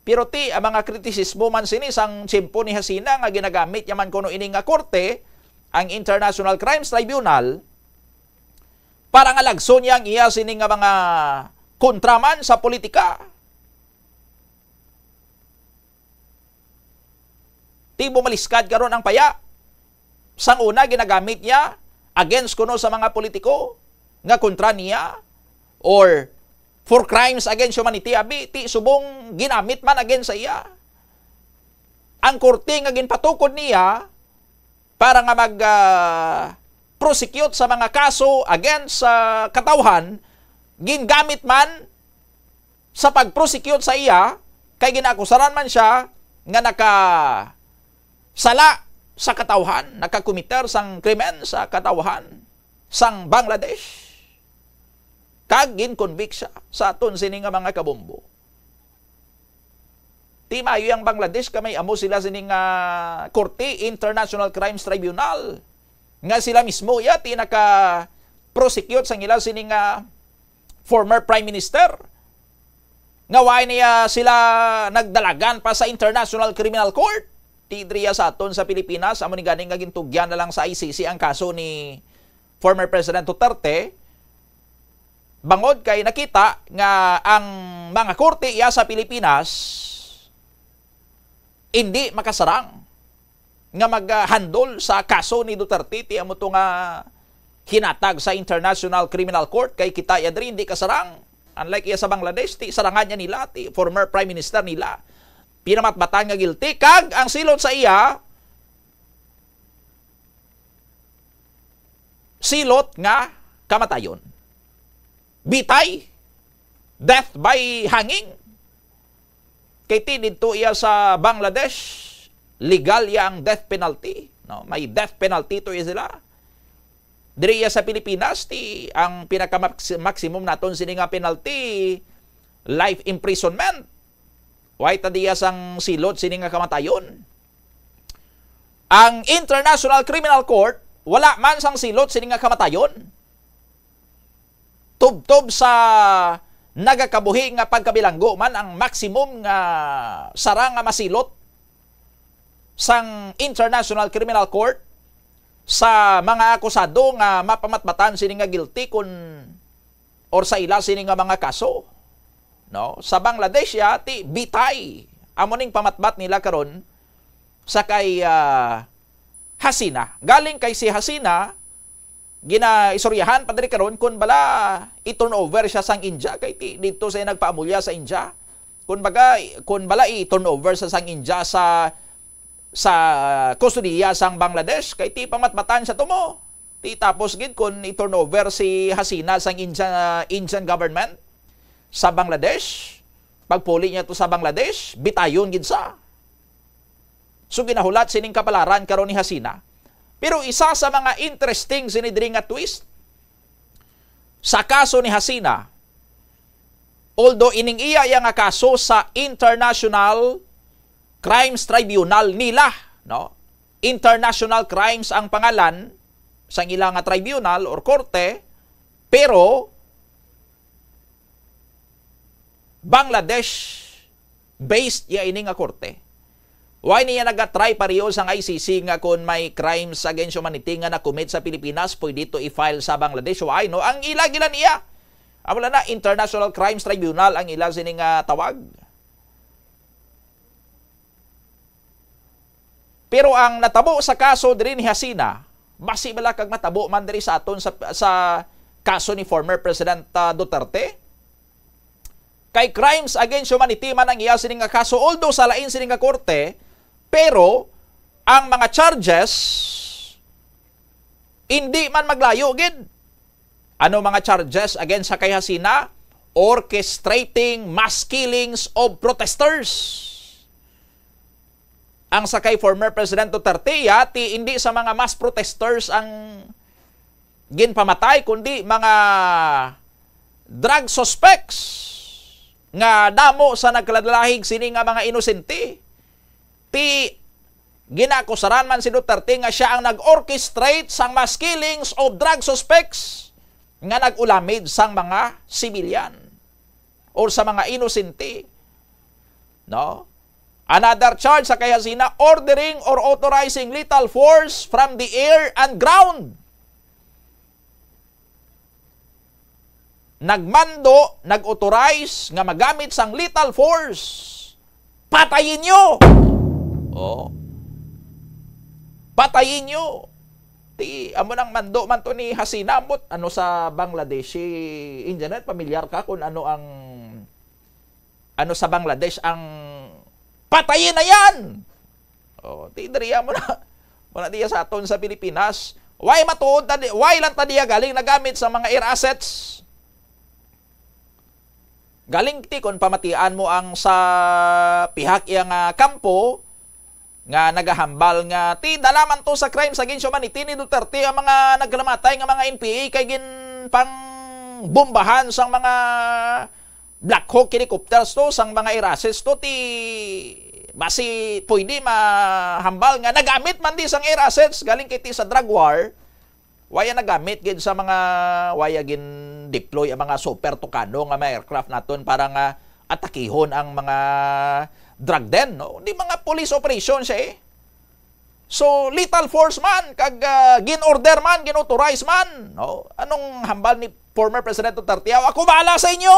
Pero ti ang mga kritisismo man sini sang tiyempo ni Hasina nga ginagamit yaman kuno ini nga korte ang International Crimes Tribunal para nga lagson yang iya sini nga mga kontraman sa politika. Ti bumaliskad karon ang paya. Sang una ginagamit niya against kuno sa mga politiko nga kontra niya or for crimes against humanity, abi ti subong ginamit man against sa iya. Ang korte nga ginpatukod niya para nga mag prosecute sa mga kaso against sa katawhan, gingamit man sa pag-prosecute sa iya kay ginakusaran man siya nga sala sa katawhan, nakakomiter sang krimen sa katawhan sang Bangladesh. kag gin-convict siya sa aton sini nga mga kabombo. Ti maayo yang Bangladesh kamay amo sila sini nga Korte International Crimes Tribunal nga sila mismo ya ti naka prosecute sang ila sini nga former Prime Minister. Nga way niya sila nagdalagan pa sa International Criminal Court. Tidriya sa aton sa Pilipinas, amo ni ganing nga gintugyan na lang sa ICC ang kaso ni former President Duterte. Bangod kay nakita nga ang mga korte iya sa Pilipinas hindi makasarang nga mag-handle sa kaso ni Duterte. Ti amo to nga hinatag sa International Criminal Court kay kita ya diri hindi kasarang. Unlike iya sa Bangladesh, ti sarangan niya nila, ti former prime minister nila, pinamatbatan nga guilty, kag ang silot sa iya, silot nga kamatayon. Bitay, death by hanging. Kay ti dito iya sa Bangladesh, legal yang death penalty. No? May death penalty to iya sila. Diri sa Pilipinas, ti ang pinaka-maximum naton sini nga penalty, life imprisonment. Why tadiya sang silot sini nga kamatayon. Ang International Criminal Court, wala man sang silot sini nga kamatayon. Tub-tub sa nagakabuhi nga pagkabilanggo man ang maximum nga sarang nga masilot sang International Criminal Court sa mga akusado nga mapamatbatan sini nga guilty kun or sa ila sini nga mga kaso. No? Sa Bangladesh ya, ti bitay. Amo ning pamatbat nila karon sa kay Hasina. Galing kay si Hasina, ginaisoryahan pa diri karon kun bala i-turn over siya sang India kay ti dito sa nagpaamulya sa India. Kun bala i-turn over sa sang India sa kustodiya sang Bangladesh kay ti pamatbatan sa tumo. Ti tapos gid kun i-turn over si Hasina sang Indian government sa Bangladesh, pagpuli niya to sa Bangladesh, bitayon gid sa. So ginahulat sining kapalaran karon ni Hasina. Pero isa sa mga interesting sinidri nga twist sa kaso ni Hasina, although ining iya nga kaso sa International Crimes Tribunal nila, no? International Crimes ang pangalan sa ilang nga tribunal or korte, pero Bangladesh based ya ini nga korte. Why niya nagatry pareho sang ICC nga kung may crimes against humanity nga na-commit sa Pilipinas, pwede to i-file sa Bangladesh. Why no? Ang ila gilan iya. Amula na International Crimes Tribunal ang ila sining tawag. Pero ang natabo sa kaso diri ni Hasina, basi bala kag matabo man diri sa aton sa kaso ni former President Duterte. Kay crimes against humanity man ang iya sining nga kaso, although sa lain sining nga korte, pero ang mga charges hindi man maglayo gid. Ano mga charges against sa kay Hasina? Orchestrating mass killings of protesters. Ang sakay former President Duterte, ti hindi sa mga mass protesters ang ginpamatay, kundi mga drug suspects nga damo sa nagkaladlahig sini nga mga inosente. Ti ginakusaran man si Duterte nga siya ang nag-orchestrate sang mass killings of drug suspects nga nag-ulamid sang mga civilian or sa mga inosente. No? Another charge sa kay Hasina, ordering or authorizing lethal force from the air and ground. Nagmando, nag-authorize nga magamit sang lethal force. Patayin nyo! Oh. Patayin nyo! Amo nang mando man to ni Hasina, ano sa Bangladesh, Indianet, pamilyar ka kung ano sa Bangladesh ang patayin na yan! O, tidriya mo na diya sa aton sa Pilipinas. Why lang tadiya galing nagamit sa mga air assets? Galing ti kon pamatian mo ang sa pihak yang kampo nga nagahambal nga ti dalaman to sa crimes against humanity ni Duterte ang mga naglamatay nga mga NPA kay gin pang bombahan sang mga Black Hawk helicopters to, sang mga Air-assets to, ti basi pwede mahambal nga nagamit man di sang Air-assets galing kiti sa drug war, waya nagamit gid sa mga waya gin deploy ang mga super tukano nga mga aircraft naton para nga atakihon ang mga drug den, no? Di mga police operation siya eh. So, lethal force man, kag gin-order man, gin-authorize man, no? Anong hambal ni former President Duterte? Ako bahala sa inyo!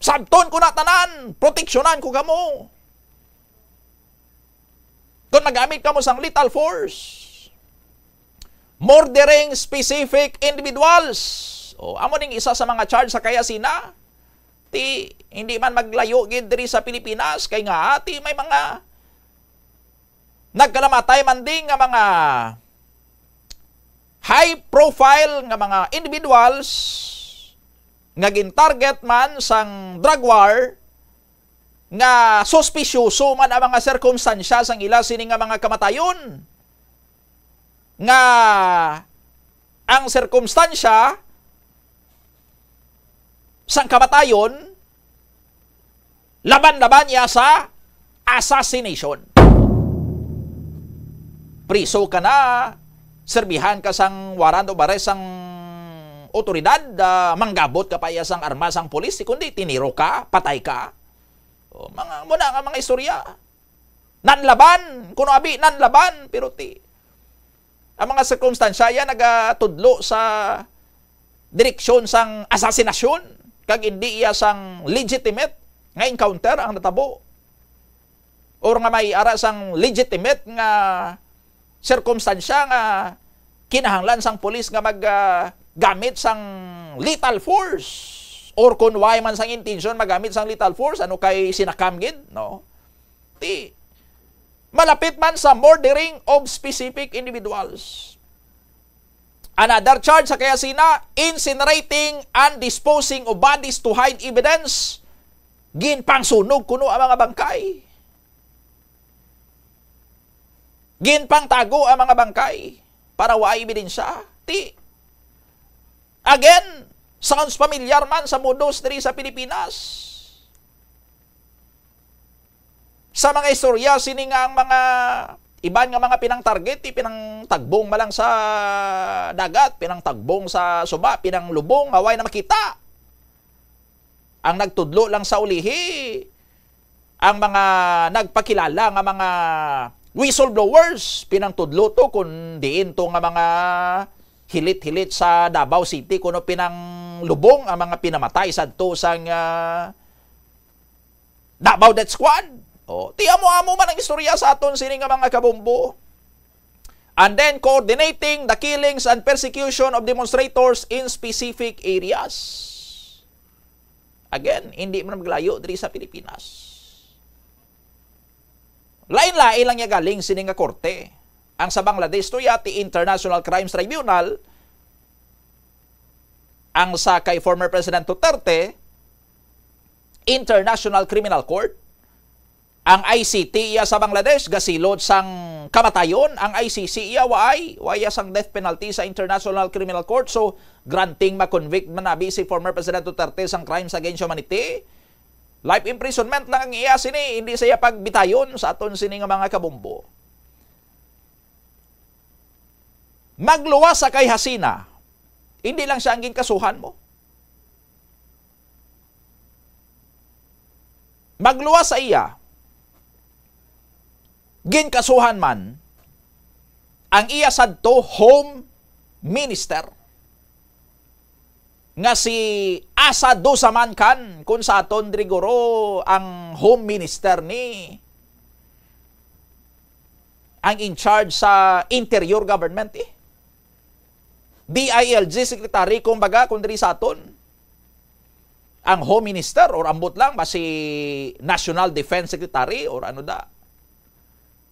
Sabton ko na tanan, proteksyonan ko kamo. Kung magamit kamo sang lethal force, murdering specific individuals. O, amo ning isa sa mga charge sa Kayasina. Ti, hindi man maglayo gid diri sa Pilipinas, kay nga, ti may mga nagkalamatay man din nga mga high profile nga mga individuals nga gin-target man sang drug war nga suspisyoso man ang mga sirkumstansya sang ila sini nga mga kamatayon nga ang sirkumstansya sang kamatayon laban-laban niya sa assassination. Priso ka na, serbihan ka sang warrant of arrest sang otoridad, manggabot ka pa iya sang armas sang polis, kundi tiniro ka, patay ka. O, muna nga mga istorya. Nanlaban, kuno abi, nanlaban, pero ang mga sirkumstansya yan nagatudlo sa direksyon sang asasinasyon, kag hindi iya sang legitimate nga encounter ang natabo. Or nga may ara sang legitimate nga sirkumstansya nga kinahanglan sang pulis nga maggamit sang lethal force or kung why man sang intention magamit sang lethal force ano kay sinakam gid, no? Malapit man sa murdering of specific individuals. Another charge sa Kayasina, incinerating and disposing of bodies to hide evidence. Ginpangsunog kuno ang mga bangkay. Ginpangtago ang mga bangkay para wa ebidensya. Again, sounds familiar man sa modus diri sa Pilipinas. Sa mga istorya, sini nga ang mga iban nga mga pinang-target, pinang-tagbong malang sa dagat, pinang-tagbong sa suba, pinang-lubong, away na makita. Ang nagtudlo lang sa ulihi, ang mga nagpakilala nga mga whistleblowers, pinang-tudlo to kung diin to nga mga hilit-hilit sa Davao City, kuno pinang-lubong ang mga pinamatay sa to sang Davao Death Squad. O, amo man ang istorya sa aton sini nga mga kabombo. And then coordinating the killings and persecution of demonstrators in specific areas. Again, hindi man maglayo diri sa Pilipinas. Lain-lain lang niya galing sini nga korte. Ang sa Bangladesh to yati International Crimes Tribunal, ang sa kay former President Duterte, International Criminal Court. Ang ICT iya sa Bangladesh gasilod sang kamatayon, ang ICC iya waya sang death penalty sa International Criminal Court, so granting ma-convict man abi si former President Duterte sang crimes against humanity. Life imprisonment lang ang iya sini, hindi siya pagbitayon sa aton sini nga mga kabombo. Magluwas sa kay Hasina, hindi lang siya ang ginkasuhan mo. Magluwas sa iya, ginkasuhan man ang iya sadto home minister nga si Asa Dusamankan kung sa aton rigoro ang home minister ni ang in charge sa interior government DILG secretary kumbaga kung diri sa aton ang home minister or ambot lang ba si National Defense Secretary or ano da.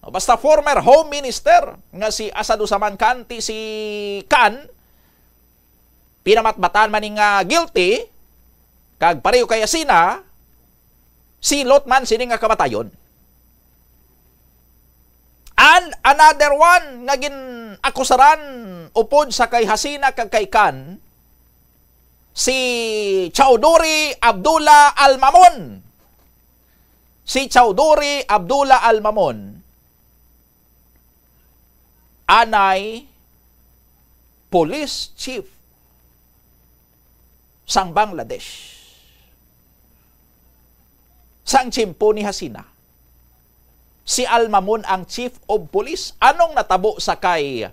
Basta former home minister nga si Asa Dusamankan ti si Kan pinamatbatan maning guilty kag pareho kay Hasina silot man sini nga kamatayon. And another one nga gin-akusaran upod sa kay Hasina kag kay Kan, si Chowdhury Abdullah Al-Mamun. Si Chowdhury Abdullah Al-Mamun anay police chief sang Bangladesh. Sang chimpo ni Hasina. Si Al-Mamun ang chief of police. Anong natabo sa kay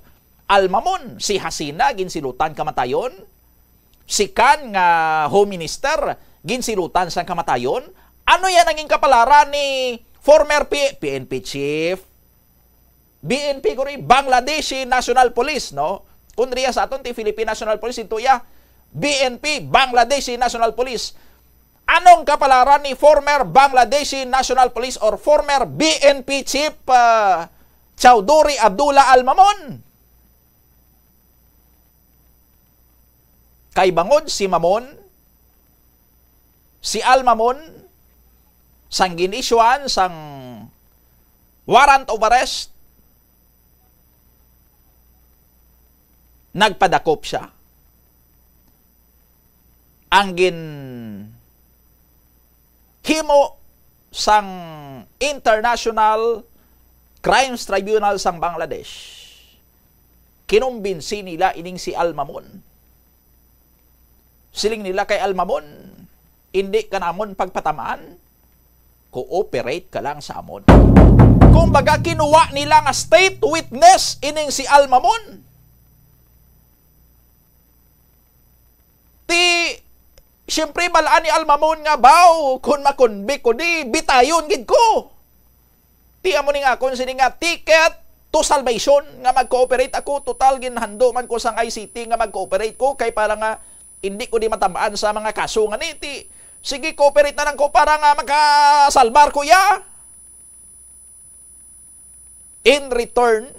Al-Mamun? Si Hasina ginsilutan kamatayon. Si Kan nga home minister ginsilutan sang kamatayon. Ano yan ang kapalaran ni former PNP chief? BNP ko rin, Bangladeshi National Police, no? Kung riya sa aton, ti Philippine National Police, ito ya, BNP, Bangladeshi National Police. Anong kapalaran ni former Bangladeshi National Police or former BNP Chief Chowdhury Abdullah Al-Mamun? Kay bangod si Mamun, si Al-Mamun, sang ginisyuan sang warrant of arrest, nagpadakop siya. Ang himo sang International Crimes Tribunal sang Bangladesh. Kinumbinsi nila ining si Al-Mamun. Siling nila kay Al-Mamun, hindi ka namon pagpatamaan, cooperate ka lang sa amon. Kung baga kinuha nila nga state witness ining si Al-Mamun, siyempre balaan ni Al-Mamun nga baw kung makonbik ko di bitayon gid ko. Ti amo ni nga kon sini nga ticket to salvation nga mag-cooperate ako, total ginhando man ko sang ICT nga mag-cooperate ko kay para nga hindi ko di matamaan sa mga kaso nga niti. Sige, cooperate na lang ko para nga makasalbar ko ya. In return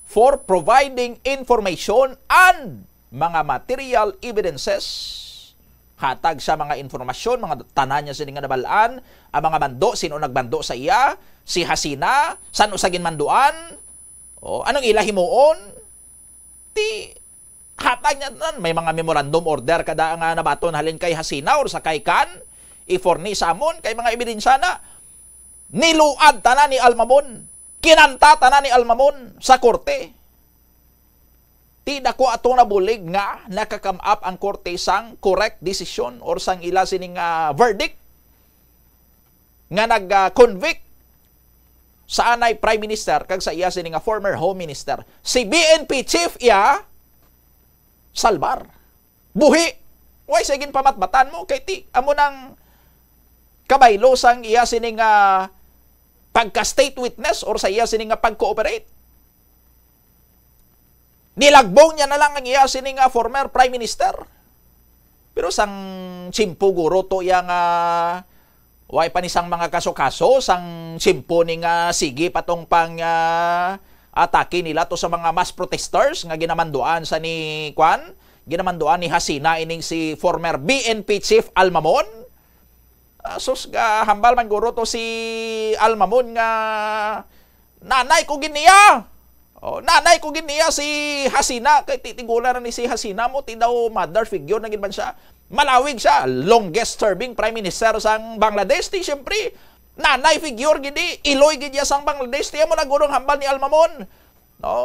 for providing information and mga material evidences, hatag sa mga informasyon, mga tanan niya sining nga nabalaan, ang mga bando, sino nagbando sa iya, si Hasina, saan usagin manduan, anong ilahimuon, ti hatag niya nan, may mga memorandum order kada nga nabaton halin kay Hasina or sa kay Kan, iforni sa amon, kay mga ebidensya na, niluad tanan ni Al-Mamun, kinanta tanan ni Al-Mamun sa korte. Ti dako atong nabulig nga nakakam up ang korte sang correct decision or sang ila sining verdict nga nag-convict sa anay Prime Minister kag sa iya sining former Home Minister. Si BNP Chief iya salbar. Buhi. Way sagin pamatbatan mo kay ti amo nang kabaylo sang iya sining pagka-state witness or sa iya sining pag-cooperate. Nilagbong niya na lang ang iya sining former Prime Minister. Pero sang chimpo guro to yang way panisang mga kaso-kaso, sang chimpo ning sige patong pang atake nila to sa mga mass protesters nga ginamanduan sa ni Kwan, ginamanduan ni Hasina ining si former BNP Chief Al-Mamun. Sus ga hambal man guro to si Al-Mamun nga nanay ko giniya. Nanay ko giniya si Hasina, kay titigulan na ni si Hasina mo, ti daw mother figure na ginaban siya. Malawig siya, longest serving Prime Minister sang Bangladesh, ti siyempre, nanay figure gini, iloy gidya sang Bangladesh, ti mo nagurong hambal ni Al-Mamun.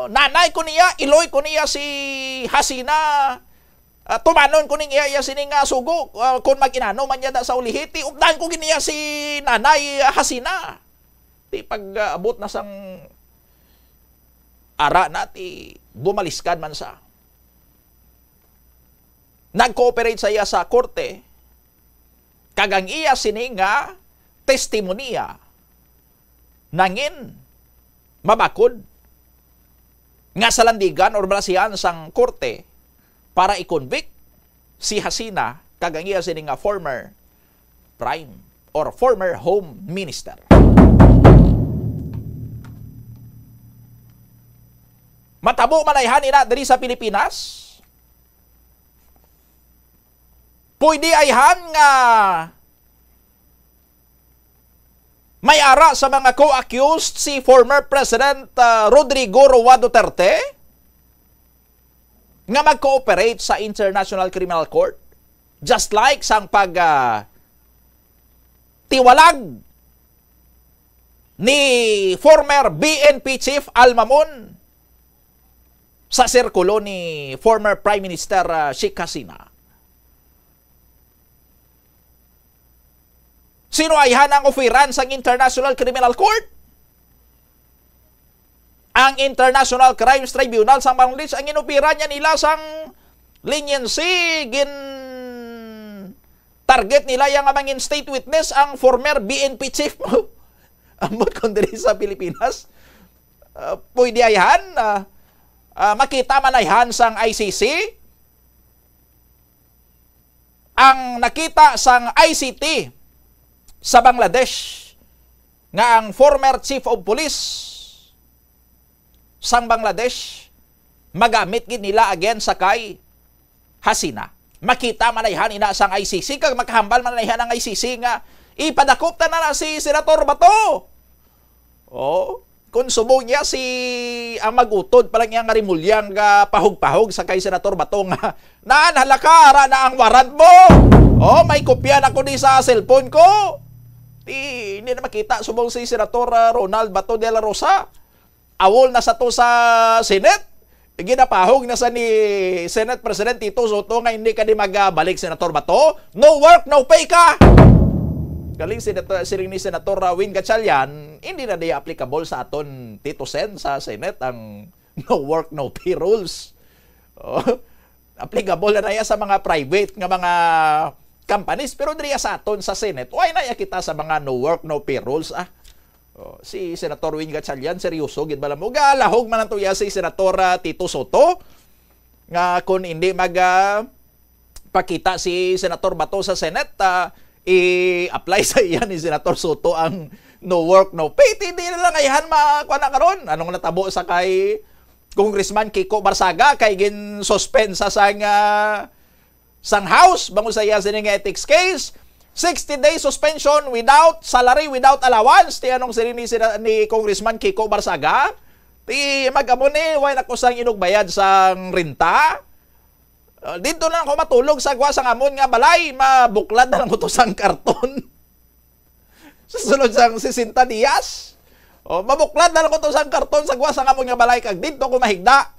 Nanay ko niya, iloy ko niya si Hasina, tumanon ko niya sining sugo, kung mag-inano man niya sa ulihiti, updan ko giniya si nanay Hasina. Ti pag-abot na sang ara nati bumaliskan man sa nag-cooperate sa iya sa korte kagang iya sining nga testimonya nangin mabakod nga sa landigan or balasihan sang korte para i-convict si Hasina kagang iya sining nga former prime or former home minister. Matabo manayhan ina diri sa Pilipinas. Pwede ayhan nga May ara sa mga co-accused si former President Rodrigo Roa Duterte nga mag-cooperate sa International Criminal Court. Just like sang tiwalag ni former BNP Chief Almamon sa sirkulo ni former Prime Minister Sheikh Hasina. Sino ayhan ang ofiran sa International Criminal Court? Ang International Crimes Tribunal sa Bangladesh, ang inupiran niya nila sang leniency, target nila yung amang state witness ang former BNP chief mo. Amot kung diri sa Pilipinas. Pwede ayhan, makita man ayhan sang ICC. Ang nakita sang ICT sa Bangladesh nga ang former chief of police sang Bangladesh magamit gid nila again sa kay Hasina. Makita man ayhan ina sang ICC kag makahambal man ayhan ang ICC nga ipadakop ta na si Senator Bato. Oh, kung subong niya si ang magutod pa lang niya nga Remulla nga pahog-pahog sa kay Senator Bato nga naan halaka ara na ang warrant mo. Oh, may kopya na ko di sa cellphone ko. Hindi na makita subong si Senator Ronald Bato de la Rosa. Awol na sa to sa Senate. Ginapahog na sa ni Senate President Tito Soto nga hindi ka di magbalik Senator Bato. No work, no pay ka. Galing siring ni Senator Win Gatchalian, hindi na di applicable sa aton Tito Sen sa Senate ang no work, no pay rules. Oh, applicable na yan sa mga private nga mga companies, pero diriya sa aton sa Senate, why na kita sa mga no work, no pay rules, si Senator Win Gatchalian, seryoso, gid bala mo, galahog man ang tuya si Senator Tito Soto, nga kung hindi pakita si Senator Bato sa Senate, i-apply sa iyan ni Senator Soto ang no work, no pay. Hindi na lang ayahan makuha na karon. Anong natabo sa kay Congressman Kiko Barsaga, kay gin-suspend sa sang house bango sa iya sining ethics case, 60-day suspension without salary, without allowance. Ti anong sining ni Congressman Kiko Barsaga, ti mag-amon why na ko sang inugbayad sang renta. Dito na ako matulog sa gwa sang amon nga balay, mabuklad na lang ko to sang karton. Susunod sang 60 dias. Mabuklad na lang ko to sang karton sa gwa sang amon nga balay, kag dito ko mahigda.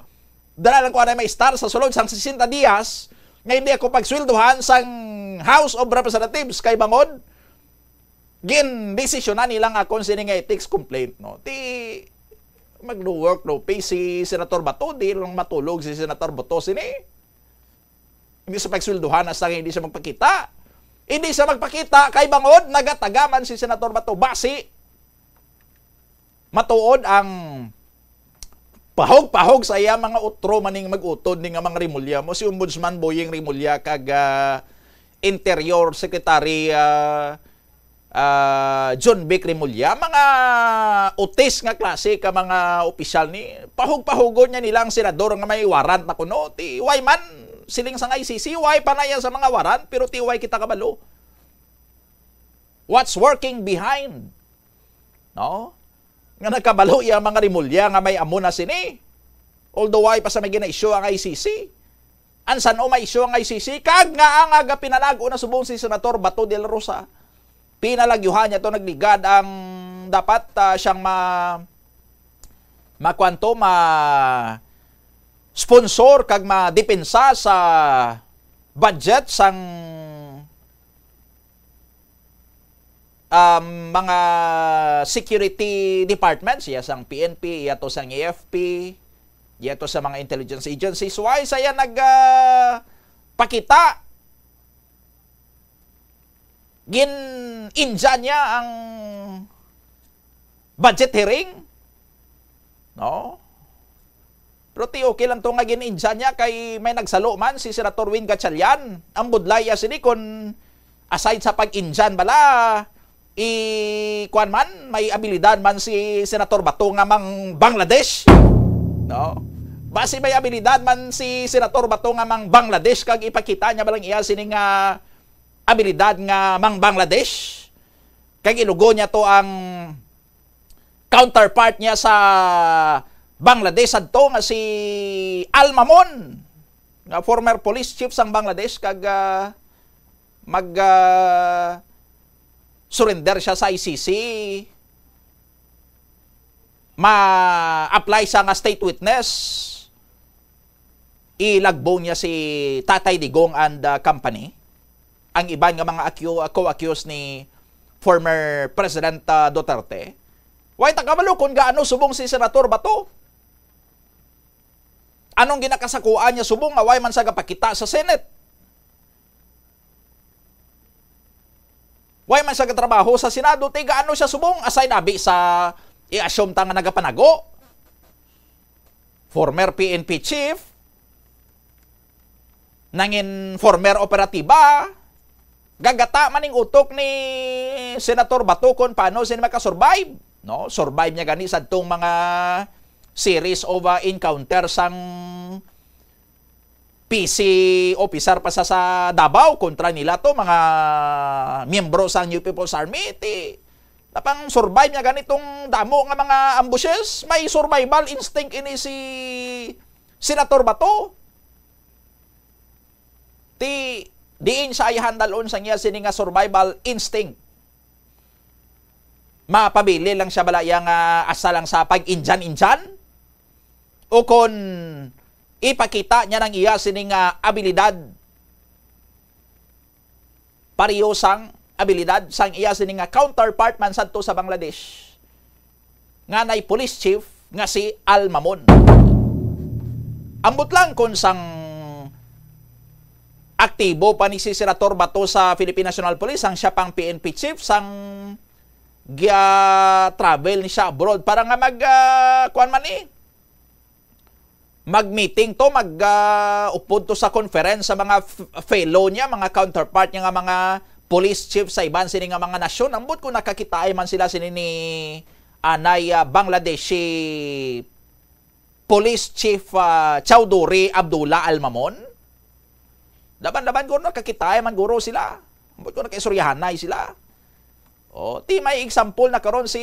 Dala lang ko na may star sa sulod sang 60 dias. Nga hindi ako pagsweldohan sang House of Representatives kay bangod. Gin-desisyon na nilang akong sining ethics complaint. No? Ti mag-no work, no pay si Senator Bato, di lang matulog si Senator Bato sini. Hindi sa pagsweldohan na hindi siya magpakita. Hindi siya magpakita kay bangod, nagatagaman si Senator Bato. Basi, matuod ang pahog-pahog sa iya mga utro maning mag-utod ni nga mga Remulla mo. Si Ombudsman Boying Remulla kag Interior Secretary John Vic Remulla, mga utis nga klase ka mga opisyal ni pahog-pahugon niya nilang senador nga may warrant na kuno. Ti why man siling sang ICC, why pa na yan sa mga warrant, pero ti why kita kabalo. What's working behind? No? Nga nagkabalo yung mga Remulla nga may amo na sini. Although why pa sa may gina-issue ang ICC. Ansan o may issue ang ICC? Kag nga ang aga pinalago na subong si Senator Bato de la Rosa. Pinalagyuhan niya to nagligad ang dapat siyang sponsor kag madepensa sa budget sang mga security departments, iya sang PNP, iya to sang AFP, iya to sa mga intelligence agencies. Why saya pakita gin-inja niya ang budget hearing, no? Pero ti okay lang to nga gin-inja niya kay may nagsalo man si Senator Win Gatchalian. Ang budlay sini kon aside sa pag-injan bala, kuan man may abilidad man si Senator Bato nga mang Bangladesh, no? Basi may abilidad man si Senator Bato nga mang Bangladesh kag ipakita niya balang iya sining abilidad nga mang Bangladesh. Kag ilugo niya to ang counterpart niya sa Bangladesh adto nga si Al Mamon, nga former police chief sang Bangladesh, kag surrender siya sa ICC. Ma-apply siya nga state witness. Ilagbo niya si Tatay Digong and company. Ang iban nga mga co-accused ni former President Duterte. Way takabalo kung gaano subong si Senator Bato. Anong ginakasakuan niya subong nga way man sa gapakita sa Senate. Way man sa trabaho sa Senado, ti gaano siya subong aside abi sa i-assume ta nga nagapanago. Former PNP chief, nangin former operatiba, gagata maning utok ni Senator Bato kung paano sila makasurvive. No? Survive niya gani sa itong mga series of encounter sang PC officer pa sa Davao kontra nila to mga miyembro sa New People's Army. Napang survive niya ganitong damo nga mga ambushes. May survival instinct ini si Senator Bato. Diin sa ihandalon sa niya sini nga survival instinct. Mapabili lang siya balaya nga asa lang sa pag-injan-injan o kon ipakita niya ng iya sini nga abilidad, pariyo sang abilidad sang iya sini nga counterpart man sadto sa Bangladesh nga nay police chief nga si Al Mamon. Ambot lang kung sang aktibo pa ni si Senator Bato sa Philippine National Police, ang siya pang PNP chief, sang travel ni siya abroad para nga mag-meeting to, upod to sa conference sa mga fellow niya, mga counterpart niya nga mga police chief sa iban sini nga mga nasyon. Ambot ko nakakitaay man sila sini ni anay Bangladeshi Police Chief Chowdhury Abdullah Al Mamon. Laban-laban ko nakakitaay man guro sila. Ambot ko nakaisuryahanay sila. May example na karon si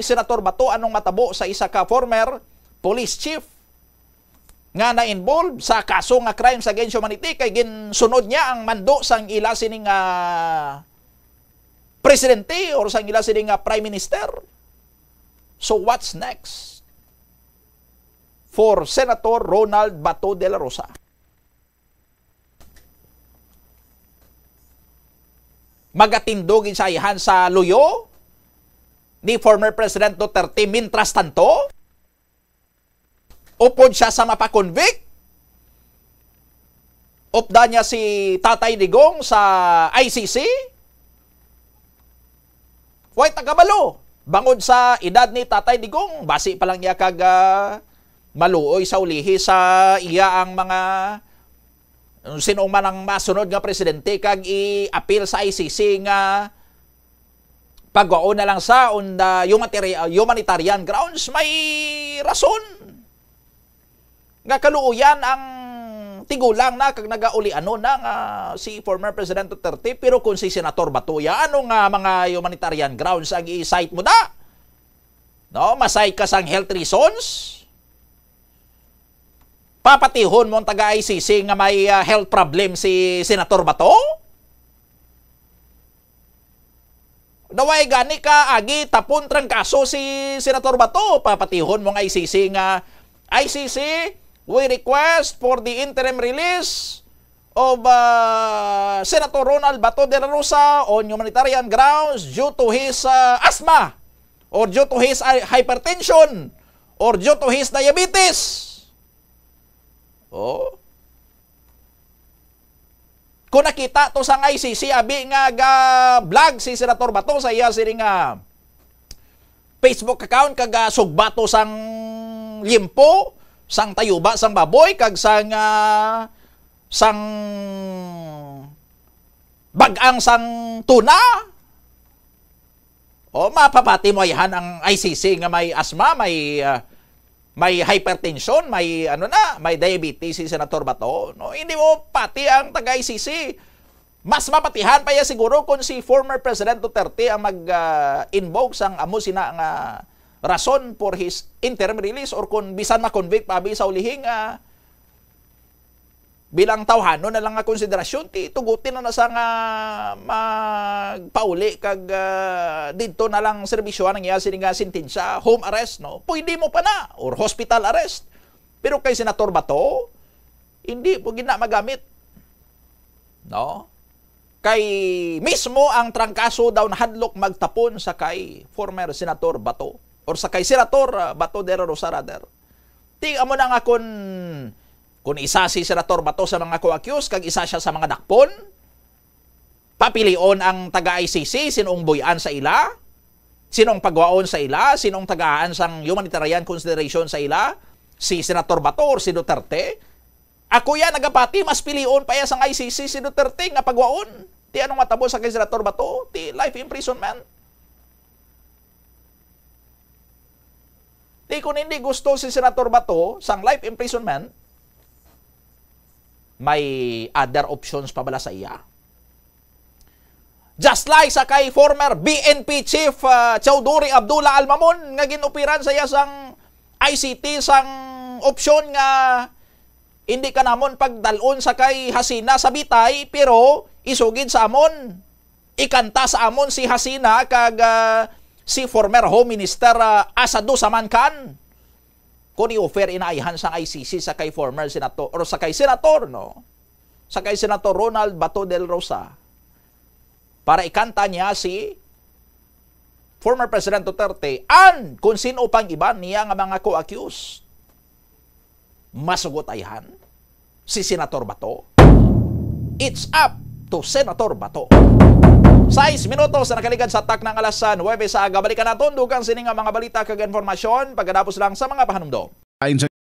Senator Bato anong matabo sa isa ka former police chief nga na-involved sa kaso nga crimes against humanity kay ginsunod niya ang mando sang ila sining presidente or sang ila sining prime minister. So what's next for Senator Ronald Bato de la Rosa? Magatindog insayahan sa luyo ni former President Duterte mintras tanto? Upod siya sa mapakonvict? Upda niya si Tatay Digong sa ICC? Way tagabalo. Bangod sa edad ni Tatay Digong, basi pa lang niya kag maluoy sa ulihi sa iya ang mga sino man ang masunod nga presidente kag i-appeal sa ICC nga pagwaon na lang sa humanitarian grounds. May rason nga kaluuyan ang tigulang na kag nagauliano na nga si former President Duterte, pero kung si Senator Batuya, ano nga mga humanitarian grounds ang i-cite mo da? No, masay ka sang health reasons? Papatihon mo ang taga-ICC nga may health problem si Senator Bato? Daway gani ka agi tapon trang kaso si Senator Bato, papatihon mo ang ICC nga ICC, we request for the interim release of Senator Ronald Bato de la Rosa on humanitarian grounds due to his asthma or due to his hypertension or due to his diabetes. Kung nakita to sang ICC, abi nga vlog si Senator Bato sa iya sining Facebook account kag sugbato sang limpo, sang tayuba, sang baboy, kag sang bagang sang tuna. Mapapati mo yan ang ICC nga may asthma, may hypertension, may diabetes si Senator Bato. No, hindi mo pati ang taga-ICC. Mas mapatihan pa ya siguro kung si former President Duterte ang mag-invoke sang amo sina nga rason for his interim release or kung bisan ma-convict pa sa ulihing bilang tawhano na lang nga konsiderasyon ti tugutin na sa nga magpauli kag dito na lang serbisyo ang iya nga sintensya, home arrest, no? Pwede mo pa na or hospital arrest. Pero kay Senator Bato, hindi po gina magamit. No? Kay mismo ang trangkaso daw nahadlok magtapon sa kay former Senator Bato or sa kay Senator Bato de Rosa rather. Tingnan mo na nga kung isa si Senator Bato sa mga co-accused, kag isa siya sa mga dakpon, papilion ang taga-ICC, sinong buyan sa ila, sinong pagwaon sa ila, sinong tagaan sang humanitarian consideration sa ila, si Senator Bato or si Duterte. Ako yan, nagapati, mas pilion pa yan sang ICC si Duterte nga pagwaon. Ti anong matabo sa kay Senator Bato? Ti life imprisonment. Ti kung hindi gusto si Senator Bato sang life imprisonment, may other options pa bala sa iya. Just like sa kay former BNP Chief Chowdhury Abdullah Almamon nga ginupiran sa iya sang ICT sang opsyon nga hindi ka namon pagdalon sa kay Hasina sa bitay pero isugid sa amon. Ikanta sa amon si Hasina kag si former Home Minister Asado Samankan. Kung i-offer inaihan sa ICC sa kay former senator or sa kay senator, no? Sa kay Senator Ronald Bato del Rosa para ikanta niya si former President Duterte and kung sino pang iba niya nga mga co-accused. Masugot ayhan si Senator Bato. It's up to Senator Bato. 6 minutos na nakaligad sa tak ng alas 9 sa aga. Balikan natin dugang sining mga balita kag informasyon pagkatapos lang sa mga pahanumdom. Ayon sa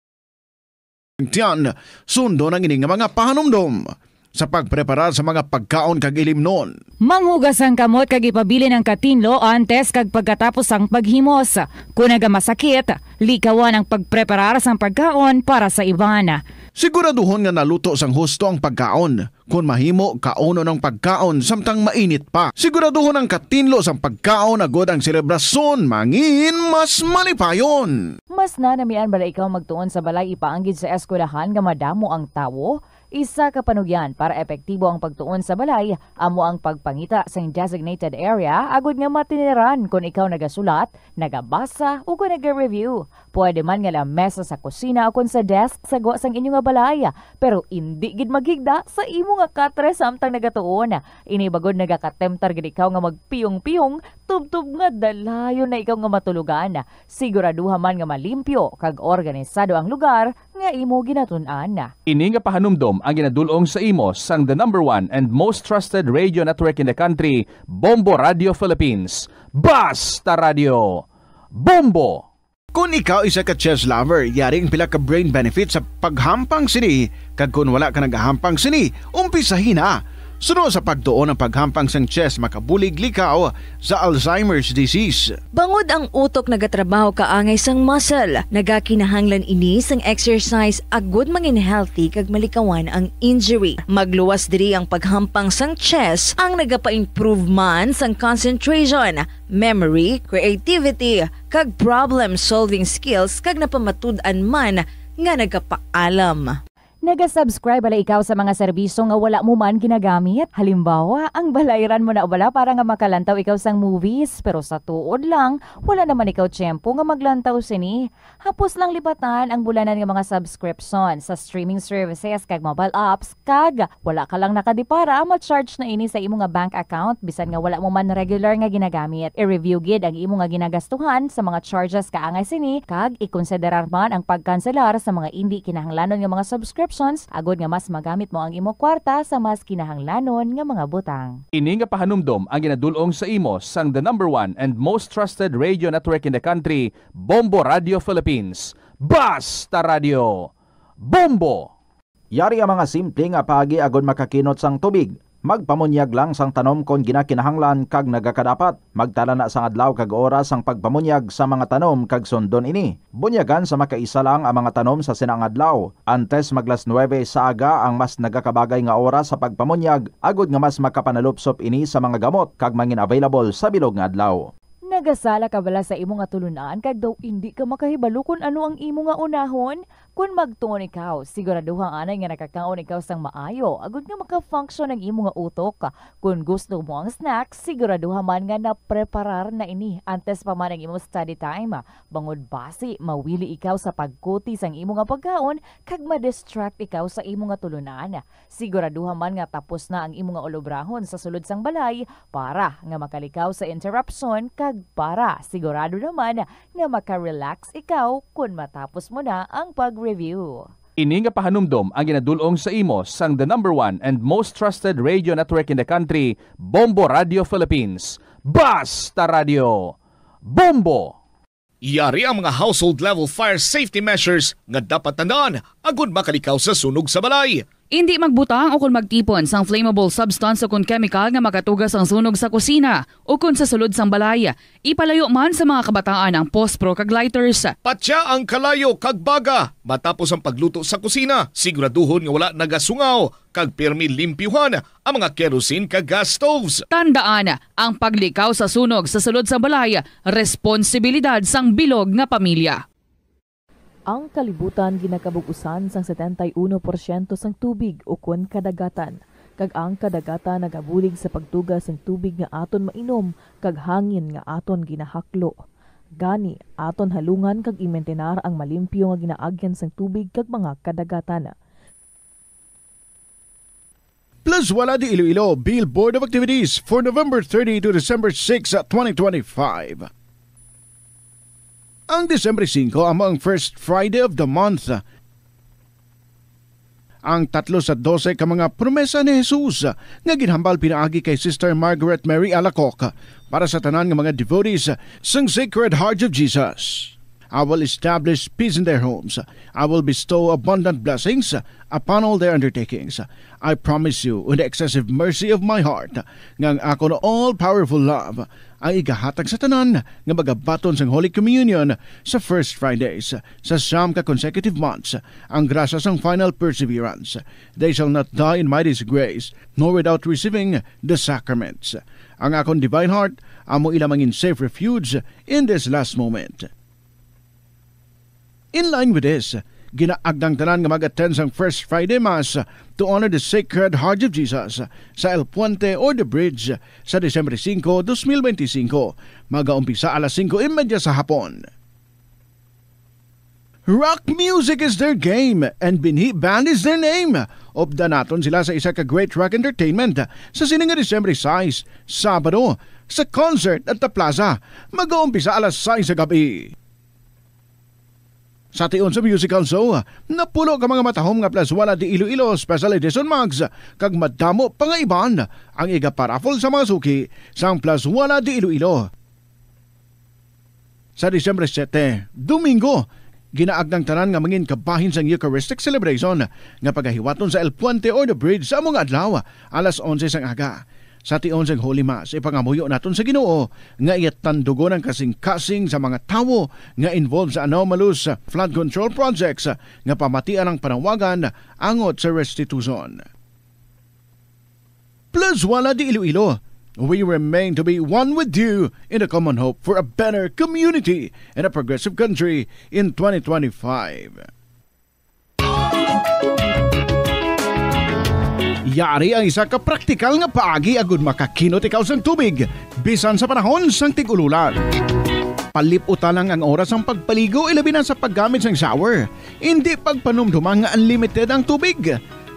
tiyan, sundo ng ining mga pahanumdom sa pagprepara sa mga pagkaon kag ilimnon. Manghugas ang kamot kag ipabili ng katinlo antes kag pagkatapos ang paghimos. Kung masakit, likawan ang pagpreparar sang pagkaon para sa iban. Siguraduhon nga naluto sang husto ang pagkaon. Kung mahimo, kauno ng pagkaon samtang mainit pa. Siguraduhon ang katinlo sang pagkaon agod ang selebrasyon mangin mas malipayon. Mas nanamian bala ikaw magtuon sa balay ipaanggid sa eskwelahan nga madamo ang tawo? Isa ka panugyan para epektibo ang pagtuon sa balay, amo ang pagpangita sa designated area agud nga matiniran kung ikaw nagasulat, nagabasa o kung nag-review. Pwede man nga lamesa sa kusina o kung sa desk sa sang inyo nga balay, pero hindi gid magigda sa imo nga katre samtang nagatuon. Inibagod nagakatemtar gid ikaw nga magpiyong-piyong, tubtub nga dalayon na ikaw nga matulugan. Siguraduha man nga malimpyo kag organisado ang lugar nga imo ginatun-an. Ini nga pahanumdom ang ginadulong sa imo sang the #1 and most trusted radio network in the country, Bombo Radio Philippines. Basta Radio Bombo! Kung ikaw isa ka chess lover, yaring pila ka brain benefit sa paghampang sini. Kag kung wala ka nagahampang sini, umpisahin na. Sunod sa pagtuon ng paghampang sang chess makabulig likaw sa Alzheimer's disease. Bangod ang utok nagatrabaho kaangay sang muscle, nagakinahanglan ini sang exercise agud mangin healthy kag malikawan ang injury. Magluwas diri ang paghampang sang chess ang nagapa-improve man sang concentration, memory, creativity kag problem solving skills kag napamatud-an man nga nagapaalam. Naga-subscribe bala ikaw sa mga serbisyo nga wala mo man ginagamit. Halimbawa, ang balayran mo na bala para nga makalantaw ikaw sang movies. Pero sa tuod lang, wala naman ikaw tiyempo nga maglantaw sini. Hapos lang libatan ang bulanan nga mga subscription sa streaming services kag mobile apps. Kag wala ka lang nakadipara, ma-charge na ini sa imo nga bank account bisan nga wala mo man regular nga ginagamit. I-review gid ang imo nga ginagastuhan sa mga charges kaangay sini. Kag ikonsiderar man ang pagkanselar sa mga hindi kinahanglanon nga mga subscription agod nga mas magamit mo ang imo kwarta sa mas kinahanglanon nga mga butang. Ini nga pahanumdom ang ginadulong sa imo sang the #1 and most trusted radio network in the country, Bombo Radio Philippines. Basta Radio Bombo! Yari ang mga simple nga paagi agod makakinot sang tubig. Magpamunyag lang sang tanom kon ginakinahanglan kag nagakadapat. Magtala na sang adlaw kag oras ang pagpamunyag sa mga tanom kag sundon ini. Bunyagan sa makaisa lang ang mga tanom sa sinang adlaw. Antes maglas 9 sa aga ang mas nagakabagay nga oras sa pagpamunyag agud nga mas makapanalupsop ini sa mga gamot kag mangin available sa bilog nga adlaw. Nagasala ka bala sa imo nga tulunan kag daw hindi ka makahibalo kung ano ang imo nga unahon? Kung magtuon ikaw, siguraduhang anay nga nakakaon ikaw sang maayo, agud nga maka-function ang imo nga utok. Kung gusto mo ang snacks, siguraduhan man nga na-preparar na ini antes pa man ang imo study time. Bangod basi, mawili ikaw sa pagkuti sang imo nga pagkaon kag ma-distract ikaw sa imo nga tulunan. Siguraduhan man nga tapos na ang imo nga olobrahon sa sulod sang balay para nga makalikaw sa interruption kag para sigurado naman nga maka-relax ikaw kung matapos mo na ang pag-review. Ini nga pahanumdom ang ginadulong sa imo sang the #1 and most trusted radio network in the country, Bombo Radio Philippines. Basta Radio Bombo! Yari ang mga household level fire safety measures nga dapat tandaan agud makalikaw sa sunog sa balay. Hindi magbutang o kung magtipon sang flammable substance o kung chemical nga makatugas ang sunog sa kusina o kung sa sulod sang balay. Ipalayo man sa mga kabataan ang pospro kag lighters. Patya ang kalayo kag baga matapos ang pagluto sa kusina. Siguraduhon nga wala nagasungaw kag pirmi limpyuhan ang mga kerosene kag gas stoves. Tandaan, ang paglikaw sa sunog sa sulod sa balay, responsibilidad sang bilog nga pamilya. Ang kalibutan ginakabugusan sang 71% sang tubig o kun kadagatan. Kag ang kadagatan nagabulig sa pagtugas sang tubig nga aton mainom kag hangin nga aton ginahaklo. Gani, aton halungan kag imentenar ang malimpyo nga ginaagyan sang tubig kag mga kadagatan. Plus Wala di Iloilo Billboard of Activities for November 30 to December 6, 2025. Ang December 5 among first Friday of the month. Ang 3 sa 12 ka mga promesa ni Jesus nga ginhambal pinaagi kay Sister Margaret Mary Alacoc para sa tanan nga mga devotees sang Sacred Heart of Jesus. I will establish peace in their homes. I will bestow abundant blessings upon all their undertakings. I promise you, in the excessive mercy of my heart, nga ako na all-powerful love, ang igahatag sa tanan nga magabaton sang Holy Communion sa First Fridays, sa siyam ka consecutive months, ang grasya sang final perseverance. They shall not die in my disgrace, nor without receiving the sacraments. Ang akong divine heart, amo ilamangin safe refuge in this last moment. In line with this, ginaagdang tanan nga mag-attend sang First Friday Mass to honor the Sacred Heart of Jesus sa El Puente or The Bridge sa December 5, 2025, mag-aumpisa alas 5:30 sa hapon. Rock music is their game and Binhi Band is their name. Opda naton sila sa isa ka great rock entertainment sa sininga December 6, Sabado, sa concert at the Plaza, mag-aumpisa alas 6 sa gabi. Sa tion sa musical show, napulo ka mga matahom nga Plus Wala di Iloilo Special Edition Mags kag madamo pa nga iban ang iga-paraffle sa mga suki sang Plus Wala di Iloilo. Sa December 7, Domingo, ginaagdang tanan nga mangin kabahin sang Eucharistic celebration nga pagahiwaton sa El Puente or The Bridge sa among adlaw alas 11 sang aga. Sa tion sang Holy Mass, ipangamuyo naton sa Ginoo nga iyatandugo ng kasing-kasing sa mga tawo nga involved sa anomalous flood control projects nga pamatian ang panawagan angot sa restitution. Plus Wala di Iloilo, we remain to be one with you in the common hope for a better community and a progressive country in 2025. Yari ang isa ka praktikal nga paagi agud makakinot ikaw sang tubig bisan sa panahon sang tig-ululan. Paliputan lang ang oras ang pagpaligo ilabi na sa paggamit sang shower. Hindi pagpanumdumang nga unlimited ang tubig.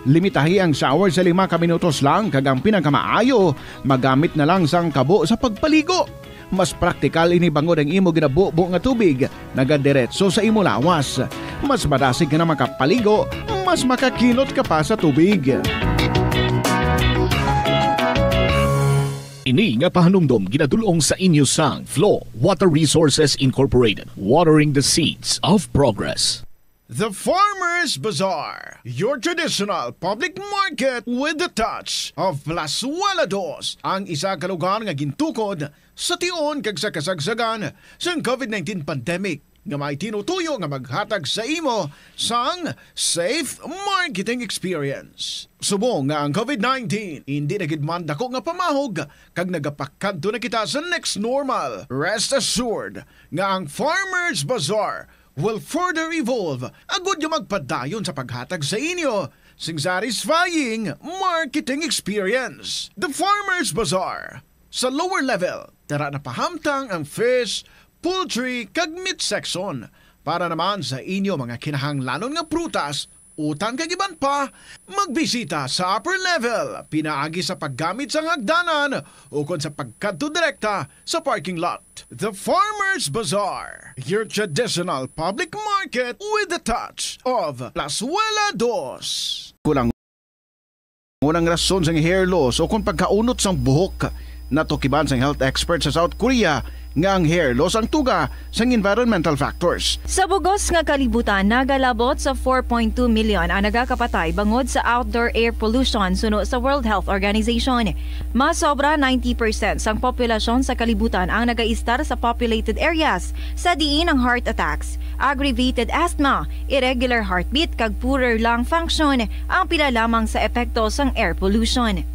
Limitahi ang shower sa 5 ka minutos lang kag ang pinakamaayo magamit na lang sang kabo sa pagpaligo. Mas praktikal ini bangod ang imo ginabubo nga tubig nagadiretso sa imo lawas. Mas madasig ka na makapaligo, mas makakinot ka pa sa tubig. Ini nga pahanumdom ginadulong sa inyo sang Flow Water Resources Incorporated, watering the seeds of progress. The Farmers Bazaar, your traditional public market with the touch of Plazuela Dos, ang isa ka lugar nga gintukod sa tion kag sa kasagsagan sa COVID-19 pandemic nga may tinutuyo nga maghatag sa imo sang safe marketing experience. Subong nga ang COVID-19 hindi na gid man dako nga pamahog kag nagapakadto na kita sa next normal. Rest assured nga ang Farmers Bazaar will further evolve agud yung magpadayon sa paghatag sa inyo sing satisfying marketing experience. The Farmers Bazaar. Sa lower level, tara na pahamtang ang fish, poultry, kag meat section para naman sa inyo mga kinahanglanon nga prutas, utang kag iban pa, magbisita sa upper level, pinaagi sa paggamit sa hagdanan o kon sa pagkadto direkta sa parking lot. The Farmers Bazaar, your traditional public market with the touch of Plazuela Dos. Kulang unang rason sang hair loss o kung pagkaunot sang buhok, natukiban sang health expert sa South Korea nga ang hair loss ang tuga sang environmental factors. Sa bugos nga kalibutan, nagalabot sa 4.2 million ang nagakapatay bangod sa outdoor air pollution suno sa World Health Organization. Mas sobra 90% sang populasyon sa kalibutan ang nagaistar sa populated areas sa diin ang heart attacks, aggravated asthma, irregular heartbeat kag poorer lung function ang pila lamang sa epekto sang air pollution.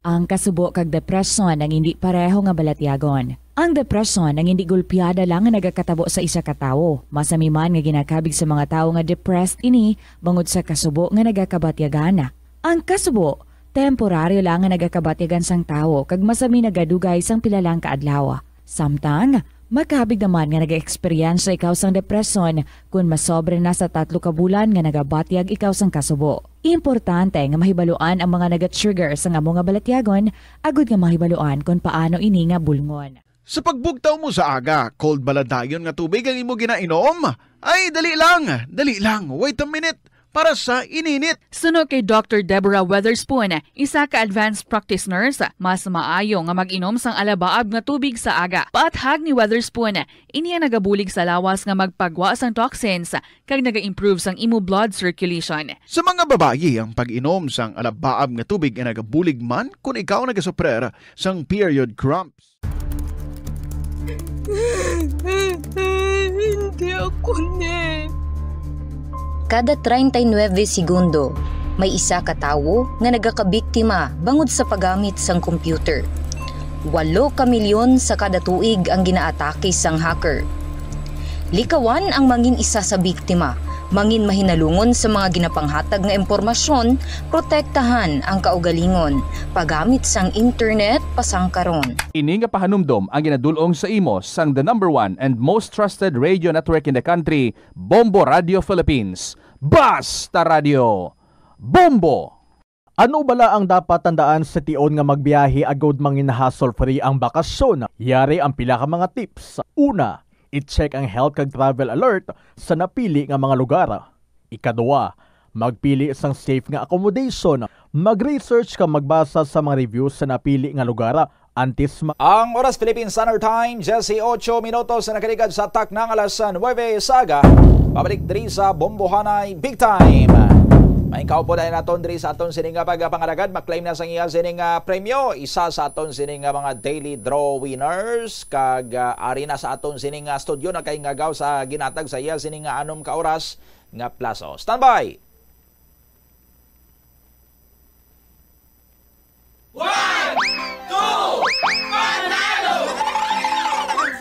Ang kasubo kag depresyon ang hindi pareho nga balatyagon. Ang depresyon ang hindi gulpiyada lang nga nagakatabo sa isa ka tawo. Masami man nga ginakabig sa mga tawo nga depressed ini bangod sa kasubo nga nagakabatyagan. Ang kasubo, temporaryo lang nga nagakabatyagan sang tawo kag masami nagadugay sang pilalang kaadlaw. Samtang, makabig naman nga nag-experience ikaw sang depresyon kung masobre na sa 3 ka bulan nga nagabatyag ikaw sang kasubo. Importante nga mahibaluan ang mga naga-trigger sa nga mga balatyagon, agud nga mahibaluan kung paano ini nga bulngon. Sa pagbugtaw mo sa aga, cold baladayon nga tubig ang imo ginainom? Ay, dali lang, wait a minute, para sa ininit. Suno kay Dr. Deborah Weatherspoon, isa ka advanced practice nurse, mas maayo nga mag-inom sang alabaab nga tubig sa aga. Paathag ni Weatherspoon, iniya nagabulig sa lawas nga magpagwa sang toxins kag naga-improve sang imo blood circulation. Sa mga babayi, ang pag-inom sang alabaab nga tubig ay nagabulig man kung ikaw nagasuprer sang period cramps. Hindi ako ne. Kada 39 segundo, may isa ka tawo nga nagakabiktima bangod sa paggamit sang computer. 8 ka milyon sa kada tuig ang ginaatake sang hacker. Likawan ang mangin isa sa biktima, mangin mahinalungon sa mga ginapanghatag nga impormasyon, protektahan ang kaugalingon, paggamit sang internet pasang karon. Ini nga pahanumdom ang ginadulong sa imo sang the #1 and most trusted radio network in the country, Bombo Radio Philippines. Basta Radio Bombo! Ano bala ang dapat tandaan sa tion nga magbiyahe agod mangin hassle free ang bakasyon? Yari ang pila ka mga tips. Una, i-check ang health kag travel alert sa napili nga mga lugar. Ikadua, magpili sang safe nga accommodation. Mag-research ka magbasa sa mga reviews sa napili nga lugar. Ang Oras Philippine Standard Time, 18 minutos na nakaligad sa tak ng alas 9 saga. Pabalik diri sa Bombohanay Big Time. May kaupo dahil naton diri sa aton sining pagpangalagad, maklaim na sang iya sining premyo. Isa sa aton sining mga daily draw winners kag ari na sa aton sining studio na kay ngagaw sa ginatag sa iya sining anom ka oras nga plazo. Standby. 1, 2, panalo!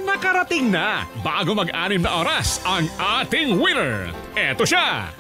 Nakarating na bago mag-anim na oras ang ating winner. Eto siya.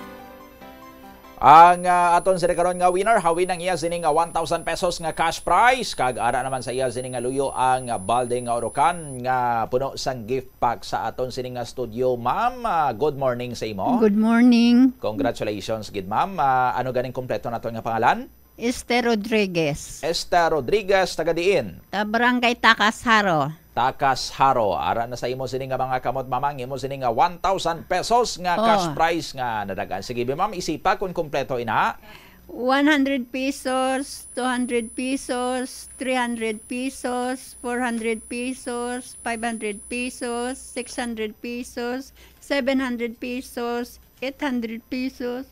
Ang aton sila karon nga winner, hawin ang iya sining 1,000 pesos nga cash prize. Kag ara naman sa iya sining luyo ang balde nga orokan nga puno sang gift pack sa aton sining studio. Ma'am, good morning sa imo. Good morning. Congratulations gid ma'am. Ano ganing kompleto nato nga pangalan? Esther Rodriguez. Esther Rodriguez, taga diin? Barangay Takasharo. Takasharo. Ara na sa imo sining nga mga kamot mamang, imo sining nga 1,000 pesos nga cash prize nga nadagan. Sige ma'am, isipa kung kompleto ina. 100 pesos, 200 pesos, 300 pesos, 400 pesos, 500 pesos, 600 pesos, 700 pesos, 800 pesos,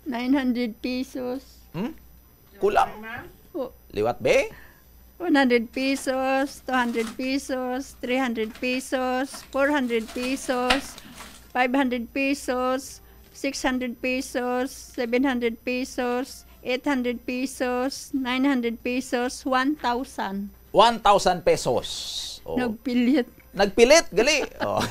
900 pesos. Kulang. Liwat be? 100 pesos, 200 pesos, 300 pesos, 400 pesos, 500 pesos, 600 pesos, 700 pesos, 800 pesos, 900 pesos, 1,000. 1,000 pesos. Oh. Nagpilit. Nagpilit, gali. Oh.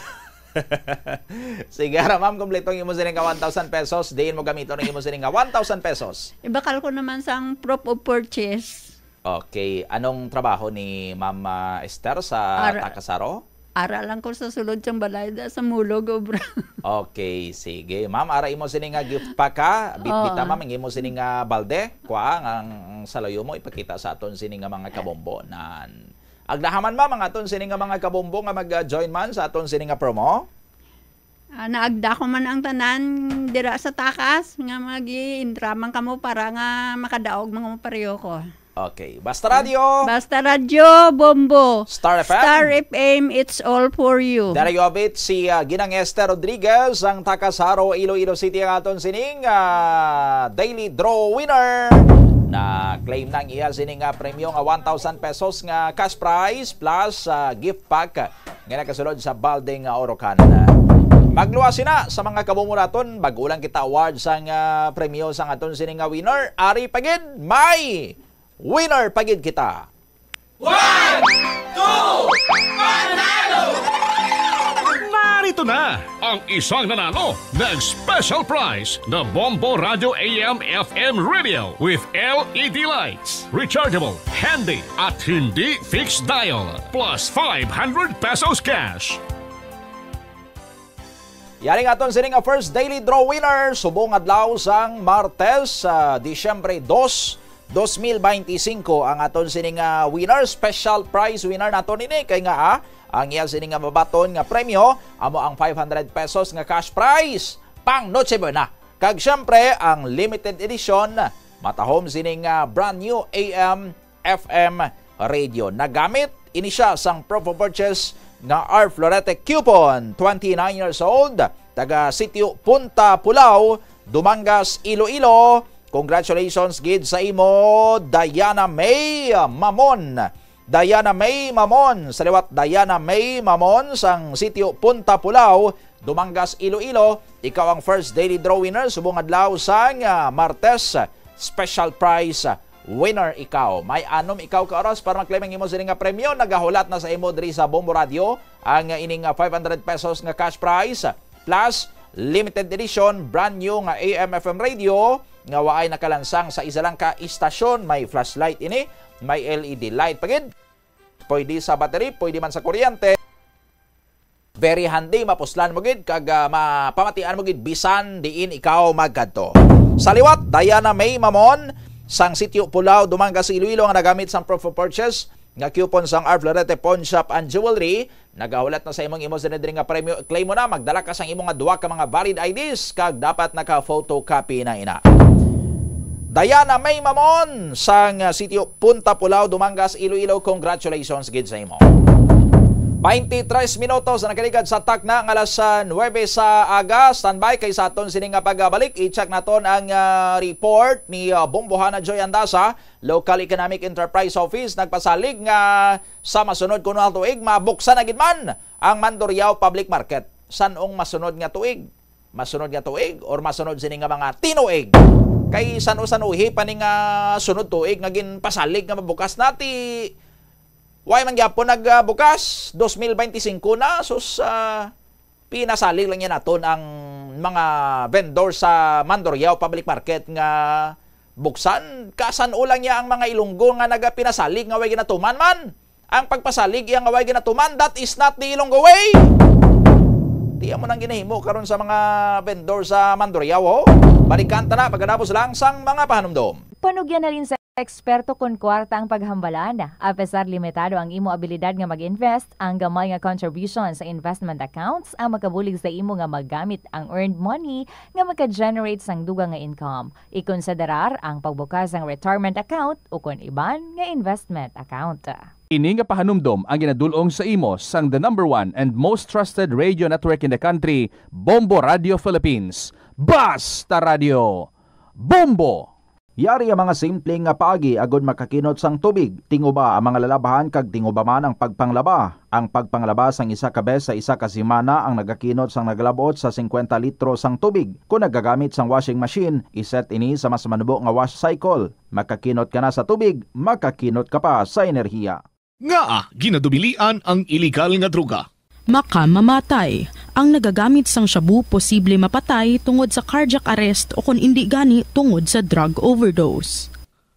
Sige, ma'am, kompleto ng imo sining 1,000 pesos. Diin mo gamito ng imo sining 1,000 pesos. Ibakal ko naman sang proof of purchase. Okay. Anong trabaho ni Ma'am Esther sa Takasaro? Ara lang ko sa sulod sang balay sa mulog, obra. Okay, sige. Ma'am, ara imo sining gift pa ka. Bit-bita, ma'am, imo sining balde. Kuha ang salayo mo ipakita sa aton sining mga kabombo nan. Agdahaman ma'am ang aton sining mga kabombo nga mag-join man sa aton sining promo. Naagda ko man ang tanan dira sa takas nga magi-indraman kamo para nga makadaog mga pareho ko. Okay. Basta Radio. Basta Radio, Bombo. Star FM. Star FM, it's all for you. Dari Yobit, si Ginang Esther Rodriguez, ang Takasaro, Iloilo City ang aton sining daily draw winner. Na claim nang iya sining premyo nga 1,000 pesos nga cash prize plus gift pack nga nakasulod sa balding Orocan. Magluwas na sa mga kabumuraton, bagulang kita awards ang premyo sa aton sining winner. Ari pagid, may winner pagid kita. 1, 2, panalo! Narito na ang isang nanalo ng special prize na Bombo Radio AM/FM Radio with LED lights, rechargeable, handy at hindi fixed dial, plus 500 pesos cash. Yaring aton sining first daily draw winner subong adlaw sang Martes, Disyembre 2, 2025 ang aton sining winner, special prize winner naton ini kay nga ang iya sining mabaton nga premyo amo ang 500 pesos nga cash prize pang Noche Buena. Kag syempre ang limited edition matahom sining brand new AM FM radio. Nagamit ini siya sang proof of purchase nga R. Florete coupon, 29 years old, taga sitio Punta Pulao, Dumangas, Iloilo. Congratulations gid sa imo, Diana May Mamon. Diana May Mamon, sa liwat Diana May Mamon sang sitio Punta Pulao, Dumangas, Iloilo. Ikaw ang first daily draw winner subong adlaw sang Martes, special prize winner ikaw. May anom ikaw ka oras para mag-claim ang imo sining premyo. Nagahulat na sa imo diri sa Bombo Radio ang ining 500 pesos nga cash prize plus limited edition brand new nga AM FM radio nga waay nakalansang sa isa lang ka istasyon. May flashlight ini, may LED light pagid. Pwede sa battery, pwede man sa kuryente. Very handy, mapuslan mo gid kag mapamatian mo gid bisan diin ikaw magkadto. Sa liwat, Diana May Mamon sang sitio Pulao, Dumangas, Iloilo ang nagamit sang proof of purchase nga coupon sang R. Florete Pawn Shop and Jewelry. Nagahulat na sa imong imo sinedri nga premyo. Claim mo na, magdala ka sang imong nga duwa ka mga valid IDs kag dapat naka-photocopy na ina. Diana May Mamon sang sitio Punta Pulao, Dumangas, Iloilo. Congratulations gid sa imo. 23 minutos na nakaligad sa takna ng alas 9 sa aga. Standby kay sa aton sining pagbalik. I-check naton ang report ni Bombohana Joy Andasa, Local Economic Enterprise Office. Nagpasalig nga sa masunod kuno nga tuig mabuksan na gid man ang Mandurriao Public Market. Sanong masunod nga tuig? Masunod nga tuig or masunod sining nga mga tinuig? Kay sanu-sanuhi pa ning sunod tuig nga ginpasalig nga mabukas nati. Why man gyapon nagbukas 2025 na sus pinasalig lang yan naton ang mga vendor sa Mandurriao Public Market nga buksan kasan ulang niya ang mga Ilonggo nga nagapinasalig nga way ginatuman man. Ang pagpasalig yang way ginatuman, that is not the Ilonggo way. Tiyan mo nang ginahimo karon sa mga vendor sa Mandurriao. Balikan ta na pagkatapos lang sang mga pahanumdom. Panugyan na rin sa Eksperto kun kwarta ang paghambalan. Apesar limitado ang imo abilidad nga mag-invest, ang gamay nga contribution sa investment accounts ang makabulig sa imo nga maggamit ang earned money nga maka-generate sang dugang nga income. Ikonsiderar ang pagbukas ng retirement account o kun iban nga investment account. Ini nga pahanumdom ang ginadulong sa imo sang the #1 and most trusted radio network in the country, Bombo Radio Philippines. Basta Radio! Bombo! Yari ang mga simpleng nga paagi agod makakinot sang tubig. Tinguba ang mga lalabahan kag tinguba man ang pagpanglaba. Ang pagpanglaba sang isa ka bes sa isa ka semana ang nagakinot sang nagalabot sa 50 litro sang tubig. Kung nagagamit sang washing machine, iset ini sa mas manubo nga wash cycle. Makakinot ka na sa tubig, makakinot ka pa sa enerhiya. Nga ginadubilian ang iligal nga droga. Makamamatay. Ang nagagamit sang shabu posible mapatay tungod sa cardiac arrest o kung hindi gani tungod sa drug overdose.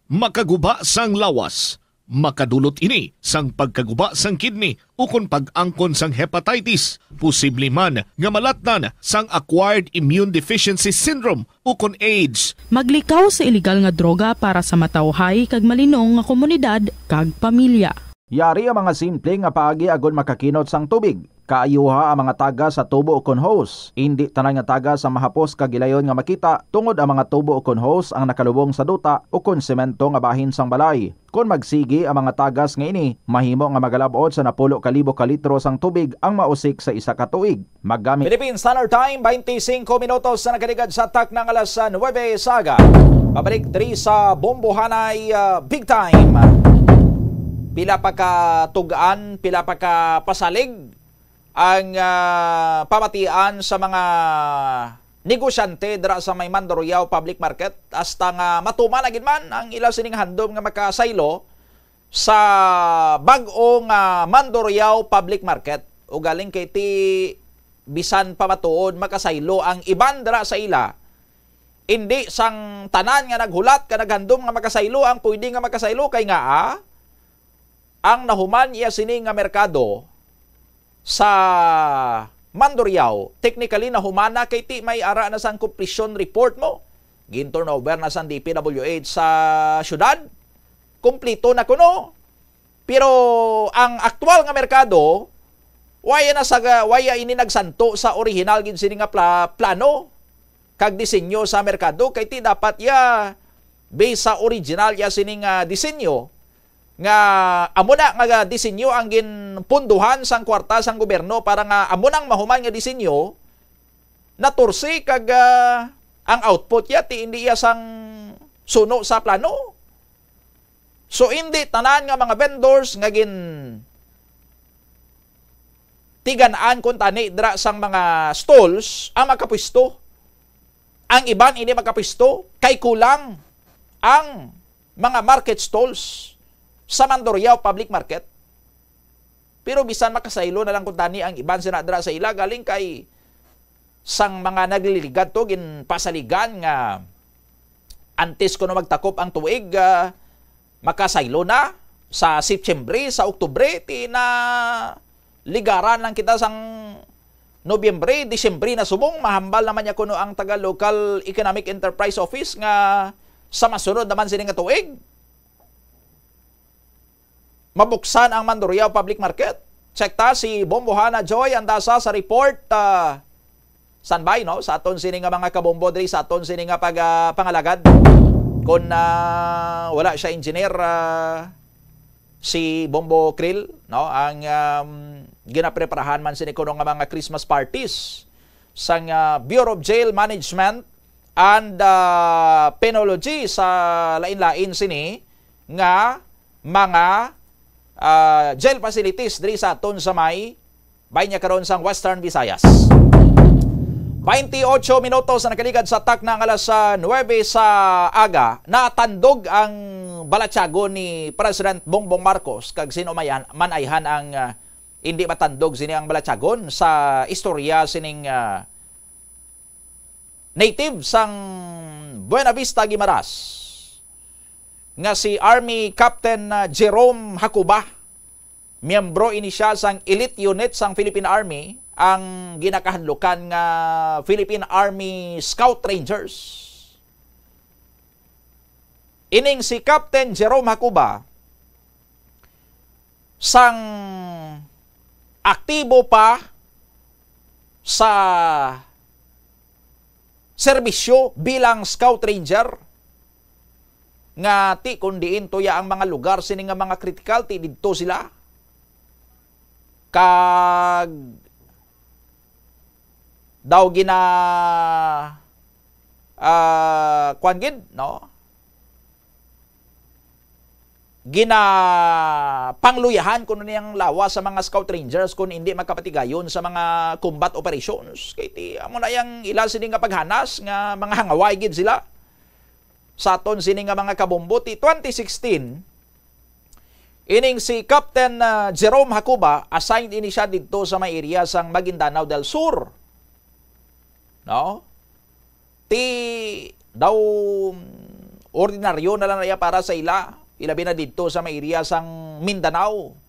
Makaguba sang lawas. Makadulot ini sang pagkaguba sang kidney o kung pag-angkon sang hepatitis. Posible man nga malatnan sang acquired immune deficiency syndrome o kung AIDS. Maglikaw sa iligal nga droga para sa matawhay kag malinong nga komunidad kag pamilya. Yari ang mga simple nga paagi agod makakinot sang tubig. Kaayuha ang mga taga sa tubo o kon hose. Hindi tanan nga taga sa mahapos kagilayon nga makita tungod ang mga tubo o kon hose ang nakalubong sa duta o kon semento nga bahin sang balay. Kung magsigi ang mga tagas nga ini, mahimo nga magalabot sa 10,000 ka litro sang tubig ang mausik sa isa ka tuig. Maggamit Philippine Standard Time, 25 minutos na nakaligad sa tak ng alas 9 saga. Pabalik 3 sa Bombohanay Big Time. Pila pa ka tugaan, pila pa ka pasalig ang pamatian sa mga negosyante dira sa may Mandurriao Public Market hasta nga matuman agin man ang ilaw sining handom nga makasaylo sa bag-ong Mandurriao Public Market o galing kay ti bisan pa matuod makasaylo ang iban dira sa ila. Hindi sang tanan nga naghulat ka naghandom nga makasaylo ang pwede nga makasaylo kay nga ang nahuman iya sining nga merkado sa Mandurriao, technically nahumana kay ti may ara na sang completion report mo. Ginturn over na sang DPWH sa syudad. Kompleto na kuno. Pero ang aktual nga merkado, waya ini nagsanto sa original gid sini nga plano kag disenyo sa merkado kay ti dapat ya based sa original ya sini nga disenyo nga amo na nga disenyo ang ginpunduhan sang kwarta sang gobyerno para nga amo nang mahuman nga disenyo natursi kag ang output ya ti hindi ya sang suno sa plano. So hindi tanan nga mga vendors nga tiganaan kun tani dra sang mga stalls ang makapwisto. Ang iban ini makapwisto kay kulang ang mga market stalls sa Mandurriao Public Market. Pero bisan makasaylo na lang kung tani ang iban sinadra sa ila galing kay sang mga naglililigad to gin pasaligan nga antes ko na magtakop ang tuig makasaylo na sa September, sa Oktubre ti na ligaran lang kita sang Nobyembre, Disyembre na subong mahambal naman niya kuno ang taga Local Economic Enterprise Office nga sa masunod naman sini nga tuig mabuksan ang Mandurriao Public Market. Check ta si Bombohana Joy andasa sa report standby no sa aton sini nga mga kabombo diri sa aton sini nga pangalagad kun wala siya engineer si Bombo Krill no ang ginapreparahan man sini kuno nga mga Christmas parties sang Bureau of Jail Management and Penology sa lain-lain sini nga mga jail facilities diri sa aton sa may bayan karon sang Western Visayas. 28 minutos na nakaligad sa tak ng alas 9 sa aga, natandog ang balatyago ni President Bongbong Marcos kag sino man ayhan ang hindi matandog sini ang balatyagon sa istorya sining native sang Buena Vista, Guimaras nga si Army Captain Jerome Hakuba. Miyembro ini siya sang elite unit sang Philippine Army, ang ginakahadlukan nga Philippine Army Scout Rangers. ining si Captain Jerome Hacuba sang aktibo pa sa serbisyo bilang Scout Ranger nga ti kundiin toya ang mga lugar sini nga mga critical ti didto sila kag daw gina kuan gid no gina pangluyahan kuno niyang lawa sa mga Scout Rangers kung hindi makapatigayon sa mga combat operations kay ti amo na yang ila sini nga paghanas nga mga hangaway gid sila sa aton sini nga mga kabombo ti 2016 ining si Captain Jerome Hacuba assigned ini siya didto sa may area sang Maguindanao del Sur no ti daw ordinaryo na lang na para sa ila ilabi na dito sa mga area sang Mindanao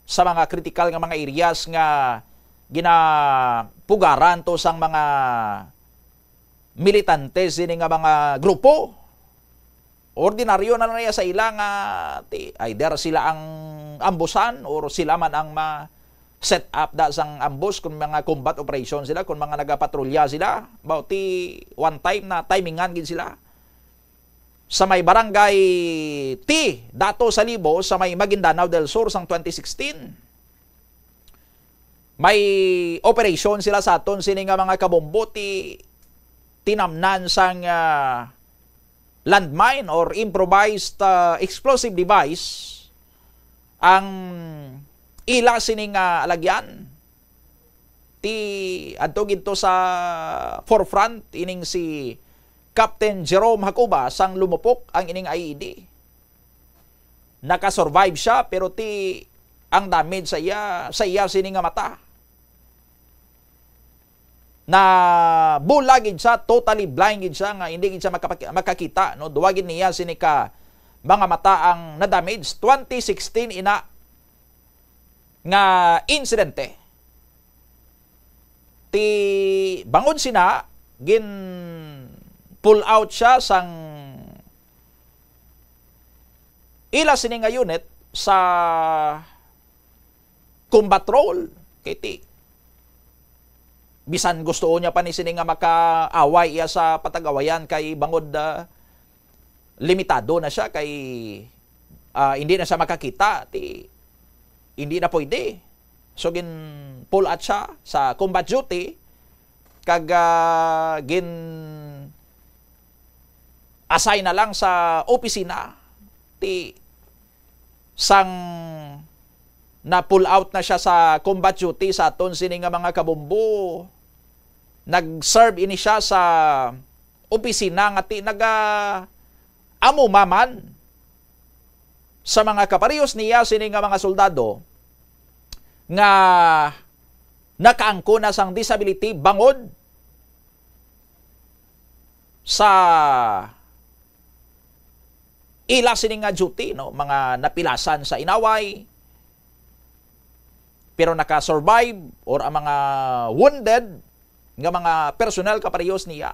sa mga critical nga mga areas nga ginapugaran to sang mga militante sini nga mga grupo ordinaryo na lang sa ila nga either sila ang ambusan or sila man ang set up da sang ambush kung mga combat operation sila kung mga nagapatrolya sila about one time na timingan gid sila sa may barangay T, Dato Salibo, sa may Maguindanao del Sur sang 2016. May operation sila sa aton sini nga mga kabombo tinamnan sang landmine or improvised explosive device ang ila sini nga alagyan adto gidto sa forefront ining si Captain Jerome Hacuba sang lumupok ang ining IED. Nakasurvive siya pero ang damage sa iya sini nga mata. Na bulag gid siya, totally blind gid siya nga hindi gid siya makakita no duwagin niya sini ka mga mata ang na-damage 2016 ina nga insidente. Bangod sina gin pull out siya sang ila sini nga unit sa combat role kiti bisan gusto niya pa ni sini nga makaaway iya sa patagawayan kay bangod limitado na siya kay hindi na siya makakita hindi na pwede so gin pull out siya sa combat duty kag gin assign na lang sa opisina sang na pull out na siya sa combat duty sa aton sini nga mga kabombo nag-serve ini siya sa opisina nga amumaman sa mga kaparehos niya sini nga mga soldado nga nakaangko na sang disability bangod sa ila sini nga duty no mga napilasan sa inaway pero naka-survive or ang mga wounded nga mga personnel kaparehos niya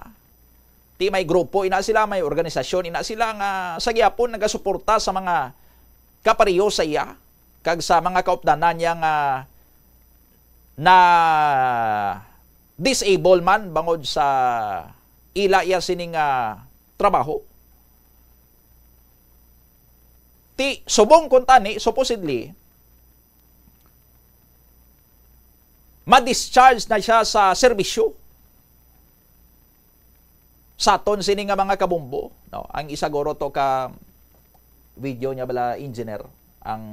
may grupo ina sila may organisasyon ina sila nga sa gyapon nagasuporta sa mga kaparehos sa iya kag sa mga kaupdanan niya nga na disable man bangod sa ila iya sining trabaho subong kuntani supposedly ma-discharge na siya sa serbisyo sa aton sini nga mga kabombo no ang isa goro to ka video niya bala engineer ang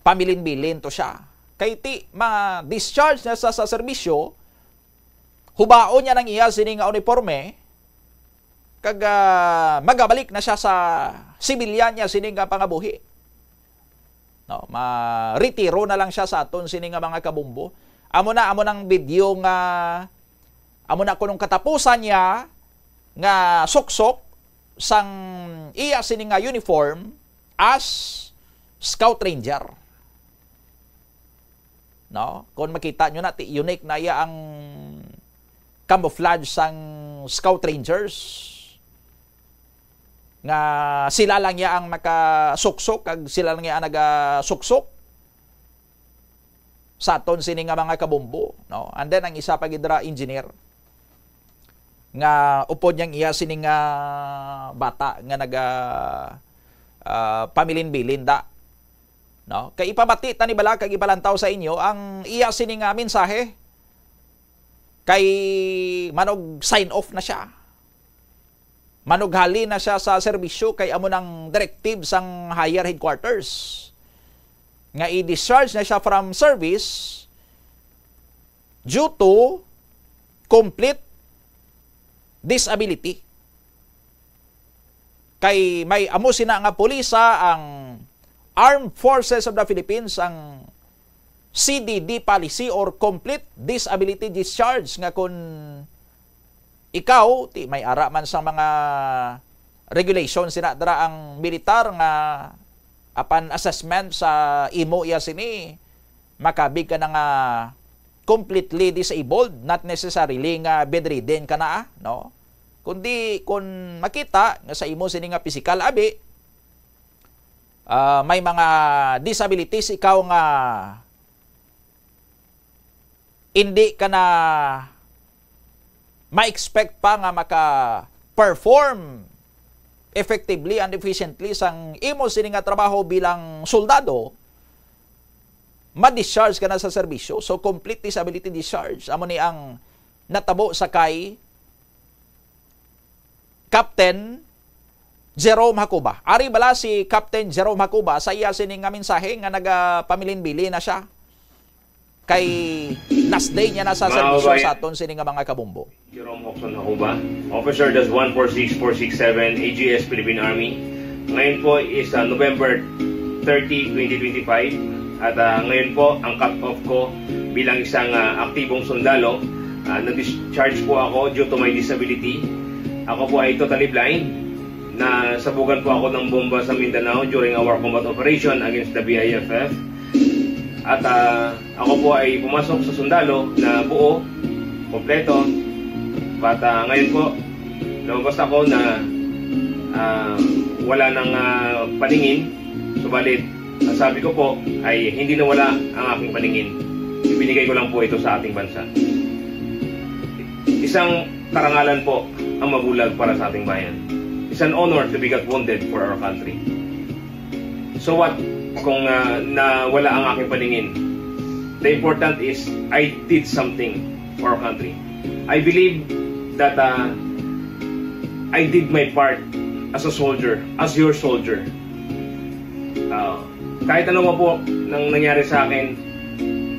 pamilin-bilin to siya kay ma-discharge na sa serbisyo hubaon niya ng iya sini nga uniforme kag magabalik na siya sa sibilyan niya sini nga pangabuhi no ma-retiro na lang siya sa aton sini nga mga kabombo amo nang video nga amo na kunong katapusan niya nga suksok sang iya sini nga uniform as Scout Ranger no kung makita nyo na unique na iya ang camouflage sang Scout Rangers nga sila lang ya ang makasuksok kag sila lang ya ang nagasuksok sa aton sini nga mga kabumbo, no? And then ang isa pa gidra engineer nga upod niyang iya sini nga bata nga pamilin-bilin da, no? Kay ipabati tani bala kag ibalantaw sa inyo ang iya sini nga mensahe kay manog sign off na siya. Manughali na siya sa serbisyo kay amo ng directive sang higher headquarters nga i-discharge na siya from service due to complete disability. Kay may amo sina nga pulisa ang Armed Forces of the Philippines ang CDD policy or complete disability discharge nga kun ikaw may ara man sa mga regulations sina dara ang militar nga apan assessment sa imo iya sini makabig ka na nga completely disabled, not necessarily nga bedridden ka na, no? Kundi kung makita nga sa imo sini nga physical abi may mga disabilities ikaw nga hindi ka na ma-expect pa nga maka-perform effectively and efficiently sang imo sini nga trabaho bilang soldado, ma-discharge ka na sa serbisyo. So, complete disability discharge. Amo ni ang natabo sa kay Captain Jerome Hacuba. Ari bala si Captain Jerome Hacuba sa iya sini nga mensahe nga nagapamilin-bili na siya kay last day niya na sa serbisyo sa aton sini nga mga kabumbo. Jerome Hoxon Hacuba, Officer Das 146467 AGS Philippine Army. Ngayon po is November 30, 2025 at ngayon po ang cut-off ko bilang isang aktibong sundalo. Na-discharge po ako due to my disability. Ako po ay totally blind. Nasabugan po ako ng bomba sa Mindanao during our combat operation against the BIFF. At ako po ay pumasok sa sundalo na buo, kompleto. At ngayon po, lumabas ako na wala nang paningin. Subalit, ang sabi ko po ay hindi nawala ang aking paningin. Ibinigay ko lang po ito sa ating bansa. Isang karangalan po ang mabulag para sa ating bayan. It's an honor to be got wounded for our country. So what kung nawala ang aking paningin? The important is I did something for our country. I believe that I did my part as a soldier, as your soldier. Kahit ano po nang nangyari sa akin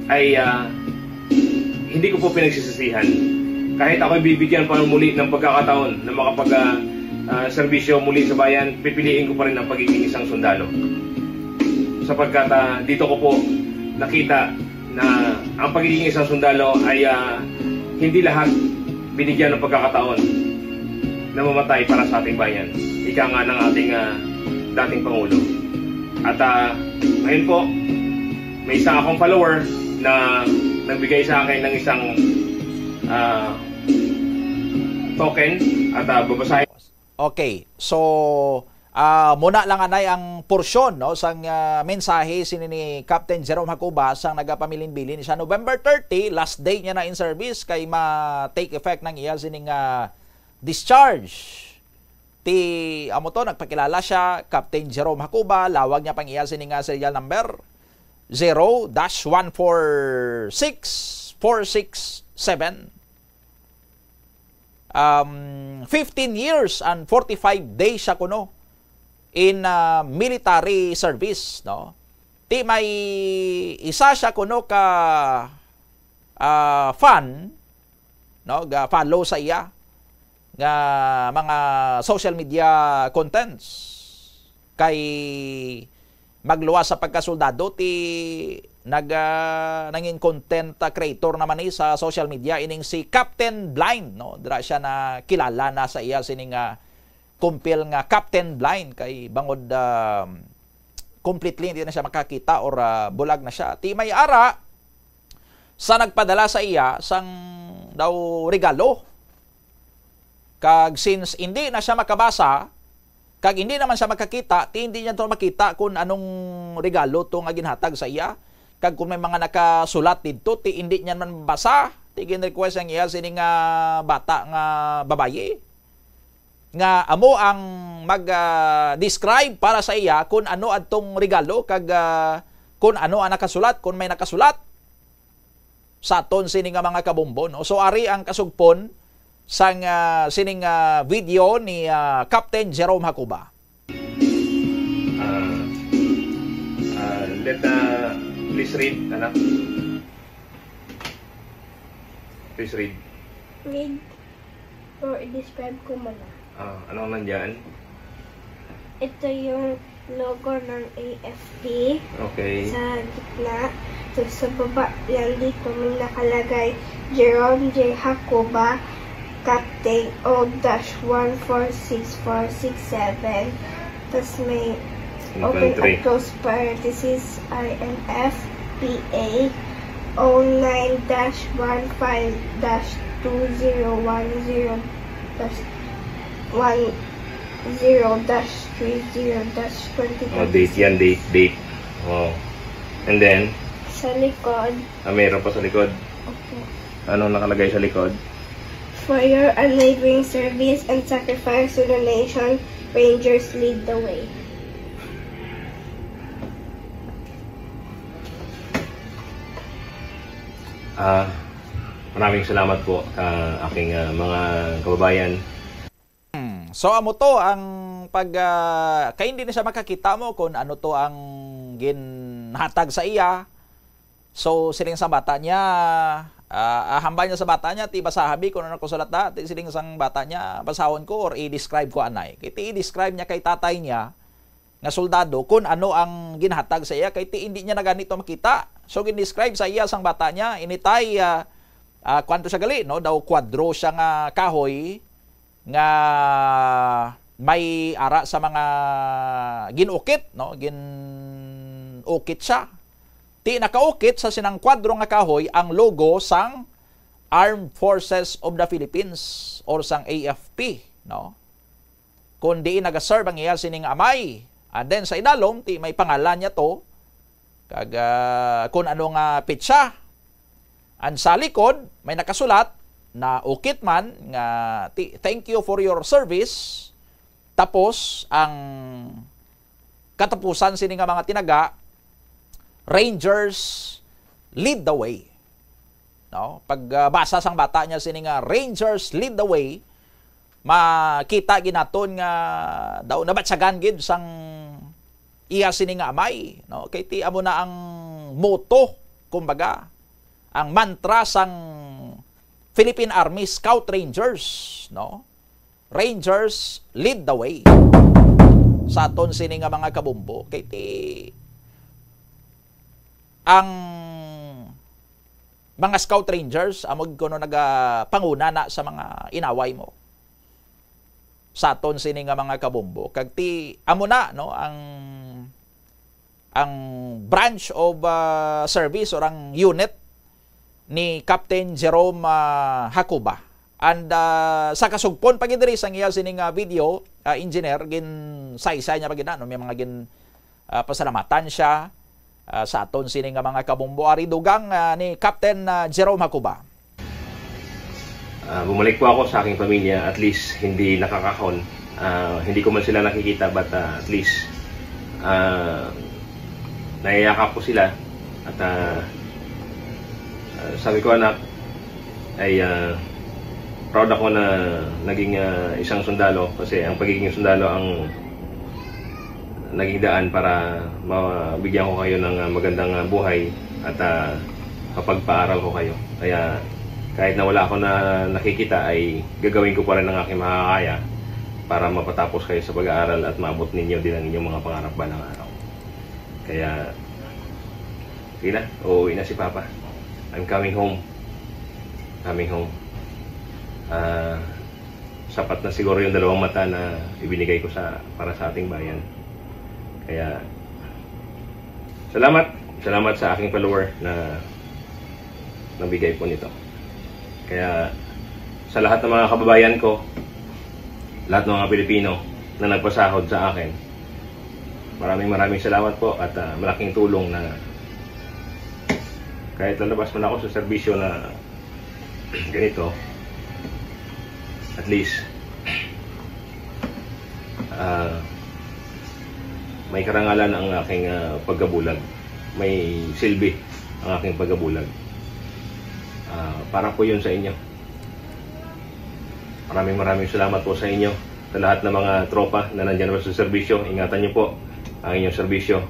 ay hindi ko po pinagsisisihan. Kahit ako bibigyan pa muli ng pagkakataon na makapag-serbisyo muli sa bayan, pipiliin ko pa rin ang pagiging isang sundalo. Sapagkat dito ko po nakita na ang pagiging isang sundalo ay hindi lahat binigyan ng pagkakataon na mamatay para sa ating bayan. Ika nga ng ating dating Pangulo. At ngayon po, may isang akong follower na nagbigay sa akin ng isang token at babasahin. Okay, so muna lang anay ang porsyon no sang mensahe sini ni Captain Jerome Hacuba sang nagapamilin-bilin sa November 30, last day niya na in service kay ma-take effect ng iya sining discharge. Ti amo to nagpakilala siya Captain Jerome Hacuba, lawag niya pang iya sining serial number 0-146467. 15 years and 45 days siya kuno in military service, no? Ti may isa siya kuno ka fan, no? Ga follow sa iya nga mga social media contents kay magluwas sa pagkasoldado ti nangin content creator naman ni sa social media ining si Captain Blind, no? Dira siya na kilala na sa iya sining kumpil nga Captain Blind kay bangod completely hindi na siya makakita or bulag na siya. Ti may ara sa nagpadala sa iya sang daw regalo. Kag since hindi na siya makabasa Kag hindi naman siya makakita, hindi niya to makita kung anong regalo to nga ginhatag sa iya. Kag kung may mga nakasulat dito, hindi niya man basa, gin-request ang iya sining bata nga babaye. Nga amo ang mag-describe para sa iya kung ano atong regalo, kag kung ano ang nakasulat, kung may nakasulat sa aton sining mga kabombo. No? So ari ang kasugpon sang sining video ni Captain Jerome Hacuba. Please read, anak. Please read. Read or describe ko muna. Ano nandyan? Ito yung logo ng AFP. Okay. Sa gitna. Tapos sa baba yan dito may nakalagay Jerome J. Hacuba, Captain O-146467. Tapos may open and close parenthesis INF PA 09-15-10-30-20. Date yan, date. Oh. And then? Sa likod. Mayroon pa sa likod? Okay. Ano nakalagay sa likod? For your unwavering service and sacrifice to the nation, Rangers lead the way. Maraming salamat po aking mga kababayan. So amo to ang pag kay hindi na siya makakita mo kung ano to ang ginhatag sa iya. So siling sa bata niya hambal niya sa bata niya ti basahabi kung ano ko sulat da ti siling sang bata niya basahon ko or i-describe ko anay. Kay i-describe niya kay tatay niya nga soldado kung ano ang ginhatag sa iya kay hindi niya na ganito makita. So gin-describe sa iya sang bata niya initay kwanto siya gali no daw kwadro siya nga kahoy nga may ara sa mga ginukit no ginukit siya. Ti nakaukit sa sinang kwadro nga kahoy ang logo sang Armed Forces of the Philippines or sang AFP no. Kundi nagaserve ang iya sining amay. And then sa idalom ti may pangalan niya to kag kung ano nga pitsa. And sa likod may nakasulat na ukit man nga thank you for your service. Tapos ang katapusan sini nga mga tinaga Rangers lead the way. No, pagbasa sang bata niya sini nga Rangers lead the way, makita ginaton nga daw nabatsagan gid sang iya sini nga amay, no? Kay ti amo na ang motto kumbaga, ang mantra sang Philippine Army Scout Rangers, no? Rangers lead the way. Sa aton sini nga mga kabumbo, kay ti ang mga Scout Rangers amog kuno nagapanguna na sa mga inaway mo. Sa aton sini nga mga kabumbo, kag ti amo na no ang branch of service or ang unit ni Captain Jerome Hacuba. And sa kasugpon pag diri sang iya sining video engineer gin saysay niya pag no may mga gin pasalamatan siya sa aton sining nga mga kabumbo ari dugang ni Captain Jerome Hacuba. Bumalik po ako sa aking pamilya, at least hindi nakakahon. Hindi ko man sila nakikita, but at least naiyakap ko sila. At sabi ko, anak, ay proud ako na naging isang sundalo, kasi ang pagiging sundalo ang naging daan para mabigyan ko kayo ng magandang buhay at mapagpaaral ko kayo. Kaya kahit na wala ako na nakikita, ay gagawin ko pa rin ang aking makakaya para mapatapos kayo sa pag-aaral at maabot ninyo din ang inyong mga pangarap balang araw. Kaya sige na, uuwi na si Papa. I'm coming home. Coming home. Sapat na siguro yung 2 mata na ibinigay ko para sa ating bayan. Kaya salamat sa aking follower na nabigay po nito. Kaya sa lahat ng mga kababayan ko, lahat ng mga Pilipino, na nagpasahod sa akin. Maraming salamat po at malaking tulong na kahit lalabas man ako sa serbisyo na ganito, at least may karangalan ang aking pagkabulag, may silbi ang aking pagkabulag. Para po yun sa inyo. Maraming salamat po sa inyo, sa lahat ng mga tropa na nandyan pa sa serbisyo. Ingatan niyo po ang inyong serbisyo.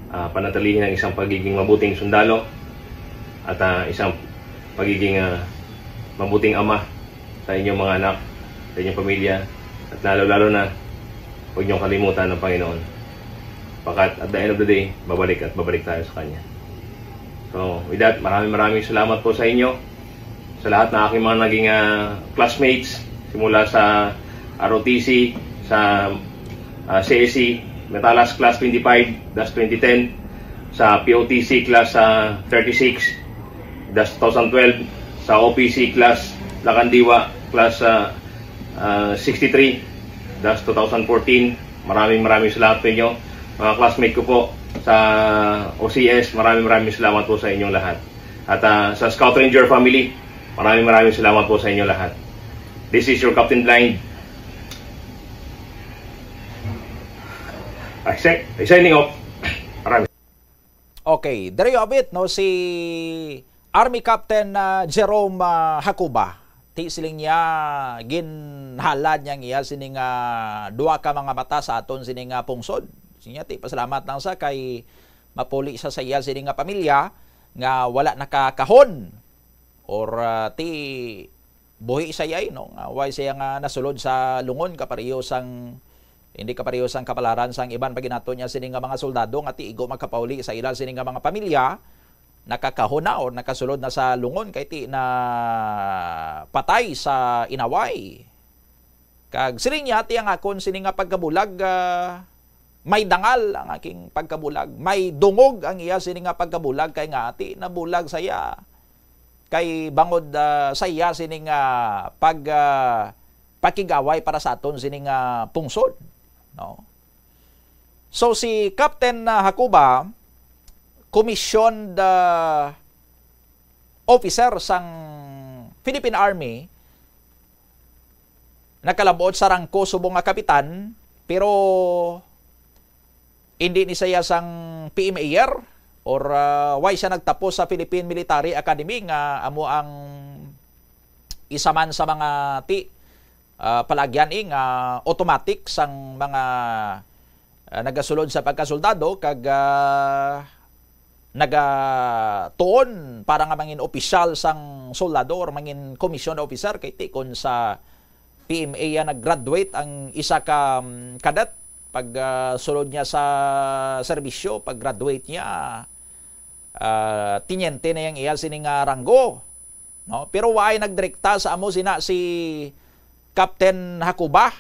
Panatilihin ang isang pagiging mabuting sundalo at isang pagiging mabuting ama sa inyong mga anak, sa inyong pamilya, at lalo na huwag niyong kalimutan ng Panginoon. Pagkat at the end of the day, babalik tayo sa Kanya. So, with that, maraming salamat po sa inyo, sa lahat ng aking mga naging classmates, simula sa ROTC, sa CSE, Metalas Class 25-2010, sa POTC Class 36-2012, sa OPC Class Lacandiwa Class 63-2014. Maraming salamat po inyo. Mga classmate ko po sa OCS, maraming salamat po sa inyong lahat. At sa Scout Ranger family, maraming salamat po sa inyong lahat. This is your Captain Blind. Signing off. Maraming. Okay, there you have it, no? Si Army Captain Jerome Hakuba. Ti siling niya ginhalad niyang iya sining duwa ka mga mata sa aton sining pungsod. Sinya ti pasalamat lang sa kay mapuli sa iya sining pamilya nga wala nakakahon or ti buhi sa iya no nga way siya nga nasulod sa lungon kapariyo sang hindi kapariyo sang kapalaran sang iban paginato niya sining mga soldado nga ti igo magkapauli sa ila sining mga pamilya nakakahon na o nakasulod na sa lungon kay ti na patay sa inaway. Kag sining niya ti ang akon sining nga pagkabulag may dangal ang aking pagkabulag. May dungog ang iya sining nga pagkabulag kay nga ti nabulag saya. Kay bangod sa iya sining pakigaway para sa aton sining pungsod, no. So si Captain Hakuba commissioned officer sang Philippine Army, nakalabot sa rangko subong nga kapitan, pero hindi ni saya sang PMAyer or why siya nagtapos sa Philippine Military Academy nga amo ang isa man sa mga palagyan automatic sang mga nagasulod sa pagkasoldado kag nagatuon para nga mangin opisyal sang soldado or mangin commissioned officer kay tikon sa PMA nag-graduate ang isa ka cadet pag sulod niya sa serbisyo, pag graduate niya tiniente na yang iyal sining ranggo, no. Pero why nagdirekta sa amo sina si Captain Hakuba,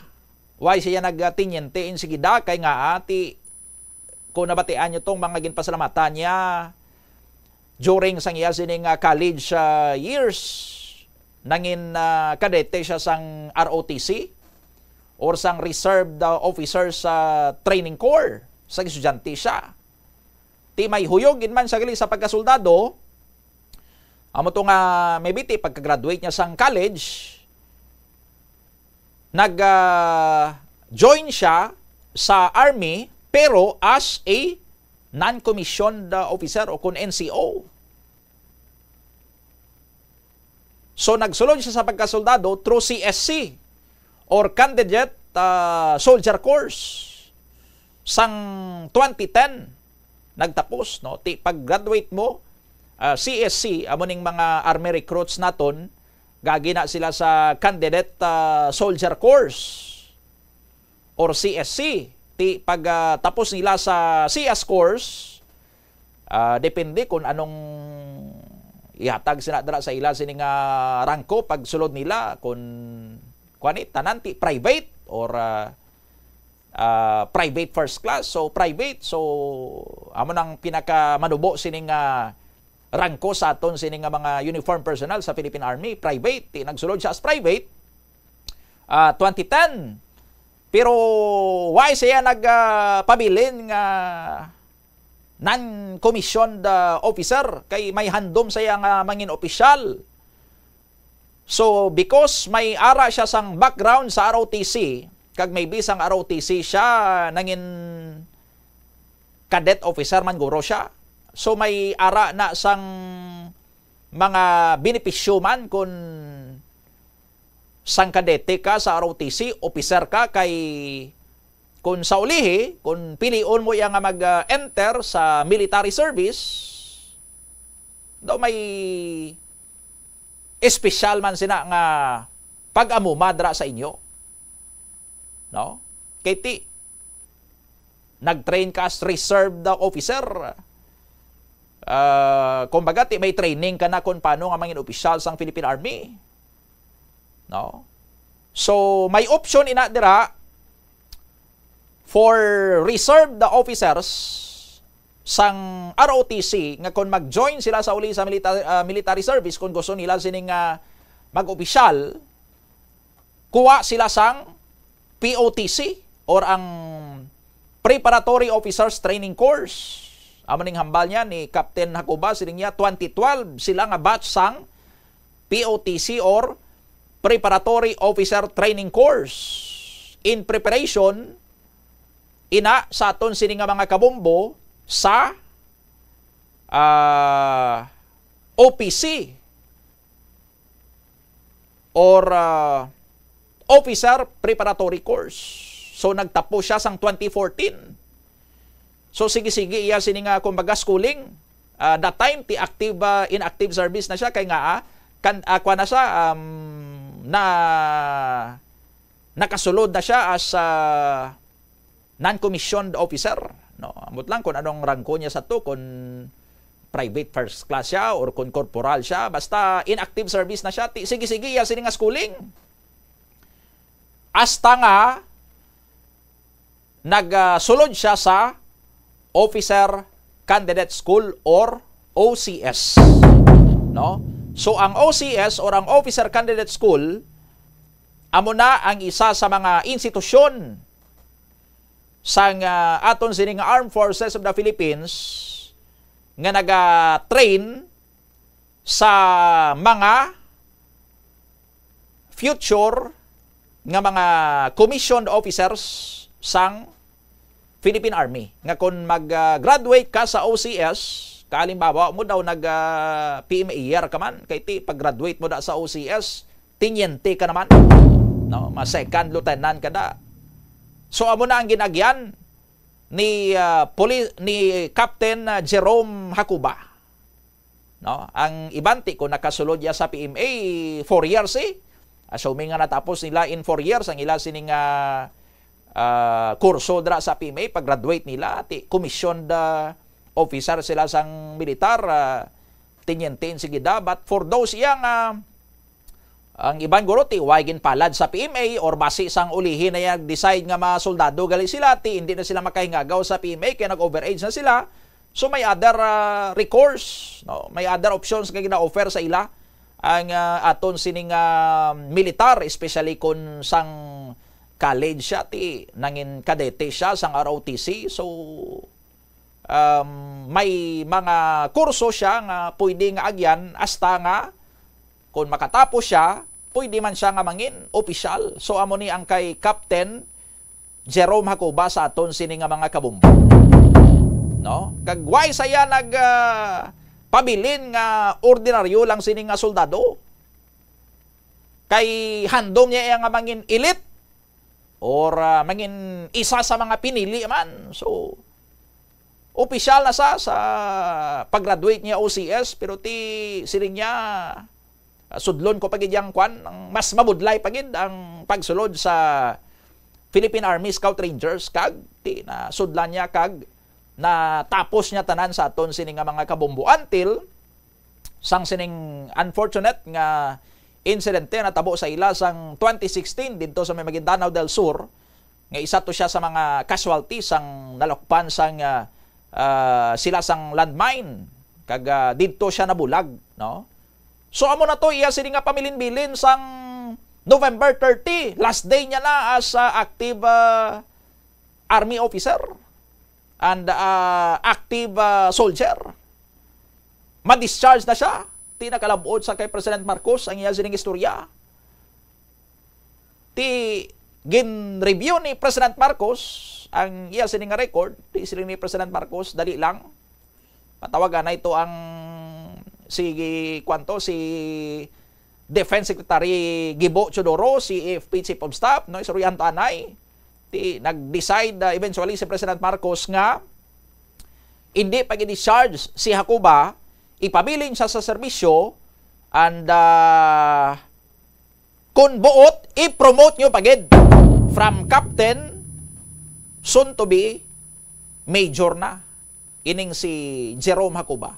why siya nagtiniente in sigida kay nga ati kung nabatian nyo tong mga ginpasalamatan niya during sang iya sining college years, nangin kadete siya sang ROTC or sang reserved officers training corps, sang estudyante siya. Ti may huyog man sa gali sa pagkasoldado, amo to nga maybe ti pagka-graduate niya sang college, nag-join siya sa Army pero as a non-commissioned officer o kun NCO. So nagsulod siya sa pagkasoldado through CSC or Candidate Soldier Course. Sang 2010 nagtapos, no. Ti pag-graduate mo CSC amo ning mga army recruits naton gagina sila sa Candidate Soldier Course or CSC. Ti pag tapos nila sa CS course, depende kung anong ihatag sila dara sa ila sining rangko pag sulod nila kung kuanit tanan ti private or private first class. So private, so amo nang pinaka manubo sining rangko sa aton sining mga uniform personnel sa Philippine Army, private. Ti nagsulod siya as private 2010. Pero why siya nagpabilin nga non-commissioned officer kay may handom siya nga mangin opisyal. So because may ara siya sang background sa ROTC, kag may bisang ROTC siya nangin cadet officer man guro siya. So may ara na sang mga benepisyo man kung sang kadete ka sa ROTC, officer ka kay kung sa ulihi, kung pilion mo yang mag-enter sa military service, daw may espesyal man sina nga pag-amumadra sa inyo. No? Kay ti, nag-train ka as reserved officer. Kumbaga, ti may training ka na kung paano nga mangin opisyal sang Philippine Army. No? So, may option ina dira for reserved officers sang ROTC nga kung mag-join sila sa uli sa military service, kung gusto nila sining mag-opisyal, kuha sila sang POTC or ang Preparatory Officers Training Course. Amaning hambal niya ni Captain Hakuba, sining niya 2012 sila nga batch sang POTC or Preparatory Officer Training Course. In preparation, ina sa aton sini nga mga kabombo sa OPC or Officer Preparatory Course. So nagtapos siya sang 2014. So sige-sige iya sini nga kumbaga schooling. That time ti active inactive service na siya kay nga akwa na siya na nakasulod na siya as non-commissioned officer. No, amot lang kung anong rangko niya sa to, kung private first class siya or kung corporal siya, basta inactive service na siya. Sige-sige, iya sini nga schooling. Hasta nga nagsulod siya sa Officer Candidate School or OCS. No? So ang OCS or ang Officer Candidate School amo na ang isa sa mga institusyon sang aton sining Armed Forces of the Philippines nga naga-train sa mga future nga mga commissioned officers sang Philippine Army. Nga kung mag-graduate ka sa OCS, kalimbawa mo daw nag-PMA year ka man, kay ti pag-graduate mo da sa OCS, tiniente ka naman. No, ma-second lieutenant ka da. So amo na ang ginagyan ni Captain Jerome Hakuba. No, ang ibanti ko nakasulod ya sa PMA 4 years Assuming nga natapos nila in 4 years ang ila sining kurso dra sa PMA, pag-graduate nila, commissioned officer sila sang militar, tinyentin sige da. But for those yang ang ibang guro ti wagin palad sa PMA or base sang ulihin na yang decide nga mga soldado gali sila, hindi na sila makahingagaw sa PMA kaya nag-overage na sila. So may other recourse, no? May other options nga gina-offer sa ila ang aton sining militar, especially kung sang college siya, nangin kadete siya sang ROTC. So may mga kurso siya nga pwede nga agyan hasta nga kung makatapos siya, pwede man siya nga mangin opisyal. So amo ni ang kay Captain Jerome Hakuba sa aton sini nga mga kabumbo. No? Kagway saya pabilin nga ordinaryo lang sini nga soldado. Kay handom niya nga mangin elite or mangin isa sa mga pinili man. So opisyal na sa pag-graduate niya OCS, pero siling niya sudlon ko pagid yang kwan, mas mabudlay pagid ang pagsulod sa Philippine Army Scout Rangers kag na sudlan niya kag na tapos niya tanan sa aton sining mga kabombo until sang sining unfortunate nga insidente na tabo sa ila sang 2016 dito sa may Maguindanao del Sur, nga isa to siya sa mga casualties sang nalokpan sang sila sang landmine kag didto siya nabulag, no? So amo na to iya sini nga pamilinbilin sang November 30, last day niya na as active army officer and active soldier. Ma-discharge na siya. Ti nakalabot sa kay President Marcos ang iya sining istorya. Ti gin-review ni President Marcos ang iya sining record. Ti siling ni President Marcos, dali lang. Patawagan na ito ang si Defense Secretary Gibo Chodoro, si AFP Chief of Staff, no, Isurian Tanay. Nag-decide eventually si President Marcos nga hindi pag-discharge si Hakuba, ipabilin siya sa serbisyo and kung buot, i-promote nyo pagid from captain soon to be major na. Ining si Jerome Hakuba.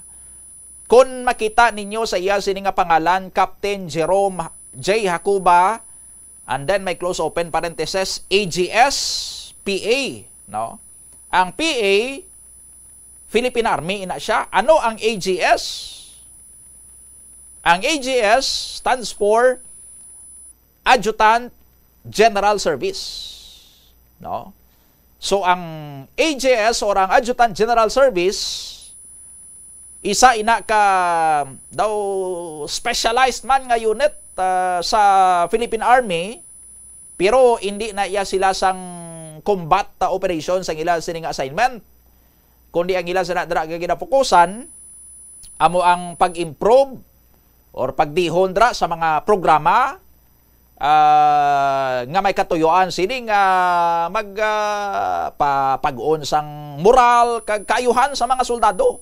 Kung makita ninyo sa iya sini nga pangalan, Captain Jerome J. Hakuba, and then may close open parenthesis, AGS PA. No? Ang PA, Philippine Army, ina siya. Ano ang AGS? Ang AGS stands for Adjutant General Service. No? So, ang AGS or ang Adjutant General Service, isa ina ka daw specialized man nga unit sa Philippine Army, pero hindi na iya sila sang combat operations ang ila sining assignment, kundi ang ila sa dra ginafokusan amo ang pag-improve or pagdihon dra sa mga programa nga may katuyuan sining pag-on sang moral kag kaayuhan sa mga soldado.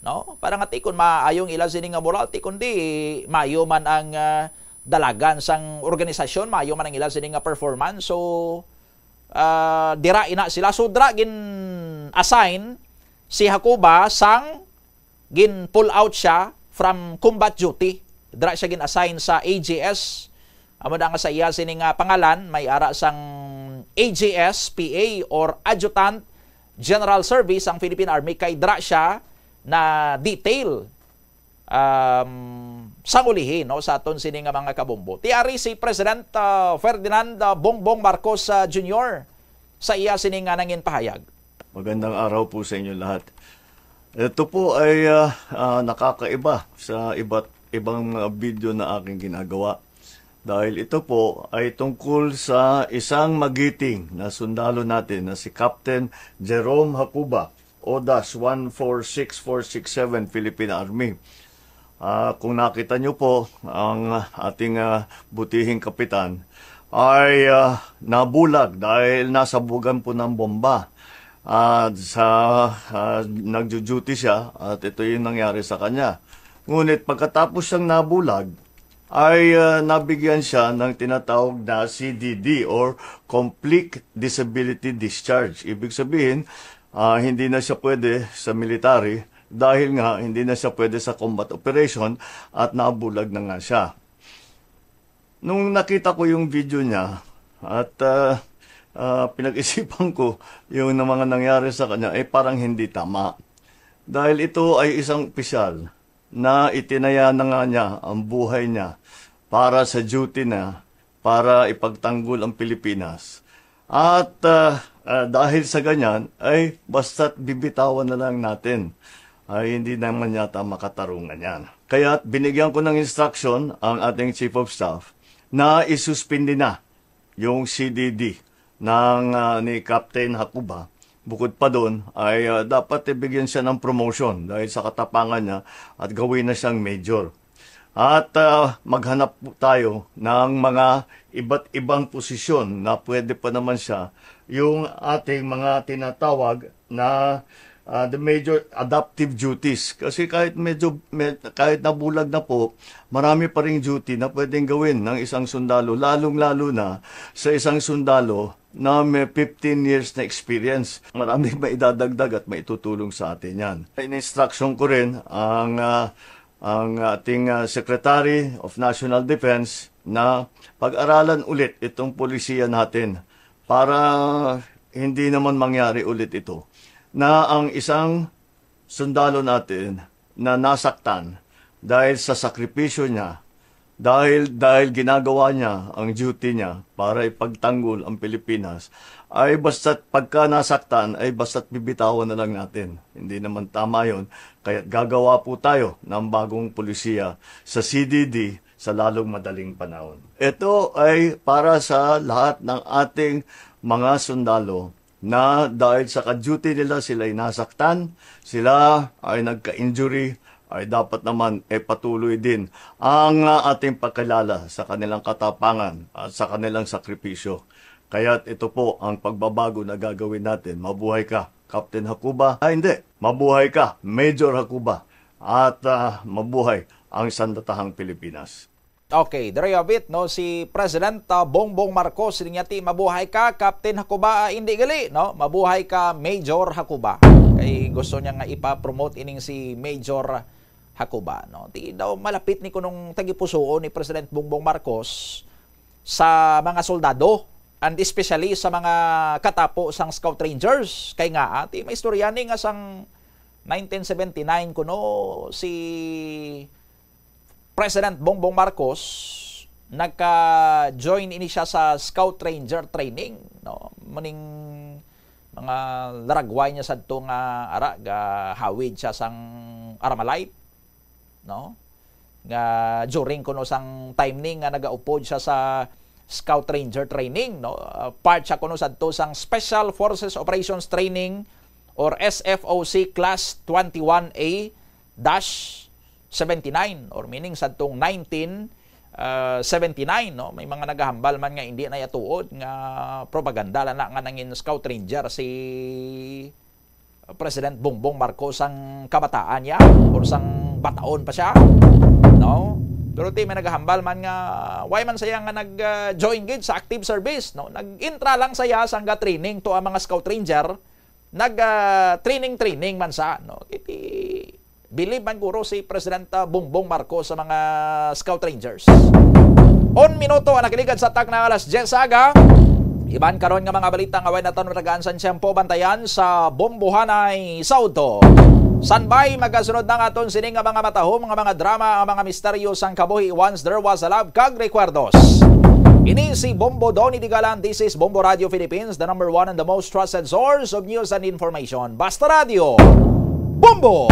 No? Para nga tikon maayong ilan sining nga moral, tikon di maayo man ang dalagan sang organisasyon, maayo man ang ilan sining nga performance. So dira ina sila, so dira gin assign si Hakuba sang gin pull out siya from combat duty. Dira siya gin assign sa AGS. Amo da nga sa iya sining pangalan, may ara sang AGS PA or Adjutant General Service ang Philippine Army, kay dira siya na detail sang ulihin, no, sa aton sini nga mga kabombo. Tiari si President Ferdinand Bongbong Marcos Jr. sa iya sini nga nangin pahayag. Magandang araw po sa inyo lahat. Ito po ay nakakaiba sa iba't ibang video na aking ginagawa. Dahil ito po ay tungkol sa isang magiting na sundalo natin na si Captain Jerome Hakuba, O-146467 Philippine Army. Kung nakita nyo po, ang ating butihing kapitan ay nabulag dahil nasabugan po ng bomba. Nagjo-duty siya at ito yung nangyari sa kanya. Ngunit pagkatapos siyang nabulag, ay nabigyan siya ng tinatawag na CDD or Complete Disability Discharge. Ibig sabihin, hindi na siya pwede sa military dahil nga hindi na siya pwede sa combat operation at nabulag na nga siya. Nung nakita ko yung video niya at pinag-isipan ko yung mga nangyari sa kanya, parang hindi tama. Dahil ito ay isang opisyal na itinaya na nga niya ang buhay niya para sa duty na, para ipagtanggol ang Pilipinas. At dahil sa ganyan, ay basta't bibitawan na lang natin. Ay hindi naman yata makatarungan yan. Kaya binigyan ko ng instruction ang ating Chief of Staff na isuspindi na yung CDD ni Captain Hakuba. Bukod pa doon, ay dapat ibigyan siya ng promotion dahil sa katapangan niya at gawin na siyang major. At maghanap tayo ng mga iba't ibang posisyon na pwede pa naman siya. Yung ating mga tinatawag na the major adaptive duties. Kasi kahit kahit nabulag na po, marami pa ring duty na pwedeng gawin ng isang sundalo, lalong-lalo na sa isang sundalo na may 15 years na experience. Maraming maidadagdag at maitutulong sa atin yan. In-instruction ko rin ang ating Secretary of National Defense na pag-aralan ulit itong polisiya natin para hindi naman mangyari ulit ito. Na ang isang sundalo natin na nasaktan dahil sa sakripisyo niya dahil ginagawa niya ang duty niya para ipagtanggol ang Pilipinas, ay basta't pagka nasaktan ay basta't bibitawan na lang natin. Hindi naman tama yun. Kaya gagawa po tayo ng bagong pulisiya sa CDD sa lalong madaling panahon. Ito ay para sa lahat ng ating mga sundalo na dahil sa ka-duty nila sila ay nasaktan, sila ay nagka-injury, ay dapat naman patuloy din ang ating pagkilala sa kanilang katapangan at sa kanilang sakripisyo. Kaya ito po ang pagbabago na gagawin natin. Mabuhay ka, Captain Hakuba. Hindi, mabuhay ka, Major Hakuba. At mabuhay ang sandatahang Pilipinas. Okay, there you have it, no? Si President Bongbong Marcos, ninyati, mabuhay ka, Captain Hakuba, hindi gali, no? Mabuhay ka, Major Hakuba. Kay gusto niya nga ipa-promote ining si Major Hakuba, no? Di daw malapit ni kunong tagipusoon ni President Bongbong Marcos sa mga soldado, and especially sa mga katapo sang Scout Rangers. Kay nga, ati, may istorya ni nga sang 1979 kuno si President Bongbong Marcos nagka-join ini siya sa Scout Ranger training, no? Muning mga laragway niya sadto nga ara ga hawid siya sang Armalite, no? Nga during kuno sang time ning nga nagaupod siya sa Scout Ranger training, no? Part siya kuno sadto sang Special Forces Operations Training or SFOC Class 21A-79 or meaning sadtong 1979, no? May mga nagahambal man nga hindi na yatuod nga propaganda na nga nangin Scout Ranger si President Bongbong Marcos ang kabataan niya or sang bataon pa siya, no? Pero may nagahambal man nga why man saya nga nag-join gid sa active service, no? Nag-intra lang saya sa nga training to ang mga Scout Ranger, nag-training man sa, no? Iti believe man guro si President Bongbong Marcos sa mga Scout Rangers. 1 minuto ang nakiligad sa tak na alas 10 aga. Iban karon nga mga balita nga way naton matagaan sa tiyempo bantayan sa Bombohanay Saudo. Sanbay magasunod na nga aton sini nga mga matahom nga mga drama ang mga misteryo sang kabuhi once there was a love kag recuerdos. Ini si Bombo Donny Digalan. This is Bombo Radio Philippines, the number one and the most trusted source of news and information. Basta Radio, Bombo!